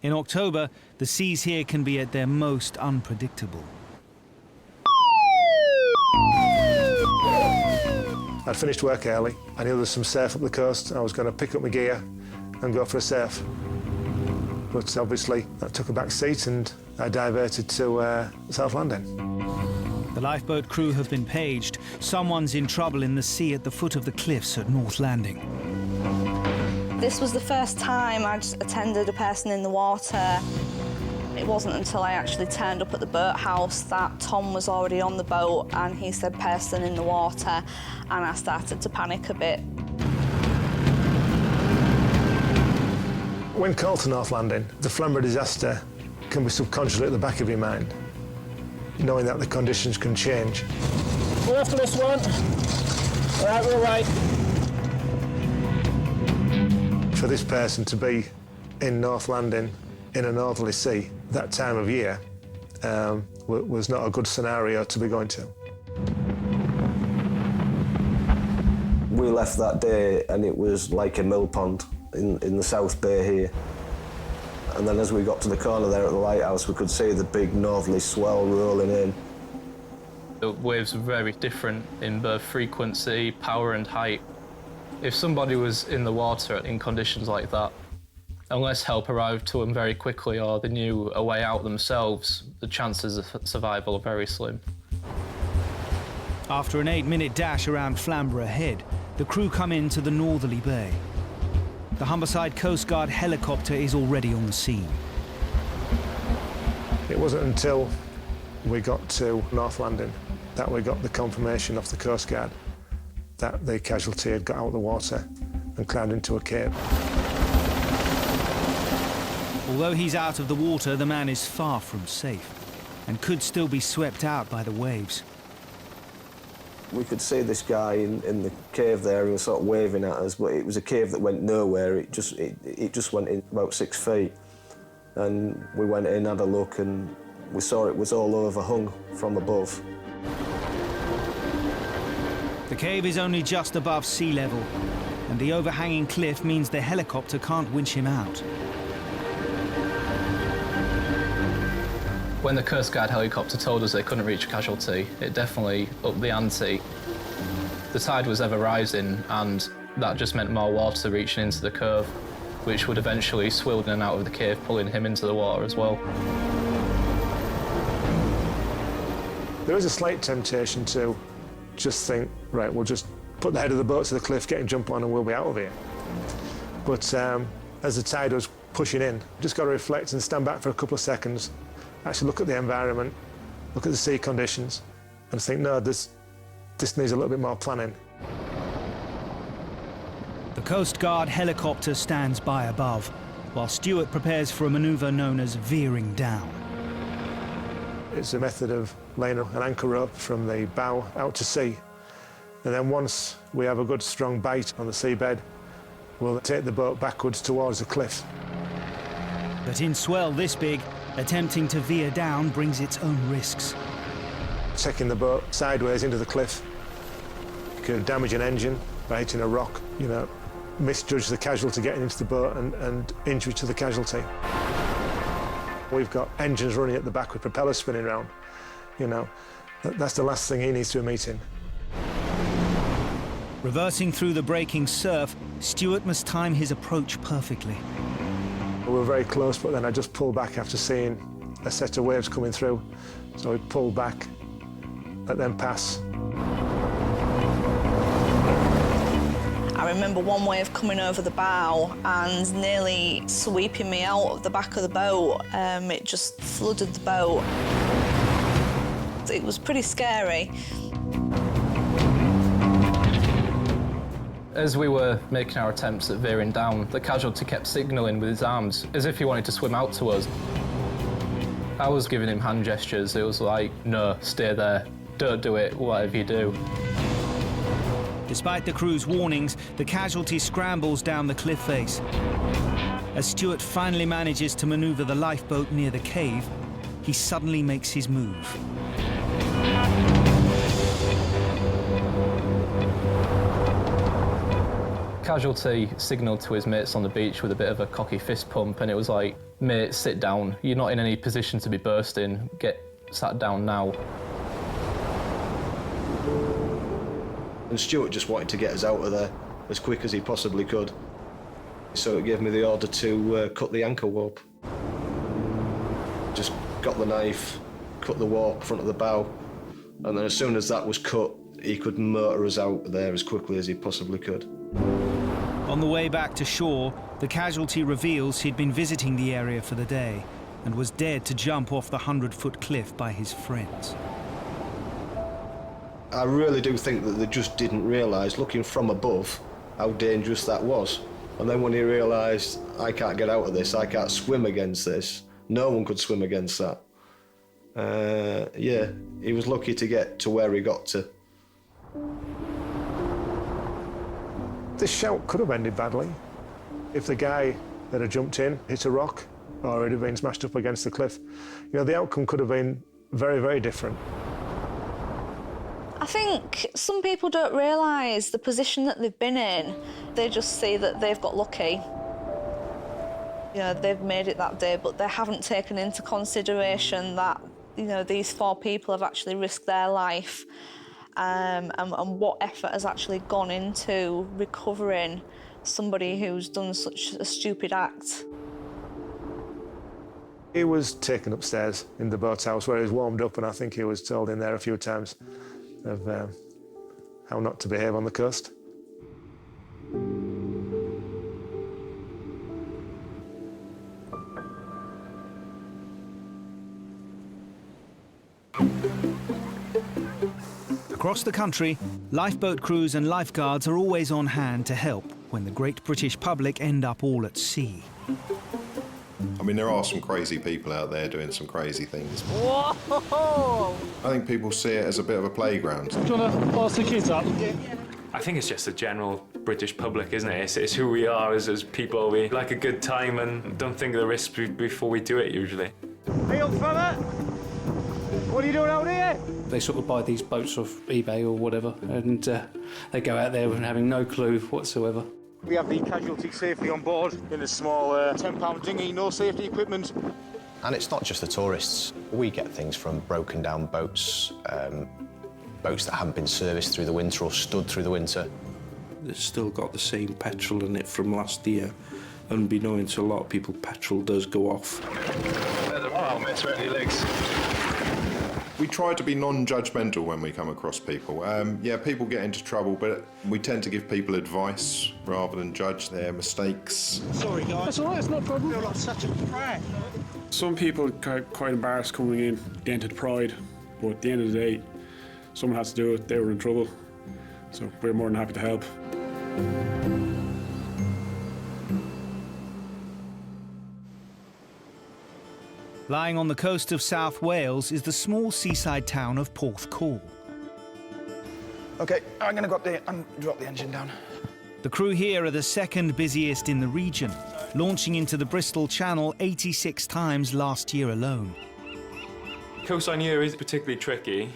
In October, the seas here can be at their most unpredictable. I'd finished work early. I knew there was some surf up the coast. I was going to pick up my gear and go for a surf. But obviously, that took a back seat and I diverted to South Landing. The lifeboat crew have been paged. Someone's in trouble in the sea at the foot of the cliffs at North Landing. This was the first time I'd attended a person in the water. It wasn't until I actually turned up at the boathouse that Tom was already on the boat and he said person in the water, and I started to panic a bit. When called to North Landing, the Flamborough disaster can be subconsciously at the back of your mind, knowing that the conditions can change. We're after this one. All right, we're all right. For this person to be in North Landing in a northerly sea that time of year was not a good scenario to be going to. We left that day and it was like a mill pond in the South Bay here. And then as we got to the corner there at the lighthouse, we could see the big northerly swell rolling in. The waves were very different in both frequency, power and height. If somebody was in the water in conditions like that, unless help arrived to them very quickly or they knew a way out themselves, the chances of survival are very slim. After an 8-minute dash around Flamborough Head, the crew come into the northerly bay. The Humberside Coast Guard helicopter is already on the scene. It wasn't until we got to North Landing that we got the confirmation off the Coast Guard that the Casualty had got out of the water and climbed into a cave. Although he's out of the water, the man is far from safe and could still be swept out by the waves. We could see this guy in the cave there, he was sort of waving at us, but it was a cave that went nowhere. It just went in about 6 feet. And we went in, had a look, and we saw it was all overhung from above. The cave is only just above sea level, and the overhanging cliff means the helicopter can't winch him out. When the Coast Guard helicopter told us they couldn't reach Casualty, it definitely upped the ante. The tide was ever rising, and that just meant more water reaching into the cove, which would eventually swill in and out of the cave, pulling him into the water as well. There is a slight temptation to just think, right, we'll just put the head of the boat to the cliff, get a jump on, and we'll be out of here. But as the tide was pushing in, just got to reflect and stand back for a couple of seconds, actually look at the environment, look at the sea conditions, and think, no, this needs a little bit more planning. The Coast Guard helicopter stands by above, while Stuart prepares for a manoeuvre known as veering down. It's a method of laying an anchor rope from the bow out to sea, and then once we have a good strong bite on the seabed, we'll take the boat backwards towards the cliff. But in swell this big, attempting to veer down brings its own risks. Taking the boat sideways into the cliff could damage an engine by hitting a rock, you know, misjudge the Casualty getting into the boat and injury to the Casualty. We've got engines running at the back with propellers spinning around, you know. That's the last thing he needs to be meeting. Reversing through the breaking surf, Stuart must time his approach perfectly. We were very close, but then I just pulled back after seeing a set of waves coming through. So we pulled back, let them pass. I remember one wave coming over the bow and nearly sweeping me out of the back of the boat. It just flooded the boat. It was pretty scary. As we were making our attempts at veering down, the Casualty kept signalling with his arms, as if he wanted to swim out to us. I was giving him hand gestures. It was like, no, stay there, don't do it, whatever you do. Despite the crew's warnings, the Casualty scrambles down the cliff face. As Stuart finally manages to manoeuvre the lifeboat near the cave, he suddenly makes his move. Casualty signalled to his mates on the beach with a bit of a cocky fist pump, and it was like, mate, sit down. You're not in any position to be bursting. Get sat down now. And Stuart just wanted to get us out of there as quick as he possibly could. So it gave me the order to cut the anchor warp. Just got the knife, cut the warp front of the bow, and then as soon as that was cut, he could motor us out there as quickly as he possibly could. On the way back to shore, the Casualty reveals he'd been visiting the area for the day and was dared to jump off the 100-foot cliff by his friends. I really do think that they just didn't realise, looking from above, how dangerous that was. And then when he realised, I can't get out of this, I can't swim against this, no one could swim against that. Yeah, he was lucky to get to where he got to. This shout could have ended badly. If the guy that had jumped in hit a rock or it had been smashed up against the cliff, you know, the outcome could have been very, very different. I think some people don't realise the position that they've been in. They just see that they've got lucky. You know, they've made it that day, but they haven't taken into consideration that, you know, these 4 people have actually risked their life, and what effort has actually gone into recovering somebody who's done such a stupid act. He was taken upstairs in the boathouse where he was warmed up, and I think he was told in there a few times of how not to behave on the coast. Across the country, lifeboat crews and lifeguards are always on hand to help when the great British public end up all at sea. I mean, there are some crazy people out there doing some crazy things. Whoa! I think people see it as a bit of a playground. Do you want to pass the kids up? I think it's just the general British public, isn't it? It's who we are as people. We like a good time and don't think of the risks before we do it, usually. Hey, old fella! What are you doing out here? They sort of buy these boats off eBay or whatever, and they go out there with having no clue whatsoever. We have the Casualty safely on board in a small £10 dinghy, no safety equipment. And it's not just the tourists. We get things from broken down boats, boats that haven't been serviced through the winter or stood through the winter. It's still got the same petrol in it from last year. Unbeknownst to a lot of people, petrol does go off. We try to be non-judgmental when we come across people. Yeah, people get into trouble, but we tend to give people advice rather than judge their mistakes. Sorry, guys. That's all right, it's not a problem. I feel like such a prat. Some people are quite embarrassed coming in, getting to the pride, but at the end of the day, someone has to do it. They were in trouble, so we're more than happy to help. Lying on the coast of South Wales is the small seaside town of Porthcawl. OK, I'm going to go up there and drop the engine down. The crew here are the second busiest in the region, launching into the Bristol Channel 86 times last year alone. Coastline here is particularly tricky.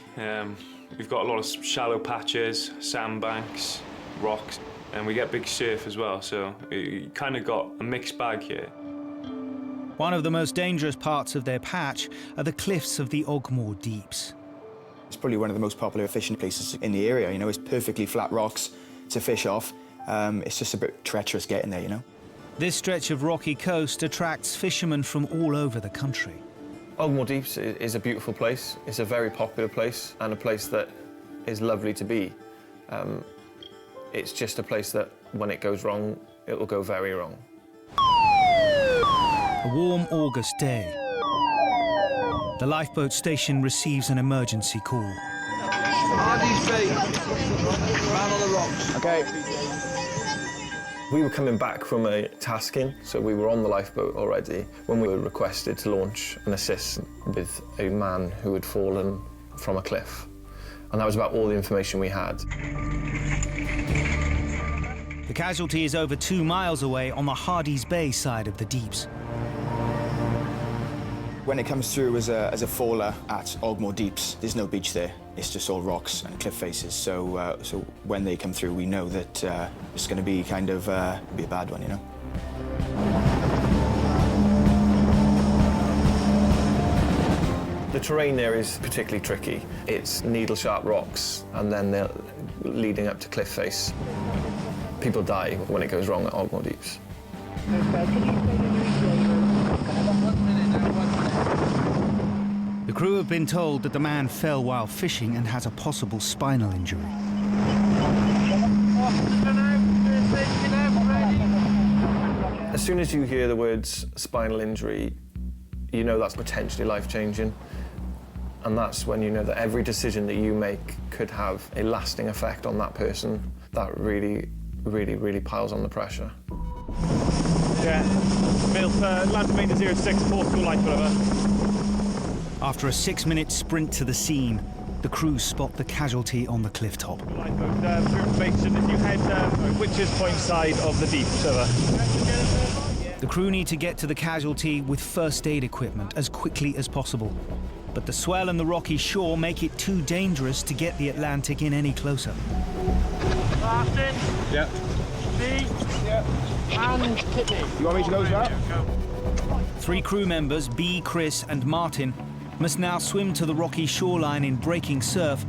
We've got a lot of shallow patches, sandbanks, rocks, and we get big surf as well, so you kind of got a mixed bag here. One of the most dangerous parts of their patch are the cliffs of the Ogmore Deeps. It's probably one of the most popular fishing places in the area, you know. It's perfectly flat rocks to fish off. It's just a bit treacherous getting there, you know. This stretch of rocky coast attracts fishermen from all over the country. Ogmore Deeps is a beautiful place. It's a very popular place and a place that is lovely to be. It's just a place that when it goes wrong, it will go very wrong. A warm August day. The lifeboat station receives an emergency call. RD's feet. Round on the rocks. OK. We were coming back from a tasking, so we were on the lifeboat already when we were requested to launch and assist with a man who had fallen from a cliff. And that was about all the information we had. The Casualty is over 2 miles away on the Hardy's Bay side of the Deeps. When it comes through as a faller at Ogmore Deeps, there's no beach there. It's just all rocks and cliff faces. So so when they come through, we know that it's going to be kind of be a bad one, you know. The terrain there is particularly tricky. It's needle-sharp rocks, and then they're leading up to cliff face. People die when it goes wrong at Ogmore Deeps. The crew have been told that the man fell while fishing and has a possible spinal injury. Ready? As soon as you hear the words spinal injury, you know that's potentially life-changing. And that's when you know that every decision that you make could have a lasting effect on that person. That really, really, really piles on the pressure. Yeah. Land main to 06, portable light, whatever. After a 6-minute sprint to the scene, the crew spot the casualty on the cliff top. Lifeboat, for information, if you head Witches Point side of the deep, server. The crew need to get to the casualty with first aid equipment as quickly as possible. But the swell and the rocky shore make it too dangerous to get the Atlantic in any closer. Last in. Yeah. B. Yeah. And hit me. You want me to go as well? 3 crew members, B, Chris and Martin, must now swim to the rocky shoreline in breaking surf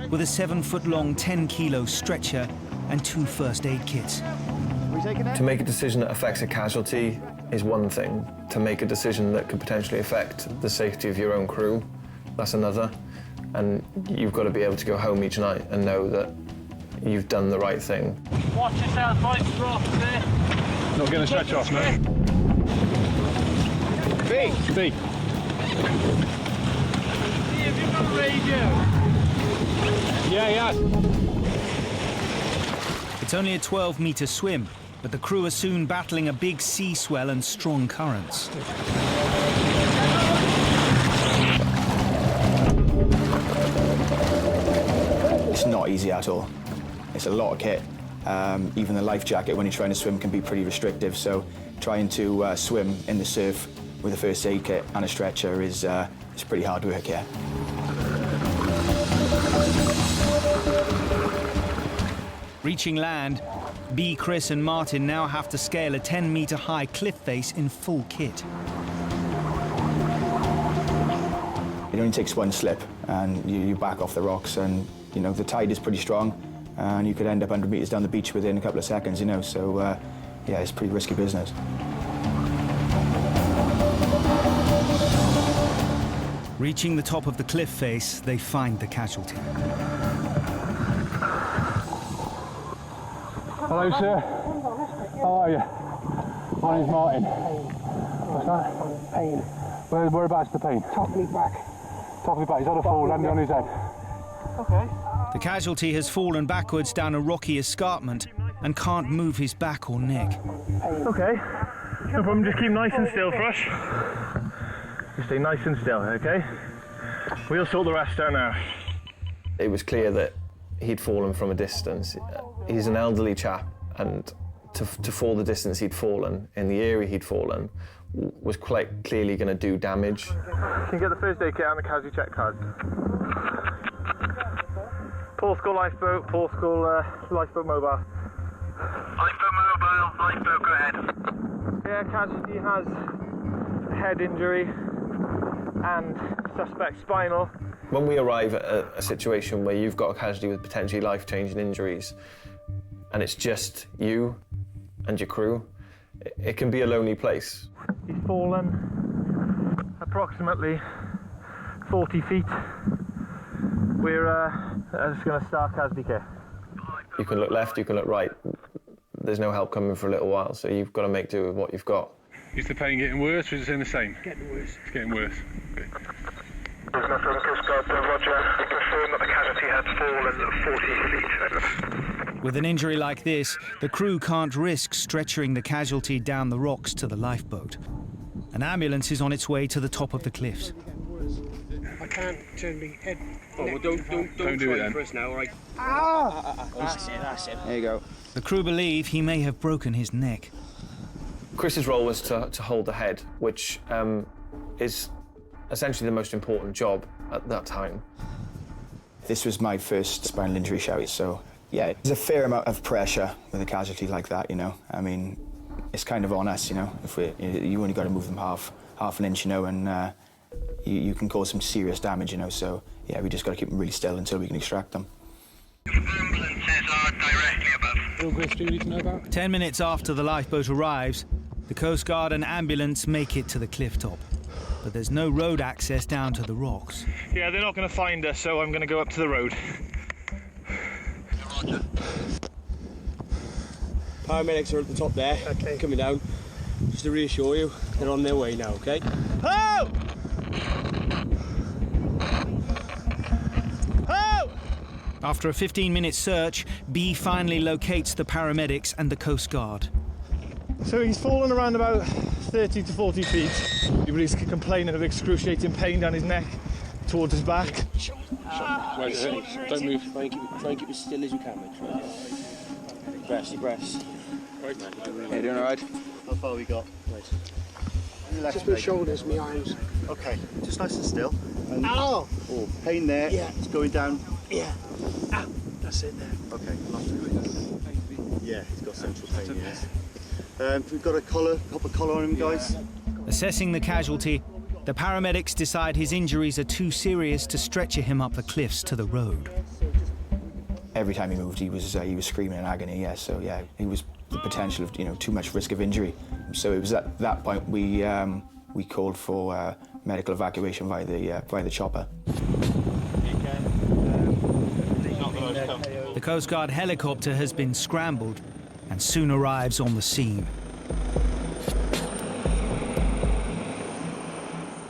with a 7-foot-long 10-kilo stretcher and 2 first aid kits. To make a decision that affects a casualty is one thing. To make a decision that could potentially affect the safety of your own crew, that's another. And you've got to be able to go home each night and know that you've done the right thing. Watch yourself, boys. Drop there. Not getting a stretch off, no? B. B. Have you got a radio? Yeah. It's only a 12-metre swim, but the crew are soon battling a big sea swell and strong currents. It's not easy at all. It's a lot of kit. Even the life jacket when you're trying to swim can be pretty restrictive, so trying to swim in the surf with a first aid kit and a stretcher is pretty hard work, yeah. Reaching land, B, Chris and Martin now have to scale a 10-metre high cliff face in full kit. It only takes one slip and you back off the rocks, and you know the tide is pretty strong and you could end up 100 metres down the beach within a couple of seconds, you know, so yeah, it's pretty risky business. Reaching the top of the cliff face, they find the casualty. Hello, sir. How are you? My name's Martin. What's that? Pain. Whereabouts the pain? Top of me back. Top of his back. He's had a fall, landed on his head. Okay. The casualty has fallen backwards down a rocky escarpment and can't move his back or neck. Okay. No problem, just keep nice and still, Thrush. Just stay nice and still, okay? We'll sort the rest out now. It was clear that he'd fallen from a distance. He's an elderly chap, and to fall the distance he'd fallen, in the area he'd fallen, was quite clearly going to do damage. Can you get the first aid kit and the casualty check card? Porthcawl lifeboat, Porthcawl lifeboat mobile. Lifeboat mobile, lifeboat, go ahead. Yeah, casualty has head injury and suspect spinal. When we arrive at a situation where you've got a casualty with potentially life-changing injuries, and it's just you and your crew, it can be a lonely place. He's fallen approximately 40 feet. We're just going to start casualty care. You can look left, you can look right. There's no help coming for a little while, so you've got to make do with what you've got. Is the pain getting worse or is it staying the same? Getting worse. It's getting worse. Okay. Roger, confirm that the casualty had fallen 40 feet. With an injury like this, the crew can't risk stretchering the casualty down the rocks to the lifeboat. An ambulance is on its way to the top of the cliffs. I can't turn my head. Oh, well, don't do it then. For us now, all right? That's it. There you go. The crew believe he may have broken his neck. Chris's role was to hold the head, which is essentially the most important job at that time. This was my first spinal injury, shall we, so yeah, there's a fair amount of pressure with a casualty like that, you know. I mean, it's kind of on us, you know. If you only got to move them half an inch, you know, and you can cause some serious damage, you know. So yeah, we just got to keep them really still until we can extract them. Ambulances are directly above. Real Chris, do you need to know about? 10 minutes after the lifeboat arrives, the Coast Guard and ambulance make it to the cliff top. But there's no road access down to the rocks. Yeah, they're not going to find us, so I'm going to go up to the road. Roger. Paramedics are at the top there, coming down. Just to reassure you, they're on their way now, okay? Oh! Oh! After a 15-minute search, B finally locates the paramedics and the Coast Guard. So he's fallen around about 30 to 40 feet. He's complaining of excruciating pain down his neck, towards his back. Where's it? Don't move. Try and keep as still as you can, mate. Rest, your breaths. You doing alright? How far we got? Right. Just my shoulders, my arms. Okay, just nice and still. And Ow! Oh, pain there. Yeah. It's going down. Yeah. Ow! That's it there. Okay, yeah, he's got central pain, yes. We've got a copper collar on him, guys. Assessing the casualty, the paramedics decide his injuries are too serious to stretcher him up the cliffs to the road. Every time he moved, he was screaming in agony. Yeah, so yeah, he was the potential of too much risk of injury. So it was at that point we called for medical evacuation via the chopper. The Coast Guard helicopter has been scrambled and soon arrives on the scene.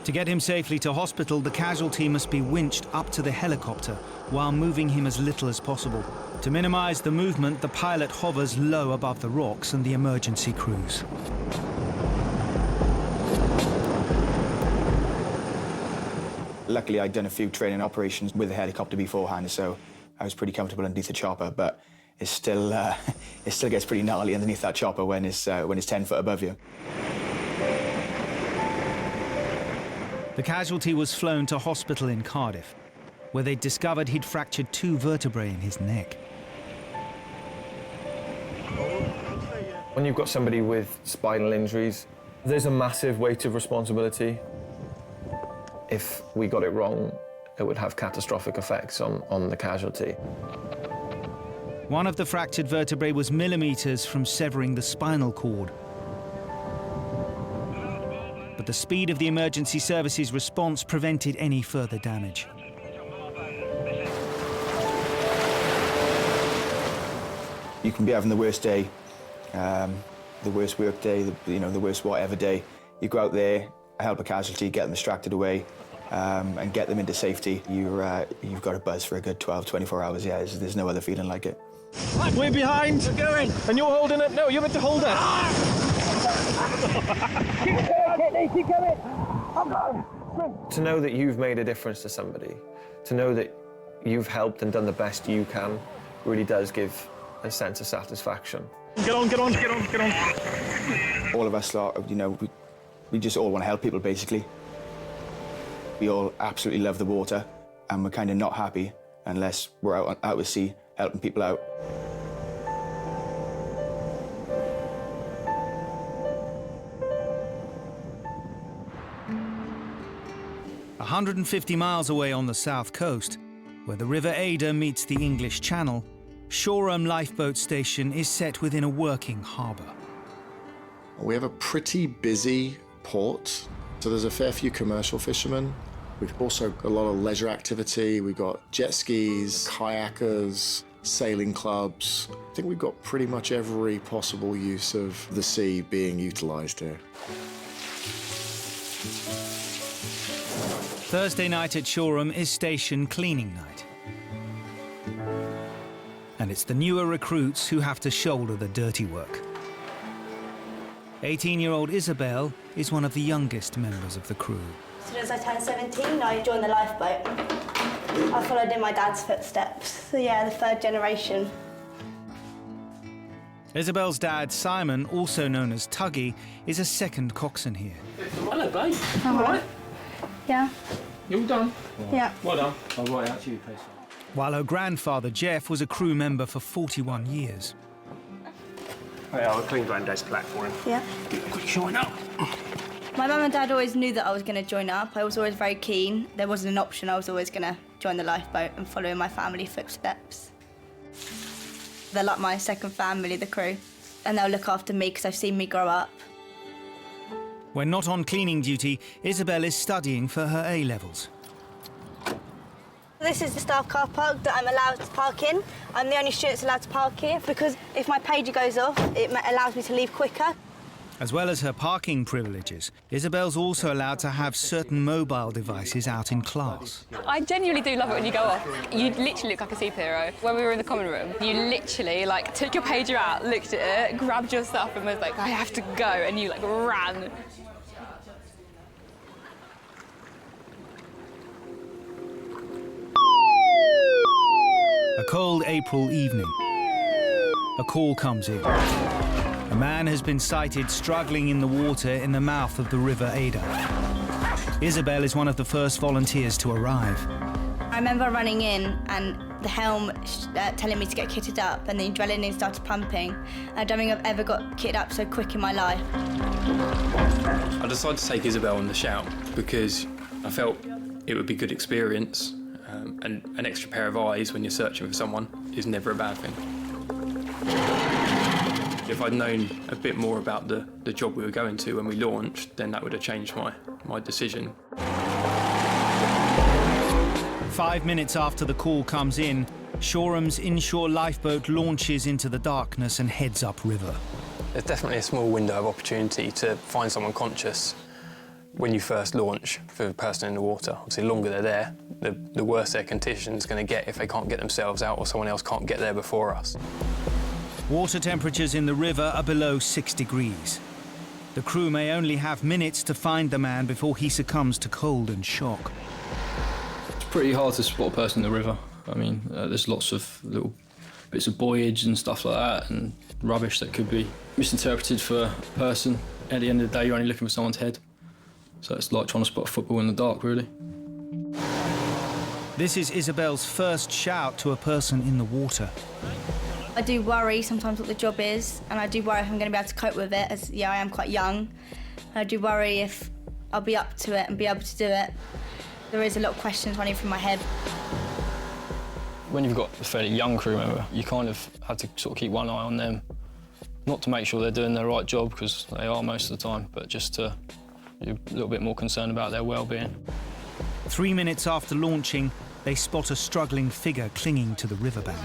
To get him safely to hospital, the casualty must be winched up to the helicopter while moving him as little as possible. To minimize the movement, the pilot hovers low above the rocks and the emergency crews. Luckily, I'd done a few training operations with the helicopter beforehand, so I was pretty comfortable underneath the chopper, but it still gets pretty gnarly underneath that chopper when it's 10 foot above you. The casualty was flown to hospital in Cardiff, where they discovered he'd fractured 2 vertebrae in his neck. When you've got somebody with spinal injuries, there's a massive weight of responsibility. If we got it wrong, it would have catastrophic effects on the casualty. One of the fractured vertebrae was millimeters from severing the spinal cord. But the speed of the emergency services response prevented any further damage. You can be having the worst day, the worst work day, the worst whatever day. You go out there, help a casualty, get them extracted away, and get them into safety. You've got a buzz for a good 12, 24 hours. Yeah, there's no other feeling like it. We're behind. We're going. And you're holding it. No, you're meant to hold it. Keep going. To know that you've made a difference to somebody, to know that you've helped and done the best you can, really does give a sense of satisfaction. Get on, get on, get on, get on. All of us, we just all want to help people, basically. We all absolutely love the water, and we're kind of not happy unless we're out at sea helping people out. A 150 miles away on the south coast, where the River Ada meets the English Channel, Shoreham Lifeboat Station is set within a working harbour. We have a pretty busy port, so there's a fair few commercial fishermen. We've also got a lot of leisure activity. We've got jet skis, kayakers, sailing clubs. I think we've got pretty much every possible use of the sea being utilised here. Thursday night at Shoreham is station cleaning night. And it's the newer recruits who have to shoulder the dirty work. 18-year-old Isabel is one of the youngest members of the crew. As soon as I turned 17, I joined the lifeboat. I followed in my dad's footsteps. So yeah, the third generation. Isabel's dad, Simon, also known as Tuggy, is a second coxswain here. Hello, babe. All right. Yeah. You all done? Yeah. Well done. I'll write out to you, please. While her grandfather, Jeff, was a crew member for 41 years. Oh, yeah, I'll clean Granddad's flat for him. Yeah. Quick, join up. My mum and dad always knew that I was going to join up. I was always very keen. There wasn't an option. I was always going to join the lifeboat and follow in my family footsteps. They're like my second family, the crew, and they'll look after me because they've seen me grow up. When not on cleaning duty, Isabel is studying for her A-levels. This is the staff car park that I'm allowed to park in. I'm the only student allowed to park here because if my pager goes off, it allows me to leave quicker. As well as her parking privileges, Isabel's also allowed to have certain mobile devices out in class. I genuinely do love it when you go off. You literally look like a superhero. When we were in the common room, you literally like took your pager out, looked at it, grabbed your stuff and was like, I have to go, and you like ran. A cold April evening. A call comes in. A man has been sighted struggling in the water in the mouth of the River Ada. Isabel is one of the first volunteers to arrive. I remember running in and the helm telling me to get kitted up, and the adrenaline started pumping. I don't think I've ever got kitted up so quick in my life. I decided to take Isabel on the shout because I felt it would be a good experience, and an extra pair of eyes when you're searching for someone is never a bad thing. If I'd known a bit more about the job we were going to when we launched, then that would have changed my decision. 5 minutes after the call comes in, Shoreham's inshore lifeboat launches into the darkness and heads upriver. There's definitely a small window of opportunity to find someone conscious when you first launch for the person in the water. Obviously, the longer they're there, the worse their condition's going to get if they can't get themselves out or someone else can't get there before us. Water temperatures in the river are below 6 degrees. The crew may only have minutes to find the man before he succumbs to cold and shock. It's pretty hard to spot a person in the river. I mean, there's lots of little bits of buoyage and stuff like that, and rubbish that could be misinterpreted for a person. At the end of the day, you're only looking for someone's head. So it's like trying to spot a football in the dark, really. This is Isabel's first shout to a person in the water. I do worry sometimes what the job is, and I do worry if I'm going to be able to cope with it, as I am quite young. I do worry if I'll be up to it and be able to do it. There is a lot of questions running through my head. When you've got a fairly young crew member, you kind of have to sort of keep one eye on them. Not to make sure they're doing their right job, because they are most of the time, but just to be a little bit more concerned about their well-being. 3 minutes after launching, they spot a struggling figure clinging to the riverbank.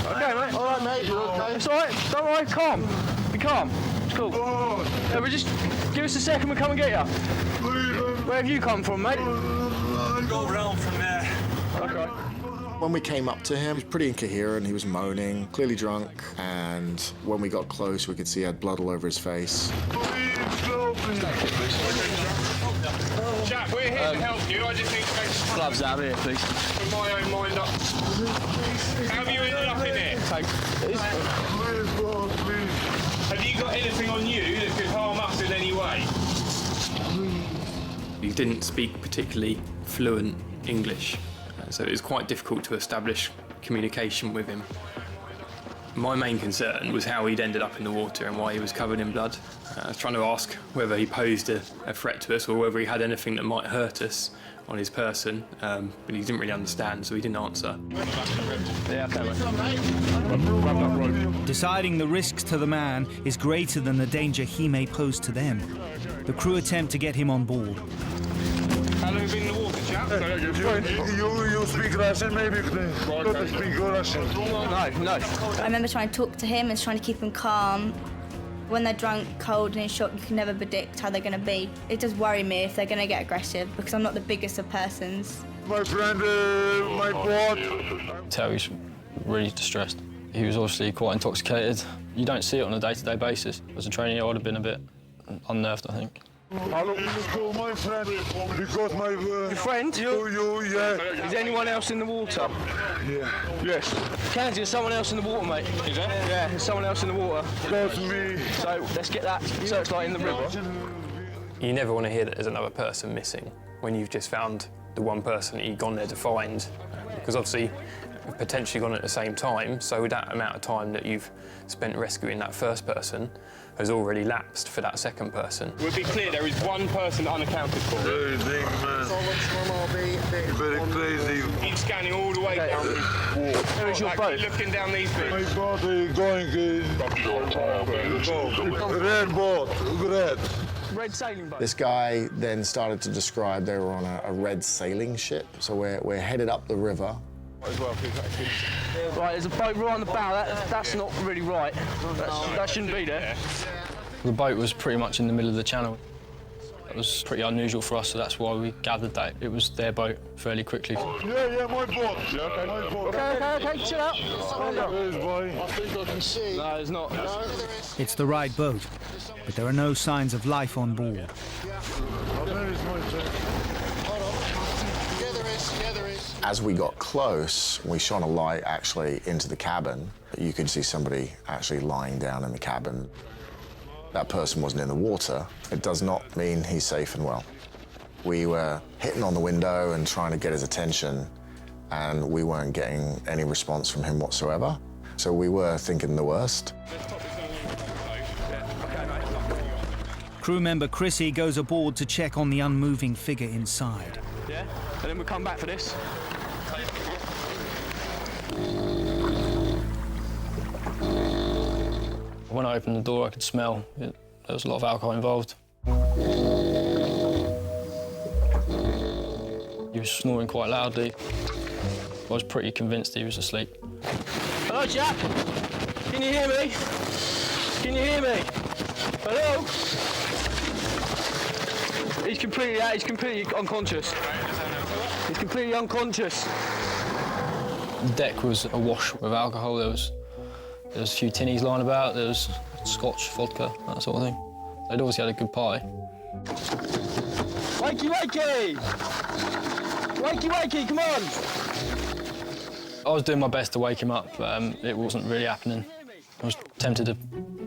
Okay, mate. All right, mate. You okay? It's all right. Don't worry. Calm. Be calm. It's cool. Yeah, but just give us a second. We'll come and get you. Where have you come from, mate? Go round from there. Okay. When we came up to him, he was pretty incoherent. He was moaning, clearly drunk. And when we got close, we could see he had blood all over his face. Jack, we're here to help you. I just need to make Gloves out here, please. put my own mind up. How have you ended up in here? Have you got anything on you that could harm us in any way? He didn't speak particularly fluent English, so it was quite difficult to establish communication with him. My main concern was how he'd ended up in the water and why he was covered in blood. I was trying to ask whether he posed a threat to us or whether he had anything that might hurt us on his person, but he didn't really understand, so he didn't answer. Yeah, okay, mate. Deciding the risks to the man is greater than the danger he may pose to them. The crew attempt to get him on board. How long have you been in the water, chap? You speak Russian, maybe? Don't speak Russian. No. I remember trying to talk to him and trying to keep him calm. When they're drunk, cold and in shock, you can never predict how they're going to be. It does worry me if they're going to get aggressive, because I'm not the biggest of persons. My friend, my boat. Tell he's really distressed. He was obviously quite intoxicated. You don't see it on a day-to-day basis. As a trainee, I would have been a bit unnerved, I think. Hello, my friend, because my... Your friend? You, yeah. Is anyone else in the water? Yeah. Yes. Kenzie, there's someone else in the water, mate. Is there? Yeah, there's someone else in the water. That's me. So, let's get that searchlight in the river. You never want to hear that there's another person missing when you've just found the one person that you've gone there to find, because obviously you've potentially gone at the same time, so that amount of time that you've spent rescuing that first person has already lapsed for that second person. We'll be clear, there is one person unaccounted for. Very big man. Very crazy. Keep scanning all the way down this wall. Where is your boat? Looking down these bits. My body going... Red boat, red. Red sailing boat. This guy then started to describe they were on a red sailing ship. So we're headed up the river. As well, Right, there's a boat right on the bow. That's not really right. That shouldn't be there. The boat was pretty much in the middle of the channel. It was pretty unusual for us, so that's why we gathered that it was their boat fairly quickly. Yeah, my boat. Yeah, okay. My boat. Okay, chill out. I think I can see. No, there's not. It's the right boat, but there are no signs of life on board. There is my boat. Yeah, there is. As we got close, we shone a light actually into the cabin. You could see somebody actually lying down in the cabin. That person wasn't in the water. It does not mean he's safe and well. We were hitting on the window and trying to get his attention, and we weren't getting any response from him whatsoever. So we were thinking the worst. Crew member Chrissy goes aboard to check on the unmoving figure inside. Yeah, and then we'll come back for this. When I opened the door, I could smell there was a lot of alcohol involved. He was snoring quite loudly. I was pretty convinced he was asleep. Hello, Jack. Can you hear me? Can you hear me? Hello? He's completely unconscious. He's completely unconscious. The deck was awash with alcohol. There was a few tinnies lying about. There was scotch, vodka, that sort of thing. They'd obviously had a good pie. Wakey, wakey! Wakey, wakey, come on! I was doing my best to wake him up, but it wasn't really happening. I was tempted to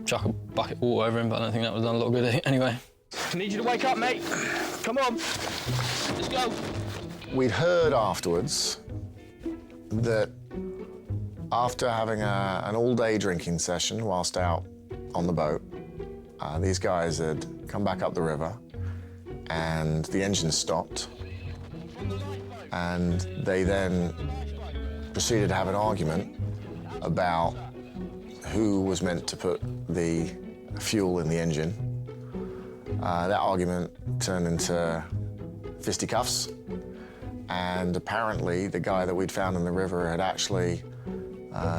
chuck a bucket of water over him, but I don't think that would have done a lot of good anyway. I need you to wake up, mate. Come on. Let's go. We'd heard afterwards that after having an all-day drinking session whilst out on the boat, these guys had come back up the river and the engine stopped, and they then proceeded to have an argument about who was meant to put the fuel in the engine. That argument turned into fisticuffs, and apparently the guy that we'd found in the river had actually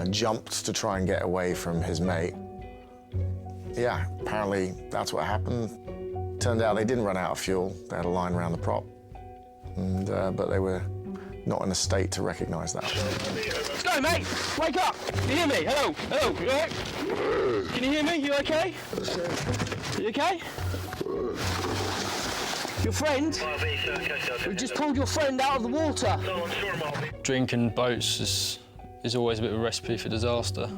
jumped to try and get away from his mate. Yeah, apparently that's what happened. Turned out they didn't run out of fuel. They had a line around the prop, and, but they were not in a state to recognise that. Let's go, mate. Wake up. Can you hear me? Hello. Hello. You all right? Can you hear me? You okay? You okay? Your friend? We just pulled your friend out of the water. Drinking boats is always a bit of a recipe for disaster.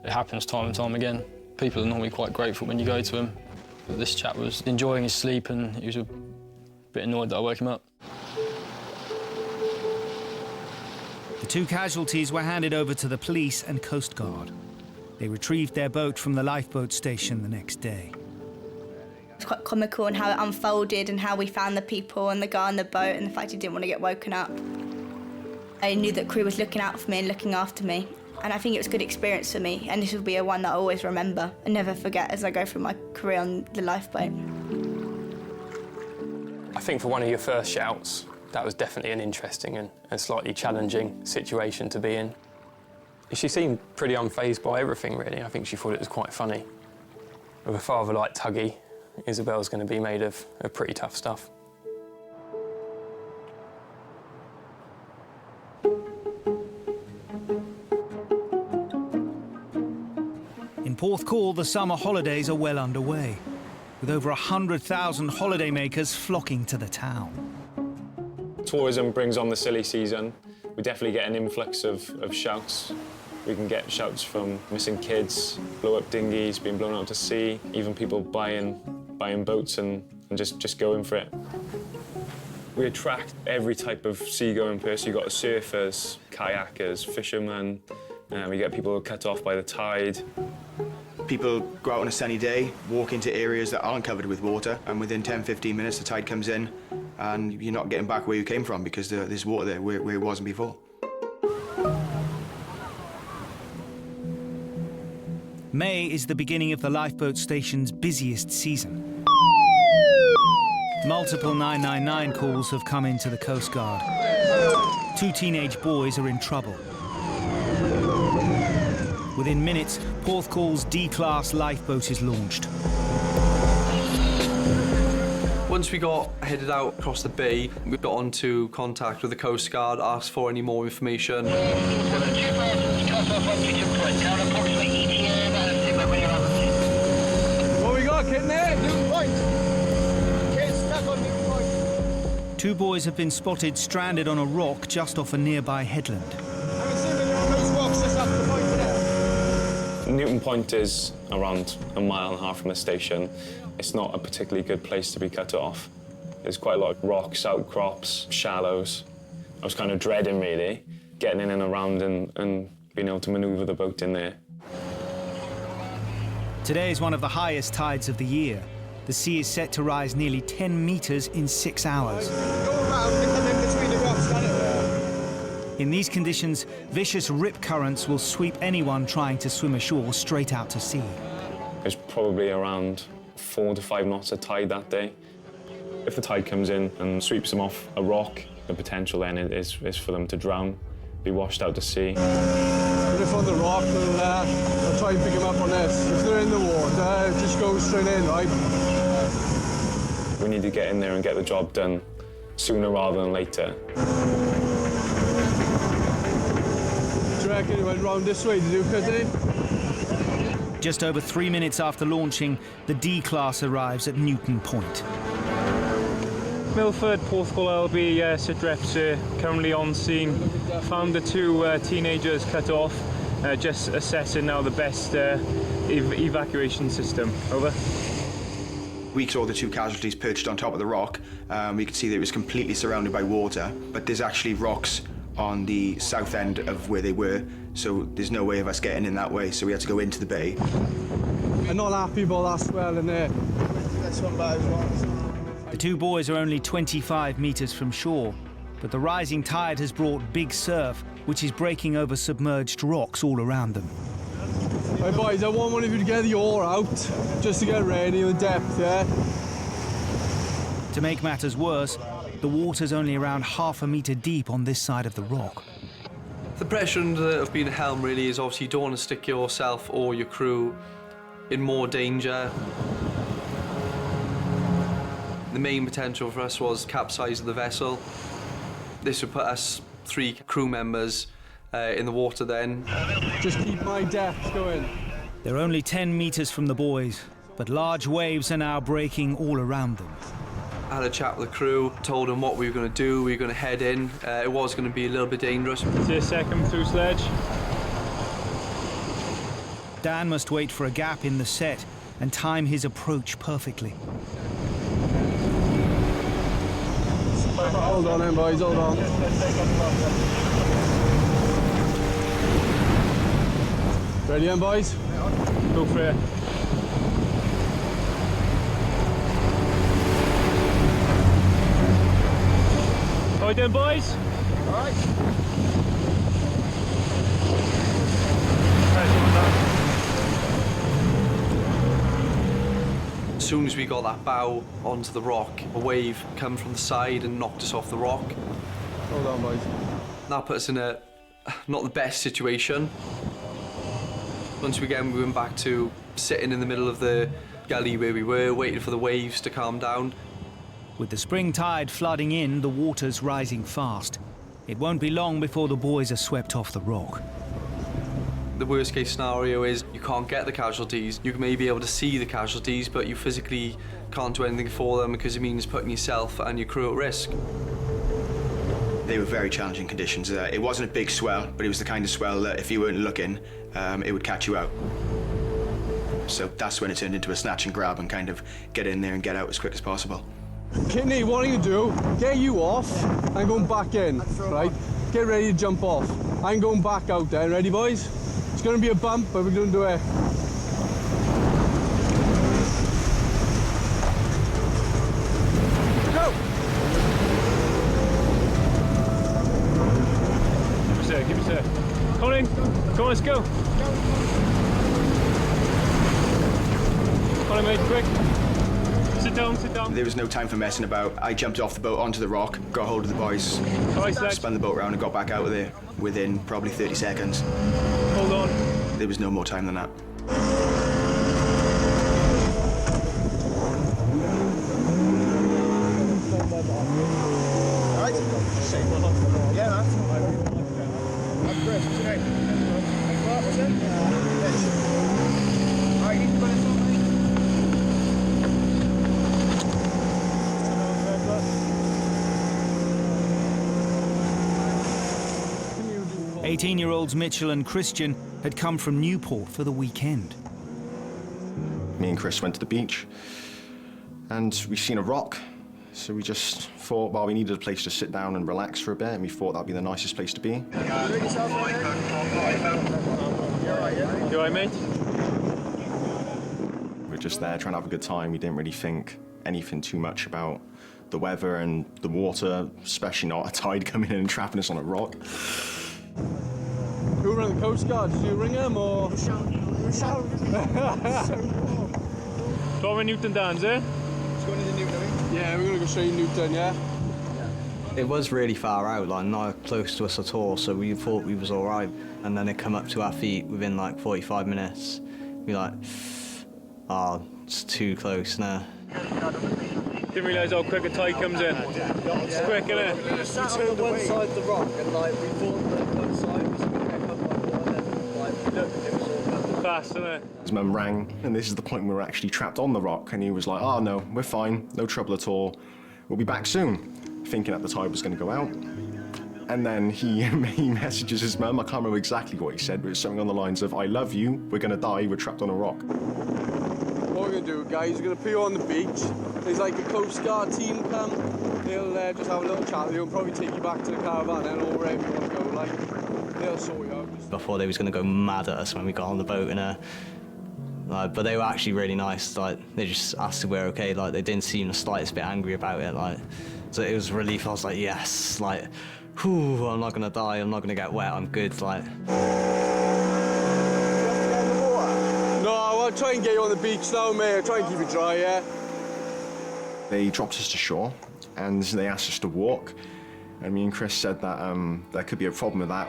It happens time and time again. People are normally quite grateful when you go to them. But this chap was enjoying his sleep, and he was a bit annoyed that I woke him up. The two casualties were handed over to the police and Coast Guard. They retrieved their boat from the lifeboat station the next day. It's quite comical in how it unfolded and how we found the people and the guy on the boat and the fact he didn't want to get woken up. I knew that crew was looking out for me and looking after me, and I think it was a good experience for me, and this will be one that I always remember and never forget as I go through my career on the lifeboat. I think for one of your first shouts, that was definitely an interesting and slightly challenging situation to be in. She seemed pretty unfazed by everything, really. I think she thought it was quite funny. With a father like Tuggy, Isabel's going to be made of pretty tough stuff. In Porthcawl, the summer holidays are well underway, with over 100,000 holidaymakers flocking to the town. Tourism brings on the silly season. We definitely get an influx of shouts. We can get shouts from missing kids, blow-up dinghies being blown out to sea, even people buying boats and just going for it. We attract every type of seagoing person. You've got surfers, kayakers, fishermen. We get people cut off by the tide. People go out on a sunny day, walk into areas that aren't covered with water, and within 10-15 minutes the tide comes in and you're not getting back where you came from because there's water there where it wasn't before. May is the beginning of the lifeboat station's busiest season. Multiple 999 calls have come into the Coast Guard. 2 teenage boys are in trouble. Within minutes, Porthcall's D-class lifeboat is launched. Once we got headed out across the bay, we got onto contact with the Coast Guard, asked for any more information. What we got, kitten there? Newton Point. Get stuck on Newton Point. 2 boys have been spotted stranded on a rock just off a nearby headland. I'm assuming they're on those rocks just up the point there. Newton Point is around 1.5 miles from the station. It's not a particularly good place to be cut off. There's quite a lot of rocks, outcrops, shallows. I was kind of dreading, really, getting in and around and being able to manoeuvre the boat in there. Today is one of the highest tides of the year. The sea is set to rise nearly 10 metres in 6 hours. Go around and come in between the rocks, got it? In these conditions, vicious rip currents will sweep anyone trying to swim ashore straight out to sea. There's probably around 4 to 5 knots of tide that day. If the tide comes in and sweeps them off a rock, the potential then is for them to drown, be washed out to sea. If on the rock, I'll try and pick them up on this. If they're in the water, just go straight in, right? We need to get in there and get the job done sooner rather than later. Do you reckon it went round this way, did you, Kitty? Just over 3 minutes after launching, the D-class arrives at Newton Point. Milford, Porthcawl LB, Sitreps currently on scene. Found the 2 teenagers cut off. Just assessing now the best evacuation system. Over. We saw the 2 casualties perched on top of the rock. We could see that it was completely surrounded by water, but there's actually rocks on the south end of where they were, so there's no way of us getting in that way, so we had to go into the bay. I'm not happy about that swell in there. That's one by one. The 2 boys are only 25 metres from shore, but the rising tide has brought big surf, which is breaking over submerged rocks all around them. Right, boys, I want one of you to get the oar out, just to get ready with depth, yeah? To make matters worse, the water's only around half a metre deep on this side of the rock. The pressure of being a helm really is obviously you don't want to stick yourself or your crew in more danger. The main potential for us was capsize of the vessel. This would put us 3 crew members in the water then. Just keep my depth going. They're only 10 metres from the boys, but large waves are now breaking all around them. I had a chat with the crew, told them what we were going to do. We were going to head in. It was going to be a little bit dangerous. See a second through sledge. Dan must wait for a gap in the set and time his approach perfectly. Hold on then, boys, hold on. Ready then, boys? Go for it. All right then, boys? All right. As soon as we got that bow onto the rock, a wave come from the side and knocked us off the rock. Hold on, boys. That put us in a not the best situation. Once we went back to sitting in the middle of the gully where we were, waiting for the waves to calm down. With the spring tide flooding in, the water's rising fast. It won't be long before the boys are swept off the rock. The worst case scenario is you can't get the casualties. You may be able to see the casualties, but you physically can't do anything for them because it means putting yourself and your crew at risk. They were very challenging conditions. It wasn't a big swell, but it was the kind of swell that if you weren't looking, it would catch you out. So that's when it turned into a snatch and grab and kind of get in there and get out as quick as possible. Kidney, what I'm going to do, get you off and going back in, right? Get ready to jump off. I'm going back out there. Ready, boys? It's going to be a bump, but we're going to do it. Go! Keep it there. Colin, come on, let's go. Colin, mate, quick. Sit Sit down. There was no time for messing about. I jumped off the boat onto the rock, got hold of the boys, spun the boat around and got back out of there within probably 30 seconds. Hold on. There was no more time than that. Alright? Yeah, man. I'm Chris. What's your name? What's it? Alright, you need to put this on, mate. 18-year-olds Mitchell and Christian had come from Newport for the weekend. Me and Chris went to the beach and we seen a rock. So we just thought, well, we needed a place to sit down and relax for a bit, and we thought that'd be the nicest place to be. You alright, mate? We were just there trying to have a good time. We didn't really think anything too much about the weather and the water, especially not a tide coming in and trapping us on a rock. Who ran the Coast Guard? Did you ring them or? Do you want Newton Downs, eh? Yeah, we're gonna go show you Newton, yeah? It was really far out, like not close to us at all, so we thought we was all right. And then it come up to our feet within like 45 minutes. We like, oh, it's too close now. Didn't realise how quick a tide comes in. It's quick, isn't it? We sat on one side of the rock and like we thought that one side was going to pick up like one and then like we looked and it was all fast, isn't it? His mum rang, and this is the point where we're actually trapped on the rock, and he was like, oh no, we're fine, no trouble at all. We'll be back soon, thinking that the tide was going to go out. And then he messages his mum, I can't remember exactly what he said, but it's something on the lines of, I love you, we're going to die, we're trapped on a rock. What we're going to do, guys, we're going to put you on the beach. There's like a Coast Guard team come. They'll just have a little chat with you and probably take you back to the caravan and or wherever you want to go. Like, they'll sort you out. Before they was going to go mad at us when we got on the boat, and but they were actually really nice. Like, they just asked if we're okay. Like, they didn't seem the slightest bit angry about it. Like, so it was a relief. I was like, yes, like, whew, I'm not going to die. I'm not going to get wet. I'm good. Like. No, I'll try and get you on the beach now, mate. I'll try and keep it dry, yeah? They dropped us to shore, and they asked us to walk. And me and Chris said that there could be a problem with that.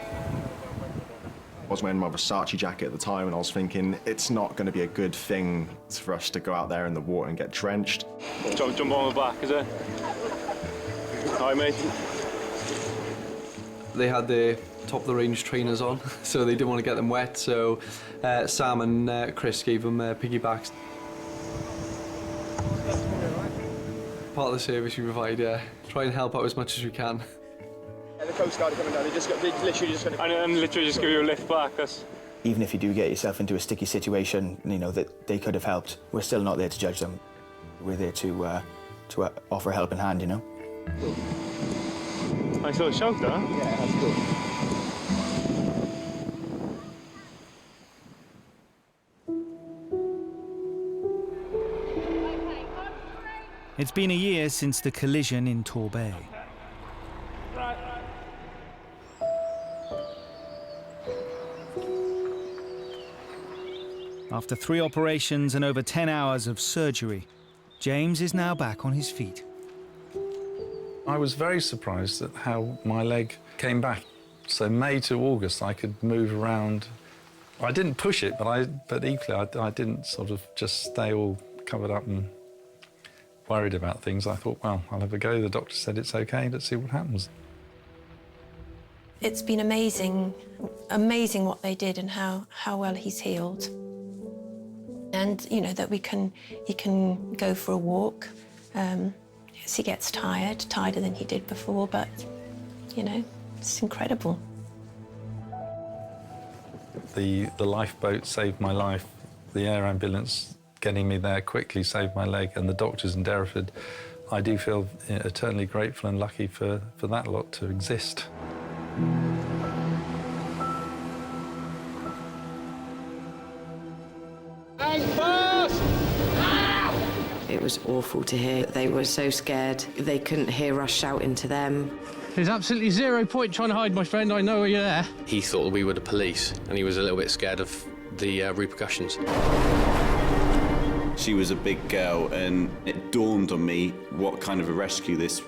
I was wearing my Versace jacket at the time, and I was thinking, it's not going to be a good thing for us to go out there in the water and get drenched. Jump on the back, is it? Hi, mate. They had their top-of-the-range trainers on, so they didn't want to get them wet, so Sam and Chris gave them piggybacks. Part of the service we provide, yeah. Try and help out as much as we can. Yeah, the Coast Guard are coming down, they literally just going to... And literally just give you a lift back, Even if you do get yourself into a sticky situation, you know, that they could have helped, we're still not there to judge them. We're there to offer a helping hand, you know? Nice little shelter, huh? Yeah, that's good. It's been a year since the collision in Torbay. After 3 operations and over 10 hours of surgery, James is now back on his feet. I was very surprised at how my leg came back. So May to August, I could move around. I didn't push it, but equally, I didn't sort of just stay all covered up and worried about things. I thought, well, I'll have a go. The doctor said it's okay. Let's see what happens. It's been amazing what they did and how well he's healed. And, you know, that he can go for a walk. Yes, he gets tighter than he did before, but, you know, it's incredible. The lifeboat saved my life. The air ambulance getting me there quickly saved my leg, and the doctors in Derriford. I do feel eternally grateful and lucky for that lot to exist. It was awful to hear. They were so scared. They couldn't hear us shouting to them. There's absolutely zero point trying to hide, my friend. I know you're there. He thought we were the police, and he was a little bit scared of the repercussions. She was a big girl, and it dawned on me what kind of a rescue this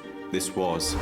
was.